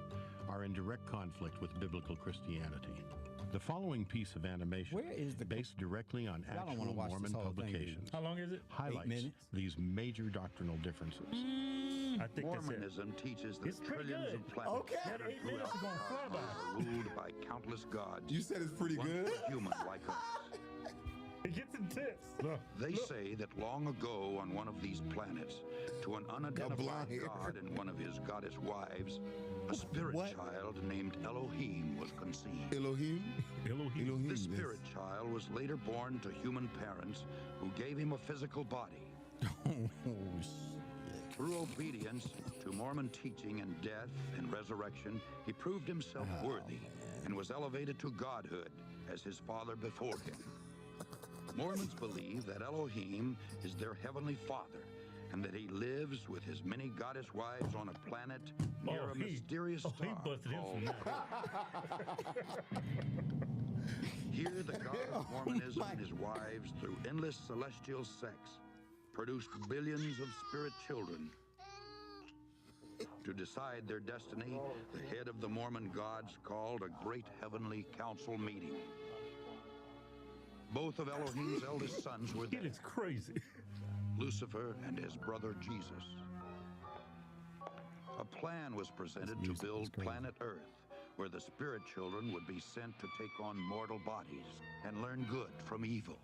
are in direct conflict with biblical Christianity. The following piece of animation, Where is the based directly on Y'all don't actual wanna watch this Mormon whole thing, do you? publications, How long is it? highlights minutes. these major doctrinal differences. I think that's it. Mormonism teaches that It's pretty trillions good. of planets Okay. That 8 minutes is gonna fly by. are ruled by countless gods. You said it's pretty once good? human like us. It gets intense. Look, They look. say that long ago on one of these planets, to an unidentified blonde hair. god and one of his goddess wives, a spirit What? child named Elohim was conceived. Elohim? Elohim. This yes. spirit child was later born to human parents who gave him a physical body. Oh, Through obedience to Mormon teaching and death and resurrection, he proved himself worthy and was elevated to godhood as his father before him. Mormons believe that Elohim is their heavenly father and that he lives with his many goddess wives on a planet near a mysterious he star busted him called from Here, the god of Mormonism and his wives, through endless celestial sex, produced billions of spirit children. To decide their destiny, the head of the Mormon gods called a great heavenly council meeting. Both of Elohim's eldest sons were there, It is crazy. Lucifer and his brother Jesus. A plan was presented to build planet Earth, where the spirit children would be sent to take on mortal bodies and learn good from evil.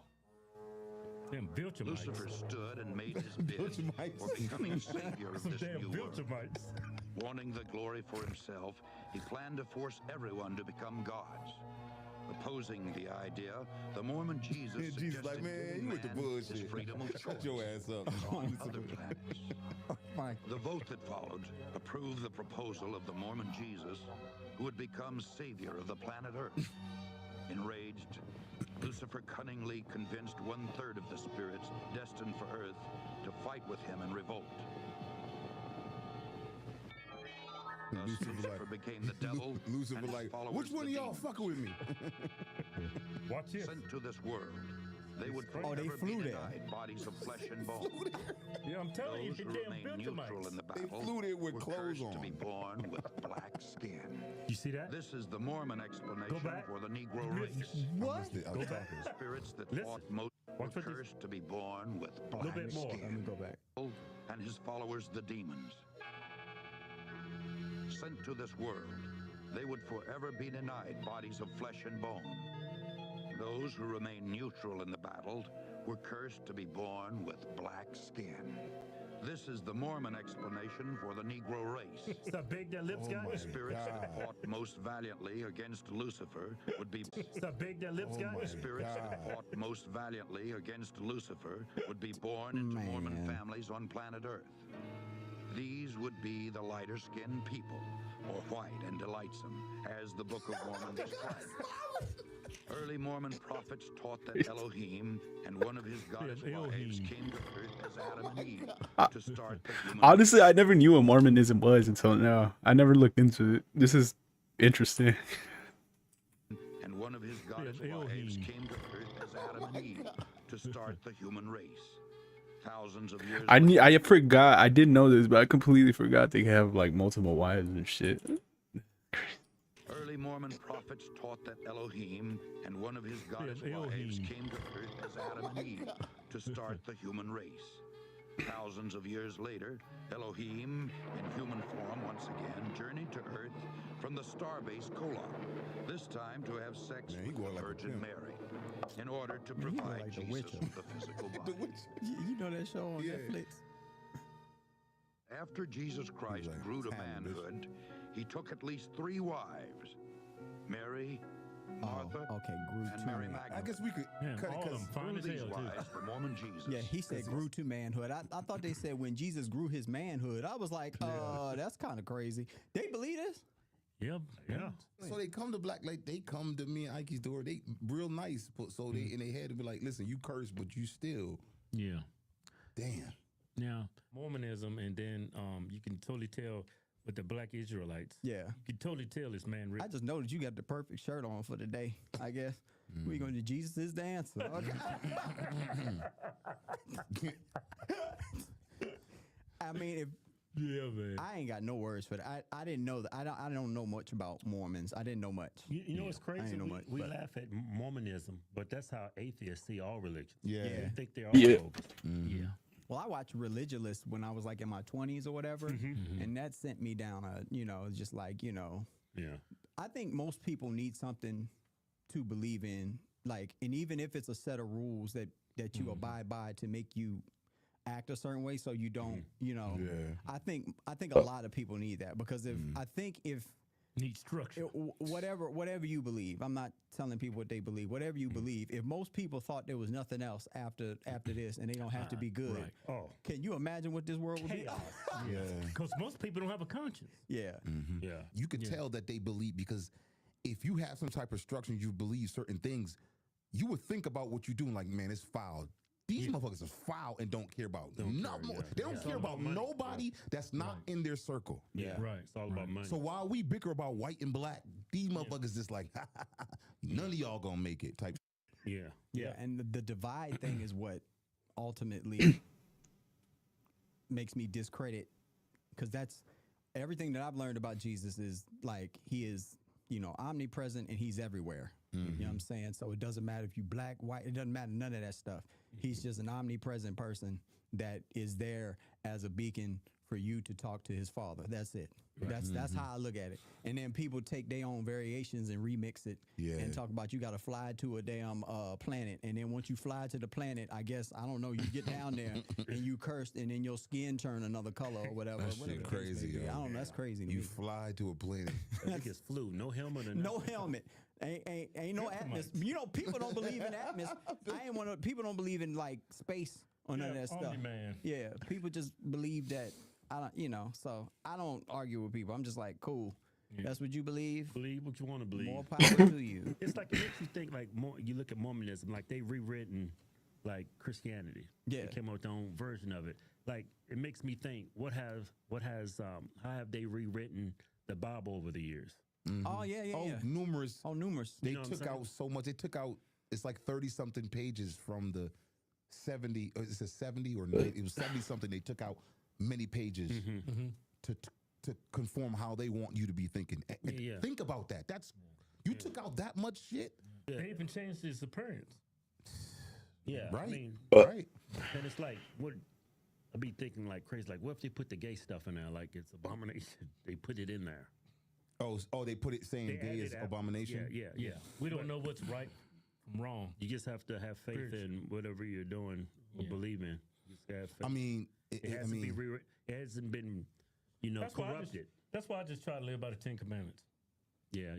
Damn Viltramites. Lucifer stood and made his bid for becoming savior of Some this damn new world. Viltramites. Wanting the glory for himself, he planned to force everyone to become gods. Opposing the idea, the Mormon Jesus Yeah, Jesus like, suggested man, giving you with the man his bullshit. freedom of choice Shut your ass up. on other planets. my. The vote that followed approved the proposal of the Mormon Jesus, who would become savior of the planet Earth. Enraged, Lucifer cunningly convinced 1/3 of the spirits destined for Earth to fight with him in revolt. Thus, Lucifer became the devil. Lucifer and his like, followers which one the of y'all demons. fucking with me? Watch this. Sent to this world, they would Oh, forever they be flew there. denied bodies of flesh and bone. Yeah, I'm telling you, Those the who damn remained neutral in Viltramites. the battle flew there with were clothes cursed to on. be born with black skin. You see that? This is the Mormon explanation back. for the Negro race. What? I was talking. Spirits that Listen. fought most were Watch what this- cursed to be born with little black bit more. Let me skin. go back. And his followers, the demons. Sent to this world, they would forever be denied bodies of flesh and bone. Those who remained neutral in the battle were cursed to be born with black skin. This is the Mormon explanation for the Negro race. It's that big that lips guy. Spirits that fought most valiantly against Lucifer would be It's that big that lips guy. spirits that fought most valiantly against Lucifer would be born into Mormon families on planet Earth. These would be the lighter-skinned people, or white and delightsome, as the Book of Mormon describes. Early Mormon prophets taught that Elohim and one of his goddess wives came to Earth as Adam and Eve to start the human Honestly, I never knew what Mormonism was until now. I never looked into it. This is interesting. and one of his goddess wives came to Earth as Adam and Eve to start the human race. Thousands of years I forgot. I did know this, but I completely forgot they have like multiple wives and shit. Early Mormon prophets taught that Elohim and one of his goddess wives came to Earth as Adam and Eve to start the human race. Thousands of years later, Elohim, in human form once again, journeyed to Earth from the starbase Kolob, this time to have sex with the Virgin Mary, in order to provide like the Jesus Witcher. with a physical body. You know that show on Netflix? After Jesus Christ grew to manhood, took at least 3 wives: Mary, Martha, grew and to Mary man. Magdalene. I guess we could cut it all of because them fine Through as these hell, too. wives, the Mormon Jesus. Yeah, he said grew to manhood. I thought they said when Jesus grew his manhood. I was like, that's kind of crazy. They believe this? Yeah. So they come to they come to me and Ike's door. They real nice, but so they in their head to be like, listen, you curse, but you still. Yeah. Damn. Now, Mormonism, and then you can totally tell with the Black Israelites. Yeah. You can totally tell this man. I just noticed you got the perfect shirt on for the day, I guess. We going to Jesus is the answer. Okay. I mean, if yeah, man. I ain't got no words for that. I didn't know that. I don't know much about Mormons. I didn't know much. You know what's crazy? I didn't know much. We laugh at Mormonism, but that's how atheists see all religions. Yeah. They think they're all bogus. Yeah. Well, I watched Religious when I was like in my 20s or whatever, and that sent me down just like, Yeah. I think most people need something to believe in, like, and even if it's a set of rules that you abide by to make you act a certain way, so you don't, I think a lot of people need that, because if need structure, whatever you believe, I'm not telling people what they believe. Whatever you believe, if most people thought there was nothing else after this, and they don't have to be good, right. Oh, can you imagine what this world would be? Yeah. Because most people don't have a conscience. Yeah. Yeah. You can tell that they believe, because if you have some type of structure, you believe certain things, you would think about what you're doing like, man, it's foul. These motherfuckers are foul and don't care about nothing. They don't care about nobody that's not in their circle. Yeah. Right. It's all about money. So while we bicker about white and black, these motherfuckers just like, none of y'all gonna make it type. Yeah. Yeah. And the divide thing is what ultimately makes me discredit, because that's everything that I've learned about Jesus is like, he is, omnipresent, and he's everywhere. You know what I'm saying? So it doesn't matter if you black, white, it doesn't matter, none of that stuff. He's just an omnipresent person that is there as a beacon for you to talk to his Father. That's it. Right. That's how I look at it. And then people take their own variations and remix it and talk about you got to fly to a damn planet. And then once you fly to the planet, I guess, I don't know, you get down there and you cursed, and then your skin turn another color or whatever. That shit crazy. I don't know. That's crazy to You me. fly to a planet. I think it's flu. No helmet. Or no helmet. Ain't no atmosphere. People don't believe in atmosphere. People don't believe in like space or none of that stuff. Omni-Man. Yeah, people just believe that. I don't, so I don't argue with people. I'm just like, cool. Yeah. That's what you believe. Believe what you want to believe. More power to you. It's like, it makes you think like you look at Mormonism, like they rewritten like Christianity. Yeah, they came up with their own version of it. Like, it makes me think, how have they rewritten the Bible over the years? Oh yeah. Numerous. They took out so much. They took out, it's like 30 something pages from the 70. Is it 70 or 90? It was 70 something. They took out many pages to conform how they want you to be thinking. Think about that. You took out that much shit. Yeah. They even changed his appearance. Yeah, right. I mean, right. And it's like, what I be thinking like crazy. Like, what if they put the gay stuff in there? Like, it's abomination. They put it in there. Oh, they put it saying gay is abomination. Yeah. We don't know what's right from wrong. You just have to have faith in whatever you're doing or believe in. You just have faith. I mean, it hasn't been, corrupted. That's why I just try to live by the 10 Commandments. Yeah.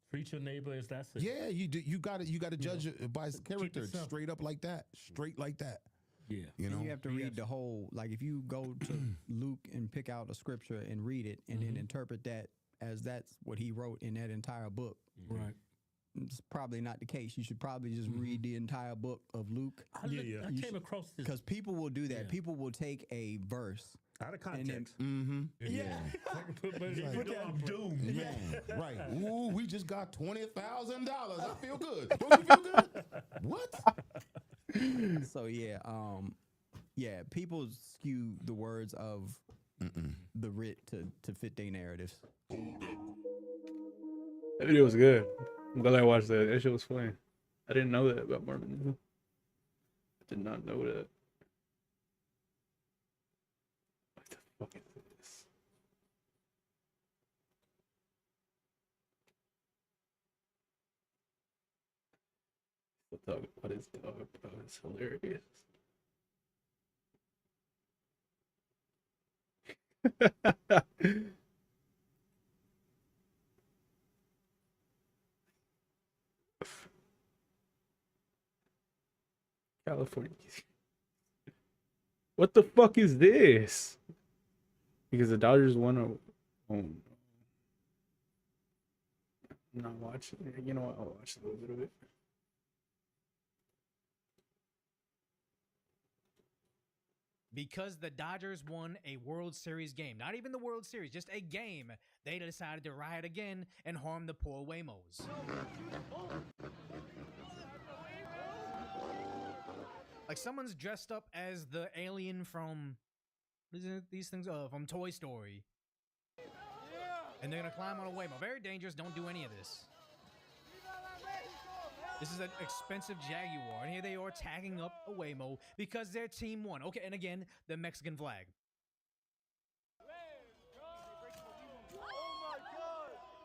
Treat your neighbor as that's it. Yeah, you do. You got to judge it by his character, straight up like that, straight like that. Yeah, you have to read the whole. Like, if you go to Luke and pick out a scripture and read it, and then interpret that as that's what he wrote in that entire book. Right. It's probably not the case. You should probably just read the entire book of Luke. I came across this because people will do that. Yeah. People will take a verse out of context. Put that doom. Yeah. Right. Ooh, we just got $20,000. I feel good. Don't you feel good? What? So people skew the words of the writ to fit their narratives. That video was good. I'm glad I watched that. That shit was funny. I didn't know that about Mormonism. I did not know that. What the fuck is this? Still talking about his dog, bro. It's hilarious. California. What the fuck is this? Because the Dodgers won. I'm not watching it. You know what? I'll watch a little bit of it. Because the Dodgers won a World Series game, not even the World Series, just a game, they decided to riot again and harm the poor Waymos. Like someone's dressed up as the alien from these things from Toy Story, and they're gonna climb on a Waymo. Very dangerous. Don't do any of this. This is an expensive Jaguar, and here they are tagging up a Waymo because their team won. Okay, and again, the Mexican flag.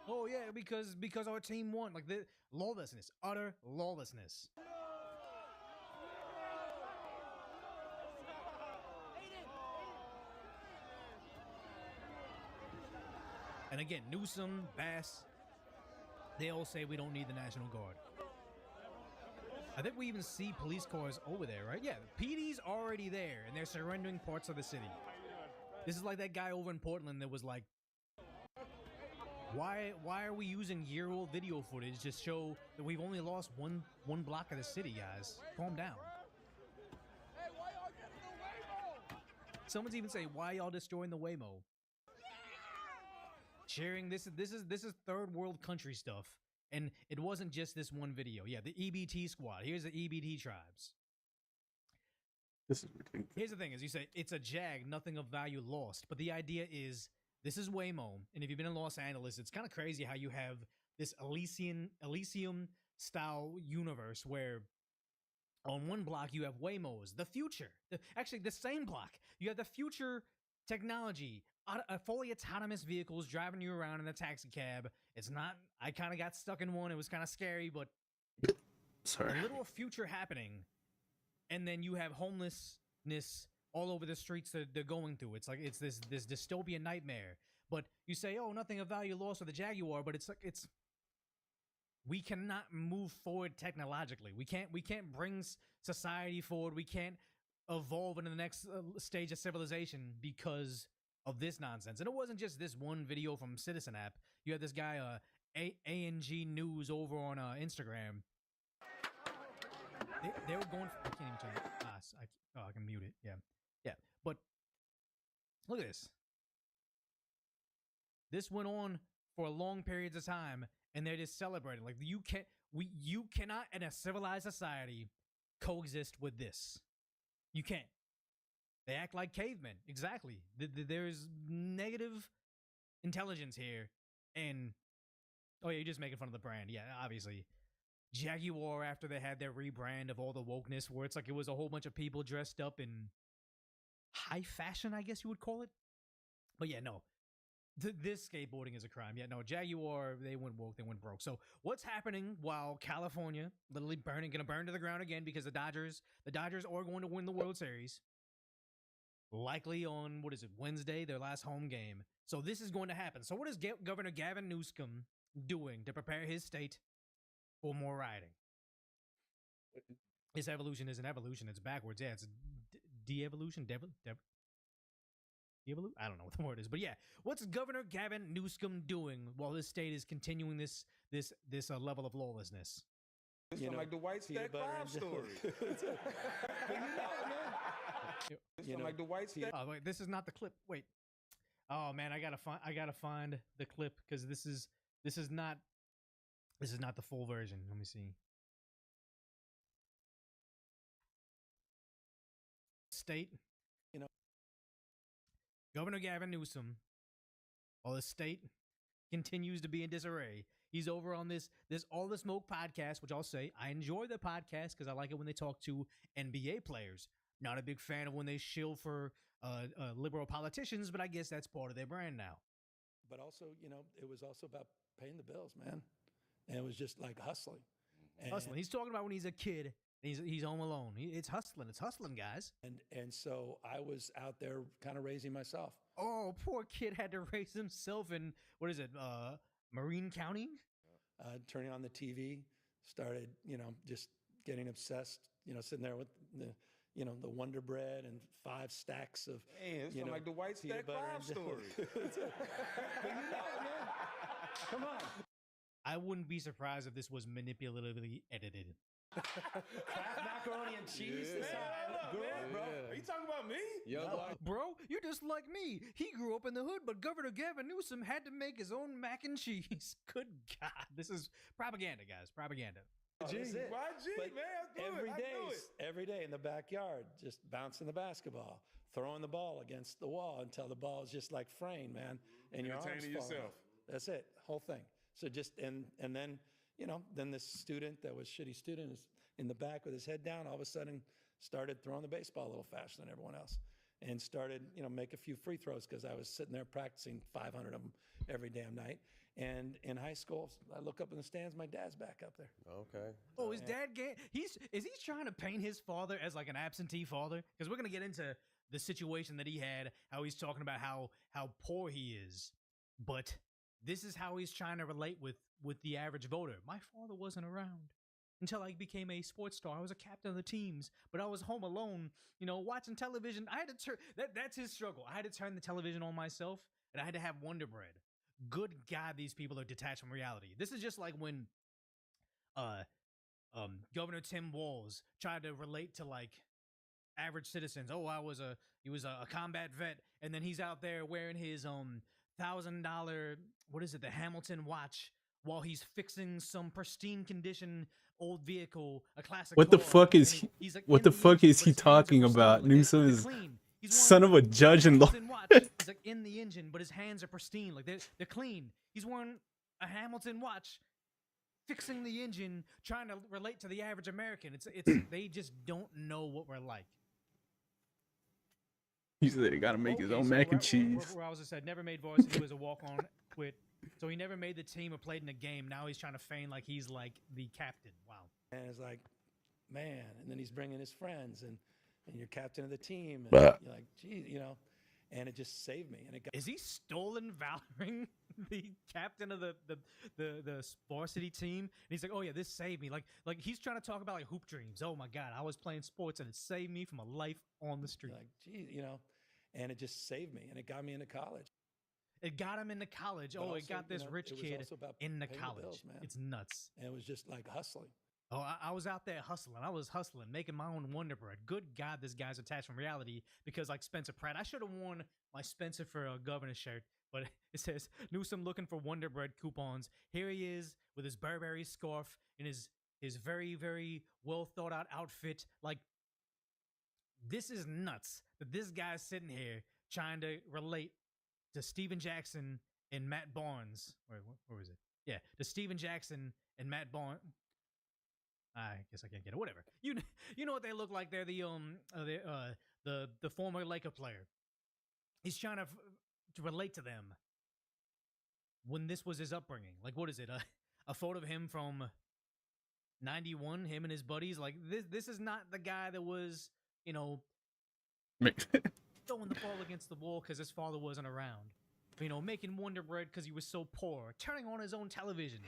Oh yeah, because our team won. Like the lawlessness, utter lawlessness. And again, Newsom, Bass, they all say we don't need the National Guard. I think we even see police cars over there, right? Yeah, PD's already there, and they're surrendering parts of the city. This is like that guy over in Portland that was like, why are we using year-old video footage to show that we've only lost one block of the city, guys? Calm down. Someone's even saying, why y'all destroying the Waymo? Sharing this is third world country stuff. And it wasn't just this one video. Yeah, the EBT squad. Here's the EBT tribes. This is ridiculous. Here's the thing, as you say, it's a Jag, nothing of value lost. But the idea is, this is Waymo. And if you've been in Los Angeles, it's kind of crazy how you have this Elysium-style universe where on one block you have Waymos, the future. Actually, the same block. You have the future technology, fully autonomous vehicles driving you around in a taxi cab. It's not, I kind of got stuck in one. It was kind of scary, but sorry. A little future happening. And then you have homelessness all over the streets that they're going through. It's like, it's this dystopian nightmare. But you say, oh, nothing of value lost with the Jaguar, but it's like, we cannot move forward technologically. We can't bring society forward. We can't evolve into the next stage of civilization because of this nonsense. And it wasn't just this one video from Citizen App. You had this guy, ANG News over on Instagram. They were going for, I can't even turn it. I can mute it. Yeah. But look at this. This went on for long periods of time, and they're just celebrating. Like you cannot in a civilized society coexist with this. You can't. They act like cavemen. Exactly. There's negative intelligence here. And, oh yeah, you're just making fun of the brand. Yeah, obviously. Jaguar, after they had their rebrand of all the wokeness, where it's like it was a whole bunch of people dressed up in high fashion, I guess you would call it. But yeah, no. This skateboarding is a crime. Yeah, no, Jaguar, they went woke, they went broke. So what's happening while California literally gonna burn to the ground again because the Dodgers are going to win the World Series. Likely on, Wednesday, their last home game. So this is going to happen. So what is Governor Gavin Newsom doing to prepare his state for more rioting? This evolution isn't evolution. It's backwards. Yeah, it's de-evolution. I don't know what the word is, but yeah, what's Governor Gavin Newsom doing while this state is continuing this level of lawlessness? It's like the White Stack 5 story. Like the White Stack. Oh wait, this is not the clip. Wait. Oh man, I gotta find the clip because this is not the full version. Let me see. State. Governor Gavin Newsom, while the state continues to be in disarray, he's over on this All the Smoke podcast, which I'll say I enjoy the podcast because I like it when they talk to NBA players. Not a big fan of when they shill for liberal politicians, but I guess that's part of their brand now. But also, it was also about paying the bills, man. And it was just like hustling. Hustling. He's talking about when he's a kid. He's home alone. It's hustling. It's hustling, guys. And so I was out there kind of raising myself. Oh, poor kid had to raise himself in, Marine County? Turning on the TV, started, just getting obsessed sitting there with the Wonder Bread and 5 stacks of, Man, it's like the White Stack 5 story. Come on. I wouldn't be surprised if this was manipulatively edited. Kraft macaroni and cheese. This is how I grew up, bro. Are you talking about me? No. Bro, you're just like me. He grew up in the hood, but Governor Gavin Newsom had to make his own mac and cheese. Good God. This is propaganda, guys. Propaganda. That's it. YG, But man, every day in the backyard, just bouncing the basketball, throwing the ball against the wall until the ball is just like fraying, man, and your arms Entertaining fall yourself. off. That's it, whole thing. So just and then then this student that was shitty student is in the back with his head down. All of a sudden, started throwing the baseball a little faster than everyone else, and started make a few free throws because I was sitting there practicing 500 of them every damn night. And in high school, I look up in the stands, my dad's back up there. Okay. Oh, his dad is he trying to paint his father as like an absentee father? Because we're gonna get into the situation that he had, how he's talking about how poor he is, but this is how he's trying to relate with the average voter. My father wasn't around until I became a sports star. I was a captain of the teams, but I was home alone, watching television. I had to turn that's his struggle. I had to turn the television on myself, and I had to have Wonder Bread. Good God, these people are detached from reality. This is just like when Governor Tim Walz tried to relate to like average citizens. Oh, he was a combat vet, and then he's out there wearing his $1,000 the Hamilton watch while he's fixing some pristine condition old vehicle, a classic. What the car, fuck is and he? he's like, What the fuck is he talking about? Newsom is son of a judge and law. He's like in the engine, but his hands are pristine, like they're clean. He's wearing a Hamilton watch, fixing the engine, trying to relate to the average American. It's they just don't know what we're like. He said he got to make his own mac and cheese. Where I was said never made varsity, was a walk-on, quit. So he never made the team or played in a game. Now he's trying to feign like he's like the captain. Wow. And it's like, man, and then he's bringing his friends and you're captain of the team. And But you're like, geez, and it just saved me. And Is he stolen valoring the captain of the varsity team? And he's like, oh yeah, this saved me. Like he's trying to talk about like hoop dreams. Oh my God, I was playing sports and it saved me from a life on the street. Like, geez, and it just saved me and it got me into college. It got him into college. But Oh, also, it got this rich kid into paying the college. bills, man. It's nuts. And it was just like hustling. Oh, I was out there hustling. I was hustling, making my own Wonder Bread. Good God, this guy's attached from reality because, like Spencer Pratt, I should have worn my Spencer for a governor shirt, but it says Newsom looking for Wonder Bread coupons. Here he is with his Burberry scarf and his very, very well thought out outfit. Like, this is nuts that this guy's sitting here trying to relate to Steven Jackson and Matt Barnes. Where was it? Yeah, to Steven Jackson and Matt Barnes. I guess I can't get it. Whatever. You know what they look like? They're the former Laker player. He's trying to relate to them when this was his upbringing. Like, what is it? A photo of him from '91. Him and his buddies. Like this is not the guy that was throwing the ball against the wall because his father wasn't around. Making Wonder Bread because he was so poor. Turning on his own television.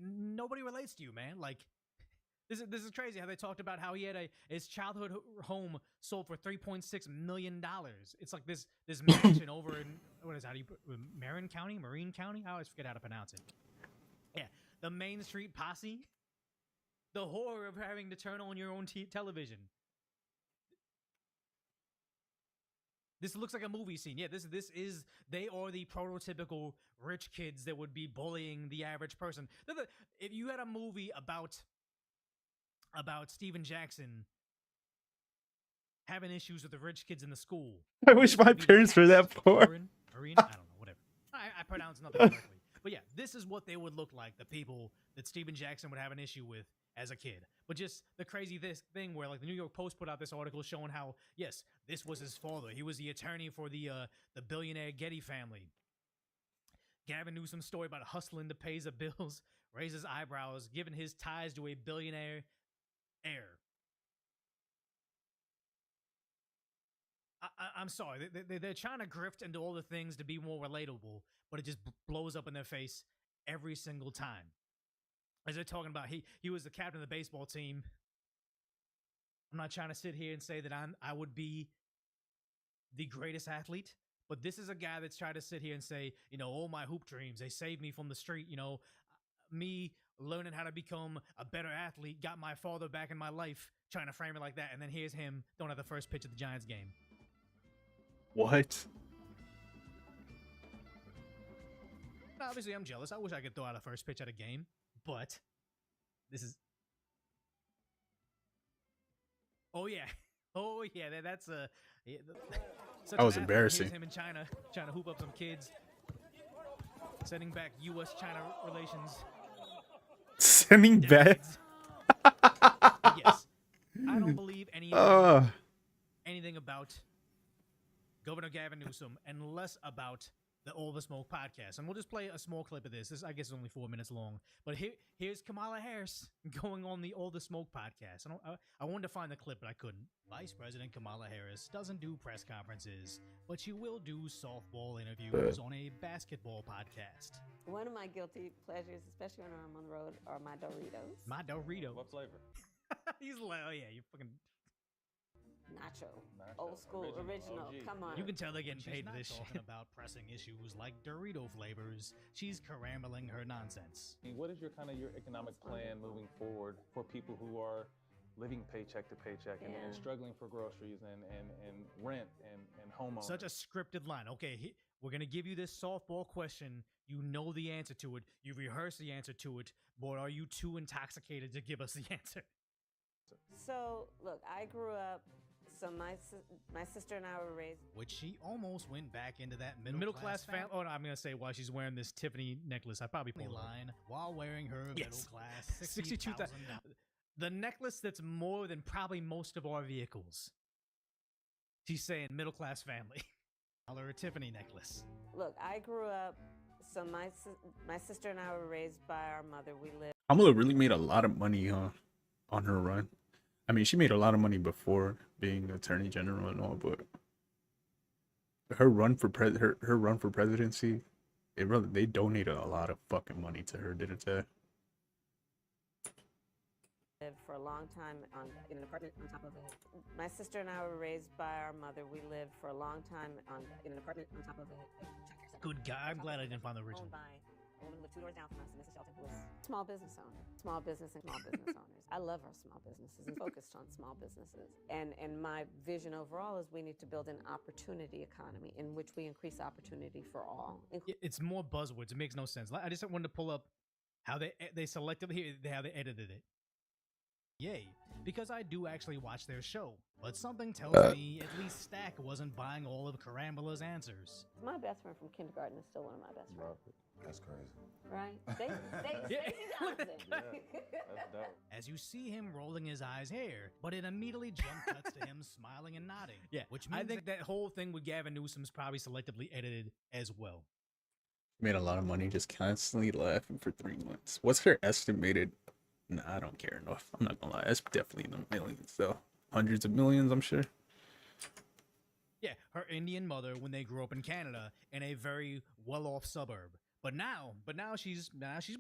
Nobody relates to you, man. Like, this is crazy how they talked about how he had his childhood home sold for $3.6 million. It's like this mansion over in Marin County? Marine County? I always forget how to pronounce it. Yeah, the Main Street Posse. The horror of having to turn on your own television. This looks like a movie scene. Yeah, they are the prototypical rich kids that would be bullying the average person. If you had a movie about Steven Jackson having issues with the rich kids in the school. I wish my parents were that poor. Marine? I don't know, whatever. I pronounce nothing correctly. But yeah, this is what they would look like, the people that Steven Jackson would have an issue with as a kid. But just the crazy thing where like the New York Post put out this article showing how, yes, this was his father. He was the attorney for the billionaire Getty family. Gavin Newsom's story about hustling to pay the bills raises eyebrows, given his ties to a billionaire heir. I'm sorry. They're trying to grift into all the things to be more relatable, but it just blows up in their face every single time. As they're talking about, he was the captain of the baseball team. I'm not trying to sit here and say that I would be the greatest athlete, but this is a guy that's trying to sit here and say, all my hoop dreams, they saved me from the street. Me learning how to become a better athlete got my father back in my life, trying to frame it like that. And then here's him throwing out the first pitch of the Giants game. What? Obviously, I'm jealous. I wish I could throw out a first pitch at a game, but this is. Oh yeah, that's a. Yeah, that was embarrassing. Here's him in China trying to hoop up some kids, sending back U.S.-China relations. Sending back. Yes, I don't believe anything about Governor Gavin Newsom and less about the All the Smoke podcast. And we'll just play a small clip of this. This, I guess, is only 4 minutes long. But here's Kamala Harris going on the All the Smoke podcast. I wanted to find the clip, but I couldn't. Vice President Kamala Harris doesn't do press conferences, but she will do softball interviews on a basketball podcast. One of my guilty pleasures, especially when I'm on the road, are my Doritos. My Doritos. What flavor? He's like, oh yeah, you fucking... Nacho. Old school, original. OG. Come on. You can tell they're getting paid for this shit. About pressing issues like Dorito flavors. She's carambling her nonsense. What is your economic plan moving forward for people who are living paycheck to paycheck and struggling for groceries and rent and homeowners? Such a scripted line. Okay, we're going to give you this softball question. You know the answer to it. You rehearse the answer to it. But are you too intoxicated to give us the answer? So, look, I grew up... So my sister and I were raised... Which she almost went back into that middle class family. Oh, no, I'm going to say while she's wearing this Tiffany necklace. I probably pulled line while wearing her middle class $62,000. The necklace that's more than probably most of our vehicles. She's saying middle class family. Her Tiffany necklace. Look, I grew up... So my sister and I were raised by our mother. We lived... Kamala really made a lot of money on her run. I mean, she made a lot of money before being Attorney General and all, but her run for presidency, they donated a lot of fucking money to her, didn't they? Lived for a long time in an apartment on top of it. My sister and I were raised by our mother. We lived for a long time in an apartment on top of it. Good guy. I'm glad I didn't find the original. Owned by a woman who lived 2 doors down from us, Mrs. Shelton, who was small business owner. Small business owners. I love our small businesses and focused on small businesses. And my vision overall is we need to build an opportunity economy in which we increase opportunity for all. It's more buzzwords. It makes no sense. I just wanted to pull up how they selected here, how they edited it. Yay, because I do actually watch their show, but something tells me at least Stack wasn't buying all of Carambola's answers. My best friend from kindergarten is still one of my best friends. That's crazy. Right? Stacey Johnson. That's dope. As you see him rolling his eyes here, but it immediately jump cuts to him smiling and nodding. Yeah, which means I think that whole thing with Gavin Newsom's probably selectively edited as well. Made a lot of money just constantly laughing for 3 months. What's her estimated? Nah, I don't care enough. I'm not gonna lie. It's definitely in the millions, though. Hundreds of millions, I'm sure. Yeah, her Indian mother when they grew up in Canada in a very well-off suburb. But now she's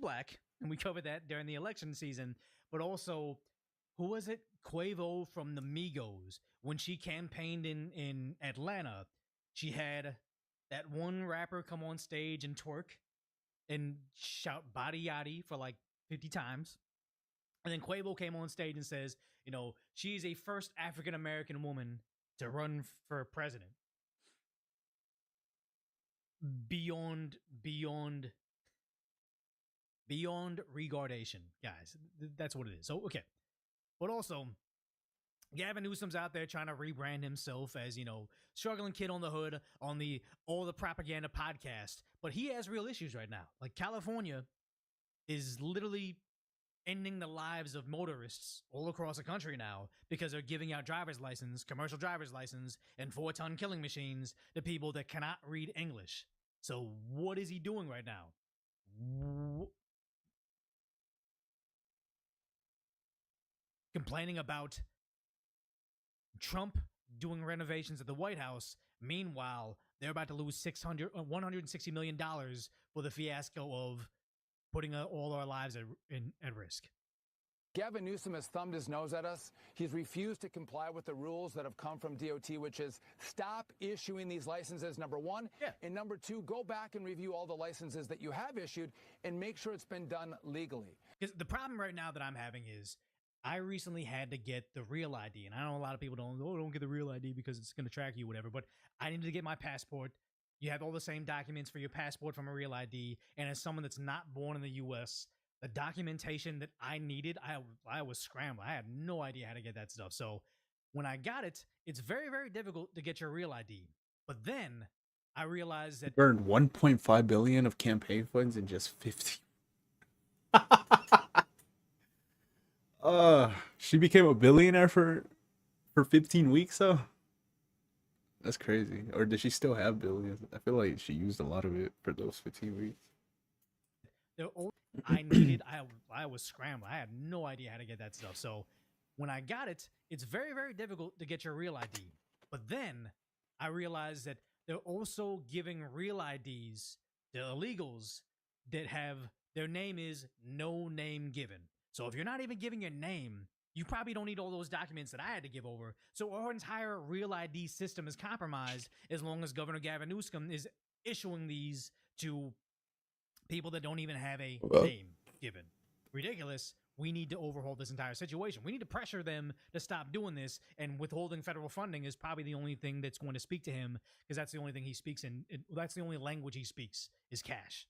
black, and we covered that during the election season. But also, who was it? Quavo from the Migos. When she campaigned in Atlanta, she had that one rapper come on stage and twerk and shout "body yaddy" for like 50 times. And then Quavo came on stage and says, she's a first African-American woman to run for president. Beyond regardation, guys. That's what it is. So, okay. But also, Gavin Newsom's out there trying to rebrand himself as, struggling kid on the hood on the All the Propaganda podcast. But he has real issues right now. Like, California is literally ending the lives of motorists all across the country now because they're giving out commercial driver's license, and 4-ton killing machines to people that cannot read English. So what is he doing right now? Complaining about Trump doing renovations at the White House. Meanwhile, they're about to lose $160 million for the fiasco of putting all our lives at risk. Gavin Newsom has thumbed his nose at us. He's refused to comply with the rules that have come from DOT, which is stop issuing these licenses, number one. Yeah. And number two, go back and review all the licenses that you have issued and make sure it's been done legally. Because the problem right now that I'm having is I recently had to get the real ID. And I know a lot of people don't get the real ID because it's going to track you, whatever. But I needed to get my passport. You have all the same documents for your passport from a real ID. And as someone that's not born in the U.S., the documentation that I needed, I was scrambling. I had no idea how to get that stuff. So when I got it, it's very, very difficult to get your real ID. But then I realized that burned 1.5 billion of campaign funds in just 50. She became a billionaire for 15 weeks though. That's crazy. Or did she still have billions? I feel like she used a lot of it for those 15 weeks. I was scrambling. I had no idea how to get that stuff. So when I got it, it's very, very difficult to get your real ID. But then I realized that they're also giving real IDs to illegals that have their name is no name given. So if you're not even giving your name, you probably don't need all those documents that I had to give over. So our entire real ID system is compromised as long as Governor Gavin Newsom is issuing these to people that don't even have a name given. Ridiculous. We need to overhaul this entire situation. We need to pressure them to stop doing this, and withholding federal funding is probably the only thing that's going to speak to him, because that's the only thing he speaks in. That's the only language he speaks is cash.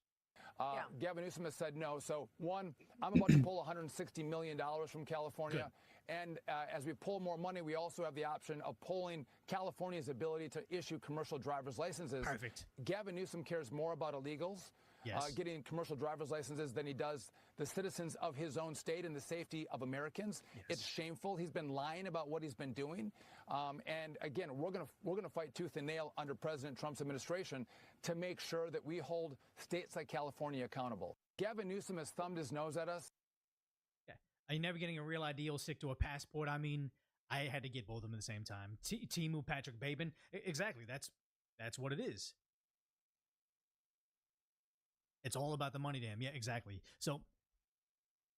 Gavin Newsom has said no. So, one, I'm about to pull $160 million from California. Good. And as we pull more money, we also have the option of pulling California's ability to issue commercial driver's licenses. Perfect. Gavin Newsom cares more about illegals getting commercial driver's licenses than he does the citizens of his own state and the safety of Americans. Yes. It's shameful. He's been lying about what he's been doing. And again, we're gonna fight tooth and nail under President Trump's administration to make sure that we hold states like California accountable. Gavin Newsom has thumbed his nose at us. Yeah, are you never getting a real ID or stick to a passport? I mean, I had to get both of them at the same time. Timu Patrick Babin, exactly. That's what it is. It's all about the money to him. Yeah, exactly. So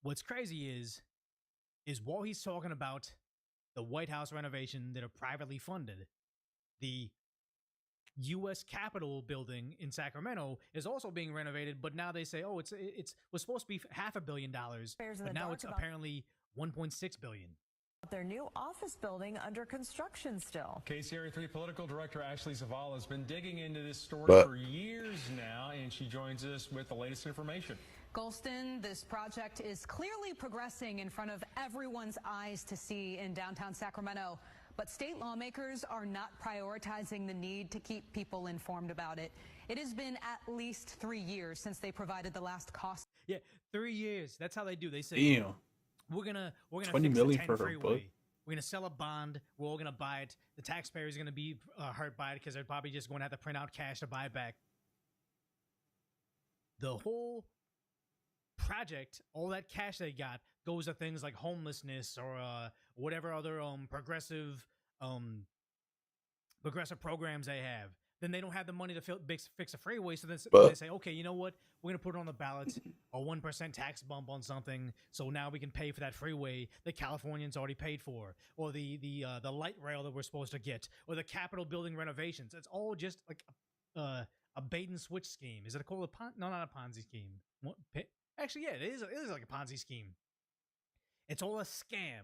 what's crazy is while he's talking about the White House renovation that are privately funded, the U.S. Capitol building in Sacramento is also being renovated, but now they say, oh, it was supposed to be $500 million, but now it's apparently $1.6 billion. Their new office building under construction still. KCRA 3 political director Ashley Zavala has been digging into this story for years now, and she joins us with the latest information. Golston, this project is clearly progressing in front of everyone's eyes to see in downtown Sacramento. But state lawmakers are not prioritizing the need to keep people informed about it. It has been at least 3 years since they provided the last cost. Yeah, 3 years. That's how they do. They say, damn. We're gonna 20 fix million the 10 for her freeway. book. We're gonna sell a bond. We're all gonna buy it. The taxpayers are gonna be hurt by it because they're probably just going to have to print out cash to buy it back. The whole project, all that cash they got, goes to things like homelessness or whatever other progressive programs they have. Then they don't have the money to fix a freeway, so then they say, okay, you know what? We're going to put it on the ballot, a 1% tax bump on something, so now we can pay for that freeway that Californians already paid for, or the light rail that we're supposed to get, or the Capitol building renovations. It's all just like a bait and switch scheme. Is it called a no, not a Ponzi scheme. What? Actually, yeah, it is like a Ponzi scheme. It's all a scam,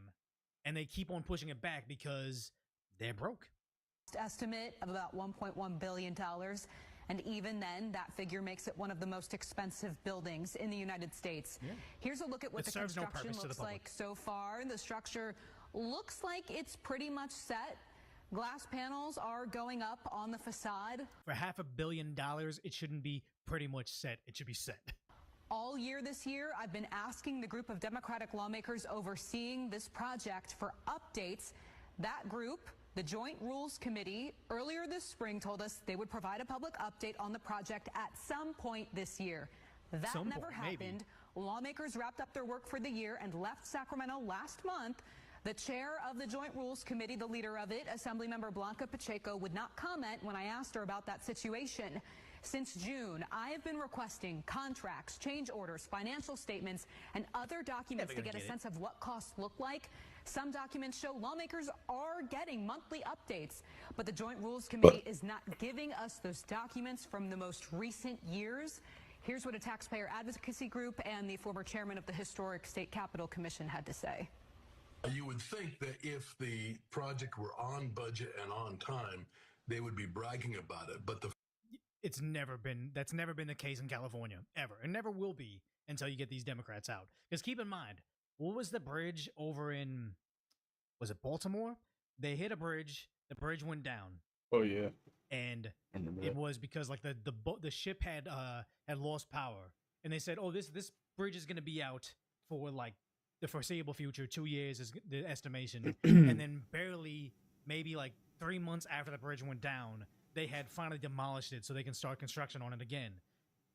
and they keep on pushing it back because they're broke. Estimate of about $1.1 billion. And even then, that figure makes it one of the most expensive buildings in the United States. Yeah. Here's a look at what the construction looks like so far. The structure looks like it's pretty much set. Glass panels are going up on the facade. For $500 million, it shouldn't be pretty much set. It should be set. All year this year, I've been asking the group of Democratic lawmakers overseeing this project for updates. That group, the Joint Rules Committee, earlier this spring told us they would provide a public update on the project at some point this year. That never happened. Lawmakers wrapped up their work for the year and left Sacramento last month. The chair of the Joint Rules Committee, the leader of it, Assemblymember Blanca Pacheco, would not comment when I asked her about that situation. Since June, I have been requesting contracts, change orders, financial statements, and other documents to get a sense of what costs look like. Some documents show lawmakers are getting monthly updates, but the Joint Rules Committee is not giving us those documents from the most recent years. Here's what a taxpayer advocacy group and the former chairman of the Historic State Capitol Commission had to say. You would think that if the project were on budget and on time, they would be bragging about it. But that's never been the case in California, ever. It never will be until you get these Democrats out. Because keep in mind, what was the bridge over in, was it Baltimore? They hit a bridge, the bridge went down. Oh yeah. And remember it that. was because like the ship had lost power. And they said, oh, this bridge is gonna be out for like the foreseeable future, 2 years is the estimation. And then barely, maybe like 3 months after the bridge went down, they had finally demolished it so they can start construction on it again.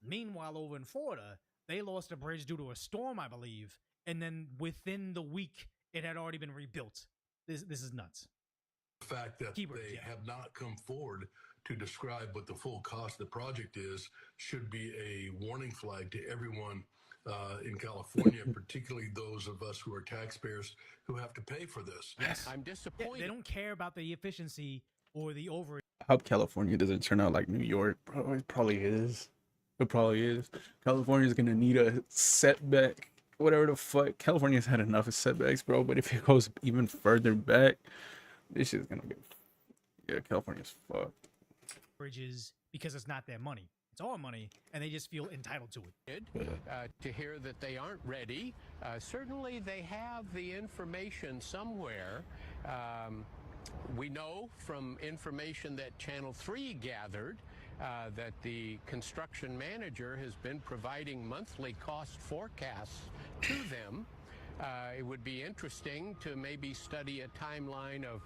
Meanwhile, over in Florida, they lost a bridge due to a storm, I believe, and then within the week, it had already been rebuilt. This is nuts. the fact that they have not come forward to describe what the full cost of the project is should be a warning flag to everyone in California, particularly those of us who are taxpayers who have to pay for this. Yes, I'm disappointed. They don't care about the efficiency or the over. I hope California doesn't turn out like New York, bro. It probably is. It probably is. California's gonna need a setback. Whatever the fuck. California's had enough of setbacks, bro. But if it goes even further back, this shit's gonna get. Yeah, California's fucked. Bridges because it's not their money. It's our money, and they just feel entitled to it. To hear that they aren't ready. Certainly they have the information somewhere. We know from information that Channel 3 gathered that the construction manager has been providing monthly cost forecasts to them. It would be interesting to maybe study a timeline of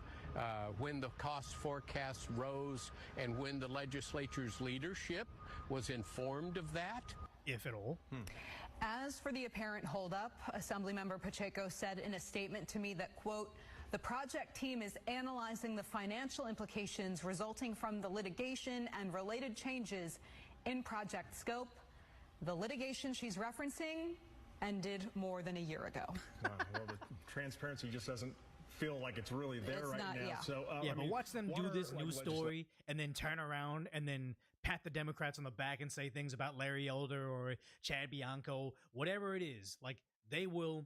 when the cost forecasts rose and when the legislature's leadership was informed of that. If at all. As for the apparent holdup, Assemblymember Pacheco said in a statement to me that, quote, the project team is analyzing the financial implications resulting from the litigation and related changes in project scope. The litigation she's referencing ended more than a year ago. Wow, well, the transparency just doesn't feel like it's really there It's right not, now. yeah. So Yeah, I but mean, watch them what do are, this like, news story and then turn around and then pat the Democrats on the back and say things about Larry Elder or Chad Bianco, whatever it is. Like, they'll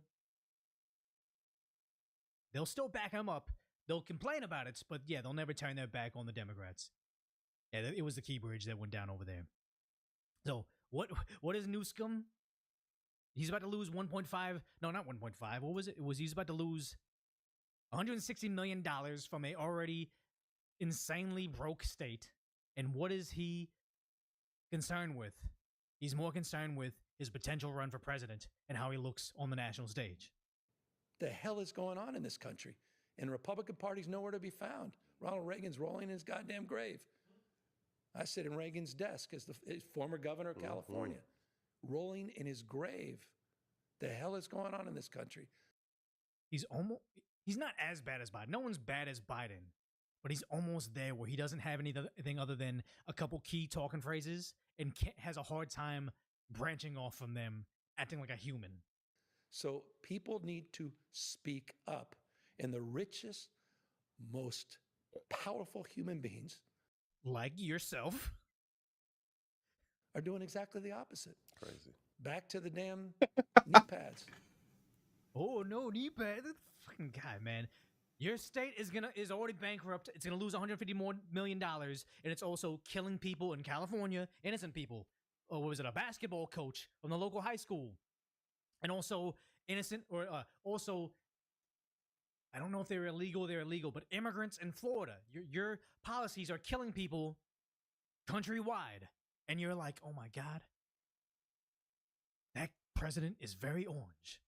still back them up. They'll complain about it, but yeah, they'll never turn their back on the Democrats. Yeah, it was the Key Bridge that went down over there. So what is Newscomb? He's about to lose 1.5. No, not 1.5. What was it? He's about to lose $160 million from a already insanely broke state. And what is he concerned with? He's more concerned with his potential run for president and how he looks on the national stage. The hell is going on in this country? And the Republican Party's nowhere to be found. Ronald Reagan's rolling in his goddamn grave. I sit in Reagan's desk as the former governor of California, rolling in his grave. The hell is going on in this country? He's not as bad as Biden. No one's bad as Biden, but he's almost there where he doesn't have anything other than a couple key talking phrases and has a hard time branching off from them, acting like a human. So people need to speak up. And the richest, most powerful human beings, like yourself, are doing exactly the opposite. Crazy. Back to the damn knee pads. Oh no, knee pads! That fucking guy, man. Your state is already bankrupt. It's gonna lose $150 million, and it's also killing people in California, innocent people. Oh, what was it? A basketball coach from the local high school, and also innocent, or also. I don't know if they're illegal, but immigrants in Florida, your policies are killing people countrywide. And you're like, oh my God, that president is very orange.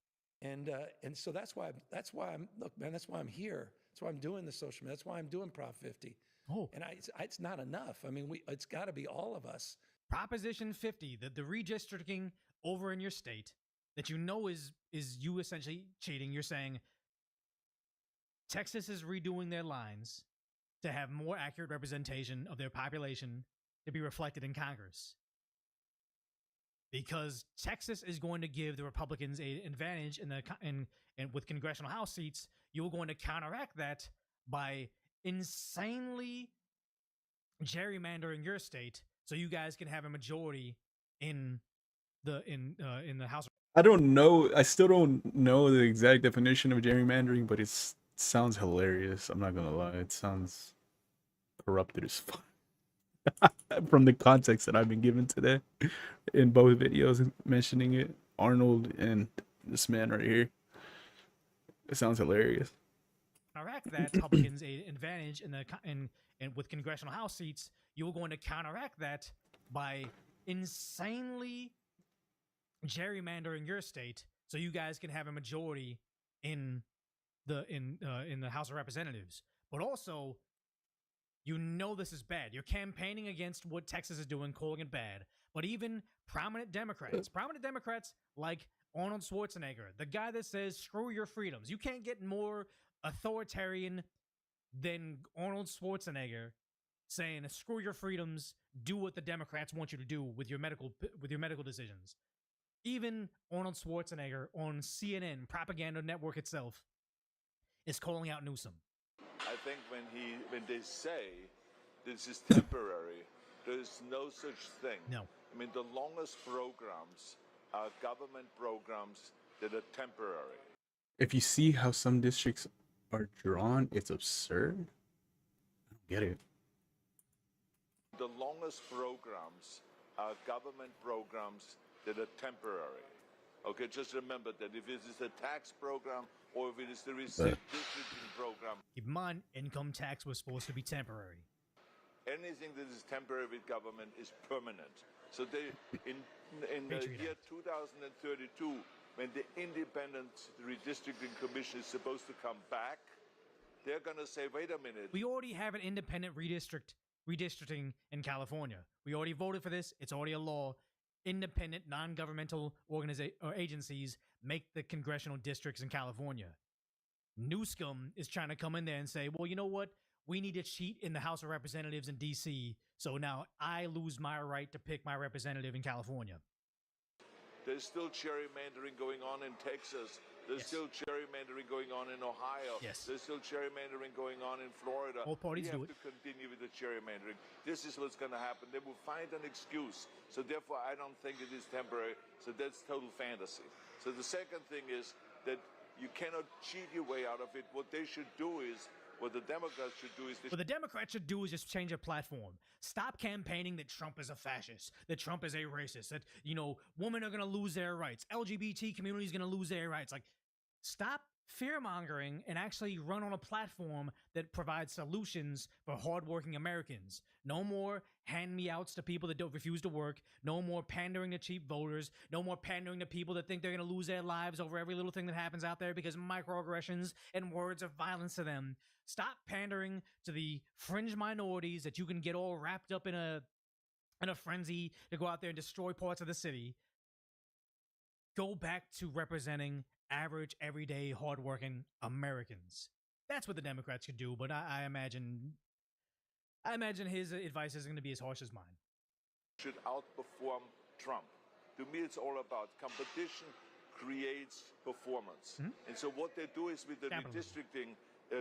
And so that's why I'm here. That's why I'm doing the social media. That's why I'm doing Prop 50. Oh, and it's not enough. I mean, it's got to be all of us. Proposition 50, the redistricting over in your state that you know is you essentially cheating. You're saying Texas is redoing their lines to have more accurate representation of their population to be reflected in Congress. Because Texas is going to give the Republicans an advantage in with congressional House seats, you're going to counteract that by insanely gerrymandering your state so you guys can have a majority in the House. I don't know. I still don't know the exact definition of gerrymandering, but it sounds hilarious. I'm not gonna lie. It sounds corrupted as fuck. From the context that I've been given today in both videos mentioning it, Arnold and this man right here. It sounds hilarious. Counteract that Republicans an advantage in with congressional House seats, you're going to counteract that by insanely gerrymandering your state so you guys can have a majority in the House of Representatives. But also, you know this is bad. You're campaigning against what Texas is doing, calling it bad. But even prominent Democrats like Arnold Schwarzenegger, the guy that says, screw your freedoms. You can't get more authoritarian than Arnold Schwarzenegger saying, screw your freedoms, do what the Democrats want you to do with your medical decisions. Even Arnold Schwarzenegger on CNN, propaganda network itself, is calling out Newsom. I think when they say this is temporary, there's no such thing. No. I mean, the longest programs are government programs that are temporary. If you see how some districts are drawn, it's absurd. I don't get it. The longest programs are government programs that are temporary. Okay, just remember that if it is a tax program or if it is the redistricting program. Keep in mind, income tax was supposed to be temporary. Anything that is temporary with government is permanent. So they, in the year 2032, when the independent redistricting commission is supposed to come back, they're going to say, wait a minute. We already have an independent redistricting in California. We already voted for this. It's already a law. Independent, non-governmental agencies make the congressional districts in California. Newsom is trying to come in there and say, well, you know what? We need to cheat in the House of Representatives in D.C., so now I lose my right to pick my representative in California. There's still gerrymandering going on in Texas. There's still gerrymandering going on in Ohio. There's still gerrymandering going on in Florida. All parties do it. We have to continue with the gerrymandering. This is what's going to happen. They will find an excuse. So therefore, I don't think it is temporary. So that's total fantasy. So the second thing is that you cannot cheat your way out of it. What they should do is, what the Democrats should do is... What the Democrats should do is just change their platform. Stop campaigning that Trump is a fascist, that Trump is a racist, that, you know, women are going to lose their rights, LGBT community is going to lose their rights. Like, stop fear-mongering and actually run on a platform that provides solutions for hardworking Americans. No more hand-me-outs to people that don't refuse to work. No more pandering to cheap voters. No more pandering to people that think they're going to lose their lives over every little thing that happens out there because microaggressions and words of violence to them. Stop pandering to the fringe minorities that you can get all wrapped up in a frenzy to go out there and destroy parts of the city. Go back to representing average, everyday, hardworking Americans. That's what the Democrats could do, but I imagine his advice isn't going to be as harsh as mine. Should outperform Trump. To me, it's all about competition creates performance. And so what they do is with the redistricting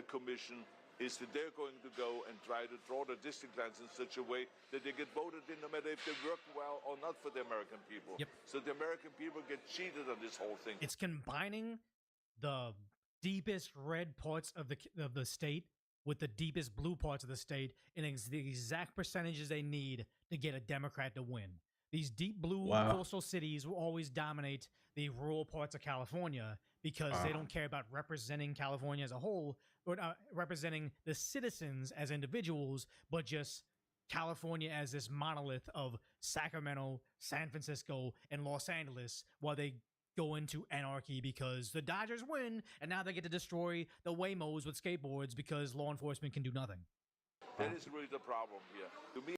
commission is that they're going to go and try to draw the district lines in such a way that they get voted in no matter if they work well or not for the American people. So the American people get cheated on this whole thing. It's combining the deepest red parts of the state with the deepest blue parts of the state in the exact percentages they need to get a Democrat to win. These deep blue coastal cities will always dominate the rural parts of California because they don't care about representing California as a whole, or representing the citizens as individuals, but just California as this monolith of Sacramento, San Francisco, and Los Angeles, while they go into anarchy because the Dodgers win, and now they get to destroy the Waymos with skateboards because law enforcement can do nothing. That is really the problem here. To me,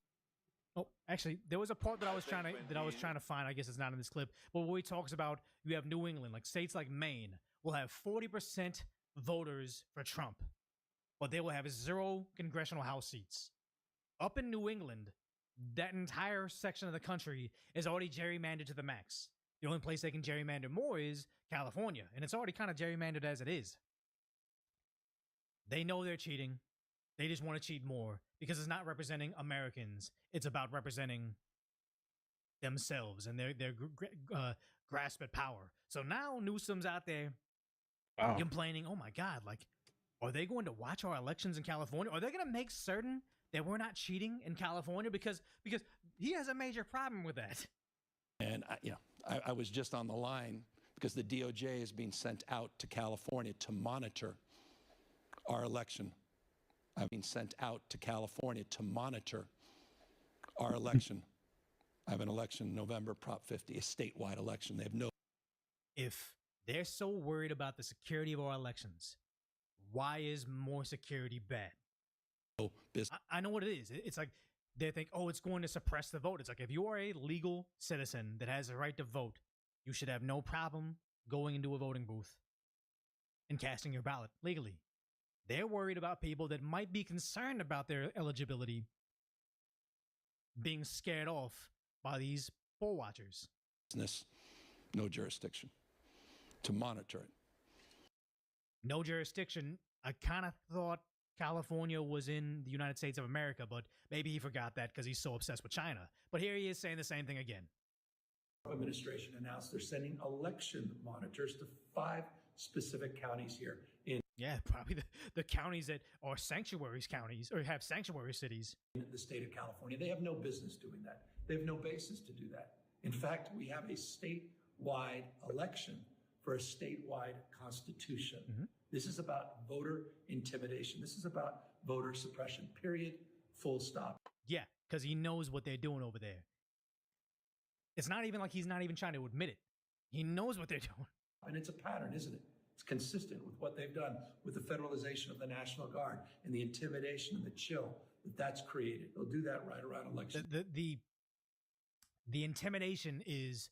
oh, actually, there was a part that I was trying to find. I guess it's not in this clip, but where he talks about you have New England, like states like Maine, will have 40% voters for Trump, but they will have 0 congressional House seats. Up in New England, that entire section of the country is already gerrymandered to the max. The only place they can gerrymander more is California, and it's already kind of gerrymandered as it is. They know they're cheating. They just want to cheat more because it's not representing Americans. It's about representing themselves and their grasp at power. So now Newsom's out there complaining, oh my God, like, are they going to watch our elections in California? Are they going to make certain that we're not cheating in California? Because he has a major problem with that. And I was just on the line because the DOJ is being sent out to California to monitor our election. I've been sent out to California to monitor our election. I have an election November, Prop 50, a statewide election. They have no. If they're so worried about the security of our elections, why is more security bad? I know what it is. It's like they think, oh, it's going to suppress the vote. It's like if you are a legal citizen that has the right to vote, you should have no problem going into a voting booth and casting your ballot legally. They're worried about people that might be concerned about their eligibility being scared off by these poll watchers. No jurisdiction to monitor it. No jurisdiction. I kind of thought California was in the United States of America, but maybe he forgot that because he's so obsessed with China. But here he is saying the same thing again. Administration announced they're sending election monitors to 5 specific counties here in probably the counties that are sanctuaries counties or have sanctuary cities in the state of California. They have no business doing that. They have no basis to do that. In fact, we have a statewide election for a statewide constitution. This is about voter intimidation. This is about voter suppression, period, full stop. Yeah, because he knows what they're doing over there. It's not even like he's not even trying to admit it. He knows what they're doing. And it's a pattern, isn't it? It's consistent with what they've done with the federalization of the National Guard and the intimidation and the chill that's created. They'll do that right around elections. The intimidation is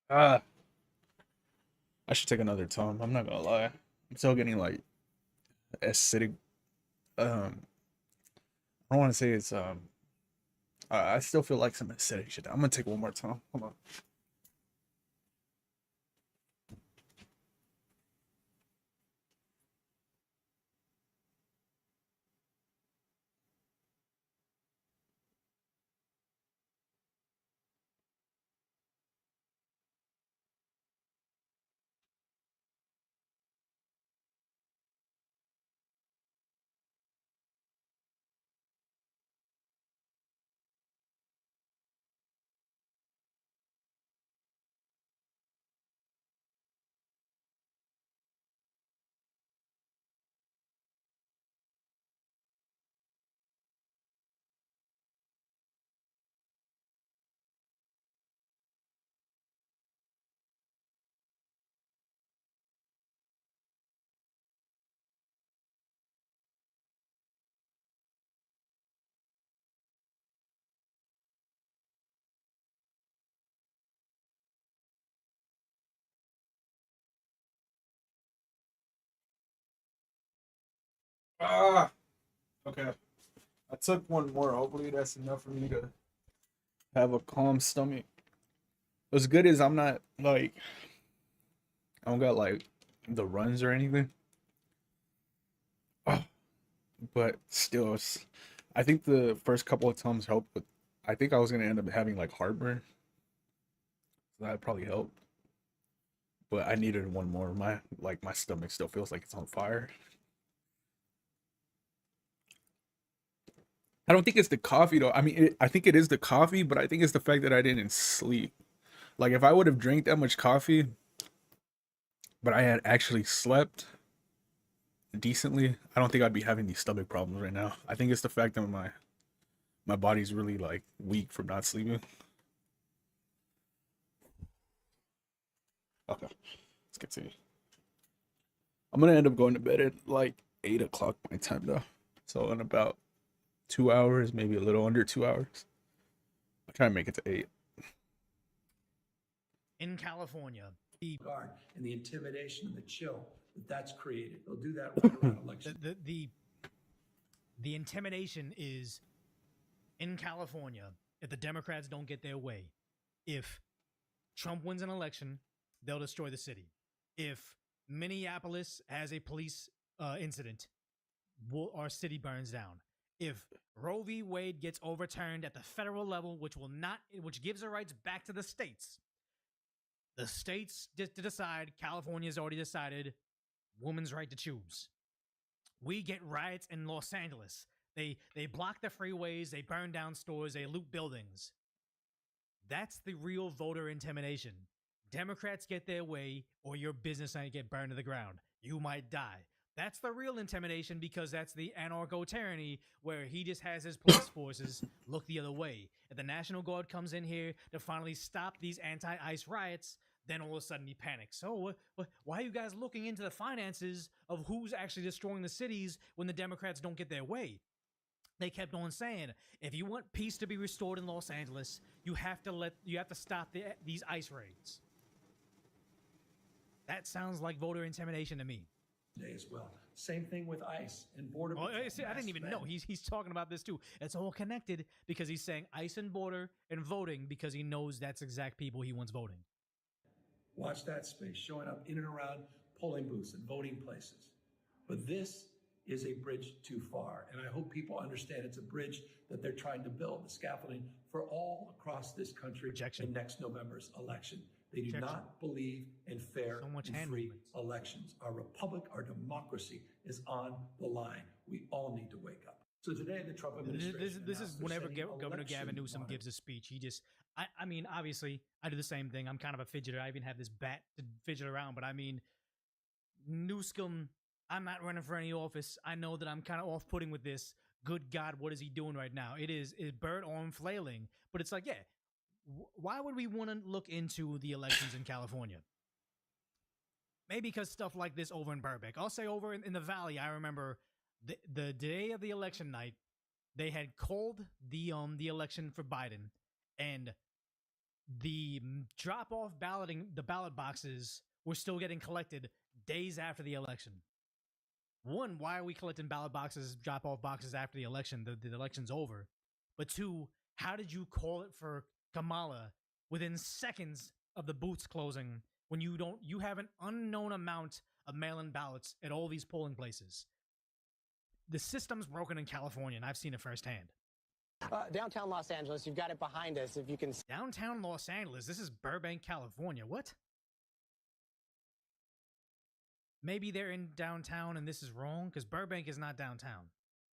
I should take another Tom. I'm not gonna lie. I'm still getting like acidic. I don't want to say it's I still feel like some acidic shit. I'm gonna take one more time. Hold on. Ah, okay. I took one more. Hopefully that's enough for me to have a calm stomach. What's good is I'm not like I don't got like the runs or anything. Ah, but still, I think the first couple of times helped, but I think I was gonna end up having like heartburn. So that probably helped. But I needed one more. My stomach still feels like it's on fire. I don't think it's the coffee though. I mean, I think it is the coffee, but I think it's the fact that I didn't sleep. Like if I would have drank that much coffee, but I had actually slept decently, I don't think I'd be having these stomach problems right now. I think it's the fact that my body's really like weak from not sleeping. Okay, let's continue. I'm gonna end up going to bed at like 8 o'clock my time though. So in about 2 hours, maybe a little under 2 hours. I'll try and make it to 8. In California, guard and the intimidation and the chill that's created. They'll do that right around election. The intimidation is in California. If the Democrats don't get their way, if Trump wins an election, they'll destroy the city. If Minneapolis has a police incident, our city burns down. If Roe v. Wade gets overturned at the federal level, which gives the rights back to the states just to decide. California's already decided women's right to choose. We get riots in Los Angeles. They block the freeways, they burn down stores, they loot buildings. That's the real voter intimidation. Democrats get their way, or your business might get burned to the ground. You might die. That's the real intimidation, because that's the anarcho-tyranny where he just has his police forces look the other way. If the National Guard comes in here to finally stop these anti-ICE riots, then all of a sudden he panics. So why are you guys looking into the finances of who's actually destroying the cities when the Democrats don't get their way? They kept on saying, if you want peace to be restored in Los Angeles, you have to stop these ICE raids. That sounds like voter intimidation to me. As well. Same thing with ICE and border. Well, I didn't even know he's talking about this too. It's all connected, because he's saying ICE and border and voting, because he knows that's exact people he wants voting. Watch that space showing up in and around polling booths and voting places. But this is a bridge too far. And I hope people understand it's a bridge that they're trying to build, the scaffolding for all across this country in next November's election. They do not believe in fair and free elections. Our republic, our democracy is on the line. We all need to wake up. So today, the Trump administration. This is whenever Governor Gavin Newsom gives a speech, he just, I mean, obviously, I do the same thing. I'm kind of a fidgeter. I even have this bat to fidget around. But I mean, Newsom, I'm not running for any office. I know that I'm kind of off-putting with this. Good God, what is he doing right now? It is bird arm flailing. But it's like, yeah, why would we want to look into the elections in California? Maybe because stuff like this over in Burbank. I'll say over in the Valley, I remember the day of the election night, they had called the election for Biden, and the drop-off the ballot boxes were still getting collected days after the election. One, why are we collecting ballot boxes, drop-off boxes after the election? The election's over. But two, how did you call it for Kamala within seconds of the booths closing when you have an unknown amount of mail-in ballots at all these polling places? The system's broken in California, and I've seen it firsthand. Downtown Los Angeles, you've got it behind us. If you can. Downtown Los Angeles. This is Burbank, California. What? Maybe they're in downtown and this is wrong, because Burbank is not downtown.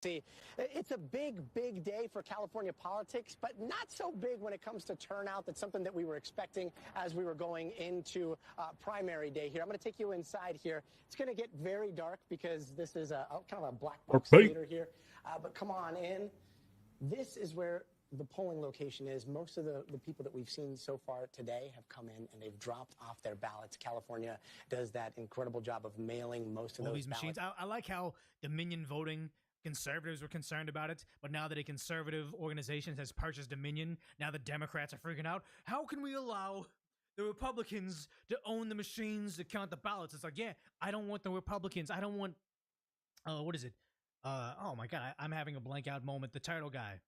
See, it's a big, big day for California politics, but not so big when it comes to turnout. That's something that we were expecting as we were going into primary day here. I'm going to take you inside here. It's going to get very dark because this is kind of a black box theater here. But come on in. This is where the polling location is. Most of the people that we've seen so far today have come in and they've dropped off their ballots. California does that incredible job of mailing most of those machines. I like how Dominion voting, conservatives were concerned about it, but now that a conservative organization has purchased Dominion, now the Democrats are freaking out. How can we allow the Republicans to own the machines to count the ballots? It's like, yeah, I don't want the Republicans. I don't want, what is it? Oh my god, I'm having a blank out moment. The turtle guy.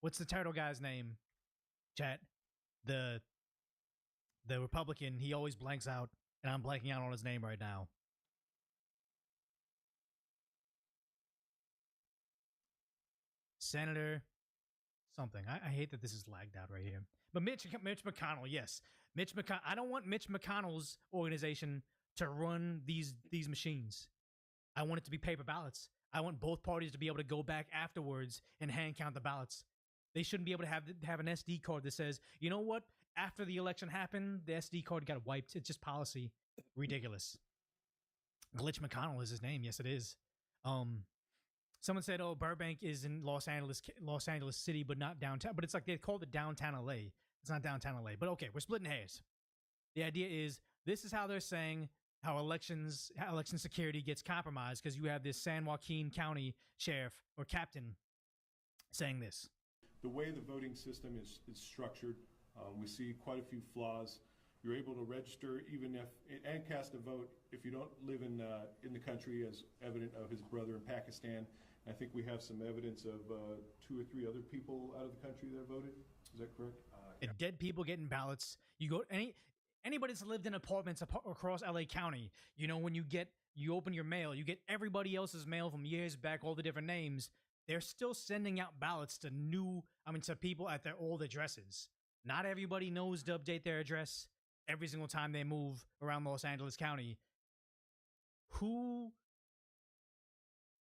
What's the turtle guy's name? Chat. The Republican. He always blanks out, and I'm blanking out on his name right now. Senator something. I hate that this is lagged out right here. But Mitch McConnell, yes. Mitch McConnell. I don't want Mitch McConnell's organization to run these machines. I want it to be paper ballots. I want both parties to be able to go back afterwards and hand count the ballots. They shouldn't be able to have an SD card that says, you know what? After the election happened, the SD card got wiped. It's just policy. Ridiculous. Glitch McConnell is his name. Yes, it is. Someone said, "Oh, Burbank is in Los Angeles City, but not downtown." But it's like they called it downtown LA. It's not downtown LA. But okay, we're splitting hairs. The idea is this is how they're saying how election security gets compromised because you have this San Joaquin County sheriff or captain saying this. The way the voting system is structured, we see quite a few flaws. You're able to register even if and cast a vote if you don't live in the country, as evident of his brother in Pakistan. I think we have some evidence of 2 or 3 other people out of the country that voted. Is that correct? And dead people getting ballots. You go anybody that's lived in apartments across LA County. You know, when you open your mail, you get everybody else's mail from years back, all the different names. They're still sending out ballots to to people at their old addresses. Not everybody knows to update their address every single time they move around Los Angeles County.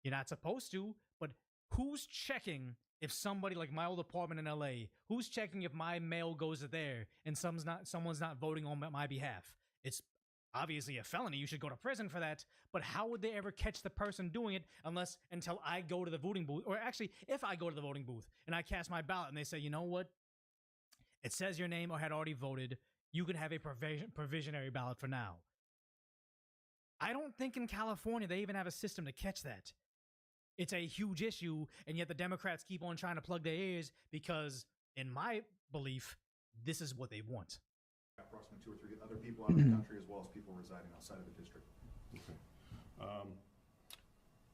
You're not supposed to, but who's checking if somebody like my old apartment in LA, who's checking if my mail goes there and someone's not voting on my behalf? It's obviously a felony. You should go to prison for that. But how would they ever catch the person doing it until I go to the voting booth? Or actually, if I go to the voting booth and I cast my ballot and they say, you know what? It says your name or had already voted. You can have a provisionary ballot for now. I don't think in California they even have a system to catch that. It's a huge issue, and yet the Democrats keep on trying to plug their ears because, in my belief, this is what they want. Approximately 2 or 3 other people out of the country, as well as people residing outside of the district. Okay.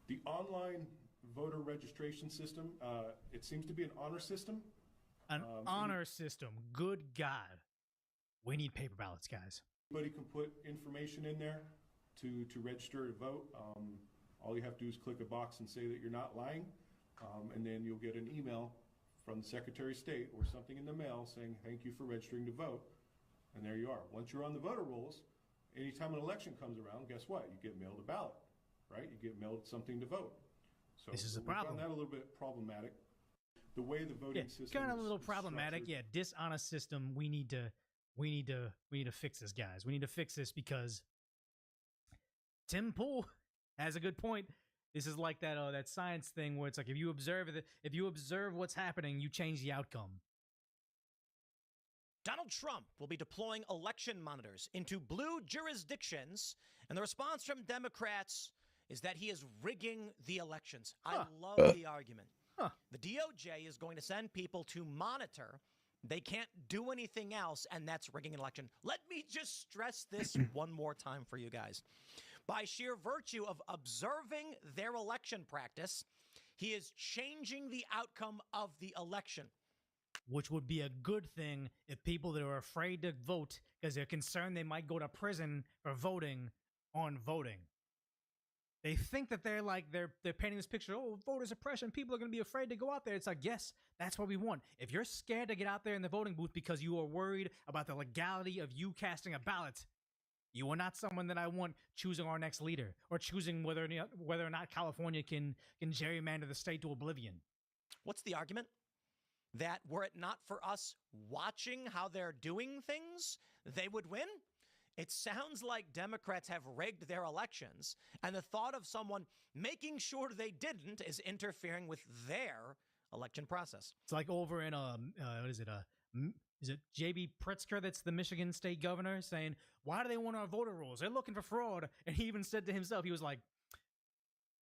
The online voter registration system, it seems to be an honor system. An honor system. Good God. We need paper ballots, guys. Anybody can put information in there to register to vote. All you have to do is click a box and say that you're not lying, and then you'll get an email from the Secretary of State or something in the mail saying, thank you for registering to vote. And there you are. Once you're on the voter rolls, anytime an election comes around, guess what? You get mailed a ballot, right? You get mailed something to vote. So this is a problem. We found that a little bit problematic. The way the voting system kind of a little problematic. Yeah, dishonest system. We need to fix this, guys. We need to fix this because Tim Pool has a good point. This is like that science thing where it's like if you observe what's happening, you change the outcome. Donald Trump will be deploying election monitors into blue jurisdictions, and the response from Democrats is that he is rigging the elections. I love the argument. The DOJ is going to send people to monitor. They can't do anything else, and that's rigging an election. Let me just stress this one more time for you guys. By sheer virtue of observing their election practice, he is changing the outcome of the election. Which would be a good thing if people that are afraid to vote because they're concerned they might go to prison for voting aren't voting. They think that they're painting this picture, oh, voter suppression, people are going to be afraid to go out there. It's like, yes, that's what we want. If you're scared to get out there in the voting booth because you are worried about the legality of you casting a ballot, you are not someone that I want choosing our next leader or choosing whether or not California can gerrymander the state to oblivion. What's the argument? That were it not for us watching how they're doing things, they would win? It sounds like Democrats have rigged their elections, and the thought of someone making sure they didn't is interfering with their election process. It's like over in is it J.B. Pritzker, that's the Michigan state governor, saying, why do they want our voter rolls? They're looking for fraud. And he even said to himself, he was like,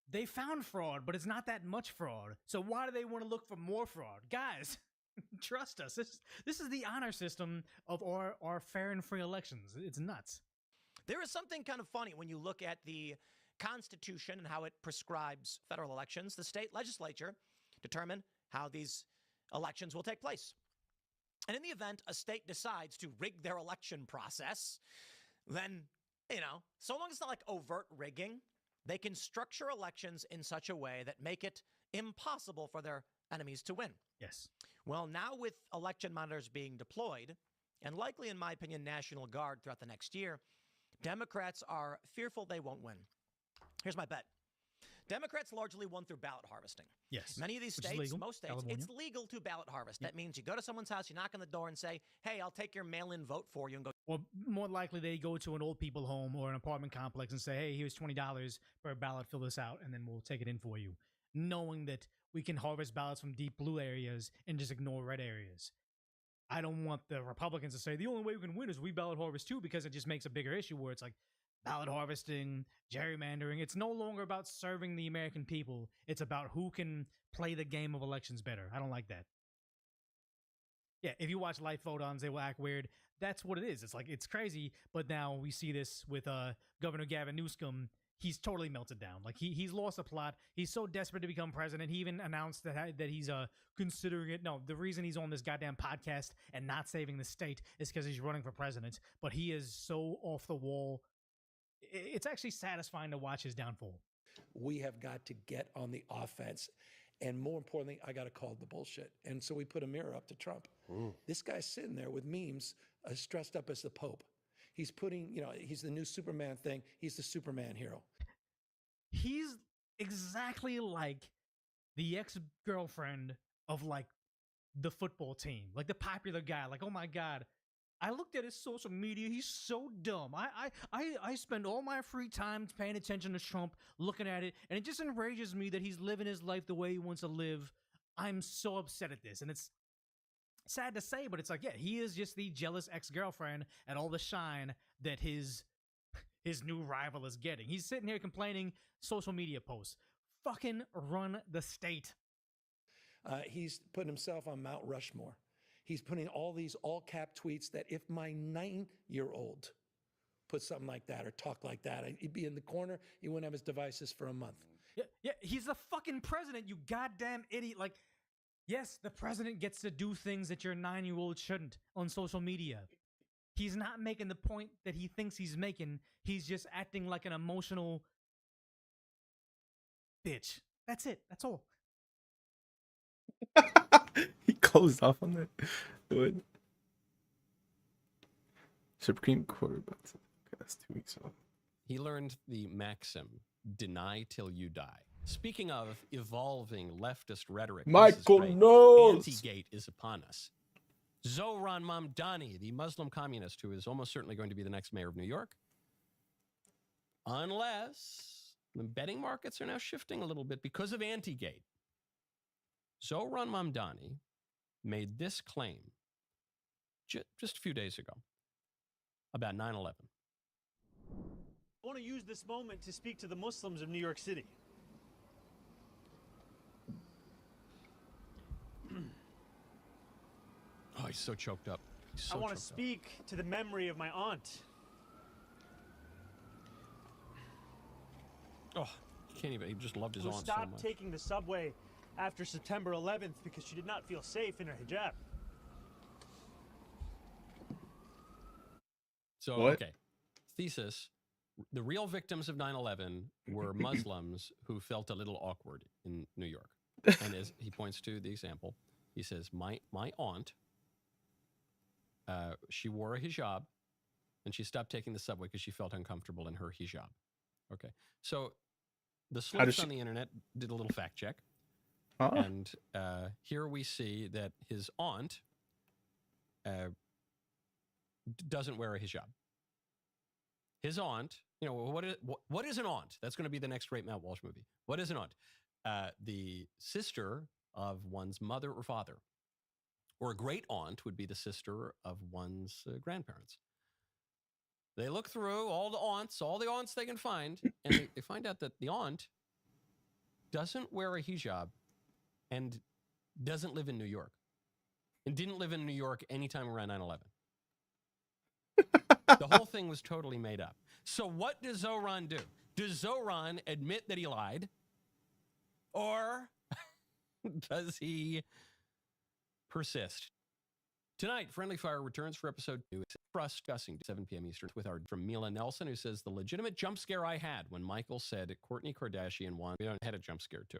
they found fraud, but it's not that much fraud. So why do they want to look for more fraud? Guys, trust us. This is the honor system of our fair and free elections. It's nuts. There is something kind of funny when you look at the Constitution and how it prescribes federal elections, the state legislature determine how these elections will take place. And in the event a state decides to rig their election process, then, so long as it's not like overt rigging, they can structure elections in such a way that make it impossible for their enemies to win. Yes. Well, now with election monitors being deployed, and likely, in my opinion, National Guard throughout the next year, Democrats are fearful they won't win. Here's my bet. Democrats largely won through ballot harvesting. Yes. Many of these Which is states, legal. most states, California. it's legal to ballot harvest. That means you go to someone's house, you knock on the door and say, hey, I'll take your mail-in vote for you and go. Or more likely, they go to an old people home or an apartment complex and say, hey, here's $20 for a ballot, fill this out, and then we'll take it in for you. Knowing that we can harvest ballots from deep blue areas and just ignore red areas. I don't want the Republicans to say the only way we can win is we ballot harvest too, because it just makes a bigger issue where it's like ballot harvesting, gerrymandering. It's no longer about serving the American people. It's about who can play the game of elections better. I don't like that. Yeah, if you watch live photons, they will act weird. That's what it is. It's like, it's crazy. But now we see this with Governor Gavin Newsom. He's totally melted down. Like he's lost a plot. He's so desperate to become president. He even announced that he's considering it. No, the reason he's on this goddamn podcast and not saving the state is because he's running for president. But he is so off the wall. It's actually satisfying to watch his downfall. We have got to get on the offense. And more importantly, I got to call the bullshit. And so we put a mirror up to Trump. This guy's sitting there with memes dressed up as the Pope. He's putting, he's the new Superman thing. He's the Superman hero. He's exactly like the ex-girlfriend of like the football team, like the popular guy. Like, oh my God, I looked at his social media. He's so dumb. I spend all my free time paying attention to Trump, looking at it, and it just enrages me that he's living his life the way he wants to live. I'm so upset at this, and it's sad to say, but it's like, yeah, he is just the jealous ex-girlfriend and all the shine that his new rival is getting. He's sitting here complaining, social media posts. Fucking run the state. He's putting himself on Mount Rushmore. He's putting all these all-cap tweets that if my 9-year-old put something like that or talk like that, he'd be in the corner. He wouldn't have his devices for a month. Yeah, he's the fucking president, you goddamn idiot. Like, yes, the president gets to do things that your 9-year-old shouldn't on social media. He's not making the point that he thinks he's making. He's just acting like an emotional bitch. That's it. That's all. He closed off on that. Good. Supreme Court about to, okay, that's 2 weeks off. He learned the maxim, deny till you die. Speaking of evolving leftist rhetoric, Michael knows. Anti-gate is upon us. Zohran Mamdani, the Muslim communist who is almost certainly going to be the next mayor of New York, unless the betting markets are now shifting a little bit because of anti-gate. Zohran Mamdani made this claim just a few days ago about 9/11. I want to use this moment to speak to the Muslims of New York City. Oh, he's so choked up. I want to speak to the memory of my aunt. Oh, he can't even. He just loved his Who aunt so stopped much. taking the subway after September 11th because she did not feel safe in her hijab. So, What? okay. Thesis. The real victims of 9/11 were Muslims who felt a little awkward in New York. And as he points to the example, he says, my aunt, she wore a hijab and she stopped taking the subway because she felt uncomfortable in her hijab. Okay. So the sleuths on the internet did a little fact check. Huh? And here we see that his aunt doesn't wear a hijab. His aunt, what is an aunt? That's going to be the next great Matt Walsh movie. What is an aunt? The sister of one's mother or father. Or a great aunt would be the sister of one's grandparents. They look through all the aunts they can find, and they find out that the aunt doesn't wear a hijab and doesn't live in New York. And didn't live in New York anytime around 9/11. The whole thing was totally made up. So what does Zohran do? Does Zoran admit that he lied? Or does he persist? Tonight, Friendly Fire returns for episode 2. It's discussing 7 p.m. Eastern with our from Mila Nelson, who says the legitimate jump scare I had when Michael said Kourtney Kardashian won. We had a jump scare too.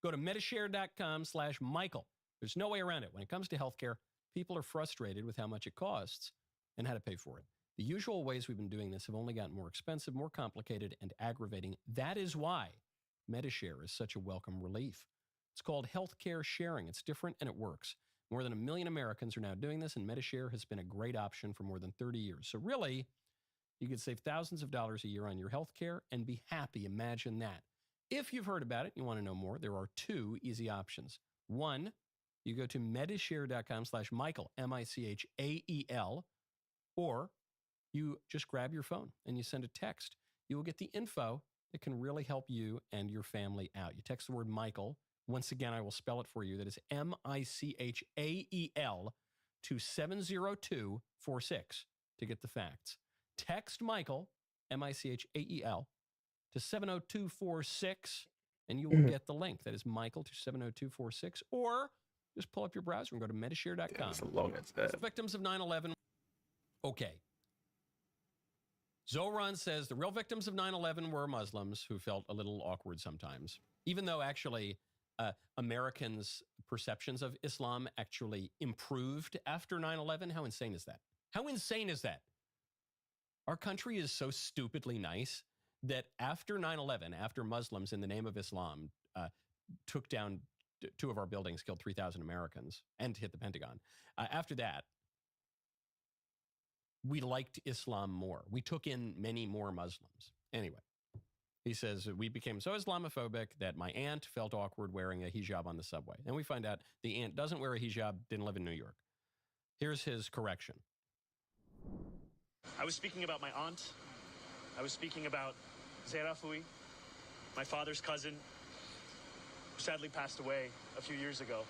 Go to Medishare.com/Michael. There's no way around it. When it comes to healthcare, people are frustrated with how much it costs and how to pay for it. The usual ways we've been doing this have only gotten more expensive, more complicated, and aggravating. That is why Medishare is such a welcome relief. It's called healthcare sharing. It's different and it works. More than 1 million Americans are now doing this, and Medishare has been a great option for more than 30 years. So really, you could save thousands of dollars a year on your health care and be happy. Imagine that. If you've heard about it and you want to know more, there are 2 easy options. One, you go to Medishare.com/Michael, Michael, or you just grab your phone and you send a text. You will get the info that can really help you and your family out. You text the word Michael. Once again, I will spell it for you. That is Michael to 70246 to get the facts. Text Michael, Michael, to 70246, and you will get the link. That is Michael to 70246, or just pull up your browser and go to Medishare.com. That's long as that. Victims of 9/11. Okay. Zoran says the real victims of 9/11 were Muslims who felt a little awkward sometimes, even though actually Americans' perceptions of Islam actually improved after 9/11. How insane is that? How insane is that? Our country is so stupidly nice that after 9/11, after Muslims in the name of Islam took down 2 of our buildings, killed 3,000 Americans, and hit the Pentagon, after that, we liked Islam more. We took in many more Muslims. Anyway, he says, we became so Islamophobic that my aunt felt awkward wearing a hijab on the subway. And we find out the aunt doesn't wear a hijab, didn't live in New York. Here's his correction. I was speaking about my aunt. I was speaking about Zerafui, my father's cousin, who sadly passed away a few years ago.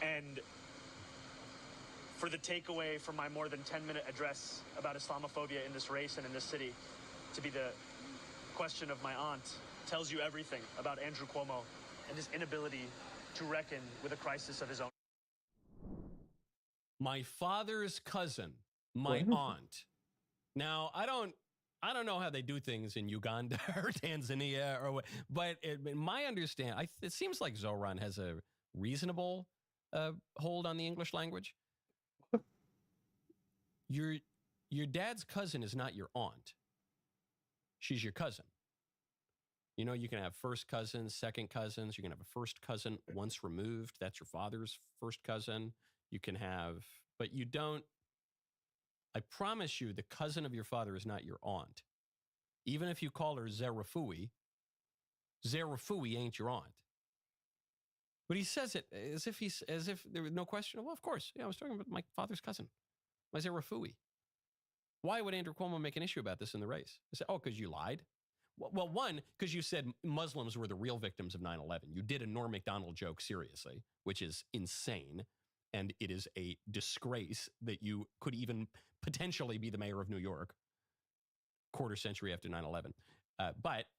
And for the takeaway from my more than 10-minute address about Islamophobia in this race and in this city to be the question of my aunt tells you everything about Andrew Cuomo and his inability to reckon with a crisis of his own. My father's cousin, my aunt. Now, I don't know how they do things in Uganda or Tanzania or what, but in my understanding, it seems like Zoran has a reasonable hold on the English language. Your dad's cousin is not your aunt. She's your cousin. You know, you can have first cousins, second cousins. You can have a first cousin once removed. That's your father's first cousin. You can have, but you don't. I promise you, the cousin of your father is not your aunt. Even if you call her Zerafui, Zerafui ain't your aunt. But he says it as if there was no question. Well, of course. Yeah, I was talking about my father's cousin, my Zerafui. Why would Andrew Cuomo make an issue about this in the race? I said, oh, because you lied. Well, one, because you said Muslims were the real victims of 9/11. You did a Norm Macdonald joke seriously, which is insane. And it is a disgrace that you could even potentially be the mayor of New York, quarter century after 9/11. But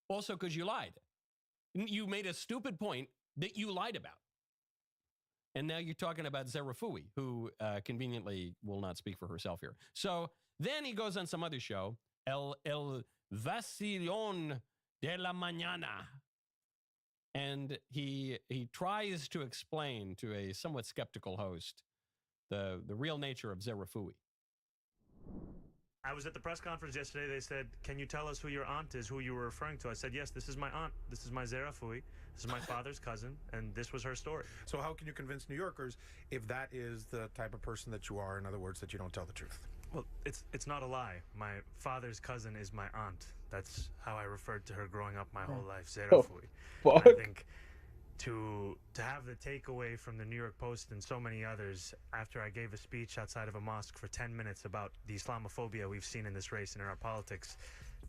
also because you lied. You made a stupid point that you lied about. And now you're talking about Zerafui, who conveniently will not speak for herself here. So then he goes on some other show, El Vacilón de la Mañana. And he tries to explain to a somewhat skeptical host the real nature of Zerafui. I was at the press conference yesterday. They said, can you tell us who your aunt is, who you were referring to? I said, yes, this is my aunt. This is my Zerafui. This is my father's cousin, and this was her story. So how can you convince New Yorkers if that is the type of person that you are, in other words, that you don't tell the truth? Well, it's not a lie. My father's cousin is my aunt. That's how I referred to her growing up my whole life, Zerafui. Oh, I think to have the takeaway from the New York Post and so many others after I gave a speech outside of a mosque for 10 minutes about the Islamophobia we've seen in this race and in our politics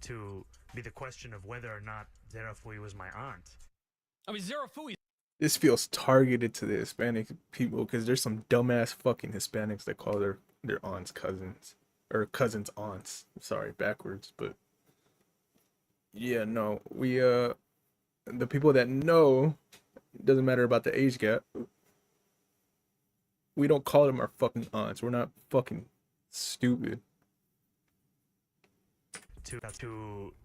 to be the question of whether or not Zerafui was my aunt. I mean, Zerafui. This feels targeted to the Hispanic people because there's some dumbass fucking Hispanics that call their aunts cousins or cousins aunts. Sorry, backwards, but Yeah, no, we the people that know, it doesn't matter about the age gap. We don't call them our fucking aunts. We're not fucking stupid. To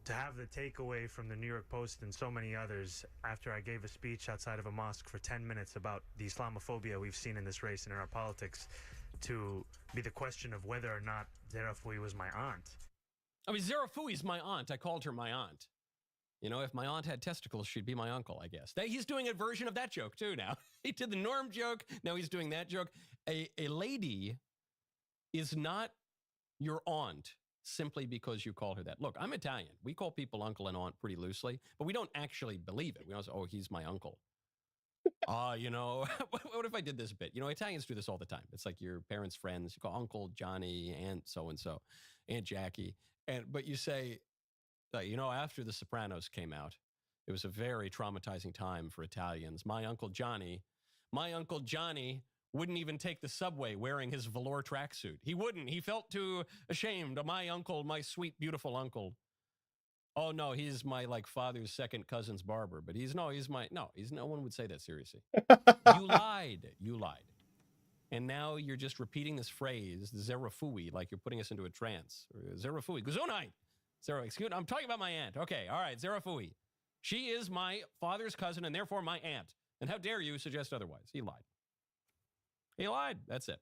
have the takeaway from the New York Post and so many others after I gave a speech outside of a mosque for 10 minutes about the Islamophobia we've seen in this race and in our politics, to be the question of whether or not Zarafui was my aunt. I mean, Zarafui's my aunt. I called her my aunt. You know, if my aunt had testicles, she'd be my uncle, I guess. He's doing a version of that joke, too, now. He did the Norm joke. Now he's doing that joke. A lady is not your aunt simply because you call her that. Look, I'm Italian. We call people uncle and aunt pretty loosely, but we don't actually believe it. We don't say, oh, he's my uncle. You know, what if I did this bit? You know, Italians do this all the time. It's like your parents' friends. You call Uncle Johnny, Aunt so-and-so, Aunt Jackie. But you say, you know, after The Sopranos came out, it was a very traumatizing time for Italians. My Uncle Johnny wouldn't even take the subway wearing his velour tracksuit. He wouldn't. He felt too ashamed. My uncle, my sweet, beautiful uncle. Oh, no, he's my, like, father's second cousin's barber. But no one would say that seriously. You lied. And now you're just repeating this phrase, Zarafui, like you're putting us into a trance. Zarafui, Guzunai. Excuse me, I'm talking about my aunt. Okay, all right, Zarafui. She is my father's cousin and therefore my aunt. And how dare you suggest otherwise? He lied. That's it.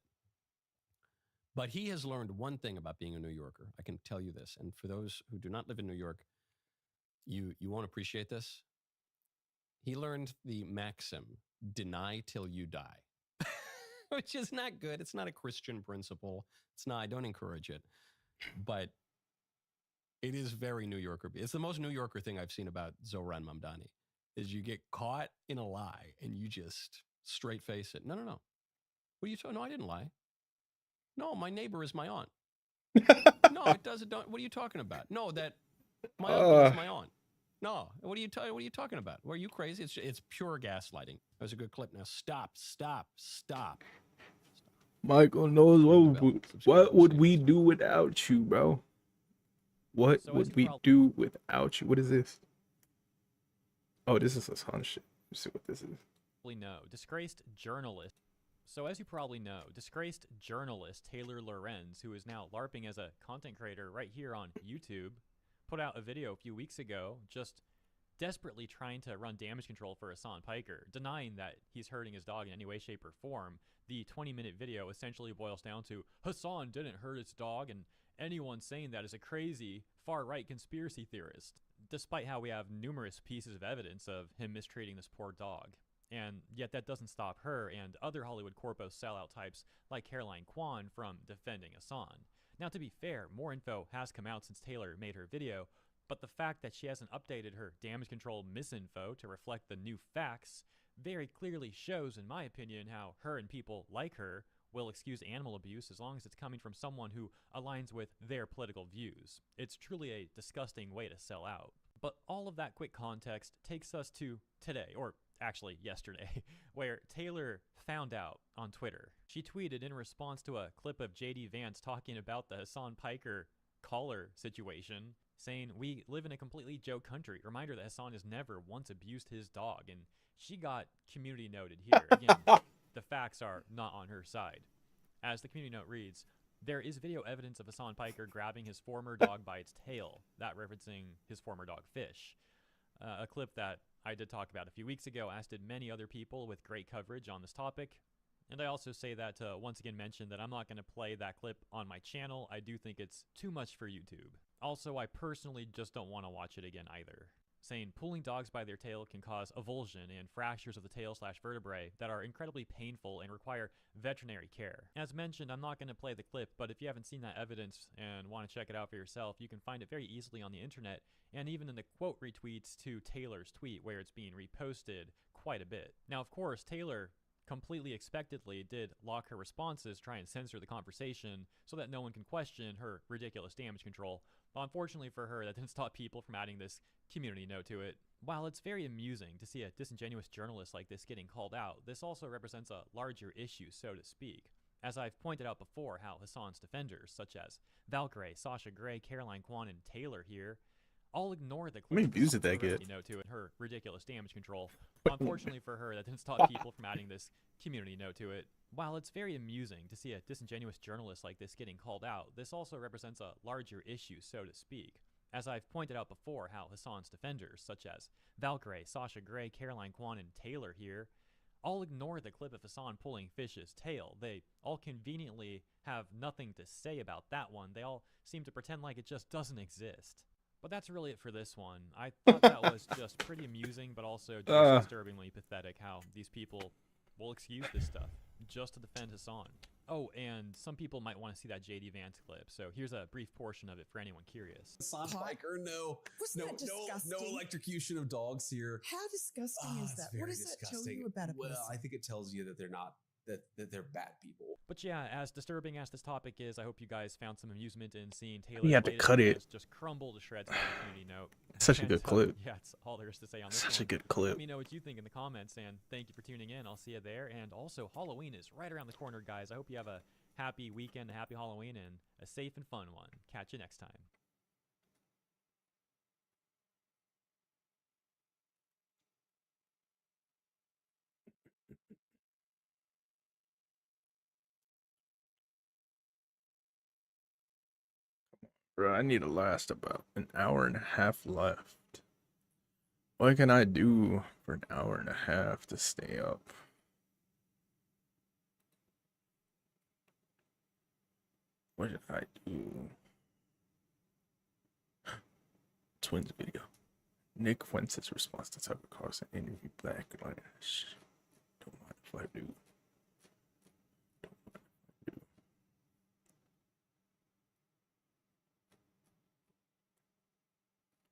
But he has learned one thing about being a New Yorker. I can tell you this. And for those who do not live in New York, you won't appreciate this. He learned the maxim, deny till you die. Which is not good. It's not a Christian principle. I don't encourage it. But it is very New Yorker. It's the most New Yorker thing I've seen about Zohran Mamdani, is you get caught in a lie and you just straight face it. No. What are you talking? No, I didn't lie. No, my neighbor is my aunt. No, it doesn't. What are you talking about? No, that my uncle is my aunt. No, what are you talking about? Are you crazy? It's pure gaslighting. That was a good clip. Now stop. Michael knows what would we do without you, bro? What would we do without you? What is this? Oh, this is Hassan shit. Let's see what this is. Disgraced journalist. So as you probably know, disgraced journalist Taylor Lorenz, who is now LARPing as a content creator right here on YouTube, put out a video a few weeks ago just desperately trying to run damage control for Hassan Piker, denying that he's hurting his dog in any way, shape, or form. The 20-minute video essentially boils down to Hassan didn't hurt his dog, and anyone saying that is a crazy far-right conspiracy theorist, despite how we have numerous pieces of evidence of him mistreating this poor dog. And yet that doesn't stop her and other Hollywood corpo sellout types like Caroline Kwan from defending Hassan. Now, to be fair, more info has come out since Taylor made her video, but the fact that she hasn't updated her damage control misinfo to reflect the new facts very clearly shows, in my opinion, how her and people like her will excuse animal abuse as long as it's coming from someone who aligns with their political views. It's truly a disgusting way to sell out. But all of that quick context takes us to today, or actually yesterday, where Taylor found out on Twitter. She tweeted in response to a clip of J.D. Vance talking about the Hassan Piker collar situation, saying, "We live in a completely joke country. Reminder that Hassan has never once abused his dog." And she got community noted here. Again, the facts are not on her side. As the community note reads, there is video evidence of Hassan Piker grabbing his former dog by its tail, that referencing his former dog Fish. A clip that I did talk about a few weeks ago, as did many other people with great coverage on this topic. And I also say that to once again mention that I'm not going to play that clip on my channel. I do think it's too much for YouTube. Also, I personally just don't want to watch it again either. Saying pulling dogs by their tail can cause avulsion and fractures of the tail/vertebrae that are incredibly painful and require veterinary care. As mentioned, I'm not going to play the clip, but if you haven't seen that evidence and want to check it out for yourself, you can find it very easily on the internet, and even in the quote retweets to Taylor's tweet, where it's being reposted quite a bit. Now, of course, Taylor completely expectedly did lock her responses, try and censor the conversation so that no one can question her ridiculous damage control. But unfortunately for her, that didn't stop people from adding this community note to it. While it's very amusing to see a disingenuous journalist like this getting called out, this also represents a larger issue, so to speak. As I've pointed out before, how Hassan's defenders, such as Valkyrie, Sasha Grey, Caroline Kwan, and Taylor here, I'll ignore the How many clip views did that get? note to it, her ridiculous damage control. Unfortunately for her, that didn't stop people from adding this community note to it. While it's very amusing to see a disingenuous journalist like this getting called out, this also represents a larger issue, so to speak. As I've pointed out before, how Hassan's defenders, such as Valkyrie, Sasha Grey, Caroline Kwan, and Taylor here, all ignore the clip of Hassan pulling Fish's tail. They all conveniently have nothing to say about that one. They all seem to pretend like it just doesn't exist. But that's really it for this one. I thought that was just pretty amusing, but also just disturbingly pathetic how these people will excuse this stuff just to defend Hassan. Oh, and some people might want to see that JD Vance clip, so here's a brief portion of it for anyone curious. Hassan Biker, no electrocution of dogs here. How disgusting is that? What does that tell you about a person? Well, I think it tells you that they're not that they're bad people. But yeah, as disturbing as this topic is, I hope you guys found some amusement in seeing Taylor. You had to cut it. Just crumble to shreds by the community note. Such a good clip. Yeah, it's all there is to say on this Such one. a good clip. Let me know what you think in the comments, and thank you for tuning in. I'll see you there. And also, Halloween is right around the corner, guys. I hope you have a happy weekend, a happy Halloween, and a safe and fun one. Catch you next time. Bro, I need to last about an hour and a half left. What can I do for an hour and a half to stay up? What did I do? Twins video. Nick Fuentes' response to Tucker Carlson interview backlash. Don't mind if I do.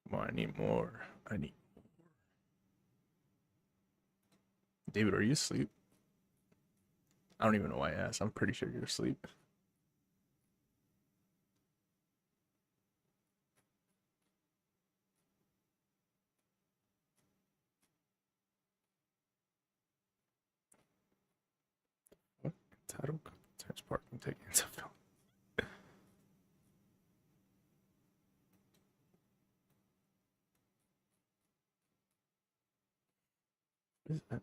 Come on, I need more. I need more. David, are you asleep? I don't even know why I asked. I'm pretty sure you're asleep. What? Title touch parking tickets. What is that?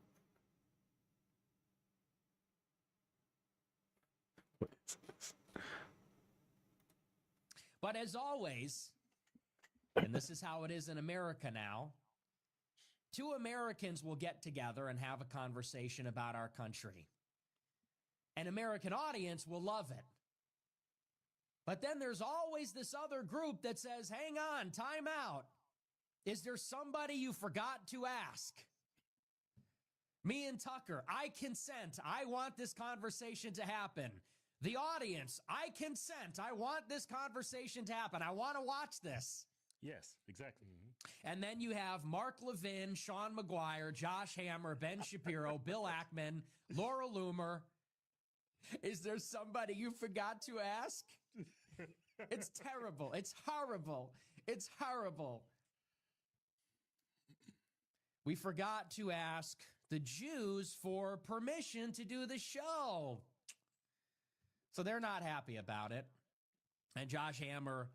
What is this? But as always, and this is how it is in America now, two Americans will get together and have a conversation about our country. An American audience will love it. But then there's always this other group that says, hang on, time out. Is there somebody you forgot to ask? Me and Tucker, I consent. I want this conversation to happen. The audience, I consent. I want this conversation to happen. I want to watch this. Yes, exactly. And then you have Mark Levin, Sean McGuire, Josh Hammer, Ben Shapiro, Bill Ackman, Laura Loomer. Is there somebody you forgot to ask? It's terrible. It's horrible. It's horrible. We forgot to ask the Jews for permission to do the show. So they're not happy about it. And Josh Hammer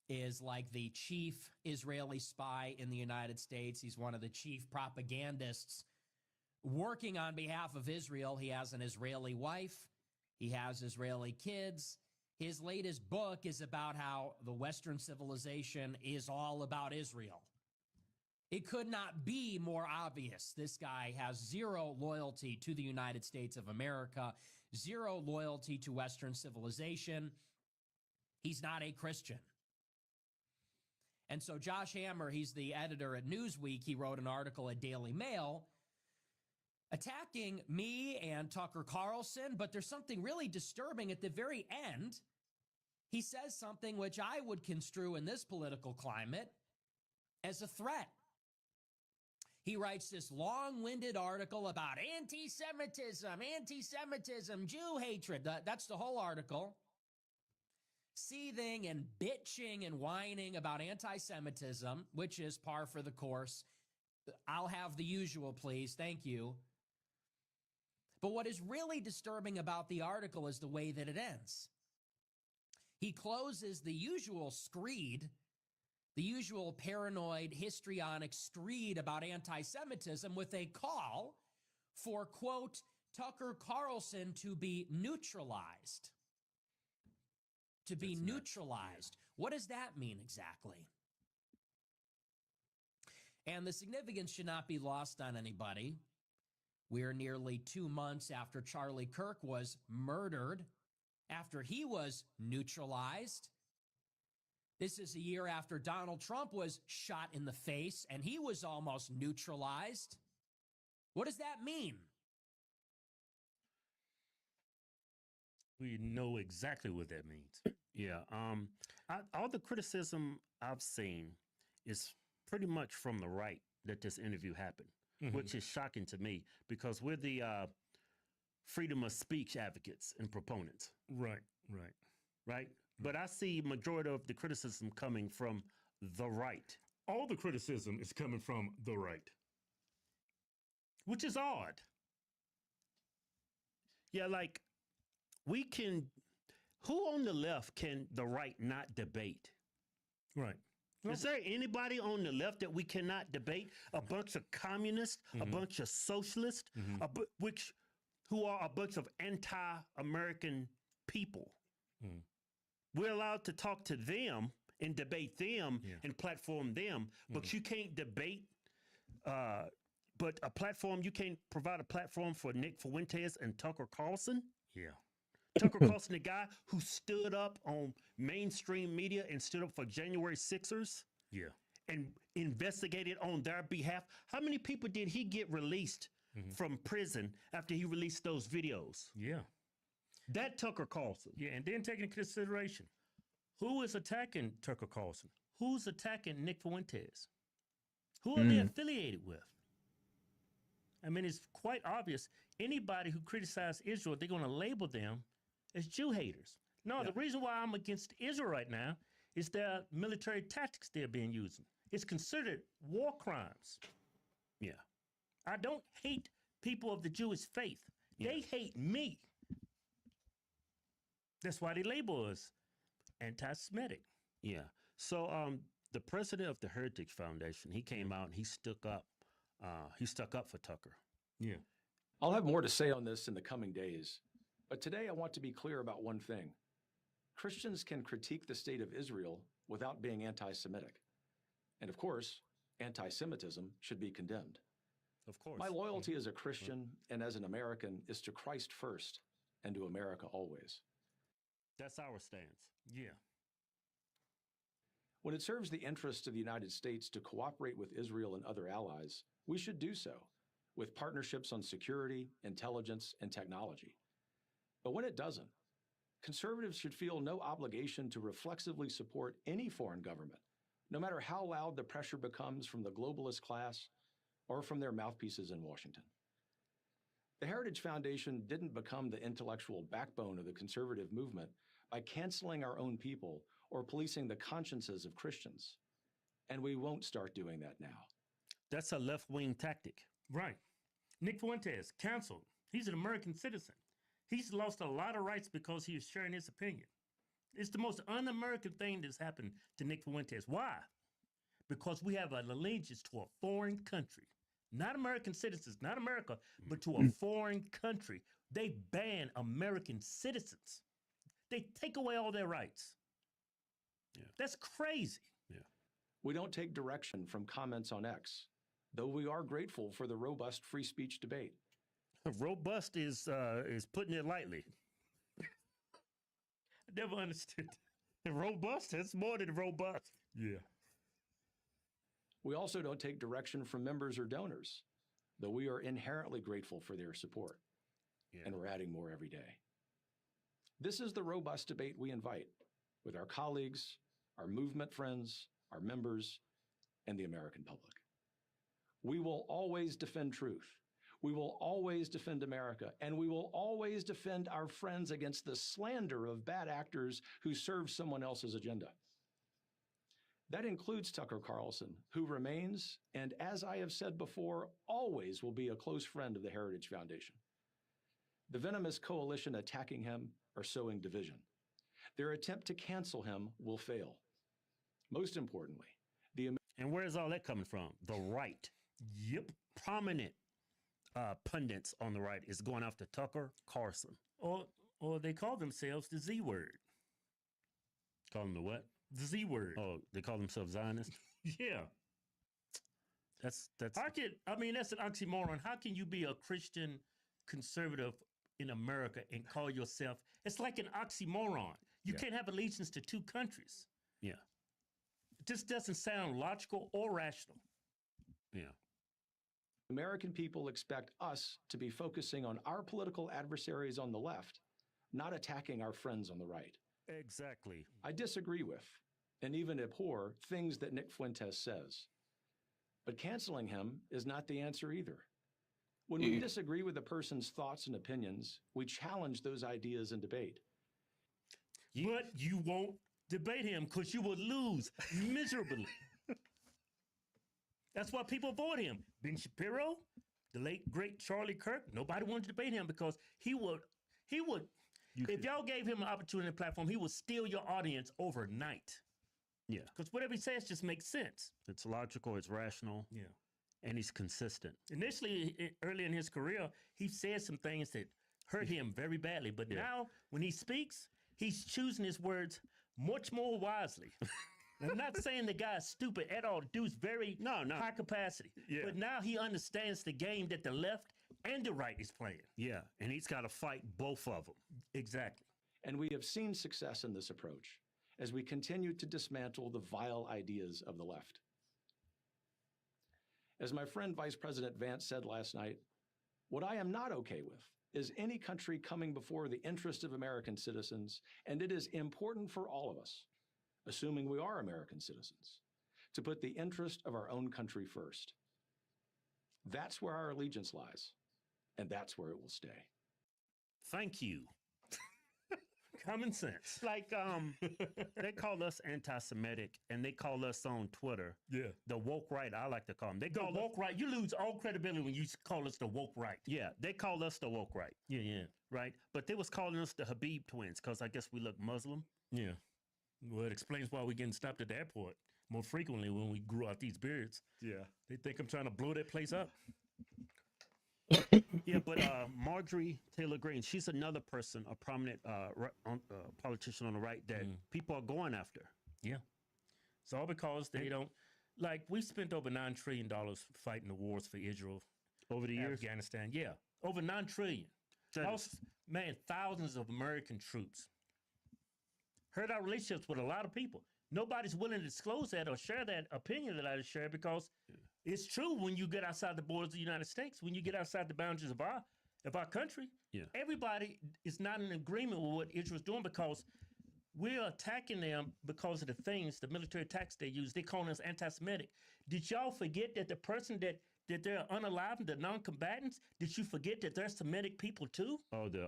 is like the chief Israeli spy in the United States. He's one of the chief propagandists working on behalf of Israel. He has an Israeli wife. He has Israeli kids. His latest book is about how the Western civilization is all about Israel. It could not be more obvious. This guy has zero loyalty to the United States of America, zero loyalty to Western civilization. He's not a Christian. And so Josh Hammer, he's the editor at Newsweek. He wrote an article at Daily Mail attacking me and Tucker Carlson, but there's something really disturbing at the very end. He says something which I would construe in this political climate as a threat. He writes this long-winded article about anti-Semitism, Jew hatred. That's the whole article. Seething and bitching and whining about anti-Semitism, which is par for the course. I'll have the usual, please. Thank you. But what is really disturbing about the article is the way that it ends. He closes the usual screed the usual paranoid, histrionic screed about anti-Semitism with a call for, quote, Tucker Carlson to be neutralized. To be neutralized. What does that mean exactly? And the significance should not be lost on anybody. We're nearly 2 months after Charlie Kirk was murdered, after he was neutralized. This is a year after Donald Trump was shot in the face and he was almost neutralized. What does that mean? We know exactly what that means. Yeah. All the criticism I've seen is pretty much from the right that this interview happened, which is shocking to me because we're the freedom of speech advocates and proponents. Right. But I see majority of the criticism coming from the right. All the criticism is coming from the right. Which is odd. Yeah, like who on the left can the right not debate? Right. Is there anybody on the left that we cannot debate? A bunch of communists, a bunch of socialists, who are a bunch of anti-American people. We're allowed to talk to them and debate them and platform them, but you can't debate. But you can't provide a platform for Nick Fuentes and Tucker Carlson. Yeah. Tucker Carlson, the guy who stood up on mainstream media and stood up for January 6ers. Yeah. And investigated on their behalf. How many people did he get released from prison after he released those videos? Yeah. That Tucker Carlson. Yeah, and then taking into consideration, who is attacking Tucker Carlson? Who's attacking Nick Fuentes? Who are they affiliated with? I mean, it's quite obvious. Anybody who criticizes Israel, they're going to label them as Jew haters. No, the reason why I'm against Israel right now is their military tactics they're being using. It's considered war crimes. Yeah. I don't hate people of the Jewish faith. They hate me. That's why they label us anti-Semitic. Yeah. So the president of the Heritage Foundation, he came out and he stuck up. He stuck up for Tucker. Yeah. I'll have more to say on this in the coming days, but today I want to be clear about one thing. Christians can critique the state of Israel without being anti-Semitic. And of course, anti-Semitism should be condemned. Of course. My loyalty as a Christian and as an American is to Christ first and to America always. That's our stance. Yeah. When it serves the interests of the United States to cooperate with Israel and other allies, we should do so with partnerships on security, intelligence, and technology. But when it doesn't, conservatives should feel no obligation to reflexively support any foreign government, no matter how loud the pressure becomes from the globalist class or from their mouthpieces in Washington. The Heritage Foundation didn't become the intellectual backbone of the conservative movement by canceling our own people or policing the consciences of Christians. And we won't start doing that now. That's a left-wing tactic. Right. Nick Fuentes, canceled. He's an American citizen. He's lost a lot of rights because he is sharing his opinion. It's the most un-American thing that's happened to Nick Fuentes. Why? Because we have an allegiance to a foreign country. Not American citizens, not America, but to a foreign country. They ban American citizens. They take away all their rights. Yeah. That's crazy. Yeah. We don't take direction from comments on X, though we are grateful for the robust free speech debate. Robust is putting it lightly. I never understood. Robust? That's more than robust. Yeah. We also don't take direction from members or donors, though we are inherently grateful for their support. Yeah. And we're adding more every day. This is the robust debate we invite with our colleagues, our movement friends, our members, and the American public. We will always defend truth. We will always defend America, and we will always defend our friends against the slander of bad actors who serve someone else's agenda. That includes Tucker Carlson, who remains, and as I have said before, always will be a close friend of the Heritage Foundation. The venomous coalition attacking him are sowing division. Their attempt to cancel him will fail. Most importantly, And where's all that coming from? The right. Yep. Prominent pundits on the right is going after Tucker Carlson. Or they call themselves the Z word. Call them the what? The Z word. Oh, they call themselves Zionists? Yeah. That's that's an oxymoron. How can you be a Christian conservative in America and call yourself? It's like an oxymoron. You can't have allegiance to two countries. Yeah. It just doesn't sound logical or rational. Yeah. American people expect us to be focusing on our political adversaries on the left, not attacking our friends on the right. Exactly. I disagree with, and even abhor, things that Nick Fuentes says. But canceling him is not the answer either. When we disagree with a person's thoughts and opinions, we challenge those ideas in debate. But you won't debate him because you will lose miserably. That's why people avoid him. Ben Shapiro, the late great Charlie Kirk, nobody wanted to debate him because he would if y'all gave him an opportunity and platform, he would steal your audience overnight. Yeah. Because whatever he says just makes sense. It's logical, it's rational. Yeah. And he's consistent. Initially, early in his career, he said some things that hurt him very badly. But now, when he speaks, he's choosing his words much more wisely. I'm not saying the guy's stupid at all. The dude's very high capacity. Yeah. But now he understands the game that the left and the right is playing. Yeah, and he's got to fight both of them. Exactly. And we have seen success in this approach as we continue to dismantle the vile ideas of the left. As my friend Vice President Vance said last night, what I am not okay with is any country coming before the interest of American citizens, and it is important for all of us, assuming we are American citizens, to put the interest of our own country first. That's where our allegiance lies, and that's where it will stay. Thank you. Common sense. Like, they call us anti-Semitic, and they call us on Twitter the woke right, I like to call them. They call woke right. You lose all credibility when you call us the woke right. Yeah, they call us the woke right. Yeah. Right? But they was calling us the Habib twins, because I guess we look Muslim. Yeah. Well, it explains why we're getting stopped at the airport more frequently when we grew out these beards. Yeah. They think I'm trying to blow that place up. Yeah, but Marjorie Taylor Greene, she's another person, a prominent politician on the right that people are going after. Yeah. It's all because they don't, like, we spent over $9 trillion fighting the wars for Israel. Over the years? Afghanistan, yeah. Over $9 trillion. Man, thousands of American troops. Hurt our relationships with a lot of people. Nobody's willing to disclose that or share that opinion that I just shared because it's true when you get outside the borders of the United States, when you get outside the boundaries of our country, everybody is not in agreement with what Israel's doing because we're attacking them because of the things, the military attacks they use. They call us anti-Semitic. Did y'all forget that the person that they're unaliving, the non-combatants, did you forget that they're Semitic people too? Oh, the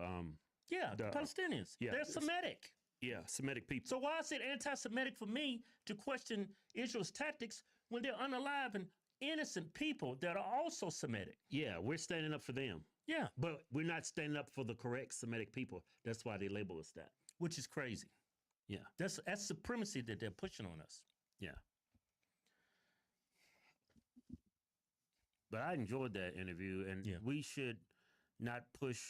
Palestinians. Yeah. They're Semitic. Yeah, Semitic people. So why is it anti-Semitic for me to question Israel's tactics when they're unaliving innocent people that are also Semitic? Yeah, we're standing up for them. Yeah. But we're not standing up for the correct Semitic people. That's why they label us that. Which is crazy. Yeah. That's supremacy that they're pushing on us. Yeah. But I enjoyed that interview, and we should not push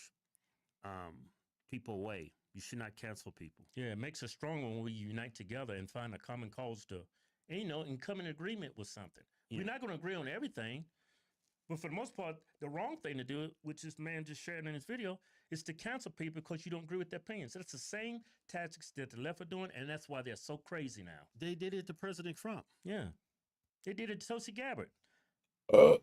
people away. You should not cancel people. Yeah, it makes us stronger when we unite together and find a common cause to, and come in agreement with something. Yeah. We're not going to agree on everything, but for the most part, the wrong thing to do, which this man just shared in his video, is to cancel people because you don't agree with their opinions. That's the same tactics that the left are doing, and that's why they're so crazy now. They did it to President Trump. Yeah. They did it to Tulsi Gabbard. The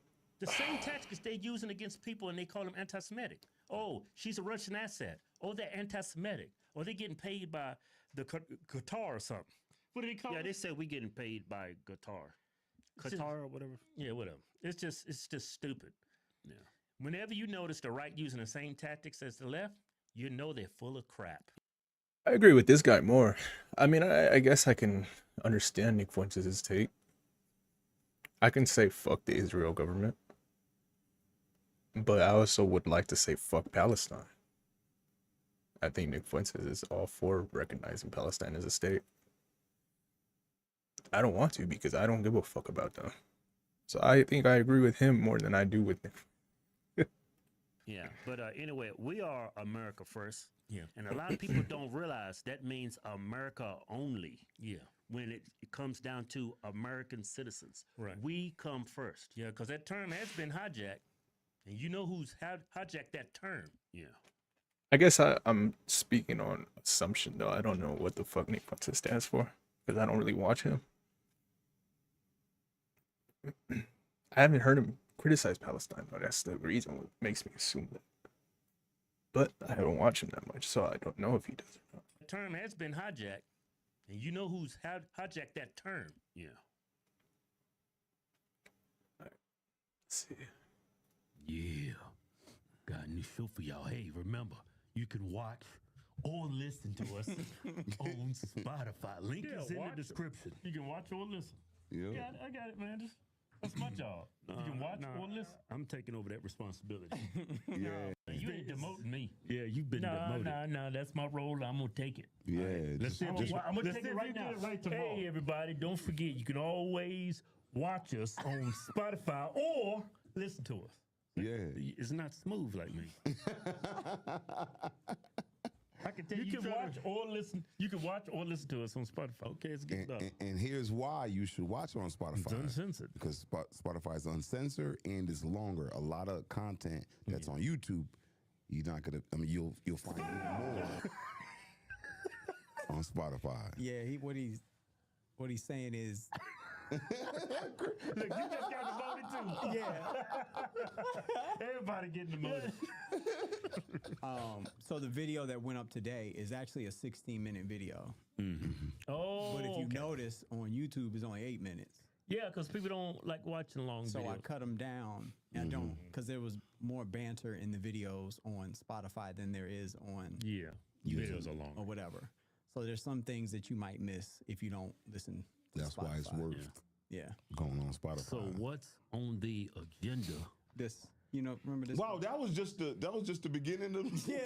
same tactics they're using against people, and they call them anti-Semitic. Oh, she's a Russian asset. Oh, they're anti-Semitic. Or they're getting paid by the Qatar or something. What do they call it? Yeah, they said we're getting paid by Qatar or whatever. Yeah, whatever. It's just stupid. Yeah. Whenever you notice the right using the same tactics as the left, you know they're full of crap. I agree with this guy more. I mean, I guess I can understand Nick Fuentes' take. I can say fuck the Israel government. But I also would like to say fuck Palestine. I think Nick Fuentes is all for recognizing Palestine as a state. I don't want to because I don't give a fuck about them. So I think I agree with him more than I do with him. Yeah, but anyway, we are America first. Yeah, and a lot of people don't realize that means America only. Yeah, when it comes down to American citizens, right? We come first. Yeah, because that term has been hijacked, and you know who's hijacked that term. Yeah. I guess I'm speaking on assumption though. I don't know what the fuck Nick Fuentes stands for because I don't really watch him. I haven't heard him criticize Palestine, but that's the reason what makes me assume that. But I don't watch him that much, so I don't know if he does or not. The term has been hijacked, and you know who's hijacked that term. Yeah. All right. Let's see. Yeah. Got a new show for y'all. Hey, remember, you can watch or listen to us on Spotify. Link is in the description. You can watch or listen. Yeah, I got it, man. That's my job. You can watch or listen. I'm taking over that responsibility. Yeah. You ain't demoting me. Yeah, you've been demoted. No, that's my role. I'm going to take it. Yeah. Right. Let's see I'm going to take it right now. Hey, everybody, don't forget, you can always watch us on Spotify or listen to us. Yeah. It's not smooth like me. I can tell you can watch or listen. You can watch or listen to us on Spotify. Okay, it's good stuff. And here's why you should watch it on Spotify. It's uncensored. Because Spotify is uncensored and it's longer. A lot of content that's on YouTube, you're not gonna. I mean, you'll find even more on Spotify. Yeah, what he's saying is. Look, you just got demoted too. Yeah. Everybody getting demoted. So the video that went up today is actually a 16-minute video. Mm-hmm. Oh. But if you notice on YouTube, it's only 8 minutes. Yeah, because people don't like watching long videos. So I cut them down. I don't, because there was more banter in the videos on Spotify than there is on YouTube videos are long or whatever. So there's some things that you might miss if you don't listen. That's Spotify. why it's worth going on Spotify. So what's on the agenda? This, remember this? Wow, that was just the beginning of. Yeah,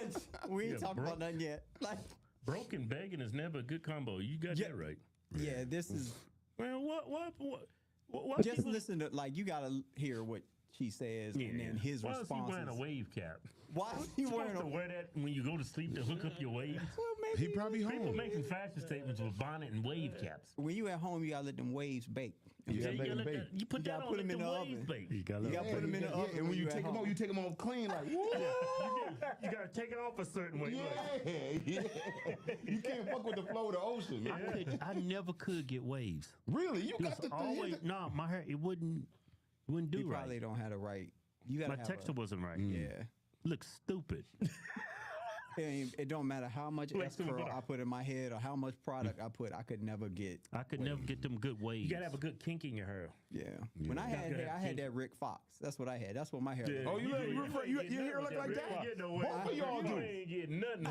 we ain't talking about nothing yet. Like broken begging is never a good combo. You got that right. Yeah, this is. Man, what just people, listen to you gotta hear what she says and then his response. Why is he wearing a wave cap? Why is he wearing to wear that when you go to sleep to hook up your waves? Well, he probably home. People making fashion statements with bonnet and wave caps. When you at home, you gotta let them waves bake. You put that on, them in the oven. You gotta put them in the oven. And when you take them off, you take them off clean, like. You gotta take it off a certain way. Yeah. You can't fuck with the flow of the ocean. I never could get waves. Really? You got the always no. My hair it wouldn't do right. You probably don't have the right. You gotta my texture wasn't right. Yeah. Looks stupid. It don't matter how much S-curl I put in my head or how much product I put. I could never get them good waves. You gotta have a good kink in your hair. Yeah. When I had hair, I had that Rick Fox. That's what I had. That's what my hair. Oh, your hair look like that? Both of y'all do. Ain't getting nothing.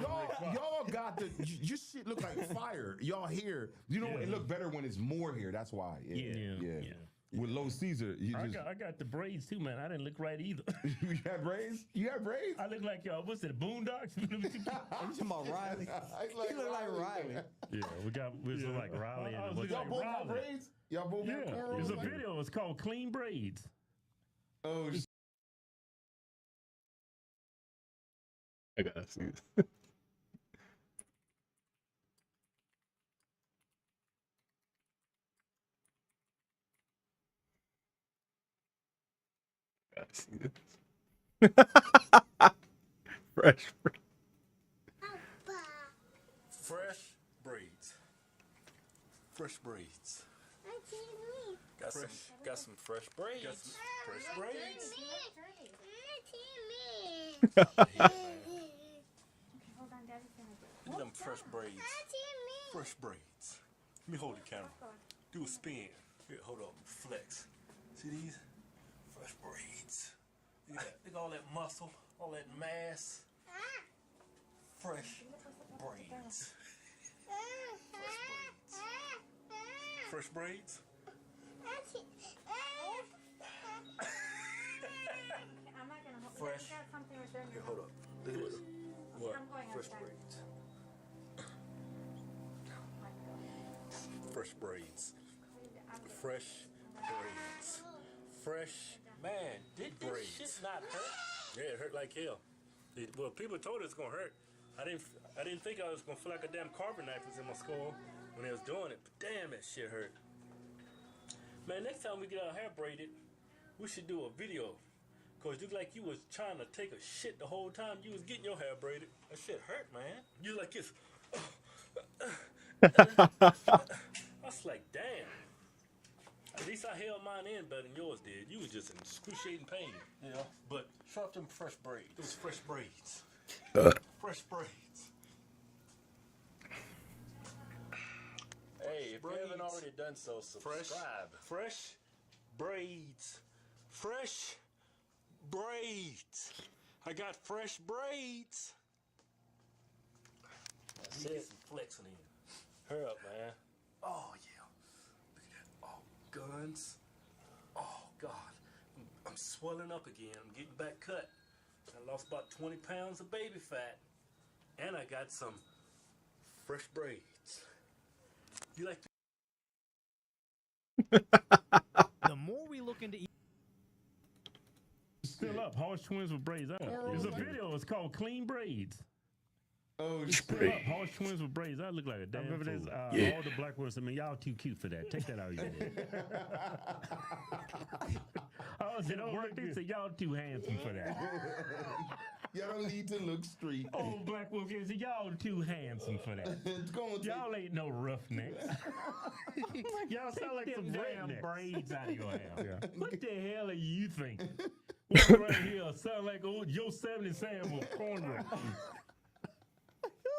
Y'all got your shit look like fire. Y'all hair, it look better when it's more hair. That's why. Yeah. With low Caesar, I got the braids too, man. I didn't look right either. You had braids? You had braids? I look like y'all. What's it, Boondocks? You talking about Riley? You look like Riley. Yeah, we look like Riley. Y'all both got braids? Y'all both got cornrows? There's a video. It's called Clean Braids. Oh, I gotta see this. Gotta see this. Fresh braids. Fresh braids. Got some fresh braids. Got some fresh braids. Look at them fresh braids. Fresh braids. Let me hold the camera. Do a spin. Here, hold up. Flex. See these? Fresh braids. Look at that. Look at all that muscle, all that mass. Fresh braids. Fresh braids. Fresh. Here, hold up. Look at this. What? Fresh braids. Fresh braids. fresh braids. Fresh Man, did this braids. shit not hurt? Yeah, it hurt like hell. Well, people told us it's gonna hurt. I didn't think I was gonna feel like a damn carving knife was in my skull when they was doing it. But damn, that shit hurt. Man, next time we get our hair braided, we should do a video. Cause you look like you was trying to take a shit the whole time you was getting your hair braided. That shit hurt, man. You like this. I was like, damn. At least I held mine in better than yours did. You was just in excruciating pain. Yeah. But show up them fresh braids. Those fresh braids. Fresh braids. Hey, if you haven't already done so, subscribe. Fresh braids. Fresh braids. I got fresh braids. That's Get it. some flexing in. Hurry up, man. Oh, yeah. Look at that. Oh, guns. Oh, God. I'm swelling up again. I'm getting back cut. I lost about 20 pounds of baby fat. And I got some fresh braids. You like The more we look into still up, Horse Twins with braids up. There's a video. It's called Clean Braids. Oh, still up, Horse Twins with braids. I look like a damn fool. All the black ones. I mean, y'all too cute for that. Take that out of your head. I was at work. They said y'all too handsome for that. Y'all don't need to look street. Oh, black wolf, said y'all too handsome for that. Y'all ain't no roughnecks. Y'all sound like some damn braids out of your hair. Yeah. What the hell are you thinking? What right here sound like old Yosemite Sam with cornrow.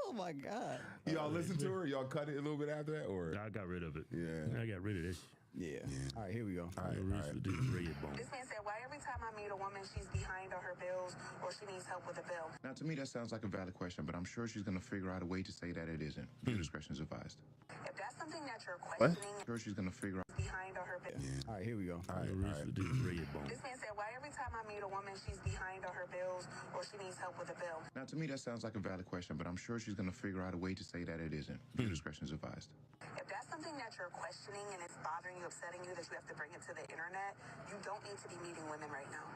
Oh my God. Y'all listen to her? Y'all cut it a little bit after that? Or I got rid of it. Yeah. I got rid of this. Yeah. All right, here we go. All right. This man said, why every time I meet a woman, she's behind on her bills or she needs help with a bill? Now, to me, that sounds like a valid question, but I'm sure she's going to figure out a way to say that it isn't. Your discretion is advised. If that's something that you're questioning, I'm sure she's going to figure out. Behind on her bills. Yeah. All right, here we go. All right. This man said, why every time I meet a woman, she's behind on her bills or she needs help with a bill? Now, to me, that sounds like a valid question, but I'm sure she's going to figure out a way to say that it isn't. Your discretion is advised. If that's something that you're questioning and it's bothering you, upsetting you, that you have to bring it to the internet, you don't need to be meeting women right now.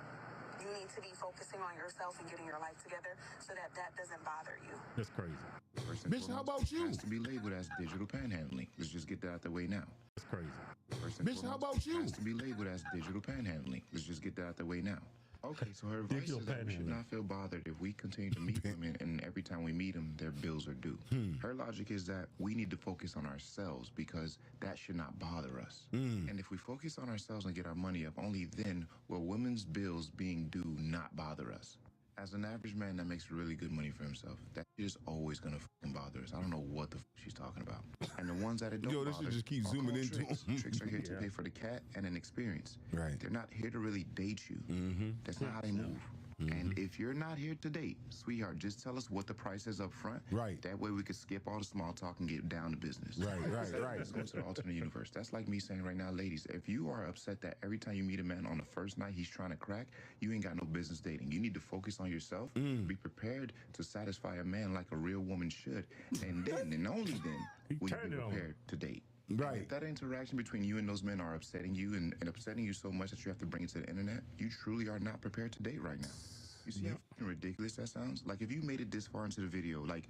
You need to be focusing on yourself and getting your life together so that that doesn't bother you. That's crazy. Bitch, how about you? Has to be labeled as digital panhandling. Let's just get that out the way now. That's crazy. Bitch, how about you? Has to be labeled as digital panhandling. Let's just get that out the way now. Okay, so her advice is that we should not feel bothered if we continue to meet women and every time we meet them, their bills are due. Her logic is that we need to focus on ourselves because that should not bother us. And if we focus on ourselves and get our money up, only then will women's bills being due not bother us. As an average man that makes really good money for himself, that shit is always gonna fucking bother us. I don't know what the she's talking about. And the ones that it don't this bother should just keep are zooming called into tricks. them. Tricks are here to pay for the cat and an experience. Right. They're not here to really date you. That's not how they move. And if you're not here to date, sweetheart, just tell us what the price is up front. Right. That way we can skip all the small talk and get down to business. Right. Let's go to the alternate universe. That's like me saying right now, ladies, if you are upset that every time you meet a man on the first night he's trying to crack, you ain't got no business dating. You need to focus on yourself. Be prepared to satisfy a man like a real woman should. And then, and only then, will you be prepared to date. Right. If that interaction between you and those men are upsetting you and upsetting you so much that you have to bring it to the internet, you truly are not prepared to date right now. You see how fucking ridiculous that sounds? Like, if you made it this far into the video, like,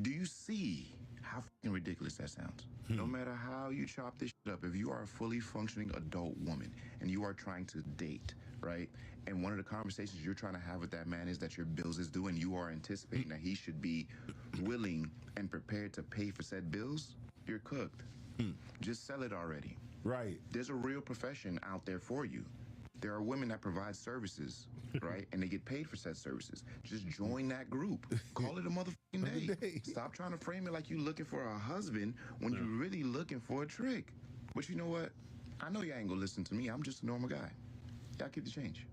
do you see how fucking ridiculous that sounds? No matter how you chop this shit up, if you are a fully functioning adult woman and you are trying to date, right? And one of the conversations you're trying to have with that man is that your bills is due and you are anticipating that he should be willing and prepared to pay for said bills, you're cooked. Just sell it already. Right. There's a real profession out there for you. There are women that provide services, right? And they get paid for said services. Just join that group. Call it a motherfucking day. Stop trying to frame it like you looking for a husband when you're really looking for a trick. But you know what? I know y'all ain't gonna listen to me. I'm just a normal guy. Y'all keep the change.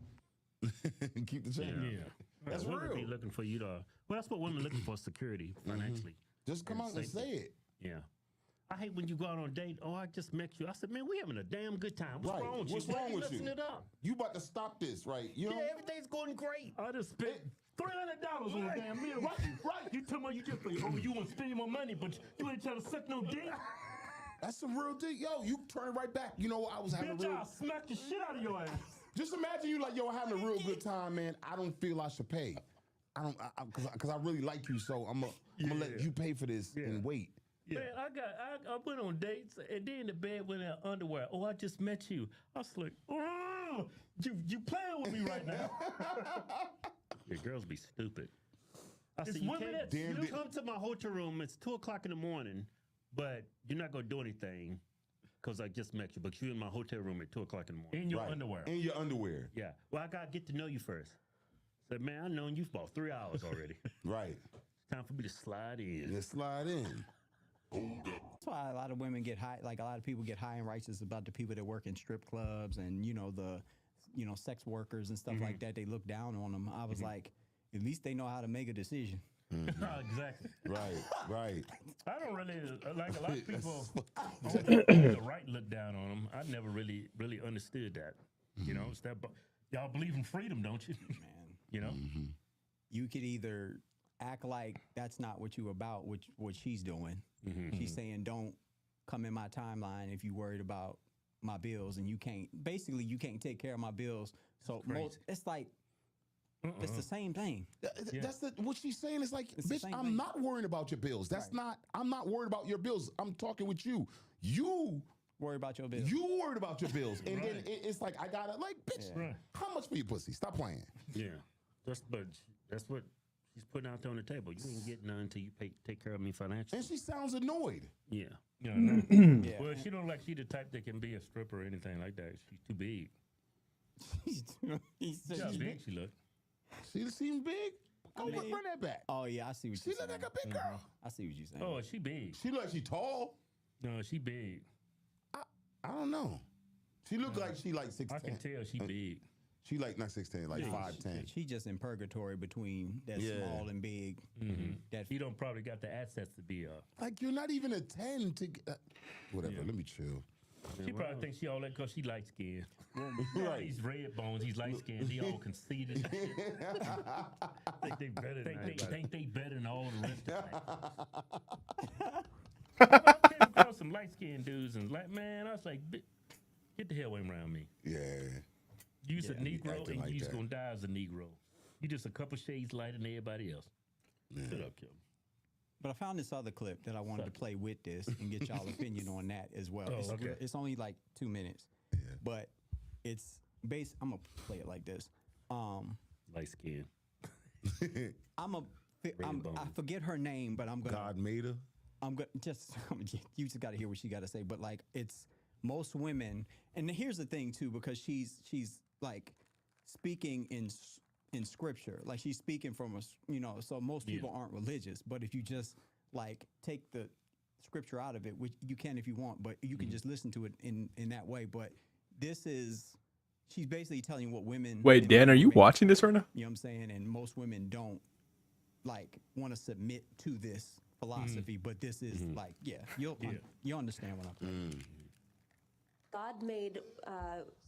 Keep the change. Yeah. That's women real. be looking for you to. Well, that's what women looking for: security financially. Just come out and say it. Yeah. I hate when you go out on a date. Oh, I just met you. I said, man, we having a damn good time. What's Right. wrong with What's you? wrong with you? Messing it up. You about to stop this, right? You know? Yeah, everything's going great. I just spent $300 on a damn meal. Right. You talking about you just oh, you want to spend more money, but you ain't trying to suck no dick. That's some real deal. Yo, you turn right back. You know, I was having Bitch, I'll smack the shit out of your ass. Just imagine you like, yo, having a real good time, man. I don't feel I should pay. I don't, because I really like you, so I'm gonna let you pay for this and wait. Yeah. Man, I went on dates and then the bed went in underwear. Oh, I just met you. I was like, oh, you playing with me right now? Yeah, girls be stupid. I said, you come to my hotel room. It's 2:00 in the morning, but you're not gonna do anything because I just met you. But you're in my hotel room at 2:00 in the morning in your underwear. In your underwear. Yeah. Well, I gotta get to know you first. Said, man, I've known you for about 3 hours already. Right. It's time for me to slide in. Just slide in. That's why a lot of women get high. Like a lot of people get high and righteous about the people that work in strip clubs and the sex workers and stuff like that. They look down on them. I was like, at least they know how to make a decision. Exactly. Right. I don't really like a lot of people. The right look down on them. I never really understood that. You know, it's that. Y'all believe in freedom, don't you? Man, you know, you could either act like that's not what you about, what she's doing. She's saying, don't come in my timeline if you worried about my bills, and you can't take care of my bills. So it's like. It's the same thing. That's what she's saying. Is like, bitch, I'm not worried about your bills. I'm not worried about your bills. I'm talking with you. You worry about your bills. You worried about your bills. And then it's like, I gotta, like, bitch, how much for your pussy? Stop playing. Yeah. That's what she's putting out there on the table. You ain't getting none until you take care of me financially. And she sounds annoyed. Yeah. Well, she don't like she the type that can be a stripper or anything like that. She's too big. She's how big she look. She seems big. Bring that back. Oh yeah, I see what you're saying. She look like a big girl. I see what you're saying. Oh, she big. She look like she tall. No, she big. I don't know. She look like she like 6'10". I can tell she big. She like not 6'10", like 5'10". She just in purgatory between that small and big. That she don't probably got the assets to be like you're not even a 10 to whatever. Let me chill. She probably thinks she all that because she light skinned. Right. He's red bones. He's light skinned. He all conceited. think they better than all the rest of them. I came across some light skinned dudes and like, man, I was like, get the hell away around me. Yeah. You's a Negro and like you's gonna die as a Negro. You just a couple shades lighter than everybody else. Shut up, Kim. But I found this other clip that I wanted to play with this and get y'all opinion on that as well. Oh, It's only like 2 minutes, but it's based. I'm gonna play it like this. Light skin. I forget her name, but I'm gonna. God made her. I'm gonna you just got to hear what she got to say. But like, it's most women, and here's the thing too, because she's like speaking in scripture, like she's speaking from so most people aren't religious, but if you just like take the scripture out of it, which you can if you want, but you can just listen to it in that way. But she's basically telling you what women. Wait, Dan, are you watching this right now? You know what I'm saying? And most women don't like want to submit to this philosophy, but this is like, you'll understand what I'm saying. God made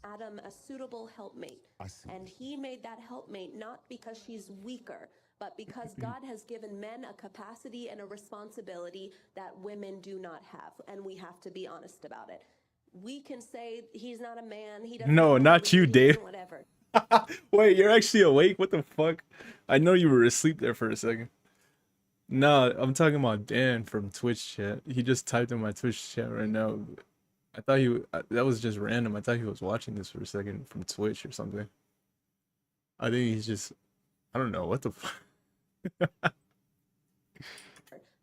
Adam a suitable helpmate. And he made that helpmate not because she's weaker, but because God has given men a capacity and a responsibility that women do not have. And we have to be honest about it. We can say he's not a man. He doesn't. No, not you, Dave. Whatever. Wait, you're actually awake? What the fuck? I know you were asleep there for a second. No, I'm talking about Dan from Twitch chat. He just typed in my Twitch chat right now. I thought that was just random. I thought he was watching this for a second from Twitch or something. I think he's just, I don't know, what the fuck.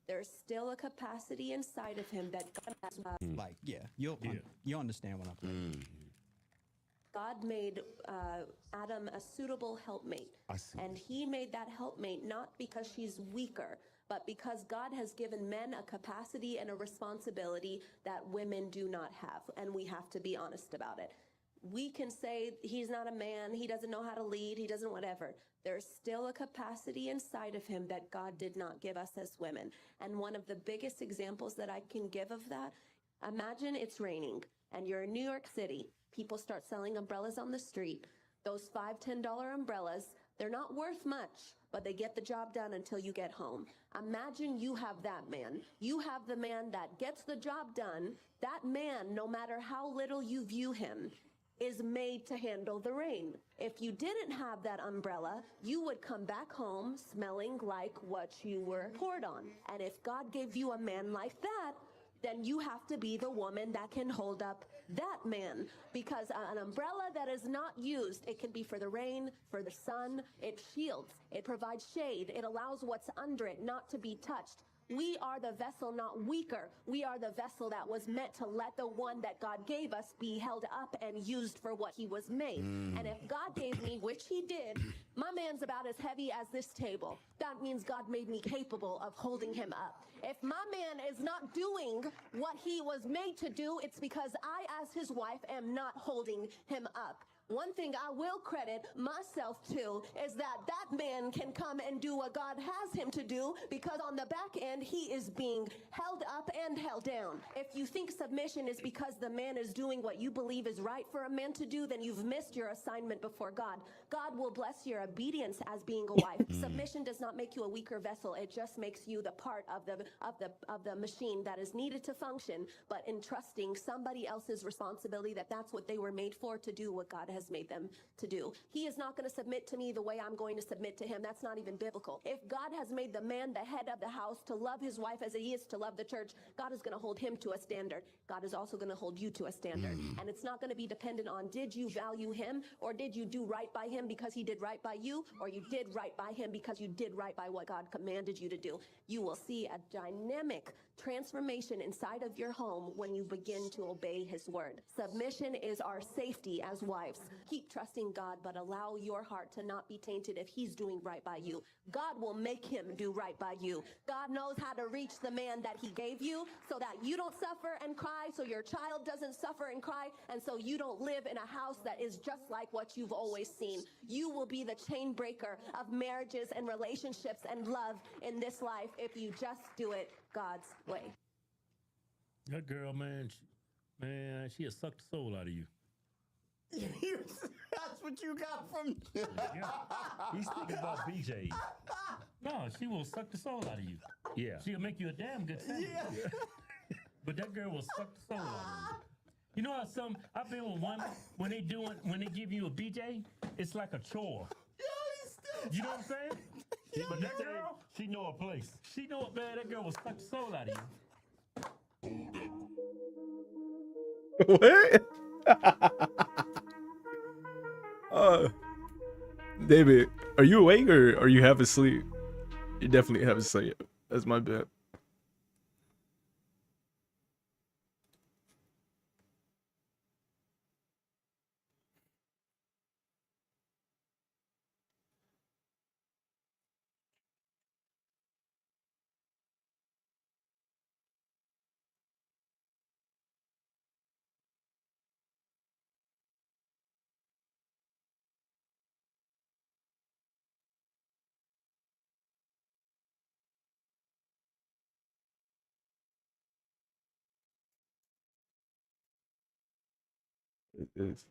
There's still a capacity inside of him that God has. Like, you'll understand what I'm saying. God made Adam a suitable helpmate. And he made that helpmate not because she's weaker, but because God has given men a capacity and a responsibility that women do not have. And we have to be honest about it. We can say he's not a man, he doesn't know how to lead, he doesn't whatever. There's still a capacity inside of him that God did not give us as women. And one of the biggest examples that I can give of that, imagine it's raining and you're in New York City. People start selling umbrellas on the street. Those $5, $10 umbrellas, They're not worth much, but they get the job done until you get home. Imagine you have that man. You have the man that gets the job done. That man, no matter how little you view him, is made to handle the rain. If you didn't have that umbrella, you would come back home smelling like what you were poured on. And if God gave you a man like that, then you have to be the woman that can hold up that man. Because an umbrella that is not used, it can be for the rain, for the sun, it shields, it provides shade, it allows what's under it not to be touched. We are the vessel, not weaker. We are the vessel that was meant to let the one that God gave us be held up and used for what he was made. And if God gave me, which he did, my man's about as heavy as this table. That means God made me capable of holding him up. If my man is not doing what he was made to do, it's because I, as his wife, am not holding him up. One thing I will credit myself to is that that man can come and do what God has him to do, because on the back end, he is being held up and held down. If you think submission is because the man is doing what you believe is right for a man to do, then you've missed your assignment before God. God will bless your obedience as being a wife. Submission does not make you a weaker vessel. It just makes you the part of the machine that is needed to function, but entrusting somebody else's responsibility that that's what they were made for, to do what God has made them to do. He is not going to submit to me the way I'm going to submit to him. That's not even biblical. If God has made the man the head of the house to love his wife as he is to love the church, God is going to hold him to a standard. God is also going to hold you to a standard. And it's not going to be dependent on, did you value him, or did you do right by him because he did right by you, or you did right by him because you did right by what God commanded you to do. You will see a dynamic transformation inside of your home when you begin to obey his word. Submission is our safety as wives. Keep trusting God, but allow your heart to not be tainted if he's doing right by you. God will make him do right by you. God knows how to reach the man that he gave you so that you don't suffer and cry, so your child doesn't suffer and cry, and so you don't live in a house that is just like what you've always seen. You will be the chain breaker of marriages and relationships and love in this life if you just do it God's way. That girl, man, she'll suck the soul out of you. That's what you got from. He's thinking about BJ. No, she will suck the soul out of you. Yeah. She'll make you a damn good sandwich. Yeah. But that girl will suck the soul out of you. You know how I've been with women, when they give you a BJ, it's like a chore. You know what I'm saying? But that girl, she know a place. She know it, man. That girl will suck the soul out of you. What? David, are you awake or are you half asleep? You definitely half asleep. That's my bet. It is.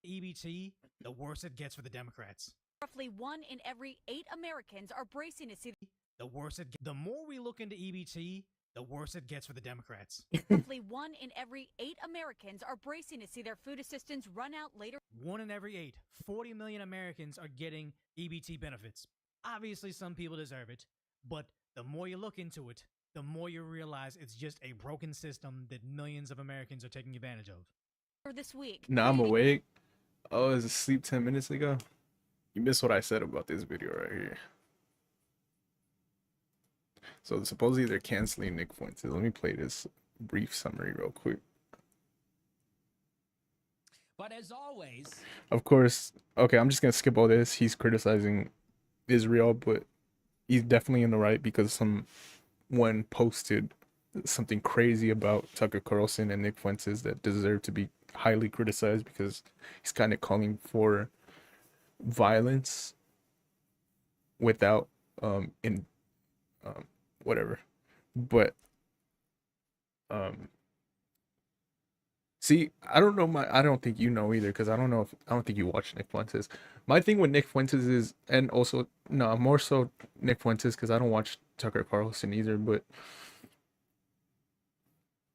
EBT, the worse it gets for the Democrats. Roughly 1 in every 8 Americans are bracing to see The more we look into EBT, the worse it gets for the Democrats. roughly 1 in every 8 Americans are bracing to see their food assistance run out later. 1 in every 8, 40 million Americans are getting EBT benefits. Obviously, some people deserve it, but the more you look into it, the more you realize it's just a broken system that millions of Americans are taking advantage of. This week. Nah, I'm awake. I was asleep 10 minutes ago. You missed what I said about this video right here. So supposedly they're canceling Nick Fuentes. Let me play this brief summary real quick. But as always, Of course, okay, I'm just gonna skip all this. He's criticizing Israel, but he's definitely in the right because someone posted something crazy about Tucker Carlson and Nick Fuentes that deserve to be highly criticized because he's kind of calling for violence without whatever, but See, I don't think you know either because I don't think you watch Nick Fuentes. My thing with Nick Fuentes is, and also no, more so Nick Fuentes because I don't watch Tucker Carlson either. But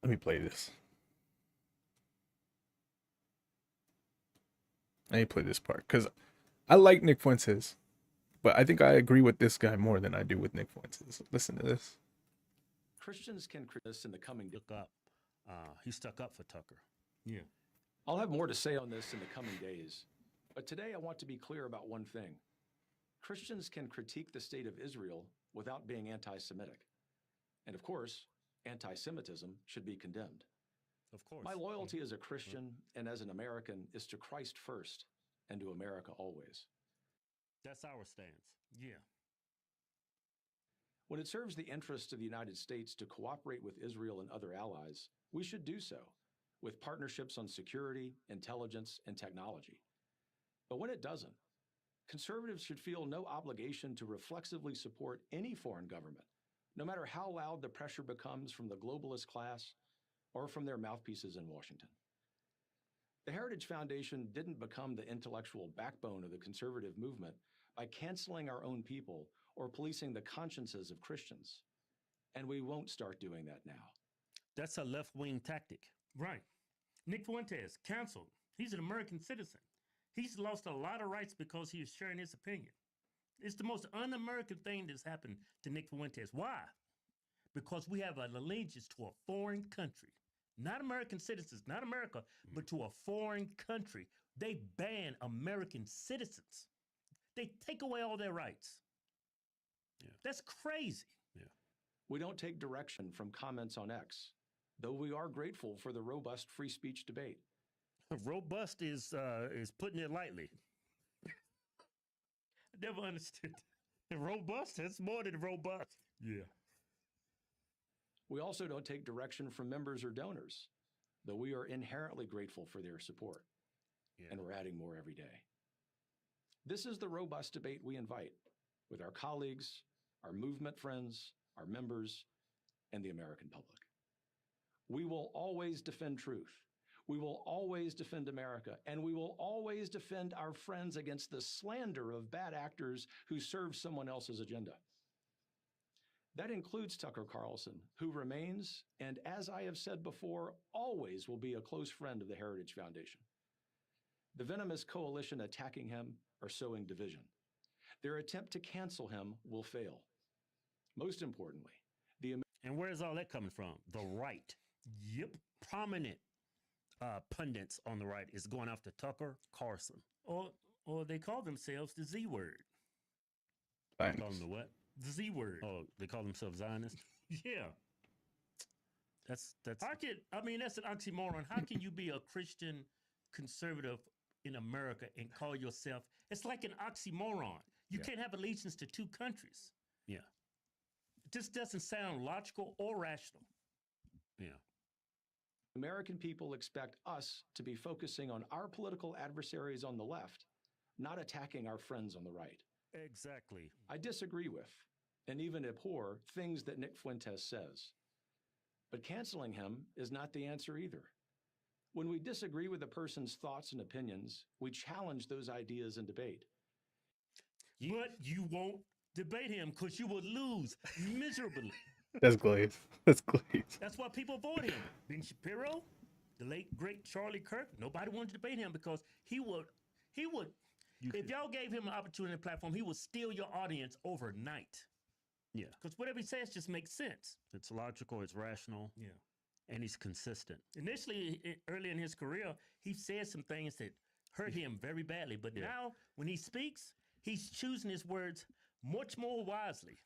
let me play this. Let me play this part because I like Nick Fuentes, but I think I agree with this guy more than I do with Nick Fuentes. Listen to this. Christians can this in the coming days. He stuck up for Tucker. Yeah. I'll have more to say on this in the coming days, but today I want to be clear about one thing. Christians can critique the state of Israel without being anti-Semitic. And of course, anti-Semitism should be condemned. Of course. My loyalty as a Christian and as an American is to Christ first and to America always. That's our stance. Yeah. When it serves the interests of the United States to cooperate with Israel and other allies, we should do so, with partnerships on security, intelligence, and technology. But when it doesn't, conservatives should feel no obligation to reflexively support any foreign government, no matter how loud the pressure becomes from the globalist class or from their mouthpieces in Washington. The Heritage Foundation didn't become the intellectual backbone of the conservative movement by canceling our own people or policing the consciences of Christians. And we won't start doing that now. That's a left-wing tactic. Right. Nick Fuentes, canceled. He's an American citizen. He's lost a lot of rights because he is sharing his opinion. It's the most un-American thing that's happened to Nick Fuentes. Why? Because we have an allegiance to a foreign country. Not American citizens, not America, but to a foreign country. They ban American citizens. They take away all their rights. Yeah. That's crazy. Yeah. We don't take direction from comments on X, though we are grateful for the robust free speech debate. Robust is putting it lightly. I never understood. Robust? That's more than robust. Yeah. We also don't take direction from members or donors, though we are inherently grateful for their support. Yeah. And we're adding more every day. This is the robust debate we invite with our colleagues, our movement friends, our members, and the American public. We will always defend truth. We will always defend America, and we will always defend our friends against the slander of bad actors who serve someone else's agenda. That includes Tucker Carlson, who remains, and as I have said before, always will be a close friend of the Heritage Foundation. The venomous coalition attacking him are sowing division. Their attempt to cancel him will fail. Most importantly, and where's all that coming from? The right. Yep. Prominent pundits on the right is going after Tucker Carlson. Or they call themselves the Z word. Thanks. They call them the what? The Z word. Oh, they call themselves Zionists? Yeah. That's that's an oxymoron. How can you be a Christian conservative in America and call yourself, it's like an oxymoron. You can't have allegiance to two countries. Yeah. It just doesn't sound logical or rational. Yeah. American people expect us to be focusing on our political adversaries on the left, not attacking our friends on the right. Exactly. I disagree with, and even abhor, things that Nick Fuentes says. But canceling him is not the answer either. When we disagree with a person's thoughts and opinions, we challenge those ideas in debate. But you won't debate him because you will lose miserably. That's Glaze. That's Glaze. That's why people avoid him. Ben Shapiro, the late great Charlie Kirk, nobody wanted to debate him because he would, if y'all gave him an opportunity and platform, he would steal your audience overnight. Yeah. Because whatever he says just makes sense. It's logical, it's rational. Yeah. And he's consistent. Initially, early in his career, he said some things that hurt him very badly. But now, when he speaks, he's choosing his words much more wisely.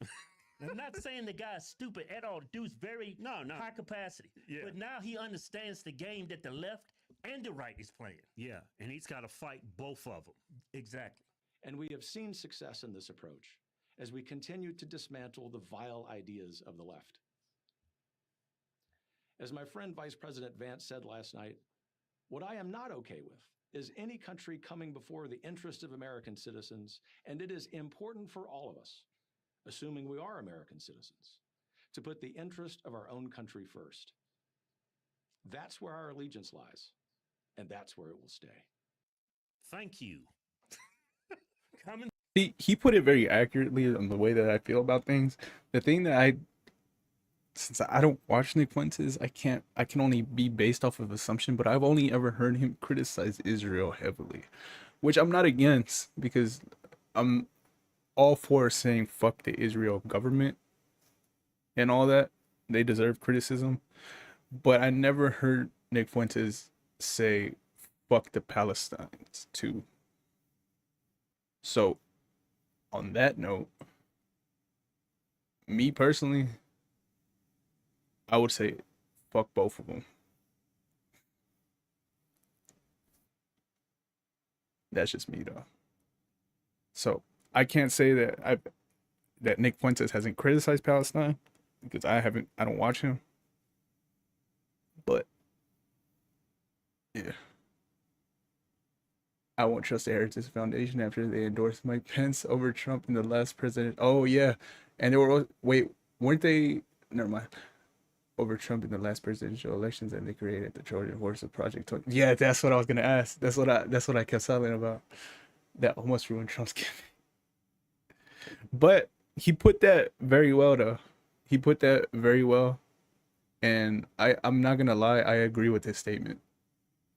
I'm not saying the guy's stupid at all. The dude's very high capacity. Yeah. But now he understands the game that the left and the right is playing. Yeah, and he's got to fight both of them. Exactly. And we have seen success in this approach as we continue to dismantle the vile ideas of the left. As my friend Vice President Vance said last night, what I am not okay with is any country coming before the interest of American citizens, and it is important for all of us, assuming we are American citizens, to put the interest of our own country first. That's where our allegiance lies, and that's where it will stay. Thank you. Coming. He put it very accurately on the way that I feel about things. The thing that since I don't watch Nick Fuentes, I can only be based off of assumption, but I've only ever heard him criticize Israel heavily, which I'm not against because I'm all for saying fuck the Israel government and all that. They deserve criticism. But I never heard Nick Fuentes say fuck the Palestinians too. So on that note, me personally, I would say fuck both of them. That's just me though. So I can't say that Nick Fuentes hasn't criticized Palestine because I don't watch him. But yeah. I won't trust the Heritage Foundation after they endorsed Mike Pence over Trump in the last president. Oh yeah. And they were weren't they never mind. Over Trump in the last presidential elections, and they created the Trojan horse of Project 20. Yeah, that's what I was gonna ask. That's what I kept telling about. That almost ruined Trump's campaign. But he put that very well though. He put that very well. And I'm not gonna lie, I agree with this statement.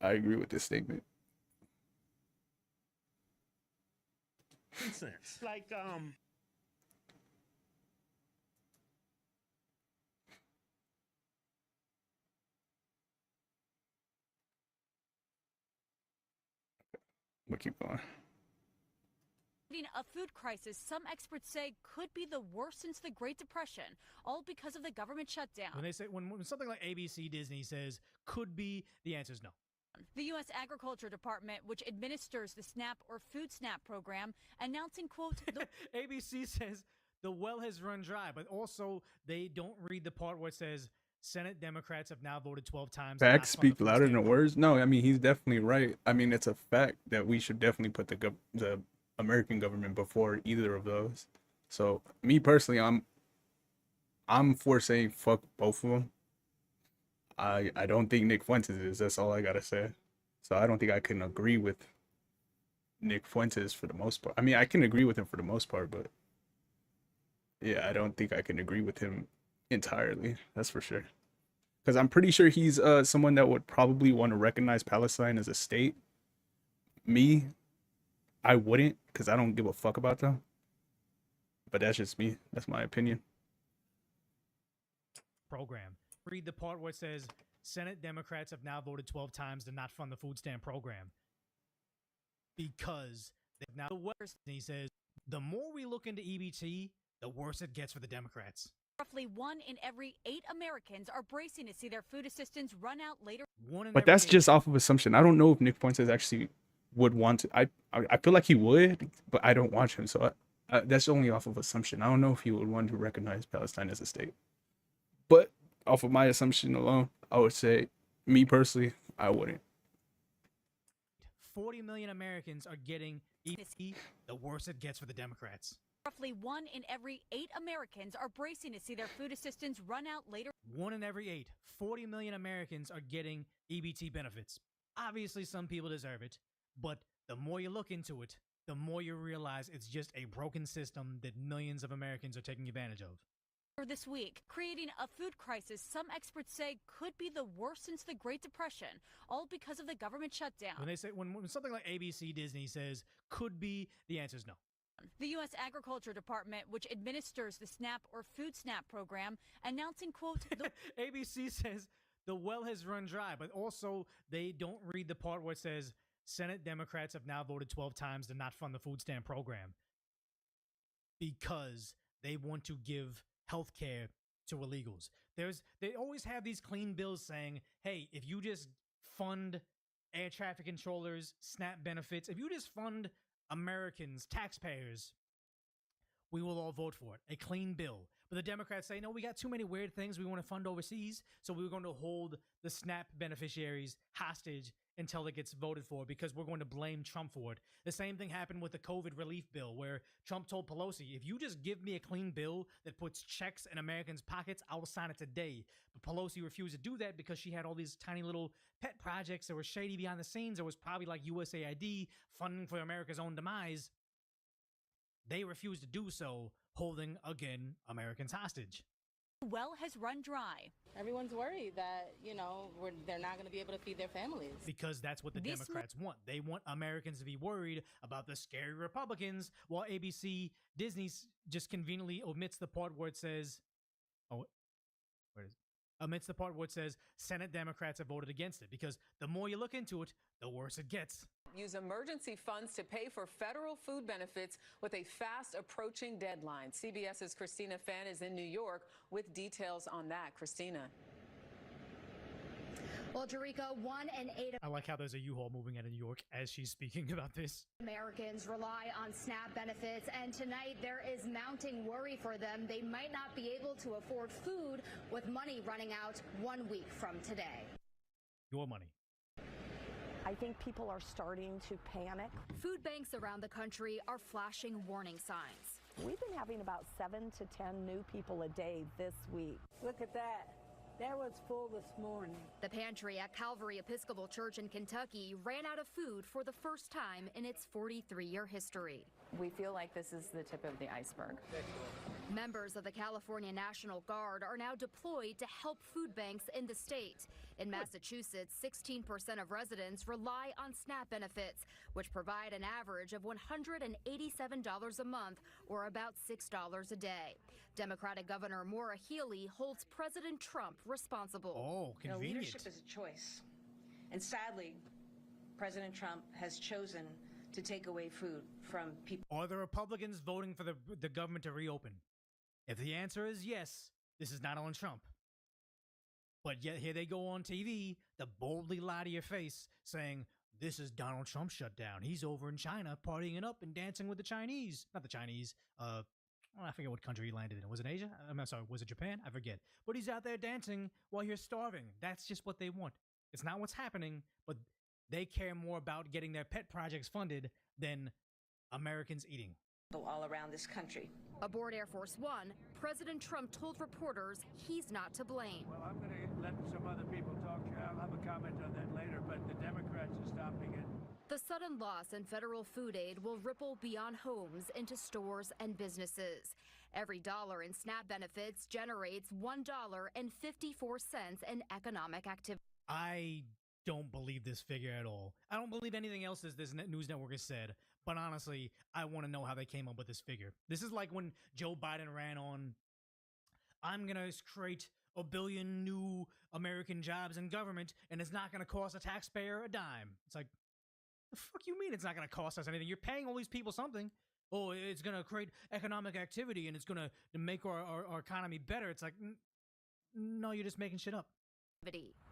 I agree with this statement. Sense. Like We'll keep going. A food crisis some experts say could be the worst since the Great Depression, all because of the government shutdown. When they say when something like ABC Disney says could be, the answer is no. The U.S. Agriculture Department, which administers the SNAP or Food Snap program, announcing, quote, ABC says the well has run dry, but also they don't read the part where it says Senate Democrats have now voted 12 times. Facts speak louder than words. No, I mean, he's definitely right. I mean, it's a fact that we should definitely put the American government before either of those. So me personally, I'm for saying fuck both of them. I don't think Nick Fuentes is. That's all I gotta say. So I don't think I can agree with Nick Fuentes for the most part. I mean, I can agree with him for the most part, but yeah, I don't think I can agree with him entirely. That's for sure. Because I'm pretty sure he's someone that would probably want to recognize Palestine as a state. Me, I wouldn't, because I don't give a fuck about them. But that's just me. That's my opinion. Program. Read the part where it says Senate Democrats have now voted 12 times to not fund the food stamp program because they've now the worst. And he says the more we look into EBT, the worse it gets for the Democrats. Roughly 1 in every 8 Americans are bracing to see their food assistance run out later. But that's just off of assumption. I don't know if Nick Fuentes actually would want to. I feel like he would, but I don't watch him, so that's only off of assumption. I don't know if he would want to recognize Palestine as a state. But off of my assumption alone, I would say, me personally, I wouldn't. 40 million Americans are getting EBT, the worse it gets for the Democrats. Roughly 1 in every 8 Americans are bracing to see their food assistance run out later. 1 in every 8. 40 million Americans are getting EBT benefits. Obviously, some people deserve it, but the more you look into it, the more you realize it's just a broken system that millions of Americans are taking advantage of. This week, creating a food crisis some experts say could be the worst since the Great Depression, all because of the government shutdown. When they say when something like ABC Disney says could be, the answer is no. The U.S. Agriculture Department, which administers the SNAP or Food Snap program, announcing, quote, ABC says the well has run dry, but also they don't read the part where it says Senate Democrats have now voted 12 times to not fund the food stamp program because they want to give health care to illegals. They always have these clean bills saying, hey, if you just fund air traffic controllers, SNAP benefits, if you just fund Americans, taxpayers, we will all vote for it. A clean bill. But the Democrats say, no, we got too many weird things we want to fund overseas, so we're going to hold the SNAP beneficiaries hostage until it gets voted for because we're going to blame Trump for it. The same thing happened with the COVID relief bill where Trump told Pelosi, if you just give me a clean bill that puts checks in Americans' pockets, I will sign it today. But Pelosi refused to do that because she had all these tiny little pet projects that were shady behind the scenes. There was probably like USAID funding for America's own demise. They refused to do so, holding, again, Americans hostage. Well has run dry. Everyone's worried that, they're not going to be able to feed their families. Because that's what the Democrats want. They want Americans to be worried about the scary Republicans, while ABC, Disney just conveniently omits the part where it says, omits the part where it says Senate Democrats have voted against it. Because the more you look into it, the worse it gets. Use emergency funds to pay for federal food benefits with a fast approaching deadline. CBS's Christina Fan is in New York with details on that. Christina. Well, Jericho, 1 in 8 I like how there's a U-Haul moving out of New York as she's speaking about this. Americans rely on SNAP benefits, and tonight there is mounting worry for them. They might not be able to afford food with money running out 1 week from today. Your money. I think people are starting to panic. Food banks around the country are flashing warning signs. We've been having about 7 to 10 new people a day this week. Look at that. That was full this morning. The pantry at Calvary Episcopal Church in Kentucky ran out of food for the first time in its 43-year history. We feel like this is the tip of the iceberg. Members of the California National Guard are now deployed to help food banks in the state. In Massachusetts, 16% of residents rely on SNAP benefits, which provide an average of $187 a month, or about $6 a day. Democratic Governor Maura Healey holds President Trump responsible. Oh, convenient. Leadership is a choice. And sadly, President Trump has chosen to take away food from people. Are the Republicans voting for the government to reopen? If the answer is yes, this is not on Trump. But yet here they go on TV to boldly lie to your face saying, this is Donald Trump's shutdown. He's over in China partying it up and dancing with the Chinese. Not the Chinese. I forget what country he landed in. Was it Asia? I'm sorry, was it Japan? I forget. But he's out there dancing while you're starving. That's just what they want. It's not what's happening, but they care more about getting their pet projects funded than Americans eating. All around this country. Aboard Air Force One, President Trump told reporters he's not to blame. Well, I'm going to let some other people talk. I'll have a comment on that later, but the Democrats are stopping it. The sudden loss in federal food aid will ripple beyond homes into stores and businesses. Every dollar in SNAP benefits generates $1.54 in economic activity. I don't believe this figure at all. I don't believe anything else that this news network has said. But honestly, I want to know how they came up with this figure. This is like when Joe Biden ran on, I'm going to create 1 billion new American jobs in government, and it's not going to cost a taxpayer a dime. It's like, the fuck you mean it's not going to cost us anything? You're paying all these people something. Oh, it's going to create economic activity, and it's going to make our economy better. It's like, no, you're just making shit up.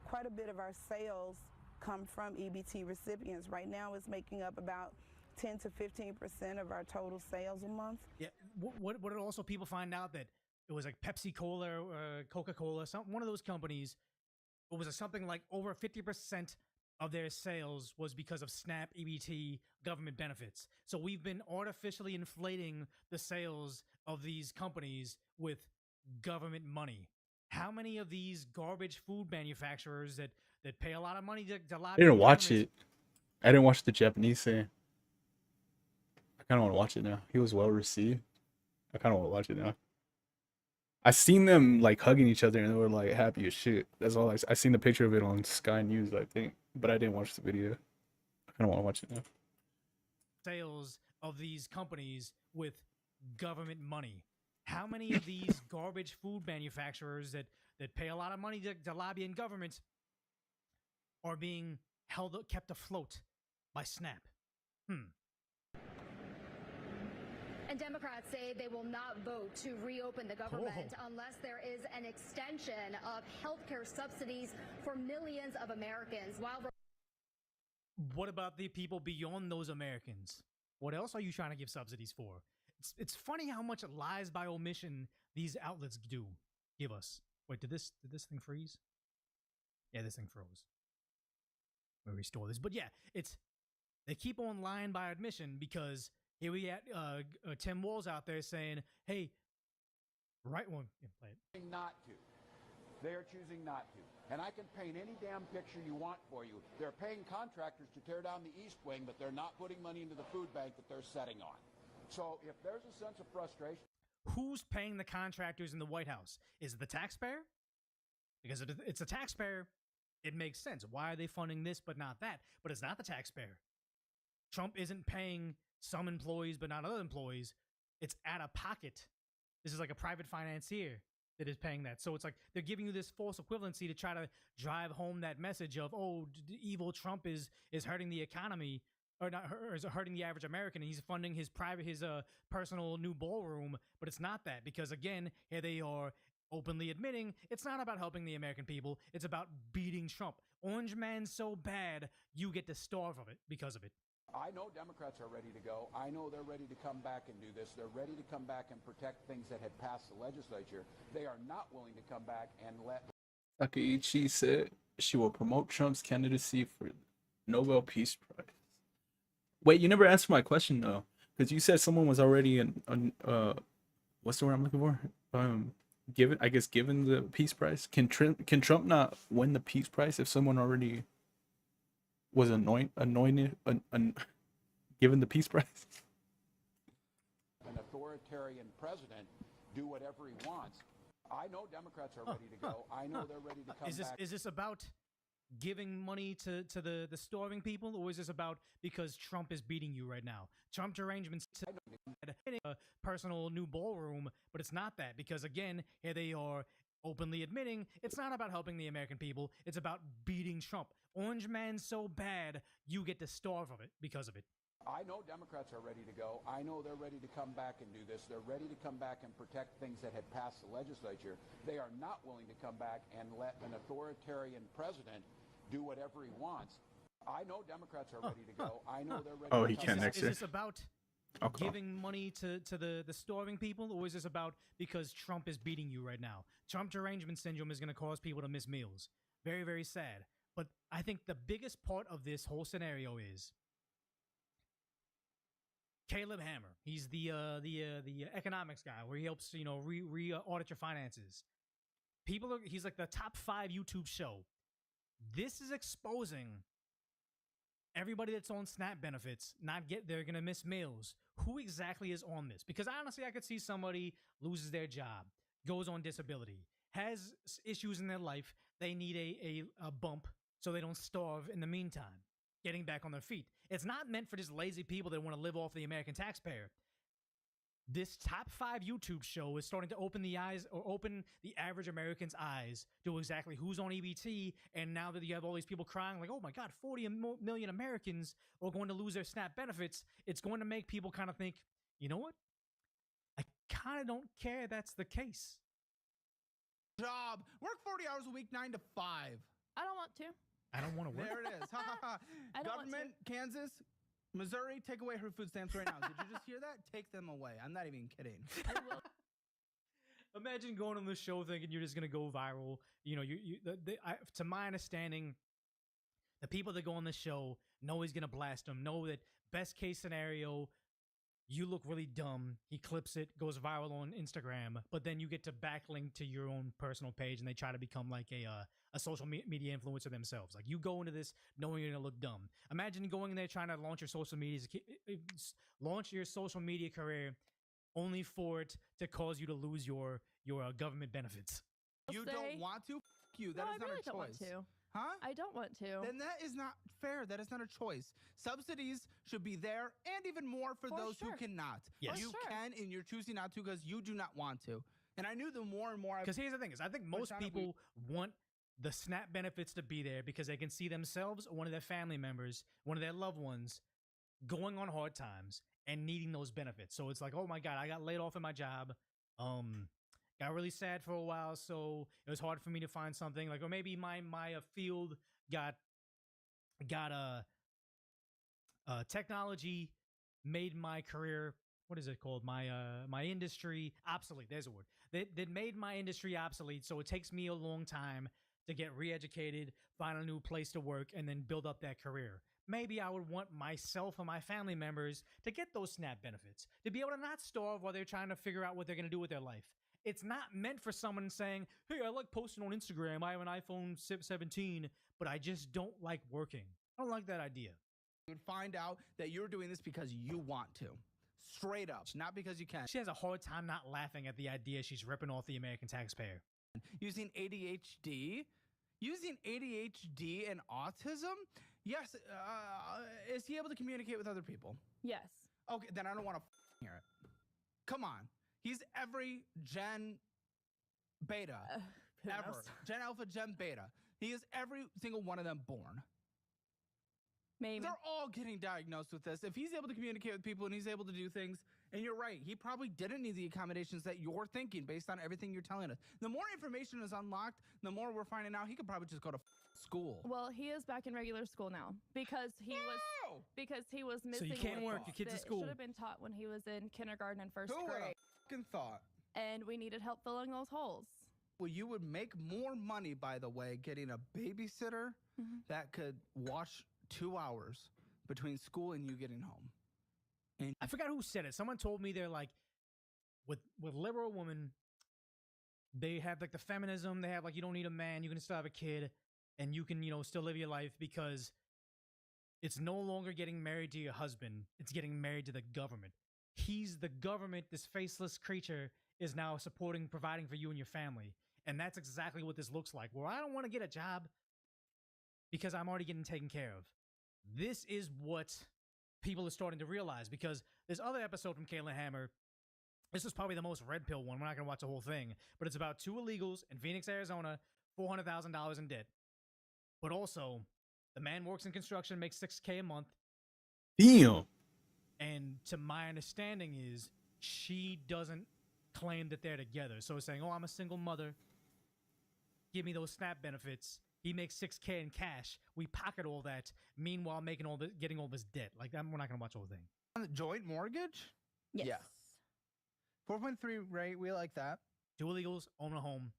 Quite a bit of our sales come from EBT recipients. Right now it's making up about 10 to 15% of our total sales a month. Yeah. What did also people find out that it was like Pepsi Cola, Coca-Cola, one of those companies, it was something like over 50% of their sales was because of SNAP, EBT, government benefits. So we've been artificially inflating the sales of these companies with government money. How many of these garbage food manufacturers that pay a lot of money to lobby? I didn't watch it. I didn't watch the Japanese thing. I kind of want to watch it now. He was well received. I kind of want to watch it now. I seen them like hugging each other and they were like happy as shit. That's all I seen the picture of it on Sky News, I think, but I didn't watch the video. I kind of want to watch it now. Sales of these companies with government money. How many of these garbage food manufacturers that pay a lot of money to lobby in government are being kept afloat by SNAP? And Democrats say they will not vote to reopen the government unless there is an extension of health care subsidies for millions of Americans. What about the people beyond those Americans? What else are you trying to give subsidies for? It's funny how much lies by omission these outlets give us. Wait, did this thing freeze? Yeah, this thing froze. where we store this. But yeah, they keep on lying by admission because here we got Tim Walz out there saying, "Hey, right one, play it." Not to. They are choosing not to. And I can paint any damn picture you want for you. They're paying contractors to tear down the East Wing, but they're not putting money into the food bank that they're setting on. So if there's a sense of frustration. Who's paying the contractors in the White House? Is it the taxpayer? Because it's a taxpayer, it makes sense. Why are they funding this but not that? But it's not the taxpayer. Trump isn't paying some employees but not other employees. It's out of pocket. This is like a private financier that is paying that. So it's like they're giving you this false equivalency to try to drive home that message of, oh, evil Trump is hurting the economy, or not, or is hurting the average American, and he's funding his personal new ballroom. But it's not that, because again, here they are openly admitting it's not about helping the American people. It's about beating Trump. Orange man's so bad, you get to starve of it because of it. I know Democrats are ready to go. I know they're ready to come back and do this. They're ready to come back and protect things that had passed the legislature. They are not willing to come back and let. Takaichi said she will promote Trump's candidacy for Nobel Peace Prize. Wait, you never answered my question though, because you said someone was already what's the word I'm looking for? Given the Peace Prize. Can Trump not win the Peace Prize if someone already was anointed given the Peace Prize? An authoritarian president do whatever he wants. I know Democrats are ready to go. I know they're ready to come back. Is this about giving money to the starving people, or is this about because Trump is beating you right now? Trump derangements a personal new ballroom, but it's not that, because again, here they are openly admitting it's not about helping the American people. It's about beating Trump. Orange man's so bad, you get to starve of it because of it. I know Democrats are ready to go. I know they're ready to come back and do this. They're ready to come back and protect things that had passed the legislature. They are not willing to come back and let an authoritarian president do whatever he wants. I know Democrats are ready to go. I know they're ready to he come can't back. exit. Is this about giving money to the starving people, or is this about because Trump is beating you right now? Trump derangement syndrome is going to cause people to miss meals. Very, very sad. But I think the biggest part of this whole scenario is Caleb Hammer. He's the economics guy, where he helps audit your finances. He's like the top 5 YouTube show. This is exposing everybody that's on SNAP benefits. They're gonna miss meals. Who exactly is on this? Because honestly, I could see somebody loses their job, goes on disability, has issues in their life. They need a bump so they don't starve in the meantime, getting back on their feet. It's not meant for just lazy people that want to live off the American taxpayer. This top 5 YouTube show is starting to open the average American's eyes to exactly who's on EBT. And now that you have all these people crying like, oh my God, 40 million Americans are going to lose their SNAP benefits, it's going to make people kind of think, you know what? I kind of don't care that's the case. Job. Work 40 hours a week, 9 to 5. I don't want to. I don't want to work. There it is. I don't Government, Kansas, Missouri, take away her food stamps right now. Did you just hear that? Take them away. I'm not even kidding. I will. Imagine going on the show thinking you're just gonna go viral. To my understanding, the people that go on the show know he's gonna blast them. Know that best case scenario, you look really dumb. He clips it, goes viral on Instagram, but then you get to backlink to your own personal page, and they try to become like a social media influencer themselves. Like, you go into this knowing you're gonna look dumb. Imagine going in there trying to launch your social media career, only for it to cause you to lose your government benefits. You don't want to? F you. That is not really a choice. don't want to. Huh? I don't want to. Then that is not fair. That is not a choice. Subsidies should be there, and even more for those who cannot. Yes. You can, and you're choosing not to because you do not want to. And I knew the more and more. Because here's the thing: I think most people want the SNAP benefits to be there because they can see themselves or one of their family members, one of their loved ones, going on hard times and needing those benefits. So it's like, oh my God, I got laid off in my job. Got really sad for a while, so it was hard for me to find something. Like, or maybe my field got technology made my career, what is it called? My industry obsolete. There's a word. That made my industry obsolete, so it takes me a long time to get re-educated, find a new place to work, and then build up that career. Maybe I would want myself and my family members to get those SNAP benefits, to be able to not starve while they're trying to figure out what they're going to do with their life. It's not meant for someone saying, hey, I like posting on Instagram. I have an iPhone 17, but I just don't like working. I don't like that idea. You would find out that you're doing this because you want to. Straight up, not because you can. She has a hard time not laughing at the idea she's ripping off the American taxpayer. Using ADHD and autism? Yes. Is he able to communicate with other people? Yes. Okay, then I don't want to hear it. Come on. He's every Gen Beta ever. Gen Alpha, Gen Beta. He is every single one of them born. Maybe. They're all getting diagnosed with this. If he's able to communicate with people and he's able to do things, and you're right, he probably didn't need the accommodations that you're thinking based on everything you're telling us. The more information is unlocked, the more we're finding out he could probably just go to school. Well, he is back in regular school now because he was missing. So you can't work. Your kid's in school. Should have been taught when he was in kindergarten and first Who would grade. have fucking thought? And we needed help filling those holes. Well, you would make more money, by the way, getting a babysitter that could watch 2 hours between school and you getting home. And I forgot who said it. Someone told me they're like, with liberal women, they have like the feminism. They have like, you don't need a man. You can still have a kid and you can, still live your life because it's no longer getting married to your husband. It's getting married to the government. He's the government. This faceless creature is now supporting, providing for you and your family. And that's exactly what this looks like. Well, I don't want to get a job because I'm already getting taken care of. This is what people are starting to realize because this other episode from Caitlin Hammer, this is probably the most red pill one. We're not going to watch the whole thing, but it's about 2 illegals in Phoenix, Arizona, $400,000 in debt. But also, the man works in construction, makes $6K a month. Damn. And to my understanding is she doesn't claim that they're together. So it's saying, oh, I'm a single mother. Give me those SNAP benefits. He makes $6K in cash. We pocket all that. Meanwhile, getting all this debt. Like we're not gonna watch the whole thing. on the joint mortgage? Yes. Yeah. 4.3 rate, we like that. 2 illegals own a home.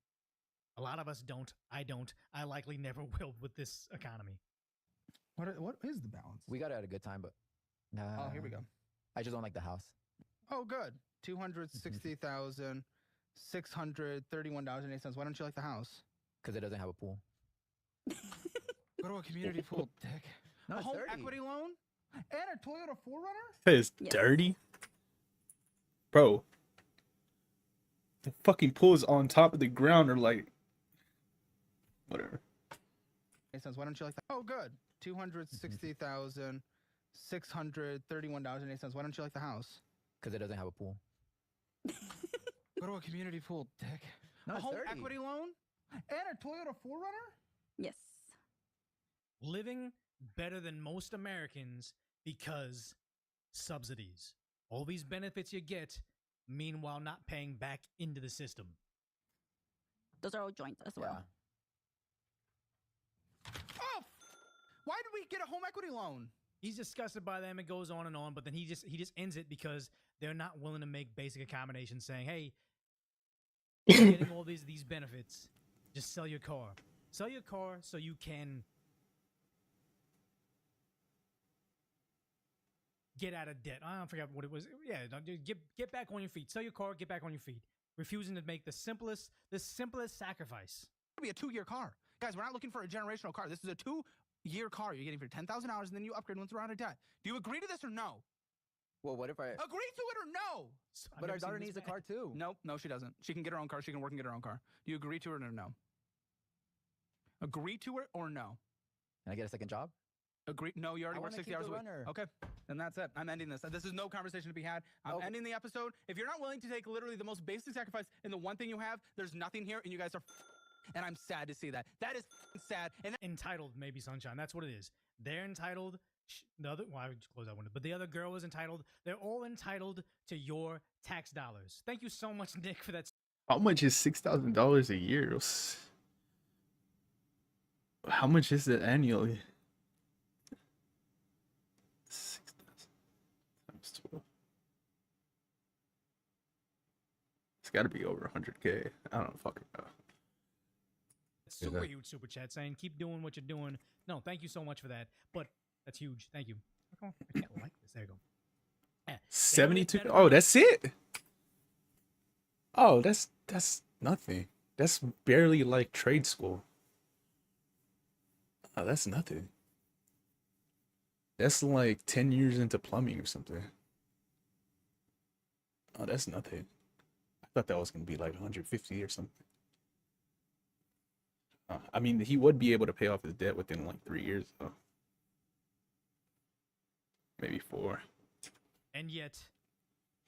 A lot of us don't. I don't. I likely never will with this economy. What is the balance? We got it at a good time, but Oh, here we go. I just don't like the house. Oh, good. $260,631.08. Why don't you like the house? Because it doesn't have a pool. Go to a community pool, dick. No, a it's home dirty. equity loan and a Toyota 4Runner? That is dirty. Bro. The fucking pool is on top of the ground or like whatever. Why don't you like that? Oh, good. $260,631.08. Why don't you like the house? Because it doesn't have a pool. Go to a community pool, dick. No, a it's home dirty. equity loan and a Toyota 4Runner? Yes. Living better than most Americans because subsidies. All these benefits you get, meanwhile not paying back into the system. Those are all joints as well. Oh, why did we get a home equity loan? He's disgusted by them. It goes on and on, but then he just ends it because they're not willing to make basic accommodations, saying, "Hey, you're getting all these benefits. Just sell your car. Sell your car so you can get out of debt." I don't forget what it was. Yeah, get back on your feet. Sell your car. Get back on your feet. Refusing to make the simplest sacrifice. It'll be a 2-year car, guys. We're not looking for a generational car. This is a 2-year car you're getting for 10,000 hours, and then you upgrade once we're out of debt. Do you agree to this or no? Well, what if I... Agree to it or no? But our daughter needs a car too. No, she doesn't. She can get her own car. She can work and get her own car. Do you agree to it or no? Agree to it or no? Can I get a second job? Agree? No, you already I work wanna 60 keep hours the a week. runner. Okay, then that's it. I'm ending this. This is no conversation to be had. I'm ending the episode. If you're not willing to take literally the most basic sacrifice and the one thing you have, there's nothing here, and you guys are and I'm sad to see that. That is sad. And entitled, maybe Sunshine. That's what it is. They're entitled. The other, well, I would close that window. But the other girl is entitled. They're all entitled to your tax dollars. Thank you so much, Nick, for that. How much is $6,000 a year? How much is it annually? 6,000 times 12. It's got to be over 100K. I don't fucking know. super huge super chat saying, keep doing what you're doing. No, thank you so much for that. But that's huge. Thank you. I can't like this. There you go. 72. Oh, that's it. Oh, that's nothing. That's barely like trade school. Oh, that's nothing. That's like 10 years into plumbing or something. Oh, that's nothing. I thought that was gonna be like 150 or something. I mean, he would be able to pay off his debt within like 3 years, though. Maybe 4. And yet,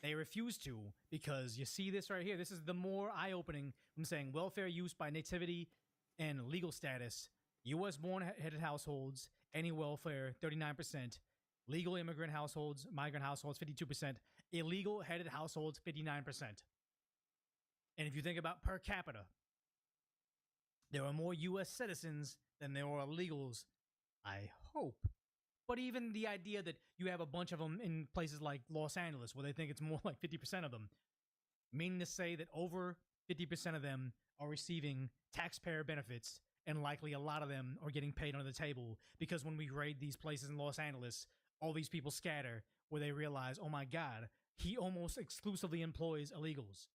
they refuse to, because you see this right here. This is the more eye-opening. I'm saying welfare use by nativity and legal status. U.S.-born headed households, any welfare, 39%. Legal immigrant households, migrant households, 52%. Illegal headed households, 59%. And if you think about per capita, there are more U.S. citizens than there are illegals, I hope. But even the idea that you have a bunch of them in places like Los Angeles, where they think it's more like 50% of them, meaning to say that over 50% of them are receiving taxpayer benefits, and likely a lot of them are getting paid under the table, because when we raid these places in Los Angeles, all these people scatter where they realize, oh my God, he almost exclusively employs illegals.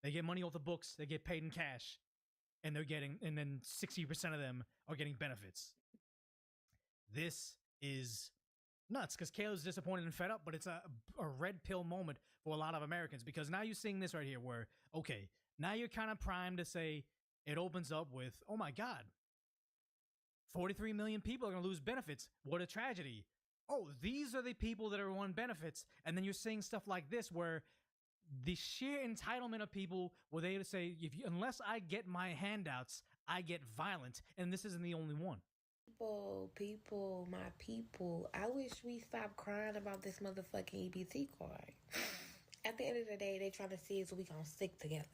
They get money off the books, they get paid in cash, and then 60% of them are getting benefits. This is nuts, because Caleb's disappointed and fed up, but it's a red pill moment for a lot of Americans, because now you're seeing this right here where, okay, now you're kind of primed to say it opens up with, oh my God, 43 million people are going to lose benefits. What a tragedy. Oh, these are the people that are on benefits. And then you're seeing stuff like this where the sheer entitlement of people where they say, unless I get my handouts, I get violent. And this isn't the only one. People, my people, I wish we stopped crying about this motherfucking EBT card. At the end of the day, they trying to see if we gonna stick together.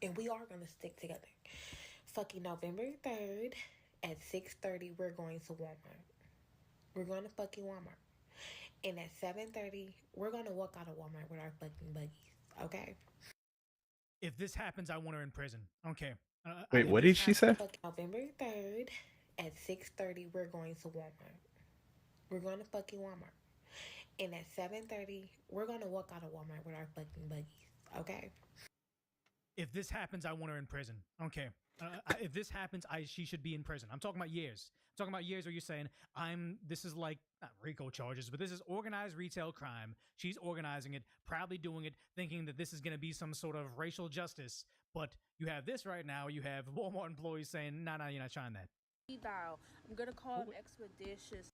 And we are gonna stick together. Fucking November 3rd at 6:30, we're going to Walmart. We're going to fucking Walmart. And at 7:30, we're gonna walk out of Walmart with our fucking buggies, okay? If this happens, I want her in prison. I don't care. Wait, what did she say? November 3rd at 6:30, we're going to Walmart. We're going to fucking Walmart. And at 7:30, we're going to walk out of Walmart with our fucking buggies, okay? If this happens, I want her in prison. I don't care. If this happens, she should be in prison. I'm talking about years. I'm talking about years where you're saying, this is like, not RICO charges, but this is organized retail crime. She's organizing it, proudly doing it, thinking that this is going to be some sort of racial justice. But you have this right now, you have Walmart employees saying, no, you're not trying that. I'm going to call him expeditious.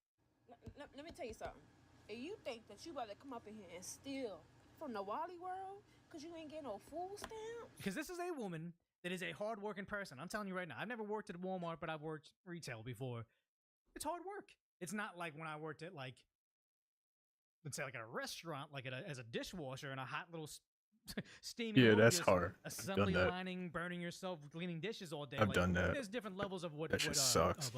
Let me tell you something. If you think that you about to come up in here and steal from the Wally world because you ain't getting no food stamps? Because this is a woman that is a hard-working person. I'm telling you right now. I've never worked at Walmart, but I've worked retail before. It's hard work. It's not like when I worked at, like, let's say, like at a restaurant, like as a dishwasher in a hot little steaming. Yeah, that's hard. Assembly lining, burning yourself, cleaning dishes all day. I've done that. There's different levels of what sucks.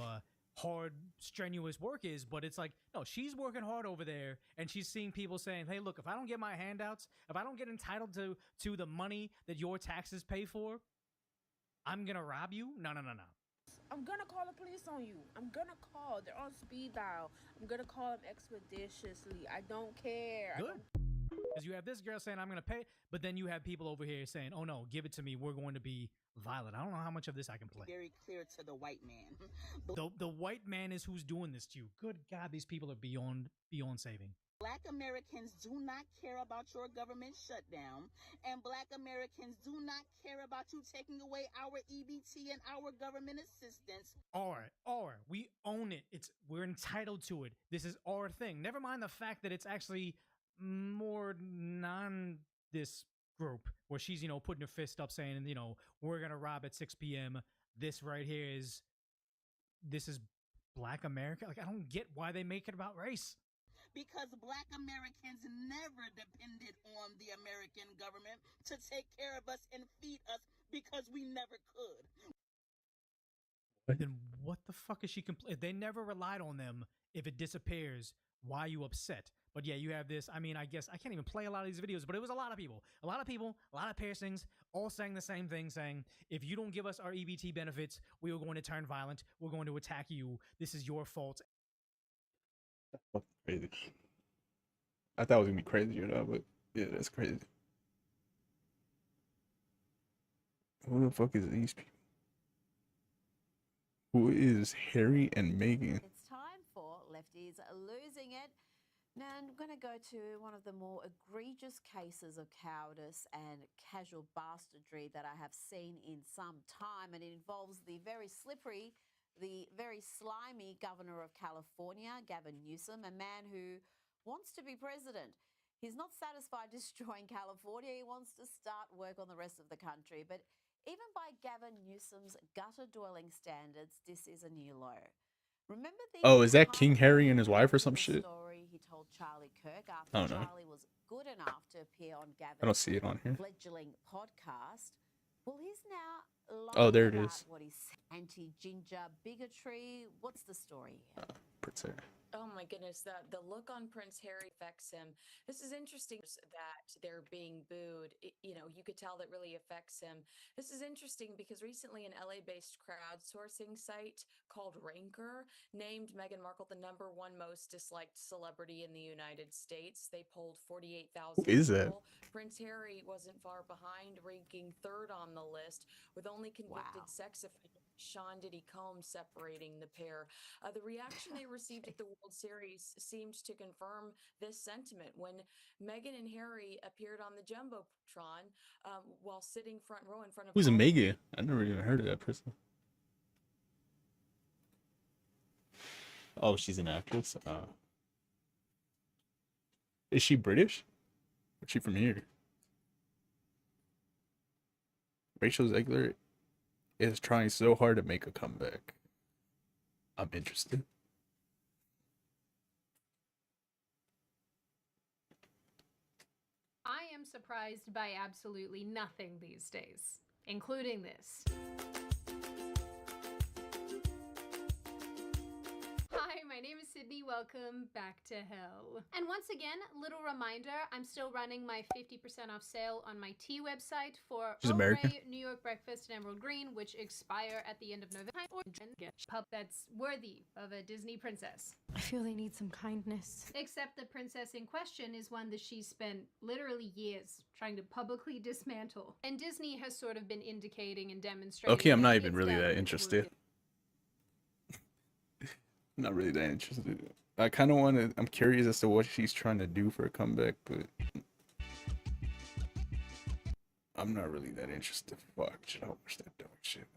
Hard, strenuous work is, but it's like, no, she's working hard over there, and she's seeing people saying, hey, look, if I don't get my handouts, if I don't get entitled to the money that your taxes pay for, I'm gonna rob you? No. I'm gonna call the police on you. I'm gonna call. They're on speed dial. I'm gonna call them expeditiously. I don't care. Good. Because you have this girl saying, I'm gonna pay, but then you have people over here saying, oh no, give it to me. We're going to be violent. I don't know how much of this I can play. Very clear to the white man. The white man is who's doing this to you. Good God, these people are beyond saving. Black Americans do not care about your government shutdown, and Black Americans do not care about you taking away our EBT and our government assistance. All right. We own it. We're entitled to it. This is our thing. Never mind the fact that it's actually more this group where she's, putting her fist up saying, we're going to rob at 6 p.m. This right here is Black America. Like, I don't get why they make it about race. Because Black Americans never depended on the American government to take care of us and feed us because we never could. Then what the fuck is she complaining? They never relied on them. If it disappears, why are you upset? But yeah, you have this. I mean, I guess I can't even play a lot of these videos, but it was a lot of people, a lot of piercings, all saying the same thing, saying, if you don't give us our EBT benefits, we are going to turn violent. We're going to attack you. This is your fault. That's crazy. I thought it was gonna be crazier though, but yeah, that's crazy. Who the fuck is these people? Who is Harry and Meghan? It's time for Lefties Losing It. Now I'm going to go to one of the more egregious cases of cowardice and casual bastardry that I have seen in some time, and it involves the very slippery, the very slimy governor of California, Gavin Newsom, a man who wants to be president. He's not satisfied destroying California. He wants to start work on the rest of the country. But even by Gavin Newsom's gutter-dwelling standards, this is a new low. Remember the Oh, is that King Harry and his wife or some shit? Story he told Charlie Kirk I after don't know. Charlie was good enough to appear on Gavin's I don't see it on here. fledgling podcast. Well, he's now lying Oh, there it about is. what he's anti-ginger bigotry. What's the story here? Prince Harry. Oh my goodness, the look on Prince Harry affects him. This is interesting that they're being booed. You know, you could tell that really affects him. This is interesting because recently an LA-based crowdsourcing site called Ranker named Meghan Markle the #1 most disliked celebrity in the United States. They polled 48,000 Who is that? people. Prince Harry wasn't far behind, ranking 3rd on the list, with only convicted sex offender Sean Diddy Combs separating the pair. The reaction they received at the World Series seemed to confirm this sentiment when Meghan and Harry appeared on the Jumbotron while sitting front row in front of. Who's a Meghan? I never even heard of that person. Oh, she's an actress. Is she British? Or is she from here? Rachel Zegler is trying so hard to make a comeback. I'm interested. I am surprised by absolutely nothing these days, including this. Hi, my name is Sydney. Welcome back to hell. And once again, little reminder, I'm still running my 50% off sale on my tea website for She's Earl American. Grey, New York Breakfast, and Emerald Green, which expire at the end of November. Or get a pup that's worthy of a Disney princess. I feel they need some kindness. Except the princess in question is one that she's spent literally years trying to publicly dismantle. And Disney has sort of been indicating and demonstrating. Okay, I'm that not it's even really done that with interested. Not really that interested. I kind of want to. I'm curious as to what she's trying to do for a comeback, but I'm not really that interested. Fuck, should I watch that dog shit?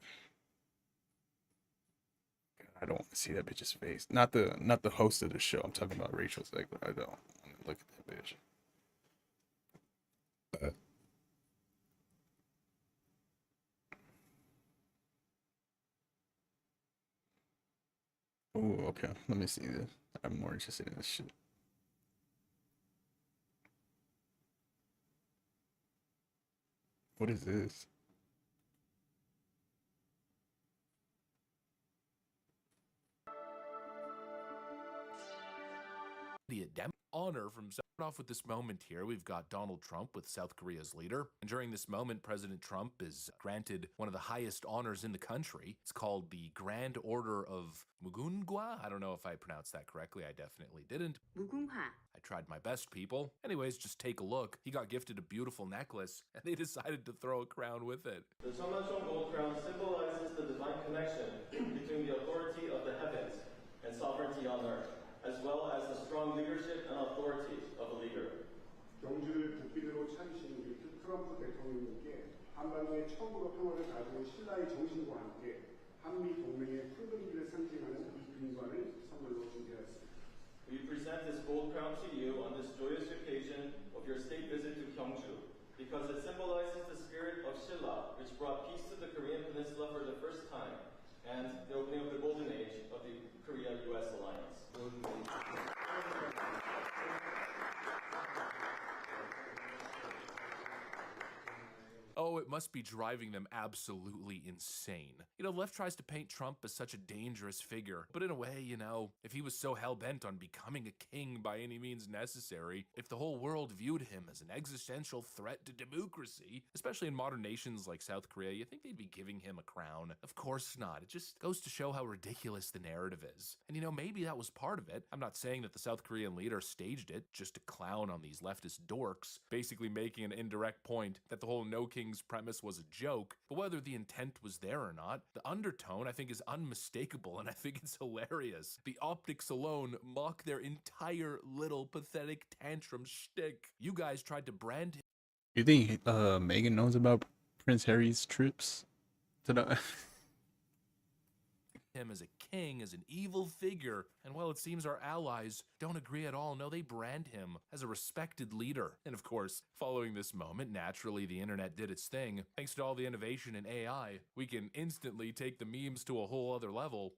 God, I don't want to see that bitch's face. Not the host of the show. I'm talking about Rachel Zegler. I don't want to look at that bitch. Oh, okay. Let me see this. I'm more interested in this shit. What is this? The honor from starting off with this moment here. We've got Donald Trump with South Korea's leader. And during this moment, President Trump is granted one of the highest honors in the country. It's called the Grand Order of Mugunghwa. I don't know if I pronounced that correctly. I definitely didn't. 무궁화. I tried my best, people. Anyways, just take a look. He got gifted a beautiful necklace, and they decided to throw a crown with it. The Cheonmyecheon gold crown symbolizes the divine connection between the authority of the heavens and sovereignty on earth, as well as the strong leadership and authority of a leader. 경주를 국비대로 차리신 우리 트럼프 대통령님께 한반도의 처음으로 평화를 가져온 신라의 정신과 함께 한미 동맹의 푸른기를 상징하는 이 금관을 선물로 준비하였습니다. We present this gold crown to you on this joyous occasion of your state visit to Gyeongju, because it symbolizes the spirit of Silla, which brought peace to the Korean peninsula for the first time, and the opening of the golden age of the Korea-U.S. alliance. Oh, it must be driving them absolutely insane. You know, the left tries to paint Trump as such a dangerous figure, but in a way, you know, if he was so hell-bent on becoming a king by any means necessary, if the whole world viewed him as an existential threat to democracy, especially in modern nations like South Korea, you think they'd be giving him a crown? Of course not. It just goes to show how ridiculous the narrative is. And you know, maybe that was part of it. I'm not saying that the South Korean leader staged it just to clown on these leftist dorks, basically making an indirect point that the whole No Kings premise was a joke, but whether the intent was there or not, the undertone I think is unmistakable, and I think it's hilarious. The optics alone mock their entire little pathetic tantrum shtick. You guys tried to brand him. You think Meghan knows about Prince Harry's trips to the him as a king, as an evil figure, and well, it seems our allies don't agree at all. No, they brand him as a respected leader. And of course, following this moment, naturally the internet did its thing. Thanks to all the innovation in AI, we can instantly take the memes to a whole other level.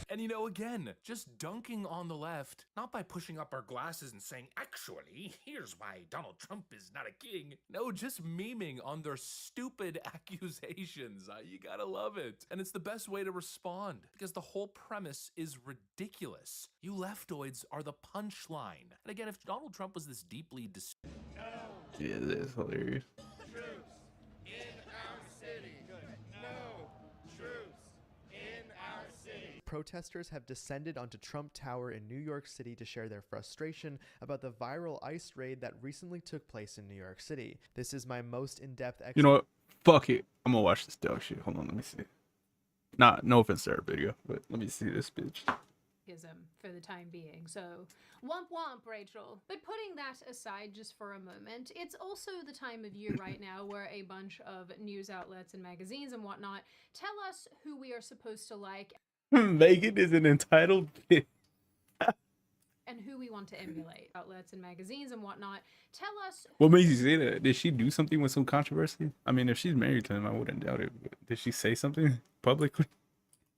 And you know, again, just dunking on the left, not by pushing up our glasses and saying, actually, here's why Donald Trump is not a king. No, just memeing on their stupid accusations. You gotta love it. And it's the best way to respond, because the whole premise is ridiculous. You leftoids are the punchline. And again, if Donald Trump was this deeply yeah, that's hilarious. Protesters have descended onto Trump Tower in New York City to share their frustration about the viral ICE raid that recently took place in New York City. This is my most in-depth You know what? Fuck it. I'm gonna watch this dog shit. Hold on, let me see. No offense to our video, but let me see this bitch. For the time being. So, womp womp, Rachel. But putting that aside just for a moment, it's also the time of year right now where a bunch of news outlets and magazines and whatnot tell us who we are supposed to like Megan is an entitled bitch. and who we want to emulate. Outlets and magazines and whatnot tell us. What makes you say that? Did she do something with some controversy? I mean, if she's married to him, I wouldn't doubt it. But did she say something publicly?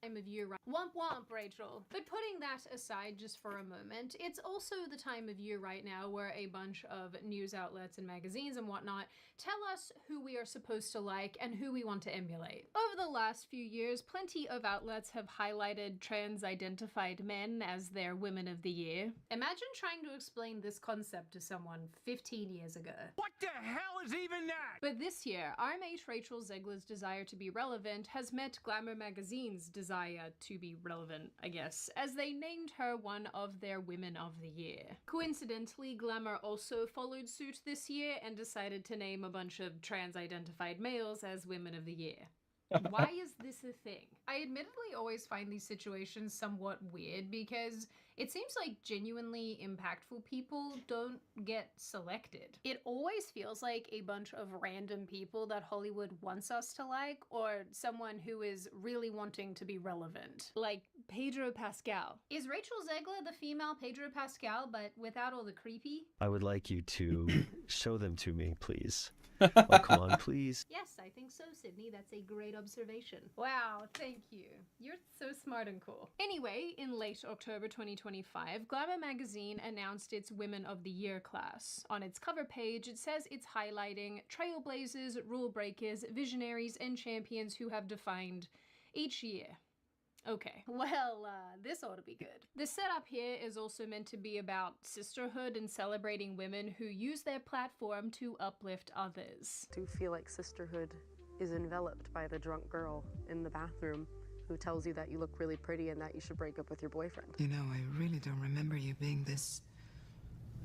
Time of year, womp womp, Rachel. But putting that aside just for a moment, it's also the time of year right now where a bunch of news outlets and magazines and whatnot tell us who we are supposed to like and who we want to emulate. Over the last few years, plenty of outlets have highlighted trans-identified men as their women of the year. Imagine trying to explain this concept to someone 15 years ago. What the hell is even that? But this year, our mate Rachel Zegler's desire to be relevant has met Glamour magazine's desire to be relevant, I guess, as they named her one of their Women of the Year. Coincidentally, Glamour also followed suit this year and decided to name a bunch of trans-identified males as Women of the Year. Why is this a thing? I admittedly always find these situations somewhat weird because it seems like genuinely impactful people don't get selected. It always feels like a bunch of random people that Hollywood wants us to like, or someone who is really wanting to be relevant. Like Pedro Pascal. Is Rachel Zegler the female Pedro Pascal, but without all the creepy? I would like you to show them to me, please. Oh, come on, please. Yes, I think so, Sydney. That's a great observation. Wow, thank you. You're so smart and cool. Anyway, in late October 2025, Glamour magazine announced its Women of the Year class. On its cover page, it says it's highlighting trailblazers, rule breakers, visionaries, and champions who have defined each year. Okay, well, this ought to be good. The setup here is also meant to be about sisterhood and celebrating women who use their platform to uplift others. I do feel like sisterhood is enveloped by the drunk girl in the bathroom who tells you that you look really pretty and that you should break up with your boyfriend. You know, I really don't remember you being this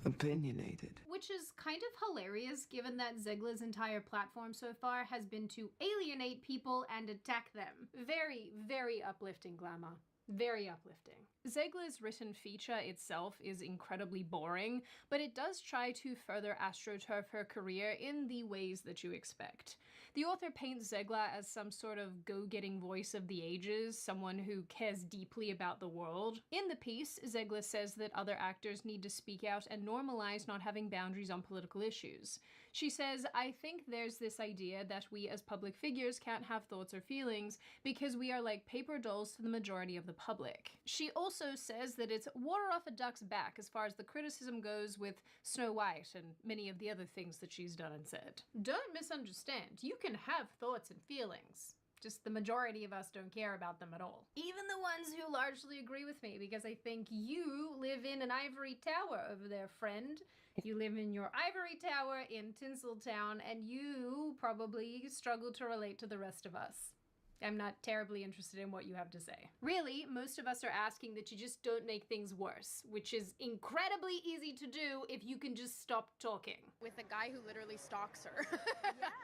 opinionated. Which is kind of hilarious given that Zegler's entire platform so far has been to alienate people and attack them. Very, very uplifting, Glamour. Very uplifting. Zegler's written feature itself is incredibly boring, but it does try to further astroturf her career in the ways that you expect. The author paints Zegler as some sort of go-getting voice of the ages, someone who cares deeply about the world. In the piece, Zegler says that other actors need to speak out and normalize not having boundaries on political issues. She says, I think there's this idea that we as public figures can't have thoughts or feelings because we are like paper dolls to the majority of the public. She also says that it's water off a duck's back as far as the criticism goes with Snow White and many of the other things that she's done and said. Don't misunderstand. You can have thoughts and feelings. Just the majority of us don't care about them at all. Even the ones who largely agree with me, because I think you live in an ivory tower over there, friend. You live in your ivory tower in Tinseltown, and you probably struggle to relate to the rest of us. I'm not terribly interested in what you have to say. Really, most of us are asking that you just don't make things worse, which is incredibly easy to do if you can just stop talking. With a guy who literally stalks her.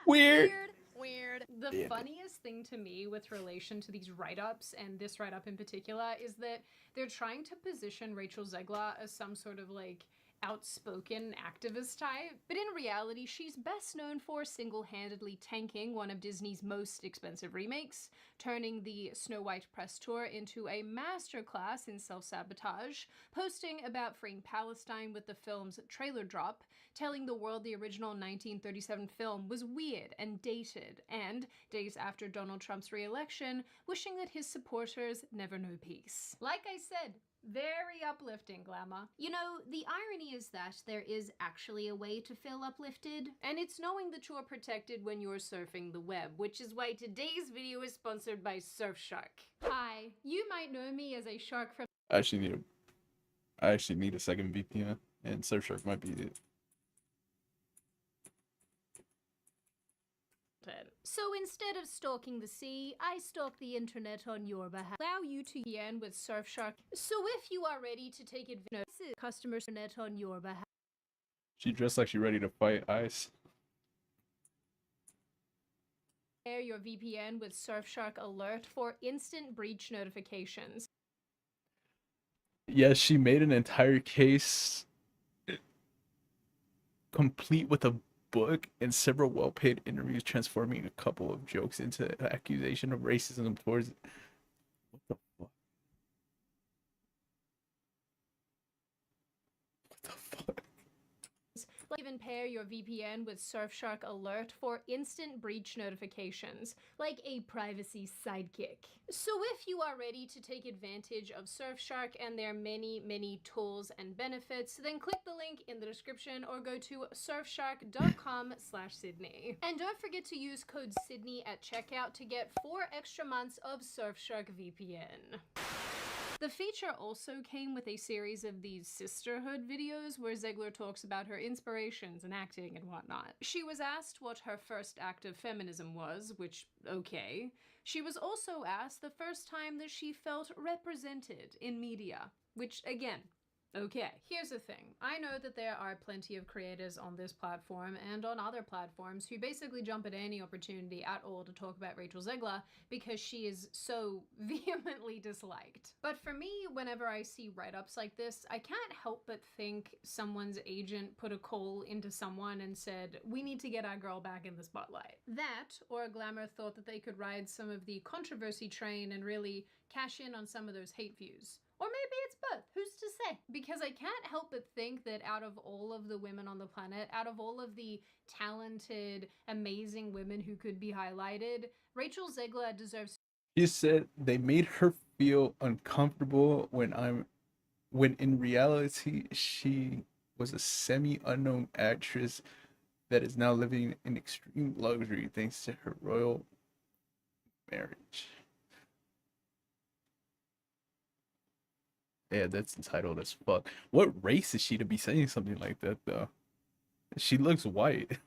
Weird. Weird. The Yeah. funniest thing to me with relation to these write-ups, and this write-up in particular, is that they're trying to position Rachel Zegler as some sort of like outspoken activist type, but in reality she's best known for single-handedly tanking one of Disney's most expensive remakes, turning the Snow White press tour into a masterclass in self-sabotage, posting about freeing Palestine with the film's trailer drop, telling the world the original 1937 film was weird and dated, and, days after Donald Trump's re-election, wishing that his supporters never know peace. Like I said, very uplifting, Glamour. You know, the irony is that there is actually a way to feel uplifted, and it's knowing that you're protected when you're surfing the web, which is why today's video is sponsored by Surfshark. Hi, you might know me as a shark from I actually need a second VPN, and Surfshark might be it. So instead of stalking the sea, I stalk the internet on your behalf. Allow you to end with Surfshark. So if you are ready to take advantage of customer internet on your behalf. She dressed like she ready to fight ice. Pair your VPN with Surfshark Alert for instant breach notifications. Yes, she made an entire case complete with a book and several well-paid interviews, transforming a couple of jokes into an accusation of racism towards. What the fuck? What the fuck? Even pair your VPN with Surfshark Alert for instant breach notifications, like a privacy sidekick. So if you are ready to take advantage of Surfshark and their many tools and benefits, then click the link in the description or go to surfshark.com/Sydney. And don't forget to use code Sydney at checkout to get 4 extra months of Surfshark VPN. The feature also came with a series of these sisterhood videos where Zegler talks about her inspirations and acting and whatnot. She was asked what her first act of feminism was, which, okay. She was also asked the first time that she felt represented in media, which, again, okay. Here's the thing. I know that there are plenty of creators on this platform and on other platforms who basically jump at any opportunity at all to talk about Rachel Zegler because she is so vehemently disliked. But for me, whenever I see write-ups like this, I can't help but think someone's agent put a call into someone and said, we need to get our girl back in the spotlight. That, or Glamour thought that they could ride some of the controversy train and really cash in on some of those hate views. Or maybe it's both, who's to say? Because I can't help but think that out of all of the women on the planet, out of all of the talented, amazing women who could be highlighted, Rachel Zegler deserves. She said they made her feel uncomfortable when in reality she was a semi-unknown actress that is now living in extreme luxury thanks to her royal marriage. Yeah, that's entitled as fuck. What race is she to be saying something like that, though? She looks white.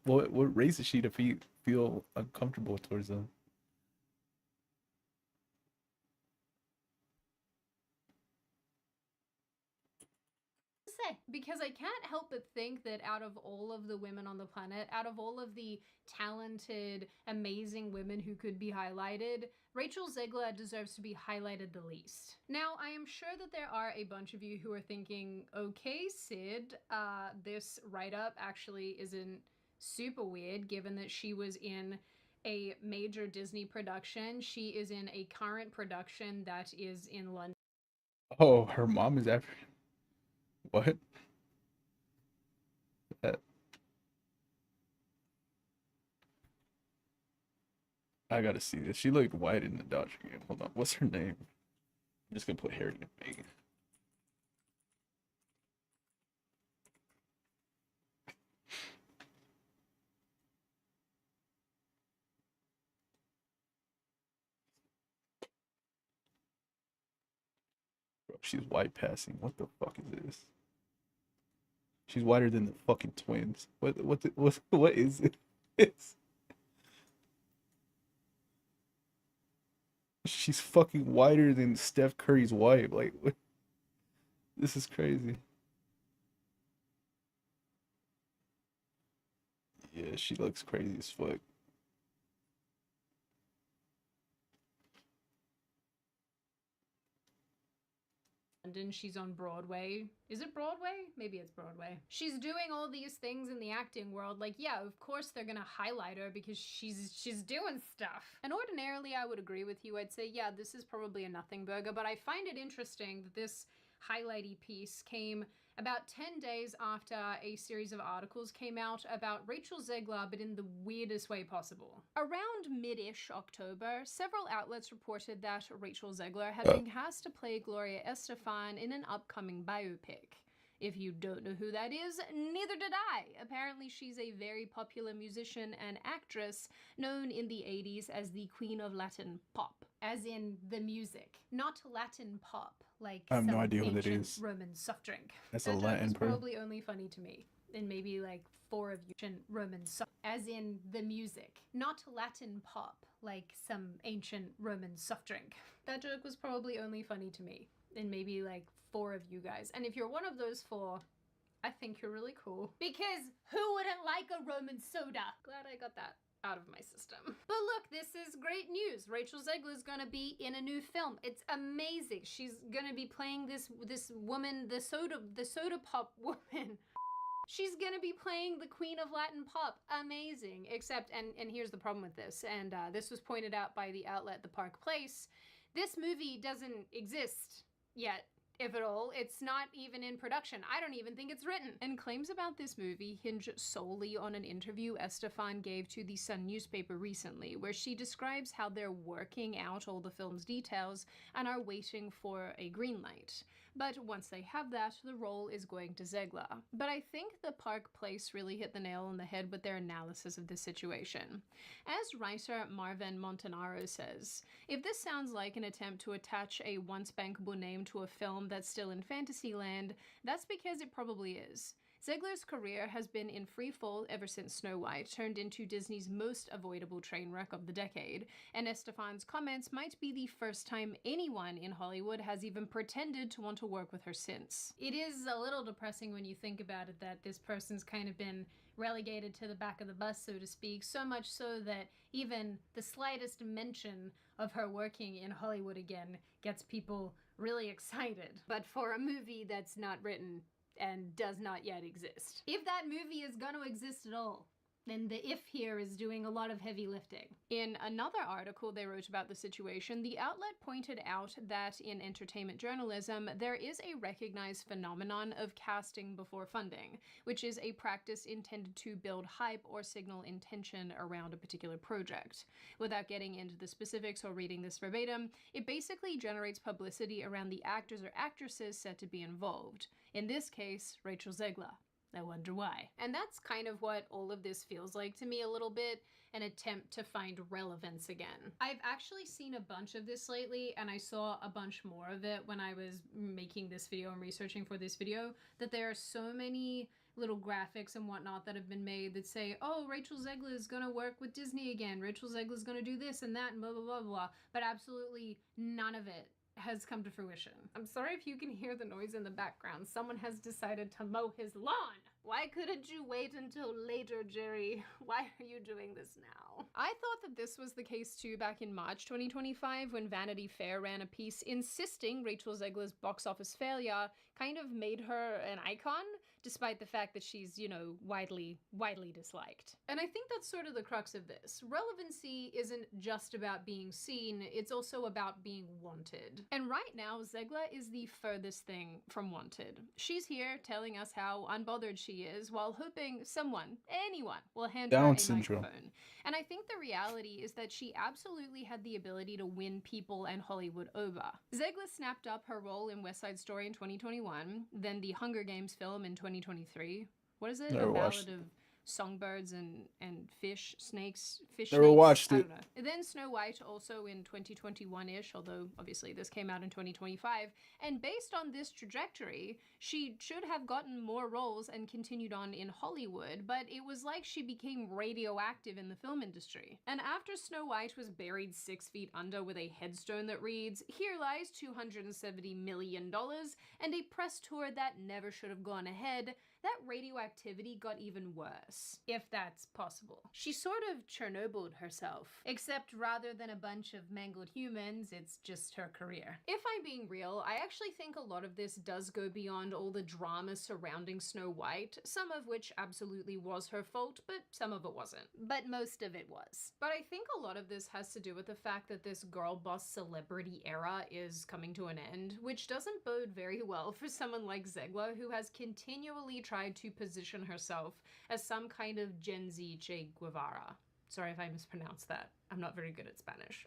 What race is she to feel uncomfortable towards them? Because I can't help but think that out of all of the women on the planet, out of all of the talented, amazing women who could be highlighted, Rachel Zegler deserves to be highlighted the least. Now, I am sure that there are a bunch of you who are thinking, okay, Sid, this write-up actually isn't super weird given that she was in a major Disney production. She is in a current production that is in London. Oh, her mom is African. What? I gotta see this. She looked white in the Dodger game. Hold on. What's her name? I'm just gonna put Harry and Meghan. Bro, she's white passing. What the fuck is this? She's whiter than the fucking twins. What is this? She's fucking whiter than Steph Curry's wife. Like, what? This is crazy. Yeah, she looks crazy as fuck. London. She's on Broadway. Is it Broadway? Maybe it's Broadway. She's doing all these things in the acting world. Like, yeah, of course they're gonna highlight her because she's doing stuff. And ordinarily I would agree with you. I'd say, yeah, this is probably a nothing burger, but I find it interesting that this highlighty piece came about 10 days after a series of articles came out about Rachel Zegler, but in the weirdest way possible. Around mid-ish October, several outlets reported that Rachel Zegler had been cast to play Gloria Estefan in an upcoming biopic. If you don't know who that is, neither did I. Apparently she's a very popular musician and actress known in the 80s as the Queen of Latin Pop, as in the music, not Latin pop, like I have no some idea who that ancient is. Roman soft drink. That's That a joke Latin was person. probably only funny to me, and maybe like 4 of you ancient Roman soft, as in the music, not Latin pop, like some ancient Roman soft drink. That joke was probably only funny to me, and maybe like 4 of you guys. And if you're one of those 4, I think you're really cool. Because who wouldn't like a Roman soda? Glad I got that out of my system. But look, this is great news. Rachel Zegler is gonna be in a new film. It's amazing. She's gonna be playing this woman, the soda pop woman. She's gonna be playing the Queen of Latin Pop. Amazing. Except, and here's the problem with this, and this was pointed out by the outlet The Park Place, this movie doesn't exist yet, if at all. It's not even in production. I don't even think it's written. And claims about this movie hinge solely on an interview Estefan gave to the Sun newspaper recently, where she describes how they're working out all the film's details and are waiting for a green light. But once they have that, the role is going to Zegler. But I think the Park Place really hit the nail on the head with their analysis of the situation. As writer Marvin Montanaro says, if this sounds like an attempt to attach a once bankable name to a film that's still in fantasy land, that's because it probably is. Zegler's career has been in free fall ever since Snow White turned into Disney's most avoidable train wreck of the decade, and Estefan's comments might be the first time anyone in Hollywood has even pretended to want to work with her since. It is a little depressing when you think about it that this person's kind of been relegated to the back of the bus, so to speak, so much so that even the slightest mention of her working in Hollywood again gets people really excited. But for a movie that's not written and does not yet exist. If that movie is gonna exist at all, then the if here is doing a lot of heavy lifting. In another article they wrote about the situation, the outlet pointed out that in entertainment journalism, there is a recognized phenomenon of casting before funding, which is a practice intended to build hype or signal intention around a particular project. Without getting into the specifics or reading this verbatim, it basically generates publicity around the actors or actresses said to be involved. In this case, Rachel Zegler. I wonder why. And that's kind of what all of this feels like to me a little bit, an attempt to find relevance again. I've actually seen a bunch of this lately, and I saw a bunch more of it when I was making this video and researching for this video, that there are so many little graphics and whatnot that have been made that say, oh, Rachel Zegler is gonna work with Disney again, Rachel Zegler is gonna do this and that and blah, blah, blah, blah, but absolutely none of it has come to fruition. I'm sorry if you can hear the noise in the background. Someone has decided to mow his lawn. Why couldn't you wait until later, Jerry? Why are you doing this now? I thought that this was the case too back in March 2025 when Vanity Fair ran a piece insisting Rachel Zegler's box office failure kind of made her an icon, despite the fact that she's, you know, widely disliked. And I think that's sort of the crux of this. Relevancy isn't just about being seen, it's also about being wanted. And right now, Zegler is the furthest thing from wanted. She's here telling us how unbothered she is while hoping someone, anyone, will hand her a Down syndrome. microphone. And I think the reality is that she absolutely had the ability to win people and Hollywood over. Zegler snapped up her role in West Side Story in 2021, then the Hunger Games film in 2023. What is it? Never A watched ballad of songbirds and fish snakes. Never watched I it. don't know. Then Snow White also in 2021-ish, although obviously this came out in 2025. And based on this trajectory, she should have gotten more roles and continued on in Hollywood, but it was like she became radioactive in the film industry. And after Snow White was buried 6 feet under with a headstone that reads, "Here lies $270 million," and a press tour that never should have gone ahead, that radioactivity got even worse, if that's possible. She sort of Chernobyled herself, except rather than a bunch of mangled humans, it's just her career. If I'm being real, I actually think a lot of this does go beyond all the drama surrounding Snow White, some of which absolutely was her fault, but some of it wasn't. But most of it was. But I think a lot of this has to do with the fact that this girl boss celebrity era is coming to an end, which doesn't bode very well for someone like Zegler, who has continually tried to position herself as some kind of Gen Z Che Guevara. Sorry if I mispronounced that. I'm not very good at Spanish.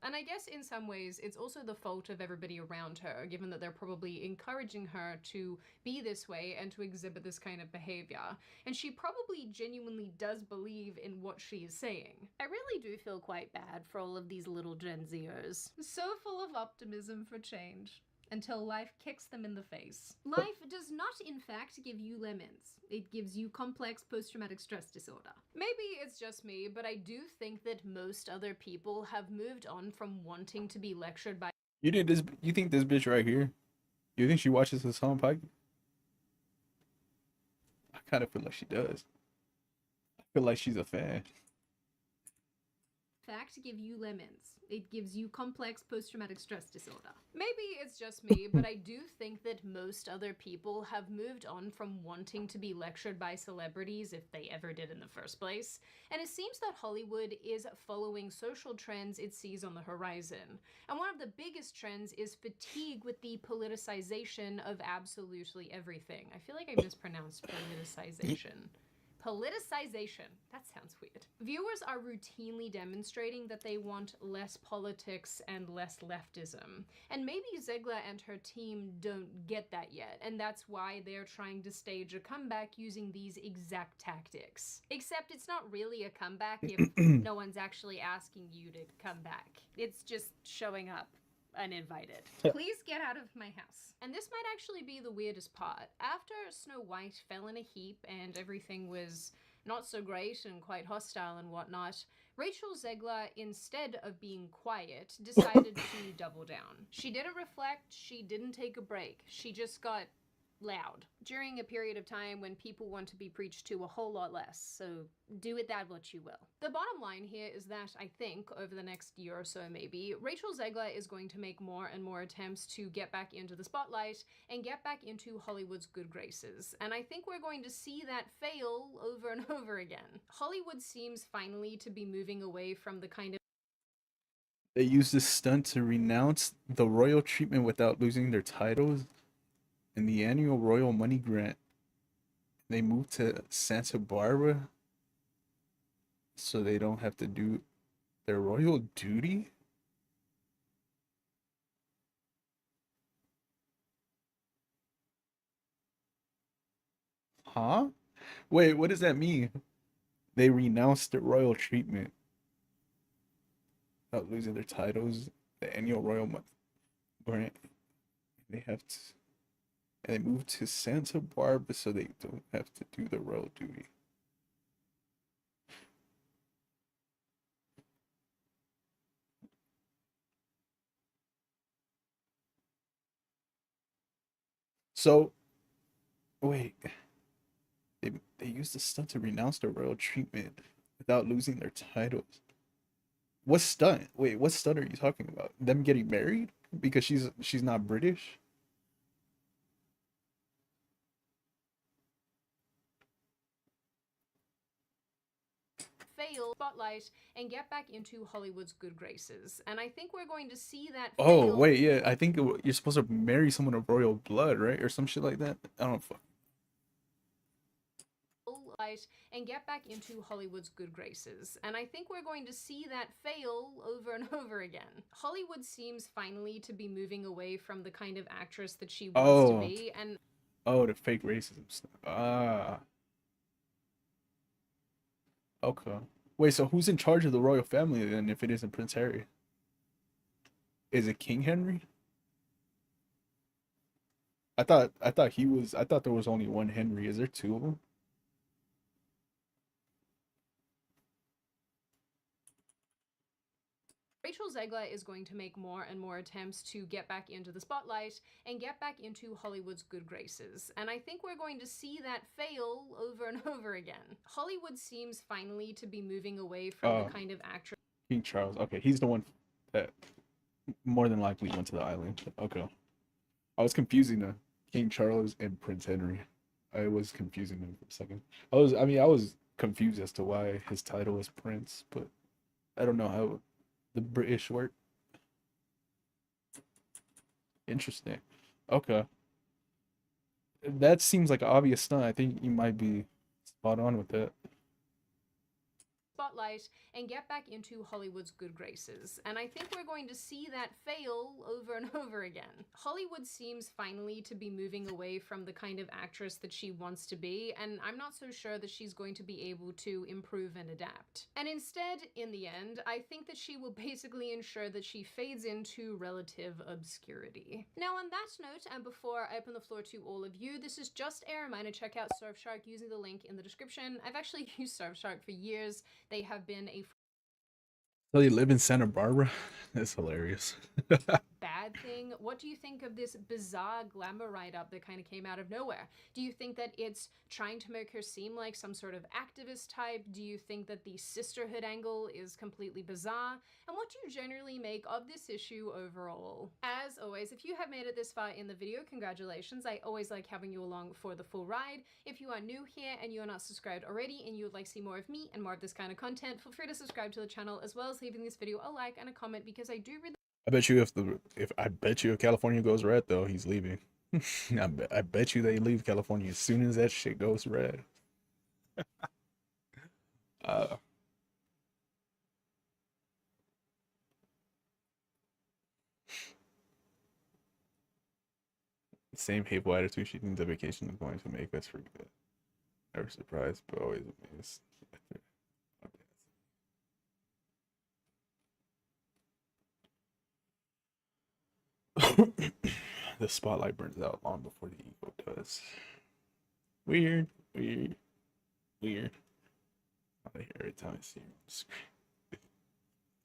And I guess in some ways, it's also the fault of everybody around her, given that they're probably encouraging her to be this way and to exhibit this kind of behavior. And she probably genuinely does believe in what she is saying. I really do feel quite bad for all of these little Gen Zers. So full of optimism for change, until life kicks them in the face. Life does not, in fact, give you lemons. It gives you complex post-traumatic stress disorder. Maybe it's just me, but I do think that most other people have moved on from wanting to be lectured by— You think this bitch right here? You think she watches Hassan Pike? I kind of feel like she does. I feel like she's a fan. fact give you lemons. It gives you complex post-traumatic stress disorder. Maybe it's just me, but I do think that most other people have moved on from wanting to be lectured by celebrities, if they ever did in the first place. And it seems that Hollywood is following social trends it sees on the horizon. And one of the biggest trends is fatigue with the politicization of absolutely everything. I feel like I mispronounced politicization. Politicization. That sounds weird. Viewers are routinely demonstrating that they want less politics and less leftism. And maybe Zegler and her team don't get that yet, and that's why they're trying to stage a comeback using these exact tactics. Except it's not really a comeback if no one's actually asking you to come back. It's just showing up uninvited. Please get out of my house. And this might actually be the weirdest part. After Snow White fell in a heap and everything was not so great and quite hostile and whatnot, Rachel Zegler, instead of being quiet, decided to double down. She didn't reflect, she didn't take a break, she just got loud during a period of time when people want to be preached to a whole lot less, so do with that what you will. The bottom line here is that I think over the next year or so maybe, Rachel Zegler is going to make more and more attempts to get back into the spotlight and get back into Hollywood's good graces. And I think we're going to see that fail over and over again. Hollywood seems finally to be moving away from the kind of— They used this stunt to renounce the royal treatment without losing their titles and the annual royal money grant. They moved to Santa Barbara so they don't have to do their royal duty. Huh? Wait, what does that mean? They renounced the royal treatment without losing their titles, the annual royal money grant. They have to, and they moved to Santa Barbara so they don't have to do the royal duty. So, wait, they used the stunt to renounce their royal treatment without losing their titles. What stunt? Wait, what stunt are you talking about? Them getting married because she's not British? fail spotlight and get back into Hollywood's good graces. And I think we're going to see that Oh, fail wait, yeah, I think you're supposed to marry someone of royal blood, right? Or some shit like that. I don't know. life spotlight and get back into Hollywood's good graces. And I think we're going to see that fail over and over again. Hollywood seems finally to be moving away from the kind of actress that she wants to be, and the fake racism stuff. Okay. Wait, so who's in charge of the royal family then if it isn't Prince Harry? Is it King Henry? I thought there was only one Henry. Is there two of them? Rachel Zegler is going to make more and more attempts to get back into the spotlight and get back into Hollywood's good graces. And I think we're going to see that fail over and over again. Hollywood seems finally to be moving away from the kind of actress. King Charles. Okay, he's the one that more than likely went to the island. Okay. I was confusing the King Charles and Prince Henry. I was confusing them for a second. I was confused as to why his title is Prince, but I don't know how the British work. Interesting. Okay. That seems like an obvious stunt. I think you might be spot on with that. Spotlight and get back into Hollywood's good graces. And I think we're going to see that fail over and over again. Hollywood seems finally to be moving away from the kind of actress that she wants to be, and I'm not so sure that she's going to be able to improve and adapt. And instead, in the end, I think that she will basically ensure that she fades into relative obscurity. Now, on that note, and before I open the floor to all of you, this is just a reminder, check out Surfshark using the link in the description. I've actually used Surfshark for years. They have been a So you live in Santa Barbara? That's hilarious. bad thing. What do you think of this bizarre glamour write-up that kind of came out of nowhere? Do you think that it's trying to make her seem like some sort of activist type? Do you think that the sisterhood angle is completely bizarre? And what do you generally make of this issue overall? As always, if you have made it this far in the video, congratulations. I always like having you along for the full ride. If you are new here and you are not subscribed already and you would like to see more of me and more of this kind of content, feel free to subscribe to the channel as well as leaving this video a like and a comment, because I do really I bet you if California goes red though, he's leaving. I bet you they leave California as soon as that shit goes red. uh Same hateful attitude she thinks the vacation is going to make us forget. Never surprised, but always amazed. The spotlight burns out long before the ego does. Weird, weird, weird. I hear every time I see him on the screen.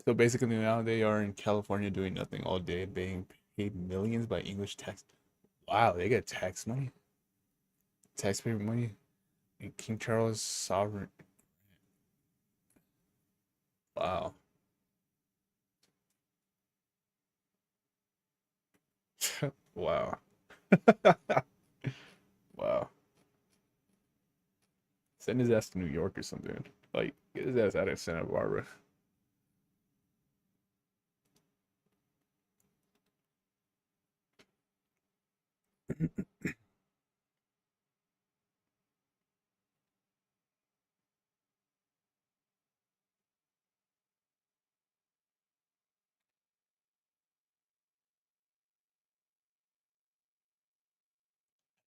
So basically now they are in California doing nothing all day, being paid millions by English tax. Wow, they get tax money? Taxpayer money? And King Charles sovereign. Wow. Wow. Wow. Send his ass to New York or something. Like, get his ass out of Santa Barbara.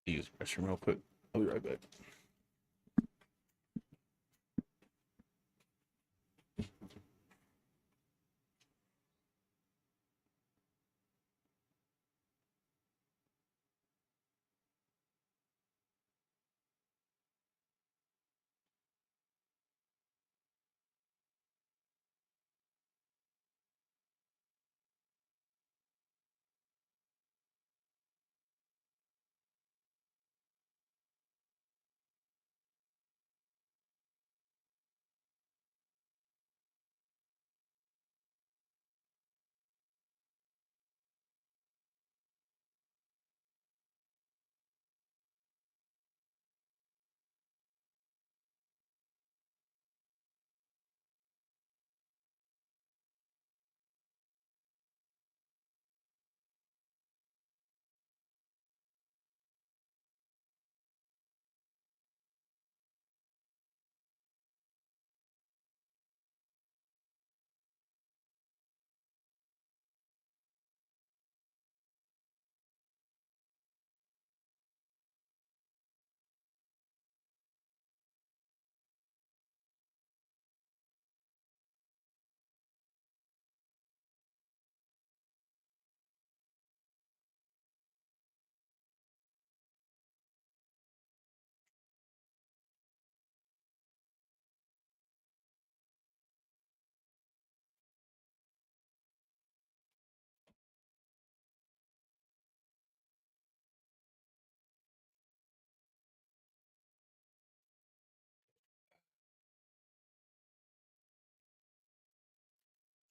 Use the restroom real quick. I'll be right back.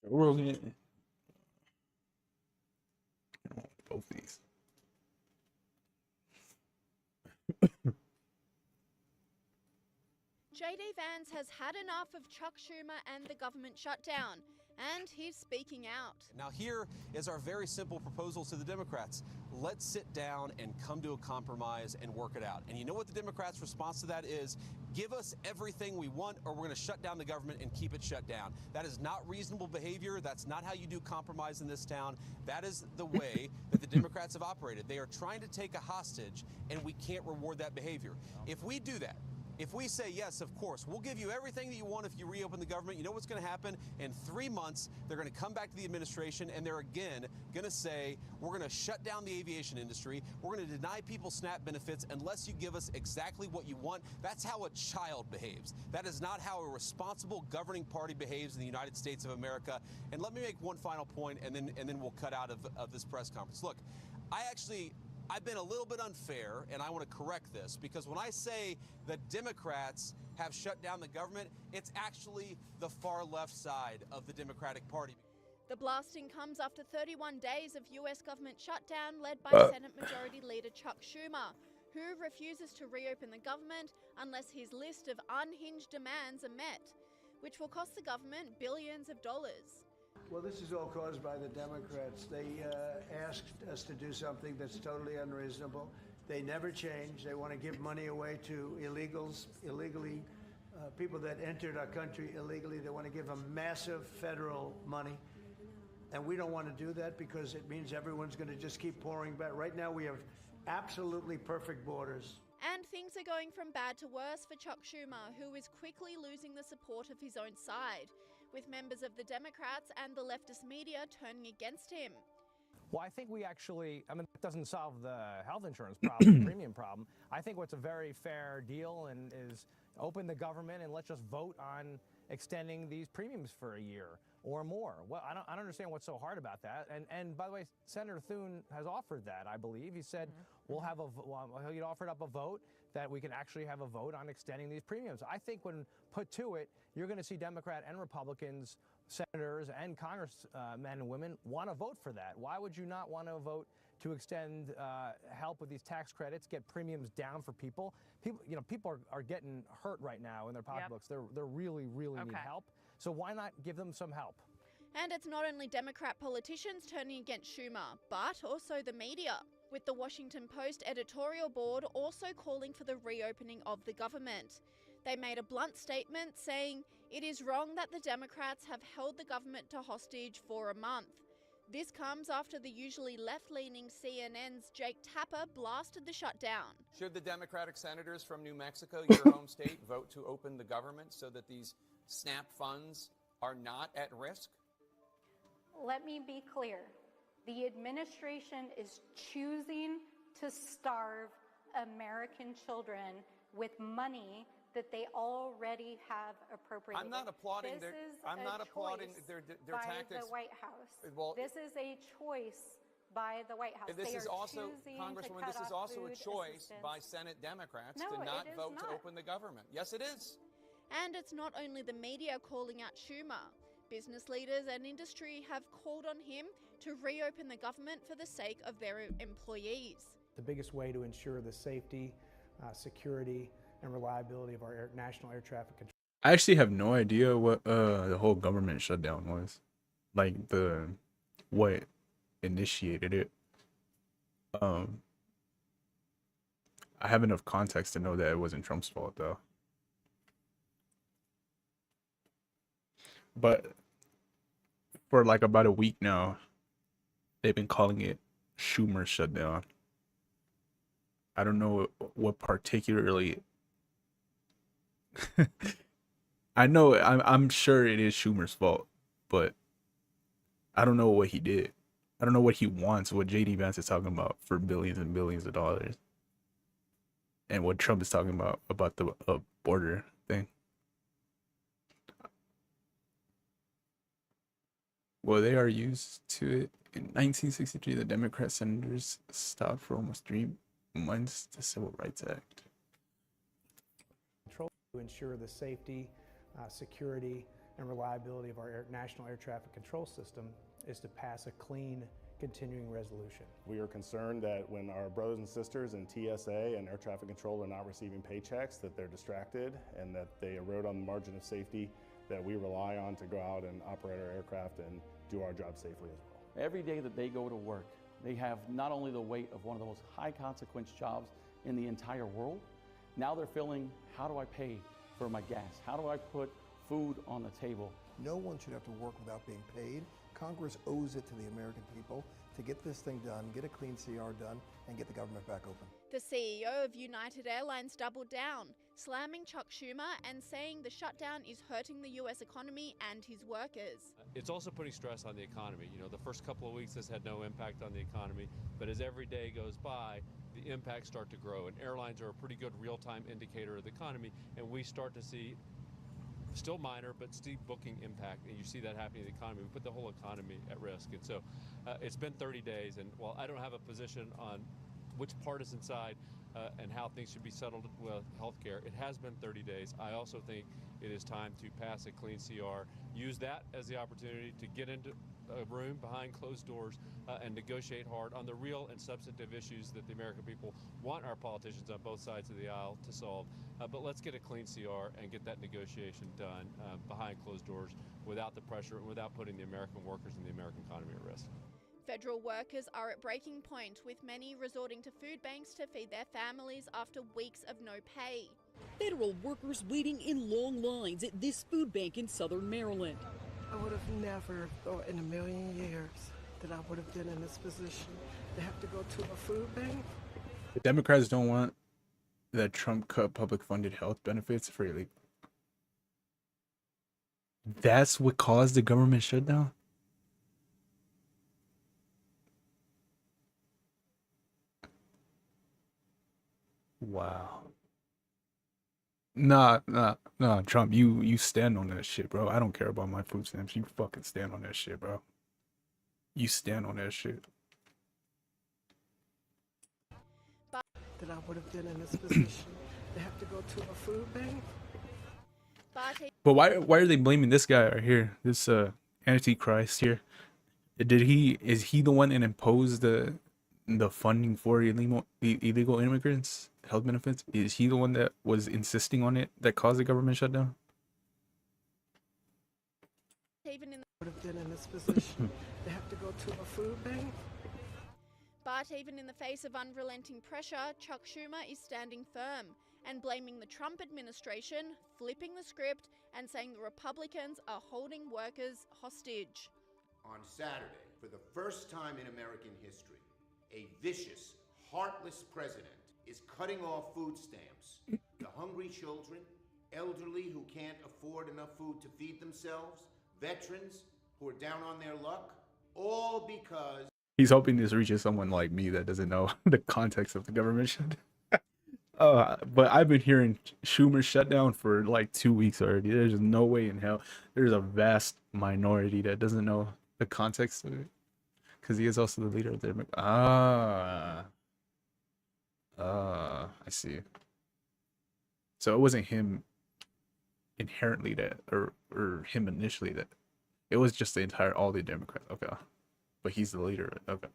Rolling. Both these. JD Vance has had enough of Chuck Schumer and the government shutdown, and he's speaking out. Now here is our very simple proposal to the Democrats. Let's sit down and come to a compromise and work it out. And you know what the Democrats' response to that is? Give us everything we want, or we're going to shut down the government and keep it shut down. That is not reasonable behavior. That's not how you do compromise in this town. That is the way that the Democrats have operated. They are trying to take a hostage, and we can't reward that behavior. If we do that, if we say, yes, of course, we'll give you everything that you want if you reopen the government, you know what's going to happen? In 3 months, they're going to come back to the administration, and they're again going to say, we're going to shut down the aviation industry. We're going to deny people SNAP benefits unless you give us exactly what you want. That's how a child behaves. That is not how a responsible governing party behaves in the United States of America. And let me make one final point, and then we'll cut out of this press conference. Look, I've been a little bit unfair, and I want to correct this, because when I say the Democrats have shut down the government, it's actually the far left side of the Democratic Party. The blasting comes after 31 days of US government shutdown led by Senate Majority Leader Chuck Schumer, who refuses to reopen the government unless his list of unhinged demands are met, which will cost the government billions of dollars. Well, this is all caused by the Democrats. They asked us to do something that's totally unreasonable. They never change. They want to give money away to illegally, people that entered our country illegally. They want to give them massive federal money. And we don't want to do that because it means everyone's going to just keep pouring back. Right now, we have absolutely perfect borders. And things are going from bad to worse for Chuck Schumer, who is quickly losing the support of his own side, with members of the Democrats and the leftist media turning against him. Well, I think that doesn't solve the health insurance problem, the premium problem. I think what's a very fair deal is open the government and let's just vote on extending these premiums for a year or more. Well, I don't understand what's so hard about that. And by the way, Senator Thune has offered that, I believe. He said he offered up a vote that we can actually have a vote on extending these premiums. I think when put to it, you're going to see Democrat and Republicans, senators and congressmen and women want to vote for that. Why would you not want to vote to extend help with these tax credits, get premiums down for people? People are getting hurt right now in their pocketbooks. Yep. They're really need help. So why not give them some help? And it's not only Democrat politicians turning against Schumer, but also the media, with the Washington Post editorial board also calling for the reopening of the government. They made a blunt statement saying it is wrong that the Democrats have held the government to hostage for a month. This comes after the usually left-leaning CNN's Jake Tapper blasted the shutdown. Should the Democratic senators from New Mexico, your home state, vote to open the government so that these SNAP funds are not at risk? Let me be clear. The administration is choosing to starve American children with money that they already have appropriated. I'm not applauding their tactics. By the White House. Well, this is a choice by the White House. This is also, Congresswoman, this is also a choice by Senate Democrats to not vote to open the government. Yes, it is. And it's not only the media calling out Schumer. Business leaders and industry have called on him to reopen the government for the sake of their employees. The biggest way to ensure the safety, security, and reliability of our national air traffic control. I actually have no idea what the whole government shutdown was, like what initiated it. I have enough context to know that it wasn't Trump's fault though. But for like about a week now, they've been calling it Schumer shutdown. I don't know what particularly. I'm sure it is Schumer's fault, but I don't know what he did. I don't know what he wants, what JD Vance is talking about for billions and billions of dollars. And what Trump is talking about the border thing. Well, they are used to it. In 1963, the Democrat senators stopped for almost 3 months the Civil Rights Act. To ensure the safety, security, and reliability of our national air traffic control system is to pass a clean, continuing resolution. We are concerned that when our brothers and sisters in TSA and air traffic control are not receiving paychecks, that they're distracted and that they erode on the margin of safety that we rely on to go out and operate our aircraft and do our job safely as well. Every day that they go to work, they have not only the weight of one of the most high consequence jobs in the entire world, now they're feeling, how do I pay for my gas? How do I put food on the table? No one should have to work without being paid. Congress owes it to the American people to get this thing done, get a clean CR done, and get the government back open. The CEO of United Airlines doubled down, slamming Chuck Schumer and saying the shutdown is hurting the US economy and his workers. It's also putting stress on the economy. You know, the first couple of weeks this had no impact on the economy, but as every day goes by, the impacts start to grow, and airlines are a pretty good real-time indicator of the economy, and we start to see still minor, but steep booking impact, and you see that happening in the economy. We put the whole economy at risk, and so it's been 30 days, and while I don't have a position on which partisan side and how things should be settled with healthcare, it has been 30 days. I also think it is time to pass a clean CR, use that as the opportunity to get into a room behind closed doors and negotiate hard on the real and substantive issues that the American people want our politicians on both sides of the aisle to solve. But let's get a clean CR and get that negotiation done behind closed doors without the pressure and without putting the American workers and the American economy at risk. Federal workers are at breaking point, with many resorting to food banks to feed their families after weeks of no pay. Federal workers waiting in long lines at this food bank in southern Maryland. I would have never thought in a million years that I would have been in this position to have to go to a food bank. The Democrats don't want that Trump cut public funded health benefits for illegal. That's what caused the government shutdown? Wow. Nah, Trump, you stand on that shit, bro. I don't care about my food stamps. You fucking stand on that shit, bro. You stand on that shit. That I would have been in this position to have to go to a food bank. But why are they blaming this guy right here? This Antichrist here. Is he the one that imposed the funding for illegal immigrants health benefits? Is he the one that was insisting on it that caused the government shutdown? Would have been in this position to have to go to a food bank. But even in the face of unrelenting pressure, Chuck Schumer is standing firm and blaming the Trump administration, flipping the script and saying the Republicans are holding workers hostage. On Saturday, for the first time in American history, a vicious, heartless president is cutting off food stamps. The hungry children, elderly who can't afford enough food to feed themselves, veterans who are down on their luck, all because He's hoping this reaches someone like me that doesn't know the context of the government shutdown. But I've been hearing Schumer shut down for like 2 weeks already. There's no way in hell. There's a vast minority that doesn't know the context of it. Because he is also the leader of the... I see. So it wasn't him inherently that, or him initially that. It was just all the Democrats. Okay. But he's the leader. Okay.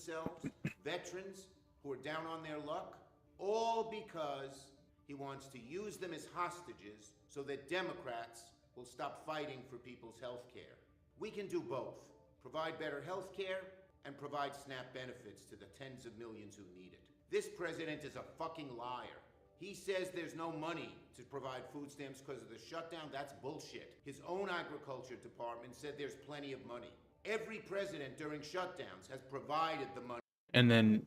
themselves, veterans who are down on their luck, all because he wants to use them as hostages so that Democrats will stop fighting for people's health care. We can do both. Provide better health care and provide SNAP benefits to the tens of millions who need it. This president is a fucking liar. He says there's no money to provide food stamps because of the shutdown. That's bullshit. His own agriculture department said there's plenty of money. Every president during shutdowns has provided the money. And then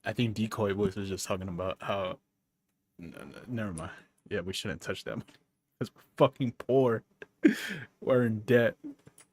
I think Decoy was just talking about how... never mind. Yeah, we shouldn't touch them. Because we're fucking poor. We're in debt.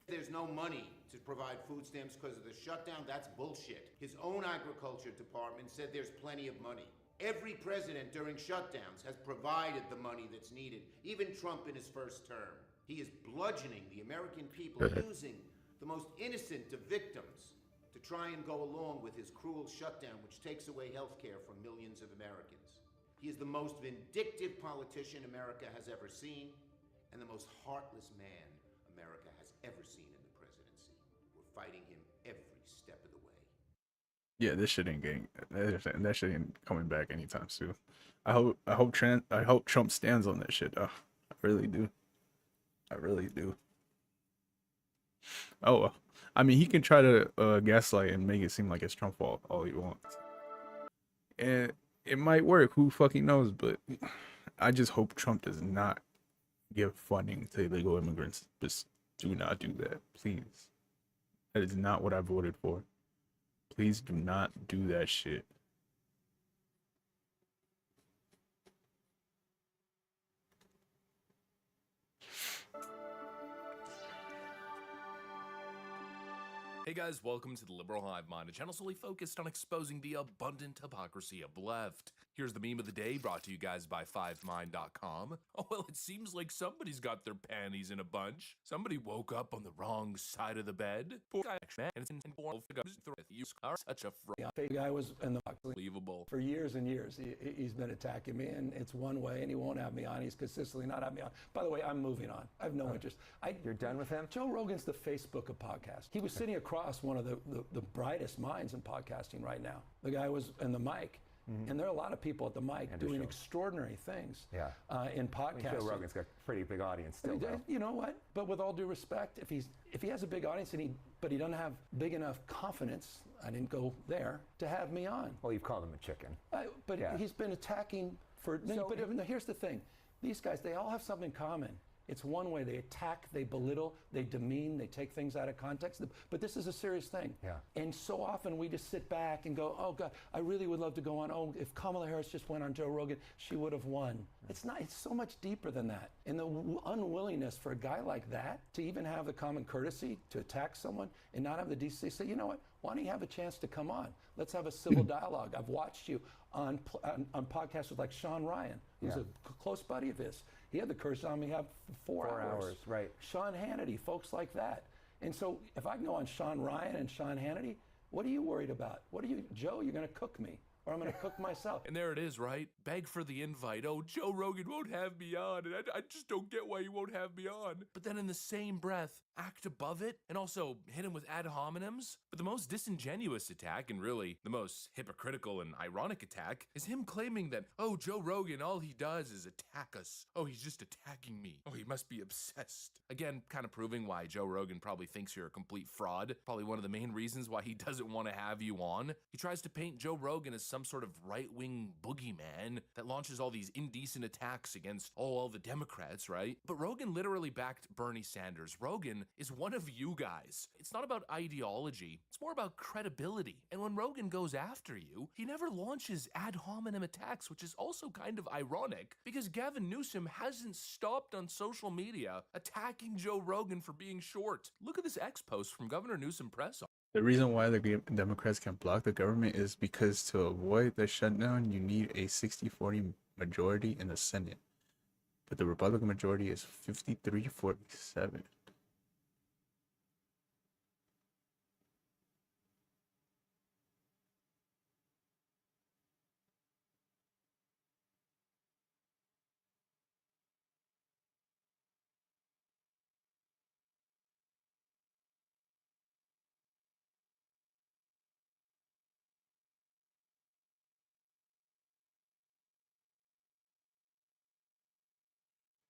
There's no money to provide food stamps because of the shutdown. That's bullshit. His own agriculture department said there's plenty of money. Every president during shutdowns has provided the money that's needed, even Trump in his first term. He is bludgeoning the American people, using the most innocent of victims to try and go along with his cruel shutdown, which takes away health care from millions of Americans. He is the most vindictive politician America has ever seen. and the most heartless man America has ever seen in the presidency. We're fighting him every step of the way. Yeah, this shit ain't getting that shit ain't coming back anytime soon. I hope Trump stands on that shit. I really do. I really do. Oh well. I mean, he can try to gaslight and make it seem like it's Trump's fault all he wants, and it might work. Who fucking knows? But I just hope Trump does not give funding to illegal immigrants. Just do not do that, please. That is not what I voted for. Please do not do that shit. Hey guys, welcome to the Liberal Hive Mind, a channel solely focused on exposing the abundant hypocrisy of the left. Here's the meme of the day, brought to you guys by FiveMind.com. Oh well, it seems like somebody's got their panties in a bunch. Somebody woke up on the wrong side of the bed. Poor guy, man, and you are such a The guy was in the unbelievable. For years and years. He's been attacking me, and it's one way, and he won't have me on. He's consistently not having me on. By the way, I'm moving on. I have no interest. You're done with him? Joe Rogan's the Facebook of podcasts. He was sitting across one of the brightest minds in podcasting right now. The guy was in the mic. And there are a lot of people at the mic doing extraordinary things in podcasting. Joe Rogan's got a pretty big audience still, though. You know what? But with all due respect, if he has a big audience but he doesn't have big enough confidence, I didn't go there, to have me on. Well, you've called him a chicken. But he's been attacking for. But here's the thing: these guys, they all have something in common. It's one way. They attack, they belittle, they demean, they take things out of context. But this is a serious thing. Yeah. And so often we just sit back and go, oh God, I really would love to go on. Oh, if Kamala Harris just went on Joe Rogan, she would have won. It's not, it's so much deeper than that. And the unwillingness for a guy like that to even have the common courtesy to attack someone and not have the decency to say, you know what, why don't you have a chance to come on? Let's have a civil dialogue. I've watched you on podcasts with like Sean Ryan, who's a close buddy of his. He had the courage on me have 4 hours. Right. Sean Hannity, folks like that. And so if I can go on Sean Ryan and Sean Hannity, what are you worried about? Joe, you're going to cook me. Or I'm going to cook myself. And there it is, right? Beg for the invite. Oh, Joe Rogan won't have me on, and I just don't get why he won't have me on. But then in the same breath, act above it, and also hit him with ad hominems. But the most disingenuous attack, and really the most hypocritical and ironic attack, is him claiming that, oh, Joe Rogan, all he does is attack us. Oh, he's just attacking me. Oh, he must be obsessed. Again, kind of proving why Joe Rogan probably thinks you're a complete fraud. Probably one of the main reasons why he doesn't want to have you on. He tries to paint Joe Rogan as some sort of right-wing boogeyman that launches all these indecent attacks against all the Democrats, right? But Rogan literally backed Bernie Sanders. Rogan is one of you guys. It's not about ideology. It's more about credibility. And when Rogan goes after you, he never launches ad hominem attacks, which is also kind of ironic because Gavin Newsom hasn't stopped on social media attacking Joe Rogan for being short. Look at this X post from Governor Newsom press. The reason why the Democrats can block the government is because to avoid the shutdown, you need a 60-40 majority in the Senate. But the Republican majority is 53-47.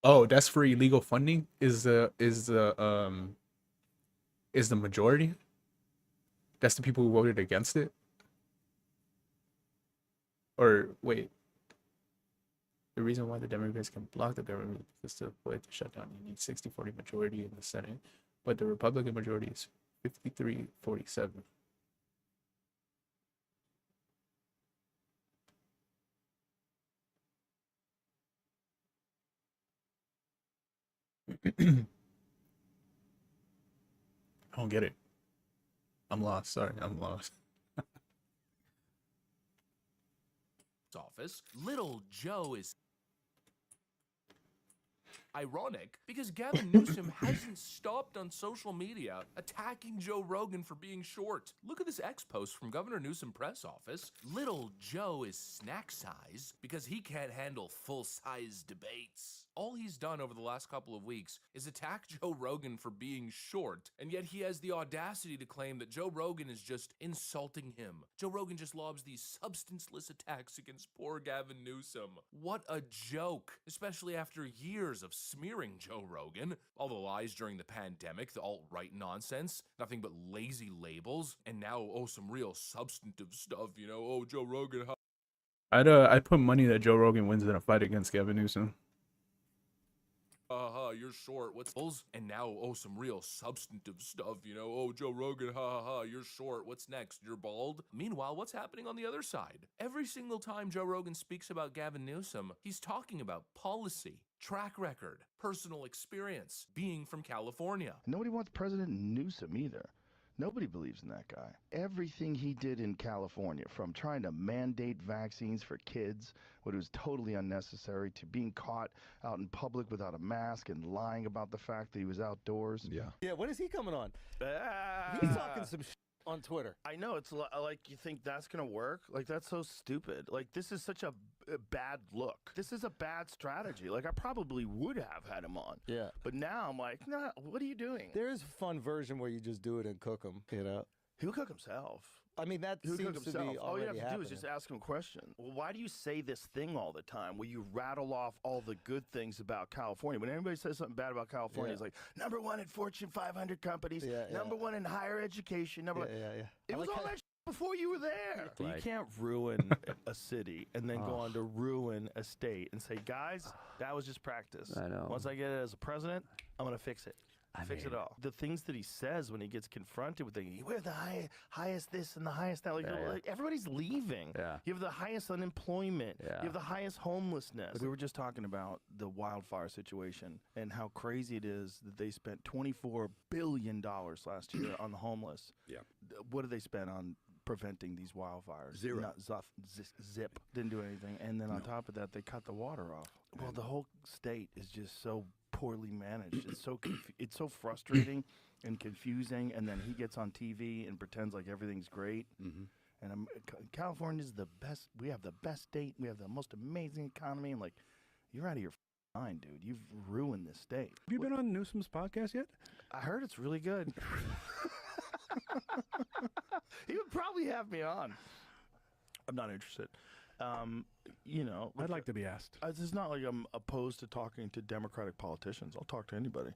Oh, that's for illegal funding? Is the majority? That's the people who voted against it? Or wait. The reason why the Democrats can block the government is to avoid the shutdown. You need 60-40 majority in the Senate. But the Republican majority is 53-47. I don't get it. I'm lost. Sorry, I'm lost. Office, little Joe is ironic because Gavin Newsom hasn't stopped on social media attacking Joe Rogan for being short. Look at this X post from Governor Newsom press office. Little Joe is snack size because he can't handle full-size debates. All he's done over the last couple of weeks is attack Joe Rogan for being short, and yet he has the audacity to claim that Joe Rogan is just insulting him. Joe Rogan just lobs these substanceless attacks against poor Gavin Newsom. What a joke, especially after years of smearing Joe Rogan. All the lies during the pandemic, the alt-right nonsense, nothing but lazy labels, and now, oh, some real substantive stuff, you know, oh, Joe Rogan. I'd put money that Joe Rogan wins in a fight against Gavin Newsom. You're short. What's and now, oh, some real substantive stuff, you know, oh, Joe Rogan, you're short. What's next? You're bald? Meanwhile, what's happening on the other side? Every single time Joe Rogan speaks about Gavin Newsom, he's talking about policy, track record, personal experience, being from California. Nobody wants President Newsom either. Nobody believes in that guy. Everything he did in California, from trying to mandate vaccines for kids, what was totally unnecessary, to being caught out in public without a mask and lying about the fact that he was outdoors. Yeah, when is he coming on? He's talking some shit on Twitter. I know, it's like, you think that's gonna work? Like, that's so stupid. Like, this is such a bad look. This is a bad strategy. Like, I probably would have had him on. Yeah. But now I'm like, nah, what are you doing? There is a fun version where you just do it and cook him, you know? He'll cook himself. I mean, that He'll seems cook to be himself. All you have already to do is happening. just ask him a question. Well, why do you say this thing all the time where you rattle off all the good things about California? When anybody says something bad about California, it's like, #1 in Fortune 500 companies, #1 in higher education, #1. It was all that before you were there. You can't ruin a city and then go on to ruin a state and say, guys, that was just practice. I know. Once I get it as a president, I'm going to fix it. Fix it all. The things that he says when he gets confronted with things, we're the highest this and the highest that. Like, everybody's leaving. You have the highest unemployment. You have the highest homelessness. We were just talking about the wildfire situation and how crazy it is that they spent $24 billion last year on the homeless. What did they spend on preventing these wildfires? Zero. Not zip. Didn't do anything. And then on top of that, they cut the water off. Well, the whole state is just so poorly managed. It's so frustrating and confusing. And then he gets on TV and pretends like everything's great. And California's the best. We have the best state. We have the most amazing economy. And like, you're out of your mind, dude. You've ruined this state. Have you been on Newsom's podcast yet? I heard it's really good. He would probably have me on. I'm not interested. You know, I'd like to be asked. It's not like I'm opposed to talking to Democratic politicians. I'll talk to anybody,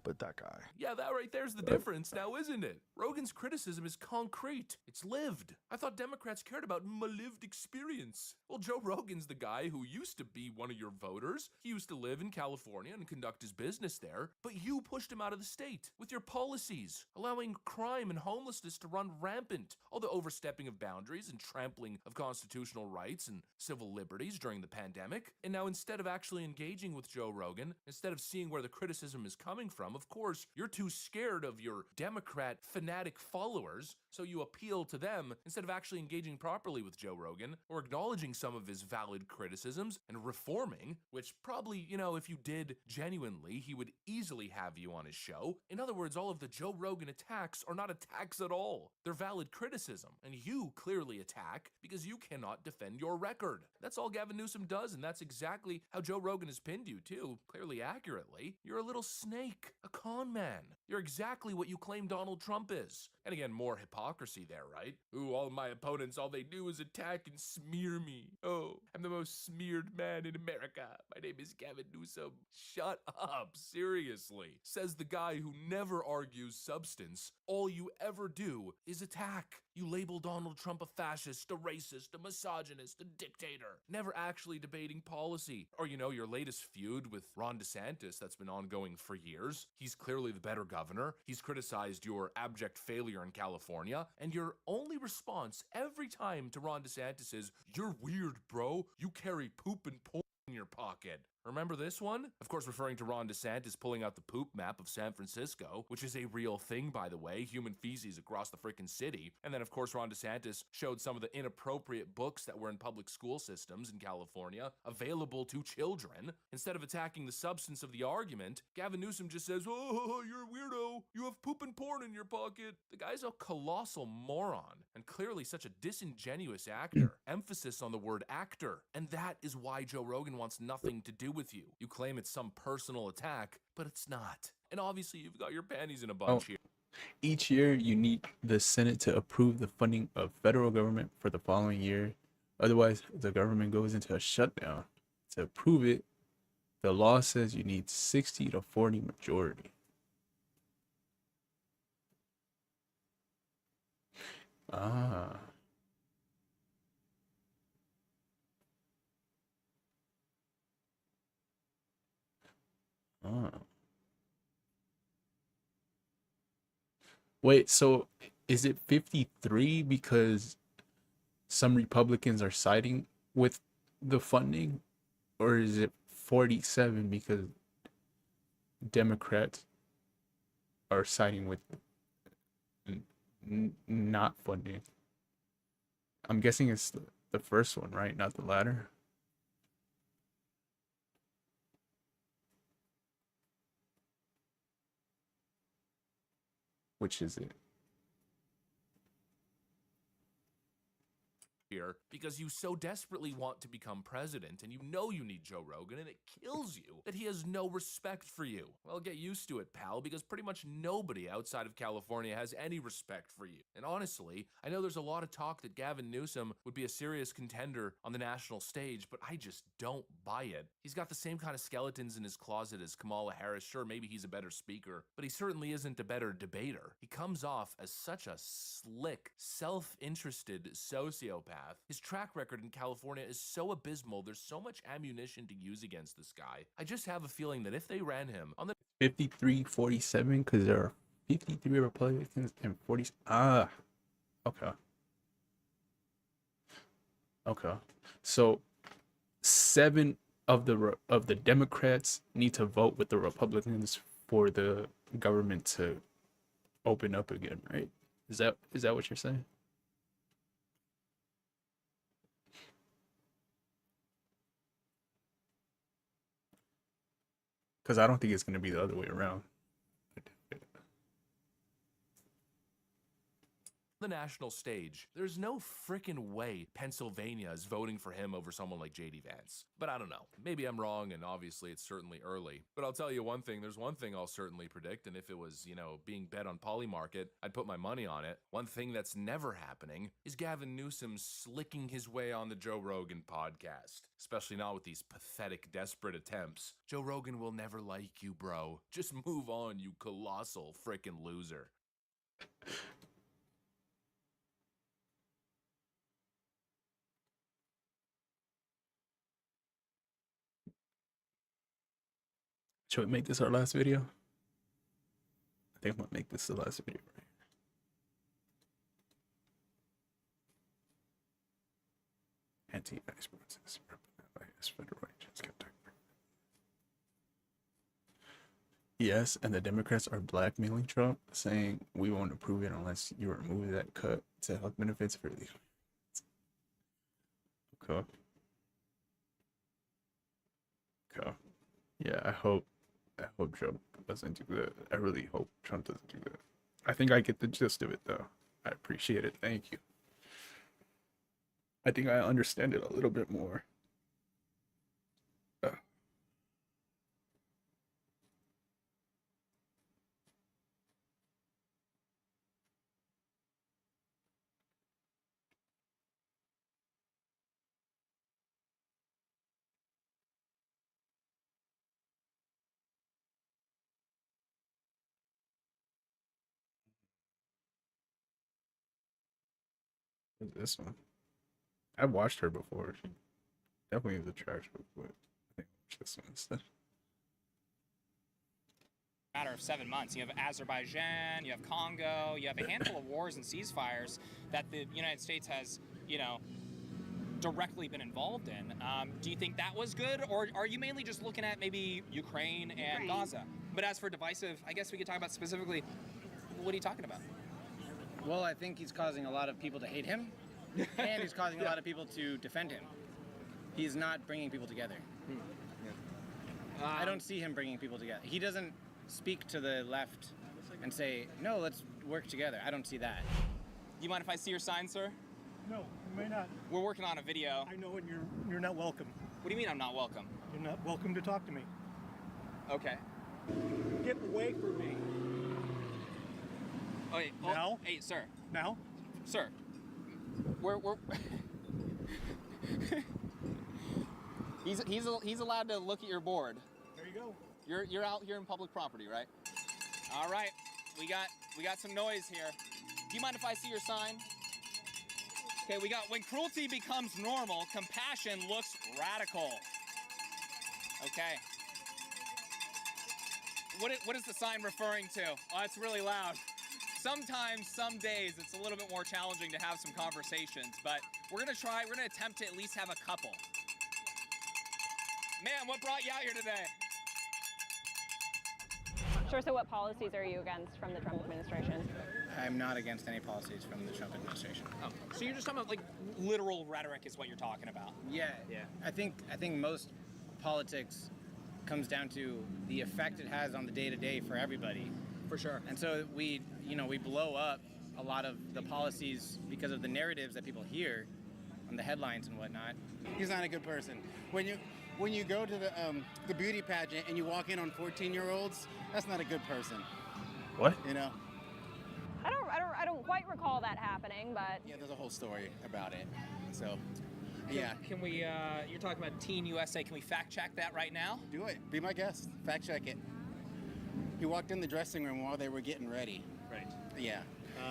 but that guy. Yeah, that right there's the difference now, isn't it? Rogan's criticism is concrete. It's lived. I thought Democrats cared about my lived experience. Well, Joe Rogan's the guy who used to be one of your voters. He used to live in California and conduct his business there, but you pushed him out of the state with your policies, allowing crime and homelessness to run rampant, all the overstepping of boundaries and trampling of constitutional rights and civil liberties during the pandemic. And now instead of actually engaging with Joe Rogan, instead of seeing where the criticism is coming from, of course, you're too scared of your Democrat fanatic followers, so you appeal to them instead of actually engaging properly with Joe Rogan or acknowledging some of his valid criticisms and reforming, which probably, you know, if you did genuinely, he would easily have you on his show. In other words, all of the Joe Rogan attacks are not attacks at all. They're valid criticism, and you clearly attack because you cannot defend your record. That's all Gavin Newsom does, and that's exactly how Joe Rogan has pinned you too, clearly accurately. You're a little snake, a con man. You're exactly what you claim Donald Trump is. And again, more hypocrisy there, right? Ooh, all my opponents, all they do is attack and smear me. Oh, I'm the most smeared man in America. My name is Gavin Newsom. Shut up, seriously. Says the guy who never argues substance. All you ever do is attack. You label Donald Trump a fascist, a racist, a misogynist, a dictator, never actually debating policy. Or, you know, your latest feud with Ron DeSantis that's been ongoing for years. He's clearly the better governor. He's criticized your abject failure in California, and your only response every time to Ron DeSantis is, "You're weird, bro. You carry poop and porn in your pocket." Remember this one? Of course, referring to Ron DeSantis pulling out the poop map of San Francisco, which is a real thing, by the way, human feces across the freaking city. And then, of course, Ron DeSantis showed some of the inappropriate books that were in public school systems in California available to children. Instead of attacking the substance of the argument, Gavin Newsom just says, "Oh, you're a weirdo. You have poop and porn in your pocket." The guy's a colossal moron, and clearly such a disingenuous actor. Emphasis on the word actor. And that is why Joe Rogan wants nothing to do do with you. You claim it's some personal attack, but it's not. And obviously you've got your panties in a Oh, bunch here. each year you need the Senate to approve the funding of federal government for the following year. Otherwise, the government goes into a shutdown. To approve it, the law says you need 60 to 40 majority. Ah. Ah. Wait, so is it 53 because some Republicans are siding with the funding, or is it 47 because Democrats are siding with not funding? I'm guessing it's the first one, right? Not the latter. Which is it? Here because you so desperately want to become president and you know you need Joe Rogan and it kills you that he has no respect for you. Well, get used to it, pal, because pretty much nobody outside of California has any respect for you. And honestly, I know there's a lot of talk that Gavin Newsom would be a serious contender on the national stage, but I just don't buy it. He's got the same kind of skeletons in his closet as Kamala Harris. Sure, maybe he's a better speaker, but he certainly isn't a better debater. He comes off as such a slick, self-interested sociopath. His track record in California is so abysmal, there's so much ammunition to use against this guy. I just have a feeling that if they ran him on the 53-47 because there are 53 Republicans and 40. Ah, okay. Okay. So 7 of the Democrats need to vote with the Republicans for the government to open up again, right? Is that what you're saying? Because I don't think it's going to be the other way around. the national stage, there's no frickin' way Pennsylvania is voting for him over someone like JD Vance. But I don't know. Maybe I'm wrong, and obviously it's certainly early. But I'll tell you one thing, there's one thing I'll certainly predict, and if it was, being bet on Polymarket, I'd put my money on it. One thing that's never happening is Gavin Newsom slicking his way on the Joe Rogan podcast. Especially not with these pathetic, desperate attempts. Joe Rogan will never like you, bro. Just move on, you colossal frickin' loser. Should we make this our last video? I think I'm gonna make this the last video. Anti-experts. Yes, and the Democrats are blackmailing Trump, saying we won't approve it unless you remove that cut to health benefits for the. Okay. Okay. Yeah, I hope Trump doesn't do that. I really hope Trump doesn't do that. I think I get the gist of it though. I appreciate it. Thank you. I think I understand it a little bit more. This one. I've watched her before. She definitely is attractive, but I think I'll watch this one instead. Matter of 7 months. You have Azerbaijan, you have Congo, you have a handful of wars and ceasefires that the United States has, directly been involved in. Do you think that was good, or are you mainly just looking at maybe Ukraine and Gaza? But as for divisive, I guess we could talk about specifically, what are you talking about? Well, I think he's causing a lot of people to hate him, and he's causing a lot of people to defend him. He's not bringing people together. I don't see him bringing people together. He doesn't speak to the left and say, no, let's work together. I don't see that. Do you mind if I see your sign, sir? No, you may not. We're working on a video. I know, and you're not welcome. What do you mean I'm not welcome? You're not welcome to talk to me. Okay. Get away from me. Oh, wait, Now? Hey, sir. Now? Sir. We're he's allowed to look at your board. There you go. You're out here in public property, right? All right. We got some noise here. Do you mind if I see your sign? Okay, we got when cruelty becomes normal, compassion looks radical. Okay. What is the sign referring to? Oh, it's really loud. Sometimes, some days, it's a little bit more challenging to have some conversations, but we're gonna attempt to at least have a couple. Man, what brought you out here today? Sure, so what policies are you against from the Trump administration? I'm not against any policies from the Trump administration. Oh, so you're just talking about like literal rhetoric is what you're talking about. Yeah. I think most politics comes down to the effect it has on the day-to-day for everybody. For sure. And so we blow up a lot of the policies because of the narratives that people hear on the headlines and whatnot. He's not a good person. When you go to the beauty pageant and you walk in on 14-year-olds, that's not a good person. What? You know? I don't quite recall that happening, but Yeah, there's a whole story about it. So, yeah. Can we? You're talking about Teen USA. Can we fact check that right now? Do it. Be my guest. Fact check it. He walked in the dressing room while they were getting ready. Right. Yeah.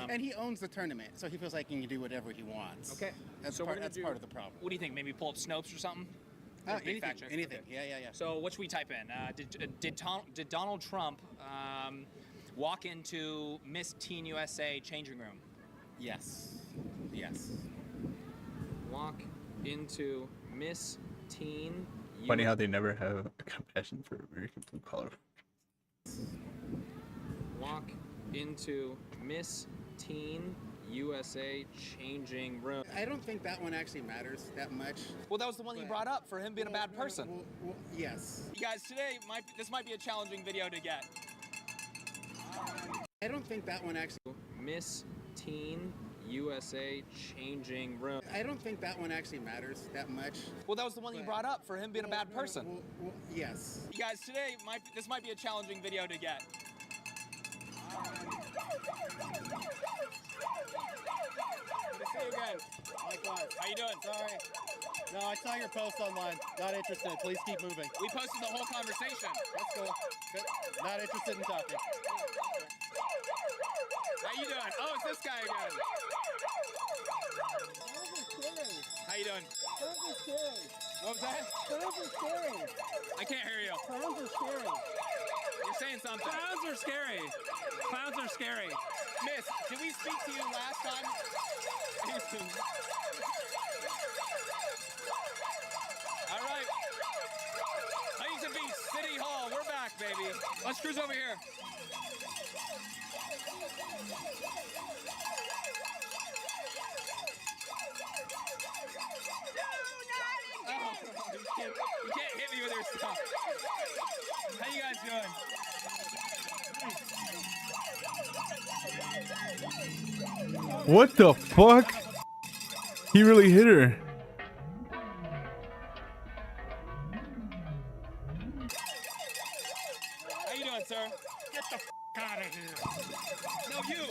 And he owns the tournament, so he feels like he can do whatever he wants. Okay. That's So we're part gonna of the problem. What do you think? Maybe pull up Snopes or something? Or big Anything. fact check? Anything. Okay. Yeah. So what should we type in? Did Donald Trump walk into Miss Teen USA changing room? Yes. Walk into Miss Teen. Funny how they never have a compassion for American blue collar. Walk into Miss Teen USA changing room. I don't think that one actually matters that much. Well, that was the one that you brought up for him being a bad person. Well, yes. You guys, today this might be a challenging video to get. I don't think that one actually. Miss Teen USA changing room. I don't think that one actually matters that much. Well, that was the one that you brought up for him being a bad person. Well, yes. You guys, today this might be a challenging video to get. Good to see you again. Likewise. How you doing? Sorry. No, I saw your post online. Not interested. Please keep moving. We posted the whole conversation. That's cool. Good. Not interested in talking. How you doing? Oh, it's this guy again. How you doing? Clowns are scary. What was that? Clowns are scary. I can't hear you. Clowns are scary. You're saying something. Clowns are scary. Clowns are scary. Miss, did we speak to you last time? All right. Huntington Beach City Hall. We're back, baby. Let's cruise over here. You can't hit me with your stuff. How you guys doing? What the fuck? He really hit her. How you doing, sir? Get the out of here. No, you.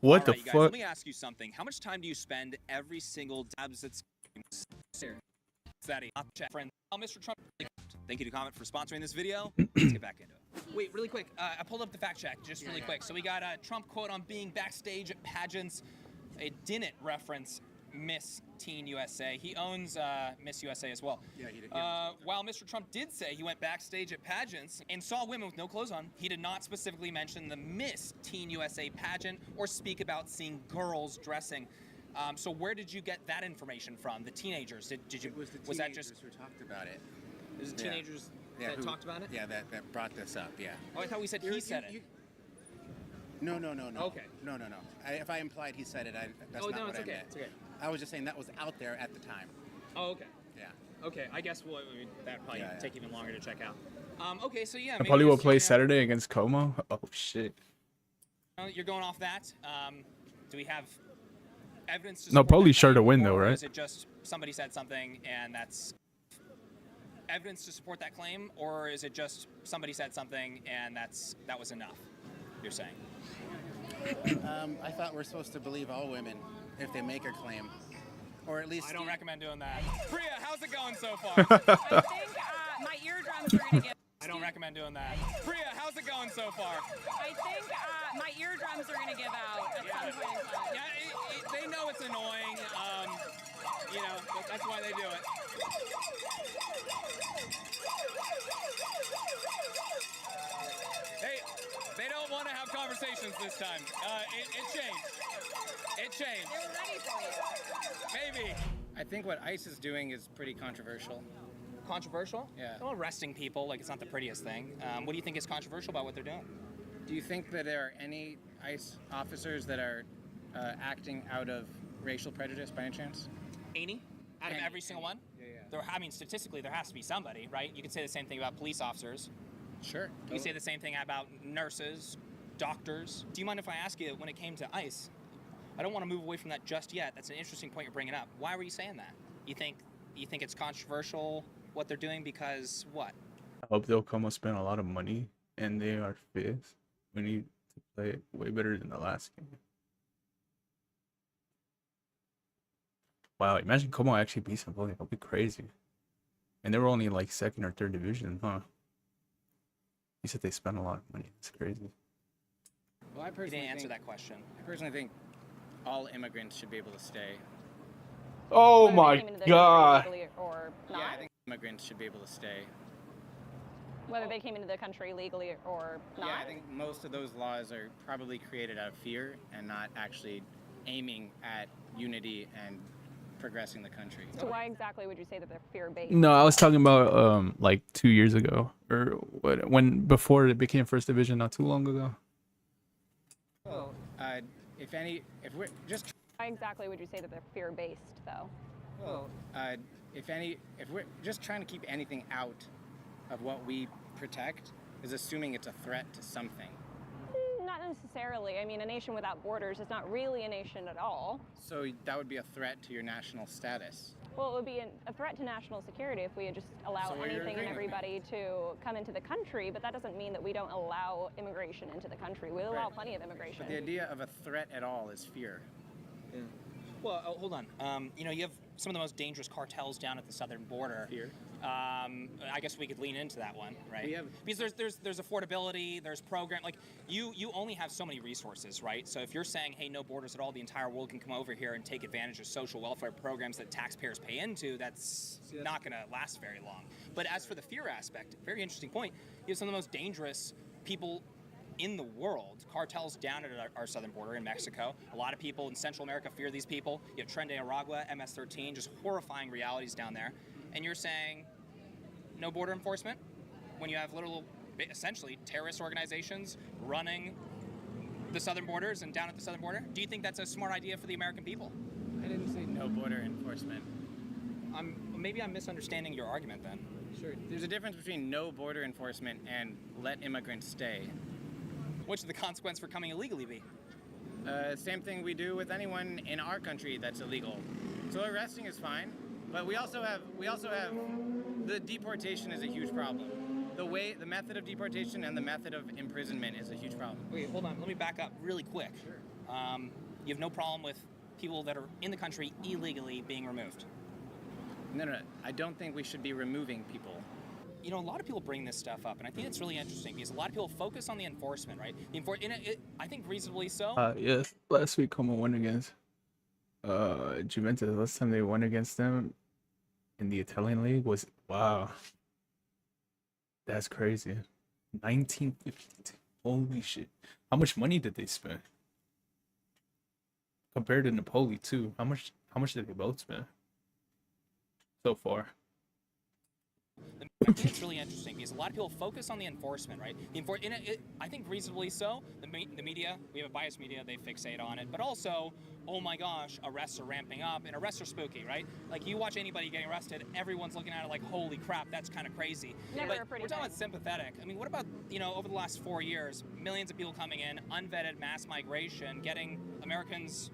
What the All right, you guys, fuck? let me ask you something. How much time do you spend every single dabs that's outchea friend? Mr. Trump, thank you to Comment for sponsoring this video. Let's get back into it. Wait, really quick. I pulled up the fact check just really quick. So we got a Trump quote on being backstage at pageants. It didn't reference Miss Teen USA. He owns Miss USA as well. Yeah, he did. While Mr. Trump did say he went backstage at pageants and saw women with no clothes on, he did not specifically mention the Miss Teen USA pageant or speak about seeing girls dressing. So where did you get that information from? The teenagers? Did you? Was that just who talked about it? It was the teenagers that talked about it? Yeah, that brought this up. Yeah. Oh, I thought we said he said it. No. Okay. No. If I implied he said it, that's not what I meant. It's okay. I was just saying that was out there at the time. Oh, okay. Yeah. Okay, I guess that probably take even longer to check out. Okay, so yeah. I probably will play Saturday against Como. Oh shit. You're going off that. Do we have evidence to No, support probably that sure to claim, win though, or right? is it just somebody said something and that's evidence to support that claim, or is it just somebody said something and that was enough? You're saying? I thought we're supposed to believe all women if they make a claim, or at least. I don't recommend doing that. Priya, how's it going so far? I think my eardrums are gonna give. I don't recommend doing that. Priya, how's it going so far? I think my eardrums are gonna give out at some point in time. Yeah, they know it's annoying. You know, that's why they do it. They don't want to have conversations this time. It changed. It changed. They were ready for you. Maybe. I think what ICE is doing is pretty controversial. Controversial? Yeah. Well, arresting people, like, it's not the prettiest thing. What do you think is controversial about what they're doing? Do you think that there are any ICE officers that are acting out of racial prejudice by any chance? Any? Out of every single one? Yeah. I mean, statistically, there has to be somebody, right? You can say the same thing about police officers. Sure. You can say the same thing about nurses, doctors. Do you mind if I ask you, when it came to ICE, I don't want to move away from that just yet. That's an interesting point you're bringing up. Why were you saying that? You think it's controversial what they're doing because what? I hope they'll come and spend a lot of money, and they are fifth. We need to play it way better than the last game. Wow, imagine Como actually beats Napoli. That'll be crazy. And they were only like second or third division, huh? You said they spent a lot of money. That's crazy. Well, I You personally didn't answer think, that question. I personally think all immigrants should be able to stay. Oh Whether they my came into the god. country legally or not. Yeah, I think immigrants should be able to stay. Whether they came into the country legally or not. Yeah, I think most of those laws are probably created out of fear and not actually aiming at unity and progressing the country. So why exactly would you say that they're fear-based? No, I was talking about like 2 years ago, or before it became first division, not too long ago. Well, if we're just. Why exactly would you say that they're fear-based, though? Well, if we're just trying to keep anything out of what we protect, is assuming it's a threat to something. Not necessarily. I mean, a nation without borders is not really a nation at all. So that would be a threat to your national status. Well, it would be a threat to national security if we had just allow So you're anything and agreeing with me? everybody to come into the country, but that doesn't mean that we don't allow immigration into the country. We allow Right. plenty of immigration. But the idea of a threat at all is fear. Yeah. Well, hold on. You know, you have some of the most dangerous cartels down at the southern border. Fear. I guess we could lean into that one, right? We have- Because there's affordability, there's program, like you only have so many resources, right? So if you're saying, hey, no borders at all, the entire world can come over here and take advantage of social welfare programs that taxpayers pay into, that's not going to last very long. But as for the fear aspect, very interesting point. You have some of the most dangerous people in the world, cartels down at our southern border in Mexico. A lot of people in Central America fear these people. You have Tren de Aragua, MS-13, just horrifying realities down there. And you're saying no border enforcement when you have essentially terrorist organizations running the southern borders and down at the southern border? Do you think that's a smart idea for the American people? I didn't say no border enforcement. Maybe I'm misunderstanding your argument then. Sure. There's a difference between no border enforcement and let immigrants stay. What should the consequence for coming illegally be? Same thing we do with anyone in our country that's illegal. So arresting is fine, but we also have the deportation is a huge problem. The method of deportation and the method of imprisonment is a huge problem. Wait, hold on. Let me back up really quick. Sure. You have no problem with people that are in the country illegally being removed? No. I don't think we should be removing people. You know, a lot of people bring this stuff up, and I think it's really interesting because a lot of people focus on the enforcement, right? I think reasonably so. Yes, last week Como won against Juventus. The last time they won against them in the Italian league was, wow, that's crazy. 1952. Holy shit. How much money did they spend? Compared to Napoli too. How much did they both spend so far? I think it's really interesting because a lot of people focus on the enforcement, right? I think reasonably so. The media, we have a biased media, they fixate on it. But also, oh my gosh, arrests are ramping up, and arrests are spooky, right? Like, you watch anybody getting arrested, everyone's looking at it like, holy crap, that's kind of crazy. Never But a pretty we're talking thing. about sympathetic. I mean, what about, over the last 4 years, millions of people coming in, unvetted mass migration, getting Americans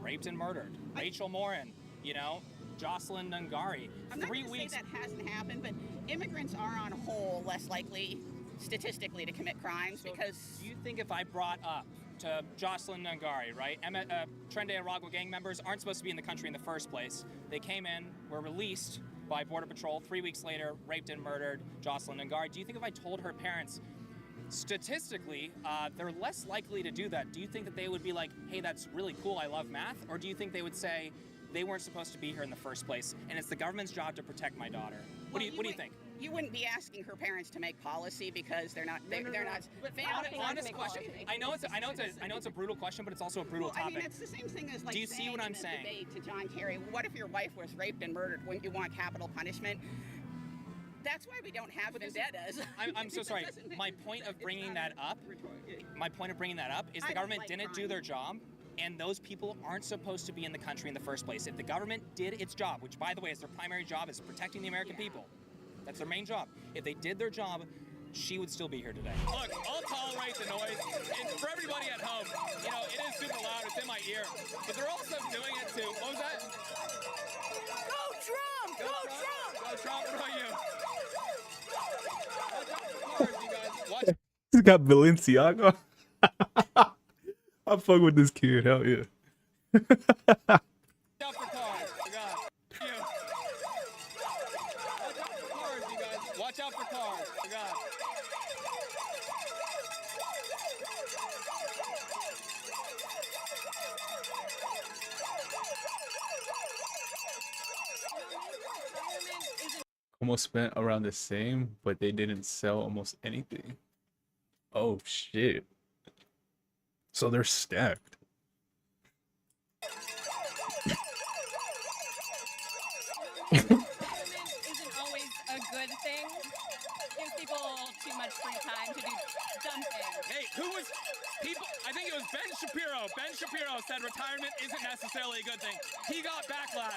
raped and murdered. Rachel Morin, you know, Jocelyn Nungari. I'm not going to say that hasn't happened, but immigrants are on a whole less likely statistically to commit crimes because... Do you think if I brought up to Jocelyn Nungari, right? Trende Aragua gang members aren't supposed to be in the country in the first place. They came in, were released by Border Patrol. 3 weeks later, raped and murdered Jocelyn Nungari. Do you think if I told her parents, statistically, they're less likely to do that? Do you think that they would be like, hey, that's really cool, I love math? Or do you think they would say they weren't supposed to be here in the first place and it's the government's job to protect my daughter? What do you think? You wouldn't be asking her parents to make policy because they're not. They're not. Honest question. I know it's a brutal question, but it's also a brutal topic. I mean, it's the same thing as like. Do you see what I'm saying? Debate to John Kerry. What if your wife was raped and murdered? Wouldn't you want capital punishment? That's why we don't have vendettas. I'm so sorry. My point of bringing that up is the government didn't do their job. And those people aren't supposed to be in the country in the first place. If the government did its job, which by the way is their primary job, is protecting the American people. That's their main job. If they did their job, she would still be here today. Look, I'll tolerate the noise. And for everybody at home, you know, it is super loud, it's in my ear. But they're also doing it too. What was that? Go Trump! Go Trump! Go Trump, what about you? Watch out for cars, you guys. Watch. He's got Balenciaga. I fuck with this kid, hell yeah. Watch out for cars, you guys. Watch out for cars, you guys. Watch out for cars, you guys. Almost spent around the same, but they didn't sell almost anything. Oh shit. So they're stacked. Isn't always a good thing. Gives people too much free time to do dumb things. Hey, who was people? I think it was Ben Shapiro. Ben Shapiro said retirement isn't necessarily a good thing. He got backlash.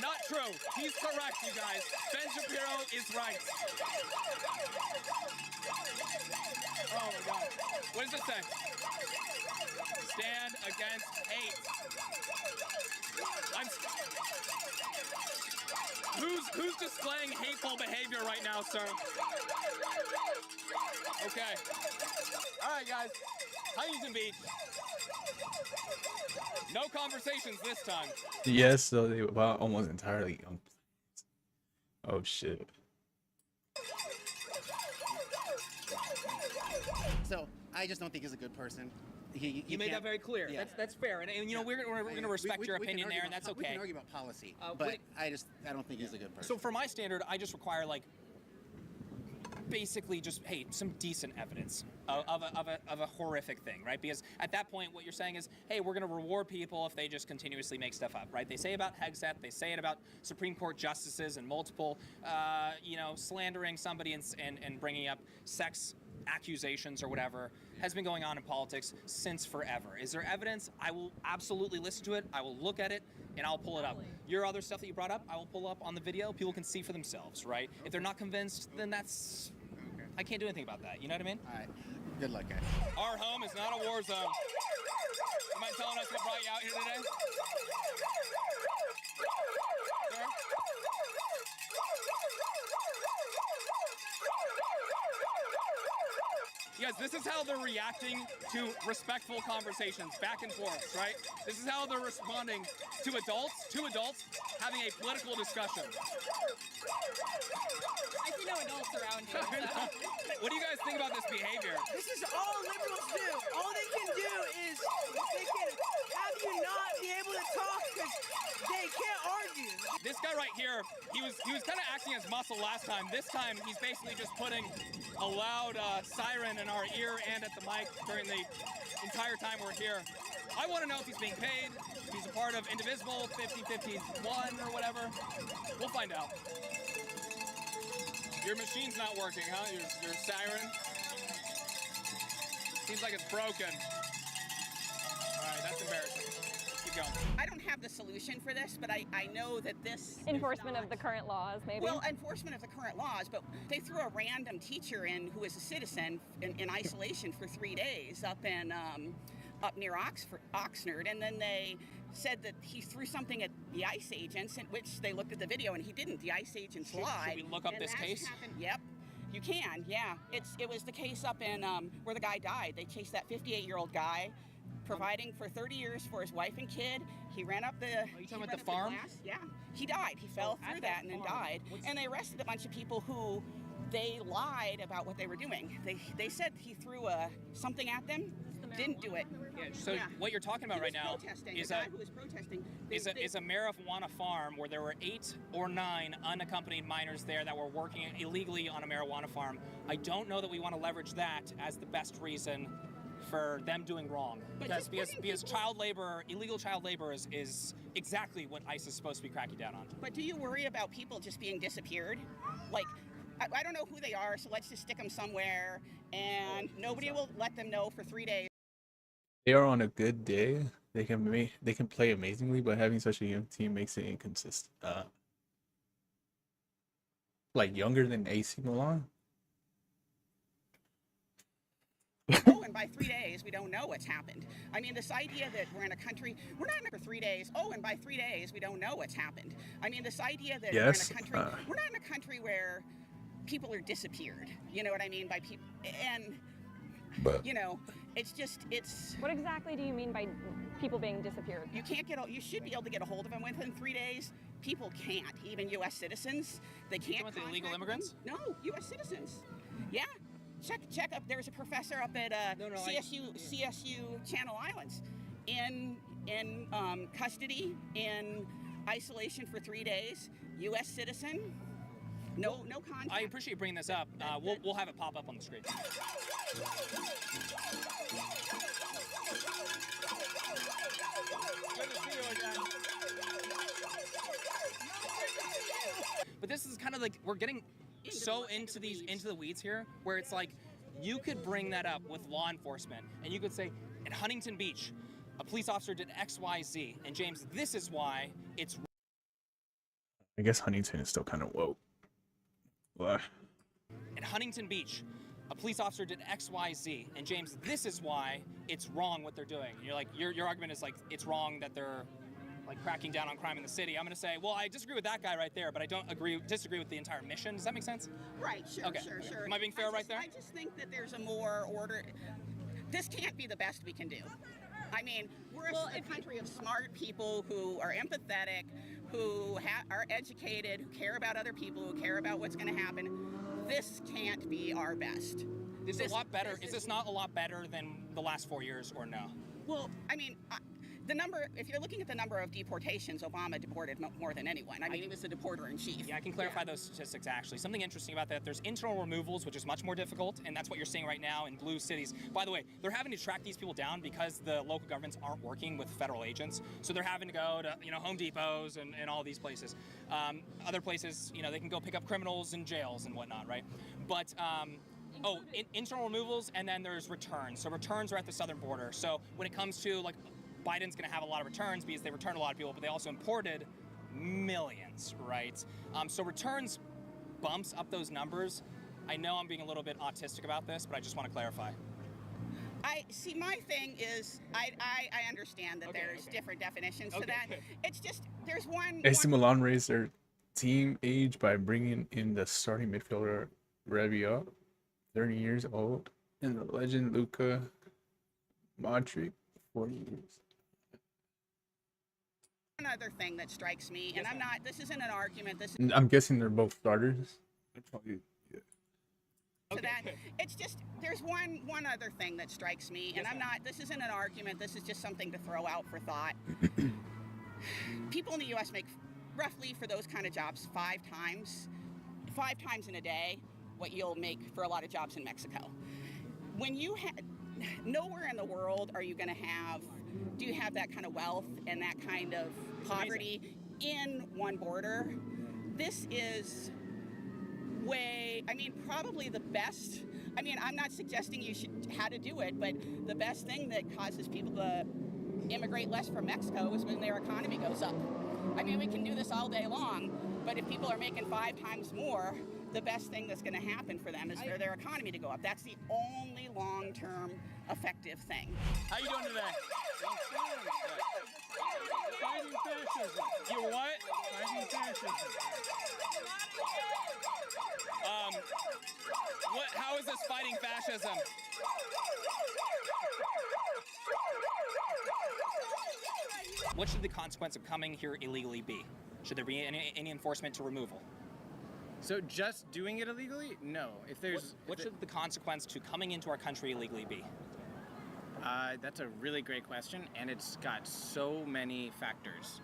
Not true. He's correct, you guys. Ben Shapiro is right. Oh my God. What does it say? Stand against hate. Who's displaying hateful behavior right now, sir? Okay. All right, guys. Huntington Beach. No conversations this time. Yes, so they were almost entirely young. Oh shit. So I just don't think he's a good person. You made that very clear. Yeah. That's fair, and you know we're going to respect your opinion there, and that's okay. We can argue about policy, but I don't think he's a good person. So for my standard, I just require like basically just some decent evidence of a horrific thing, right? Because at that point, what you're saying is, hey, we're going to reward people if they just continuously make stuff up, right? They say about Hegseth, they say it about Supreme Court justices and multiple, slandering somebody and bringing up sex accusations or whatever has been going on in politics since forever. Is there evidence? I will absolutely listen to it. I will look at it and I'll pull it up. Your other stuff that you brought up, I will pull up on the video. People can see for themselves, right? If they're not convinced, then that's... Okay. I can't do anything about that. You know what I mean? All right. Good luck, guys. Our home is not a war zone. You mind telling us what brought you out here today? Sir? Yes, this is how they're reacting to respectful conversations, back and forth, right? This is how they're responding to adults having a political discussion. I see no adults around you. So. What do you guys think about this behavior? This is all liberals do. All they can do is they can have you not be able to talk because they can't argue. This guy right here, he was kind of acting as muscle last time. This time, he's basically just putting a loud siren in our ear and at the mic during the entire time we're here. I want to know if he's being paid, if he's a part of Indivisible, 5051 or whatever. We'll find out. Your machine's not working, huh? Your siren? Seems like it's broken. All right, that's embarrassing. Keep going. I don't have the solution for this, but I know that this... Enforcement of the current laws, maybe? Well, enforcement of the current laws, but they threw a random teacher in who is a citizen in isolation for 3 days up in up near Oxnard, and then they said that he threw something at the ICE agents, in which they looked at the video and he didn't. The ICE agents lied. Should we look up and this that's case? happened. Yep. You can, yeah. It was the case up in where the guy died. They chased that 58-year-old guy, providing for 30 years for his wife and kid. He ran up the. Are you talking about the farm? Yeah, he died. He fell through that and then died. And they arrested a bunch of people who they lied about what they were doing. They said he threw something at them, didn't do it. Yeah, so what you're talking about right now is a marijuana farm where there were 8 or 9 unaccompanied minors there that were working illegally on a marijuana farm. I don't know that we want to leverage that as the best reason for them doing wrong, because child labor, illegal child labor is exactly what ICE is supposed to be cracking down on. But do you worry about people just being disappeared? Like, I don't know who they are, so let's just stick them somewhere, and nobody will let them know for 3 days. They are on a good day. They can play amazingly, but having such a young team makes it inconsistent. Like younger than AC Milan. Oh, and by 3 days, we don't know what's happened. I mean, this idea that we're in a country, we're not in it for 3 days. Oh, and by 3 days, we don't know what's happened. I mean, this idea that we're in a country, we're not in a country where people are disappeared. You know what I mean by people, and you know, it's. What exactly do you mean by people being disappeared? You can't you should be able to get a hold of them within 3 days. People can't, even U.S. citizens. They can't. The illegal immigrants? No, U.S. citizens. Yeah. Check up. There's a professor up at CSU Channel Islands in custody, in isolation for 3 days. U.S. citizen. No contact. I appreciate you bringing this up. We'll have it pop up on the screen. Good to see you again. But this is kind of like we're getting so into the weeds here, where it's like you could bring that up with law enforcement, and you could say, at Huntington Beach, a police officer did X, Y, Z, and James, this is why it's. I guess Huntington is still kind of woke. What? At Huntington Beach, a police officer did X, Y, Z, and James, this is why it's wrong what they're doing. You're like, your argument is like it's wrong that they're like cracking down on crime in the city. I'm gonna say, well, I disagree with that guy right there, but I don't disagree with the entire mission. Does that make sense? Right. Sure. Okay. Sure. Am I being fair right there? I just think that there's a more order. This can't be the best we can do. I mean, we're a country of smart people who are empathetic, who are educated, who care about other people, who care about what's going to happen. This can't be our best. Is it a lot better? Is this not a lot better than the last 4 years, or no? Well, I mean, if you're looking at the number of deportations, Obama deported more than anyone. I mean, he was the deporter in chief. Yeah, I can clarify those statistics actually. Something interesting about that, there's internal removals, which is much more difficult, and that's what you're seeing right now in blue cities. By the way, they're having to track these people down because the local governments aren't working with federal agents. So they're having to go to, Home Depots and all these places. Other places, they can go pick up criminals in jails and whatnot, right? But, internal removals, and then there's returns. So returns are at the southern border. So when it comes to, Biden's going to have a lot of returns because they returned a lot of people, but they also imported millions, right? So returns bumps up those numbers. I know I'm being a little bit autistic about this, but I just want to clarify. My thing is, I understand that there's different definitions to that. It's just, there's one... AC Milan raised their team age by bringing in the starting midfielder Rabiot, 30 years old, and the legend Luka Modric, 40 years. Another thing that strikes me, and this isn't an argument, I'm guessing they're both starters. It's just, there's one other thing that strikes me, and this isn't an argument, this is just something to throw out for thought. People in the U.S. make roughly, for those kind of jobs, 5 times in a day what you'll make for a lot of jobs in Mexico. When you nowhere in the world are you going to do you have that kind of wealth and that kind of poverty in one border? This is probably the best. I'm not suggesting you should how to do it, but the best thing that causes people to immigrate less from Mexico is when their economy goes up. We can do this all day long, but if people are making 5 times more, the best thing that's going to happen for them is for their economy to go up. That's the only long-term effective thing. How you doing today? Fighting fascism. You what? Fighting fascism. How is this fighting fascism? What should the consequence of coming here illegally be? Should there be any enforcement to removal? So just doing it illegally? No. If there's what should the consequence to coming into our country illegally be? That's a really great question, and it's got so many factors.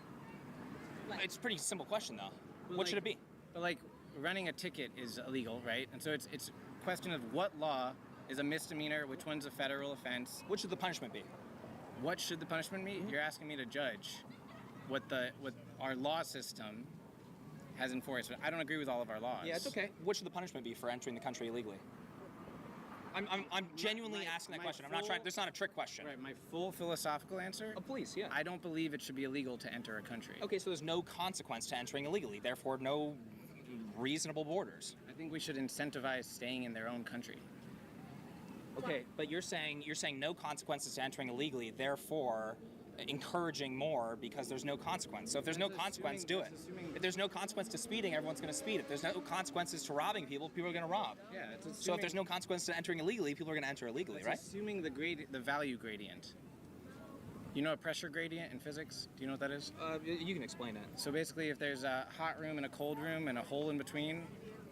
It's a pretty simple question, though. Well, What should it be? But like running a ticket is illegal, right? And so it's a question of what law is a misdemeanor, which one's a federal offense. What should the punishment be? What should the punishment be? You're asking me to judge what our law system has enforced. I don't agree with all of our laws. Yeah, it's okay. What should the punishment be for entering the country illegally? I'm genuinely asking that question. I'm not trying. This is not a trick question. Right. My full philosophical answer. Oh, please, yeah. I don't believe it should be illegal to enter a country. Okay, so there's no consequence to entering illegally. Therefore, no reasonable borders. I think we should incentivize staying in their own country. Okay, but you're saying no consequences to entering illegally. Therefore, encouraging more because there's no consequence. So if there's no consequence, do it. If there's no consequence to speeding, everyone's going to speed. If there's no consequences to robbing people, people are going to rob. Yeah, it's assuming, so if there's no consequence to entering illegally, people are going to enter illegally, right? Assuming the value gradient. You know a pressure gradient in physics? Do you know what that is? You can explain it. So basically, if there's a hot room and a cold room and a hole in between,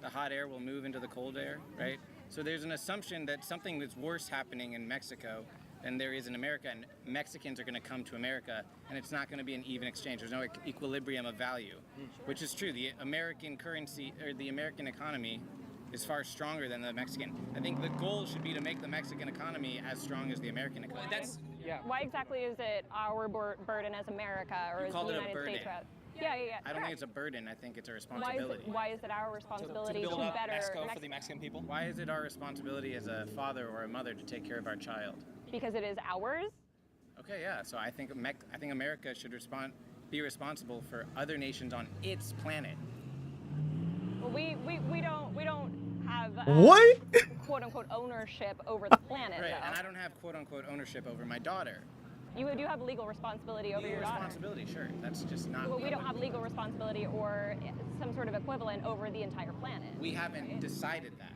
the hot air will move into the cold air, right? So there's an assumption that something that's worse happening in Mexico than there is in America, and Mexicans are going to come to America, and it's not going to be an even exchange. There's no equilibrium of value, which is true. The American currency, or the American economy, is far stronger than the Mexican. I think the goal should be to make the Mexican economy as strong as the American economy. Why exactly is it our burden as America or as the United States? Yeah. I don't think it's a burden. I think it's a responsibility. Why is it our responsibility to build up better Mexico for the Mexican people? Why is it our responsibility as a father or a mother to take care of our child? Because it is ours. Okay, yeah. So I think America should be responsible for other nations on its planet. Well, we don't have what? quote unquote ownership over the planet. Right, though. and I don't have quote unquote ownership over my daughter. You do have legal responsibility over your daughter. Responsibility, sure. That's just not. Well, we don't have legal responsibility or some sort of equivalent over the entire planet. We haven't decided that.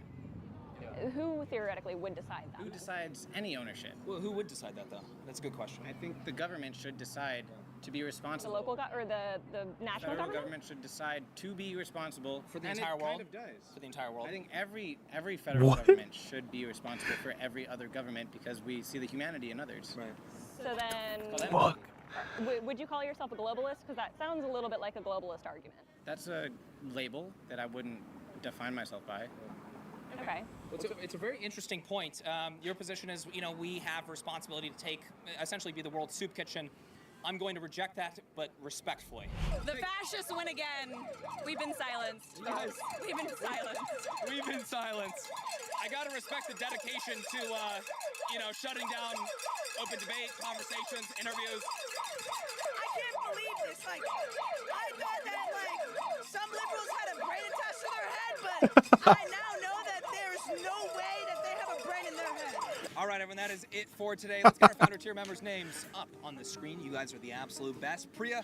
Who theoretically would decide that? Who decides any ownership? Well, who would decide that, though? That's a good question. I think the government should decide to be responsible. The local or the national federal government should decide to be responsible for the entire world. Kind of does. For the entire world. I think every federal government should be responsible for every other government because we see the humanity in others. Right. So then, fuck. Would you call yourself a globalist? Because that sounds a little bit like a globalist argument. That's a label that I wouldn't define myself by. Okay. It's a very interesting point. Your position is, we have responsibility to essentially be the world's soup kitchen. I'm going to reject that, but respectfully. The fascists win again. We've been silenced. Yes. We've been silenced. We've been silenced. I gotta respect the dedication to, shutting down open debate, conversations, interviews. I can't believe this. I thought that, some liberals had a brain attached to their head, but I now know that there's no way that they have a brain in their head. All right, everyone, that is it for today. Let's get our founder tier members' names up on the screen. You guys are the absolute best. Priya,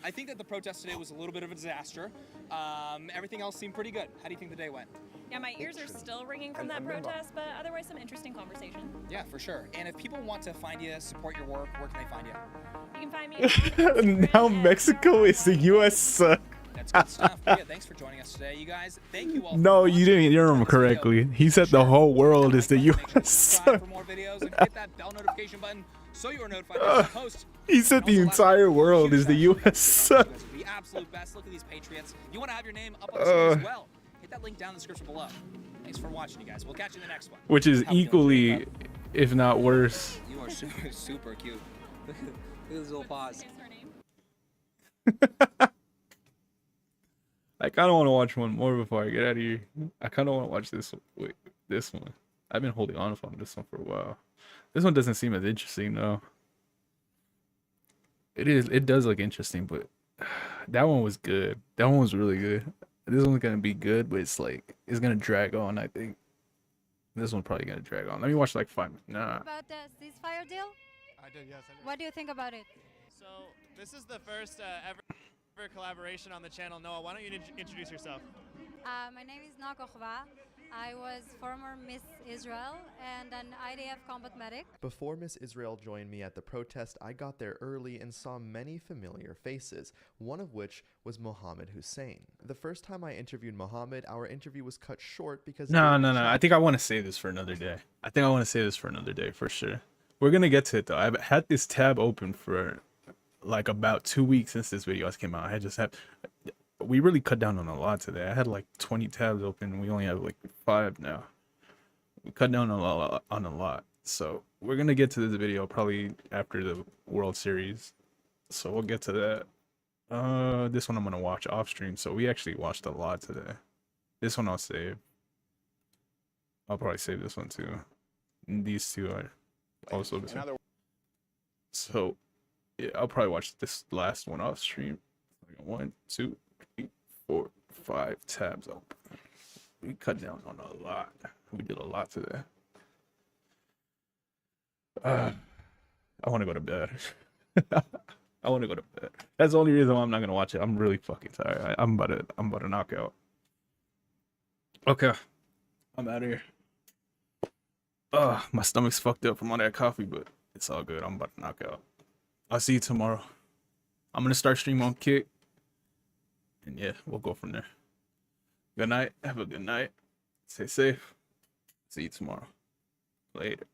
I think that the protest today was a little bit of a disaster. Everything else seemed pretty good. How do you think the day went? Yeah, my ears are still ringing from that protest, but otherwise some interesting conversation. Yeah, for sure. And if people want to find you, support your work, where can they find you? You can find me on Instagram Now Mexico is the U.S. That's good stuff. Priya, thanks for joining us today, you guys. Thank you all. No, you didn't hear him correctly. He said the whole world is the U.S. Subscribe for more videos and hit that bell notification button so you are notified when I post. He said the entire world is the U.S. You guys are the absolute best. Look at these Patriots. You want to have your name up on the screen as well. Hit that link down in the description below. Thanks for watching, you guys. We'll catch you in the next one. Which is equally, if not worse. You are super, super cute. Look at this little paws. I kind of want to watch one more before I get out of here. I kind of want to watch this. Wait, this one. I've been holding on to this one for a while. This one doesn't seem as interesting though. It is. It does look interesting, but that one was good. That one was really good. This one's gonna be good, but it's like it's gonna drag on. I think this one's probably gonna drag on. Let me watch like 5 minutes. Nah. About the ceasefire deal? I did, yes. I did. What do you think about it? So this is the first ever collaboration on the channel. Noah, why don't you introduce yourself? My name is Nakochva. I was former Miss Israel and an IDF combat medic. Before Miss Israel joined me at the protest, I got there early and saw many familiar faces, one of which was Mohammed Hussein. The first time I interviewed Mohammed, our interview was cut short because... No. I think I want to save this for another day. For sure. We're gonna get to it though. I've had this tab open for like about 2 weeks since this video came out. We really cut down on a lot today. I had like 20 tabs open. We only have like 5 now. We cut down on a lot. So we're gonna get to this video probably after the World Series. So we'll get to that. This one I'm gonna watch off stream. So we actually watched a lot today. This one I'll save. I'll probably save this one too. And these two are also the same. So yeah, I'll probably watch this last one off stream. 1, 2, 3, 4, 5 tabs open. We cut down on a lot. We did a lot today. I want to go to bed. I want to go to bed. That's the only reason why I'm not gonna watch it. I'm really fucking tired. I'm about to knock out. Okay, I'm out of here. My stomach's fucked up from all that coffee, but it's all good. I'm about to knock out. I'll see you tomorrow. I'm gonna start stream on Kick. And yeah, we'll go from there. Good night. Have a good night. Stay safe. See you tomorrow. Later.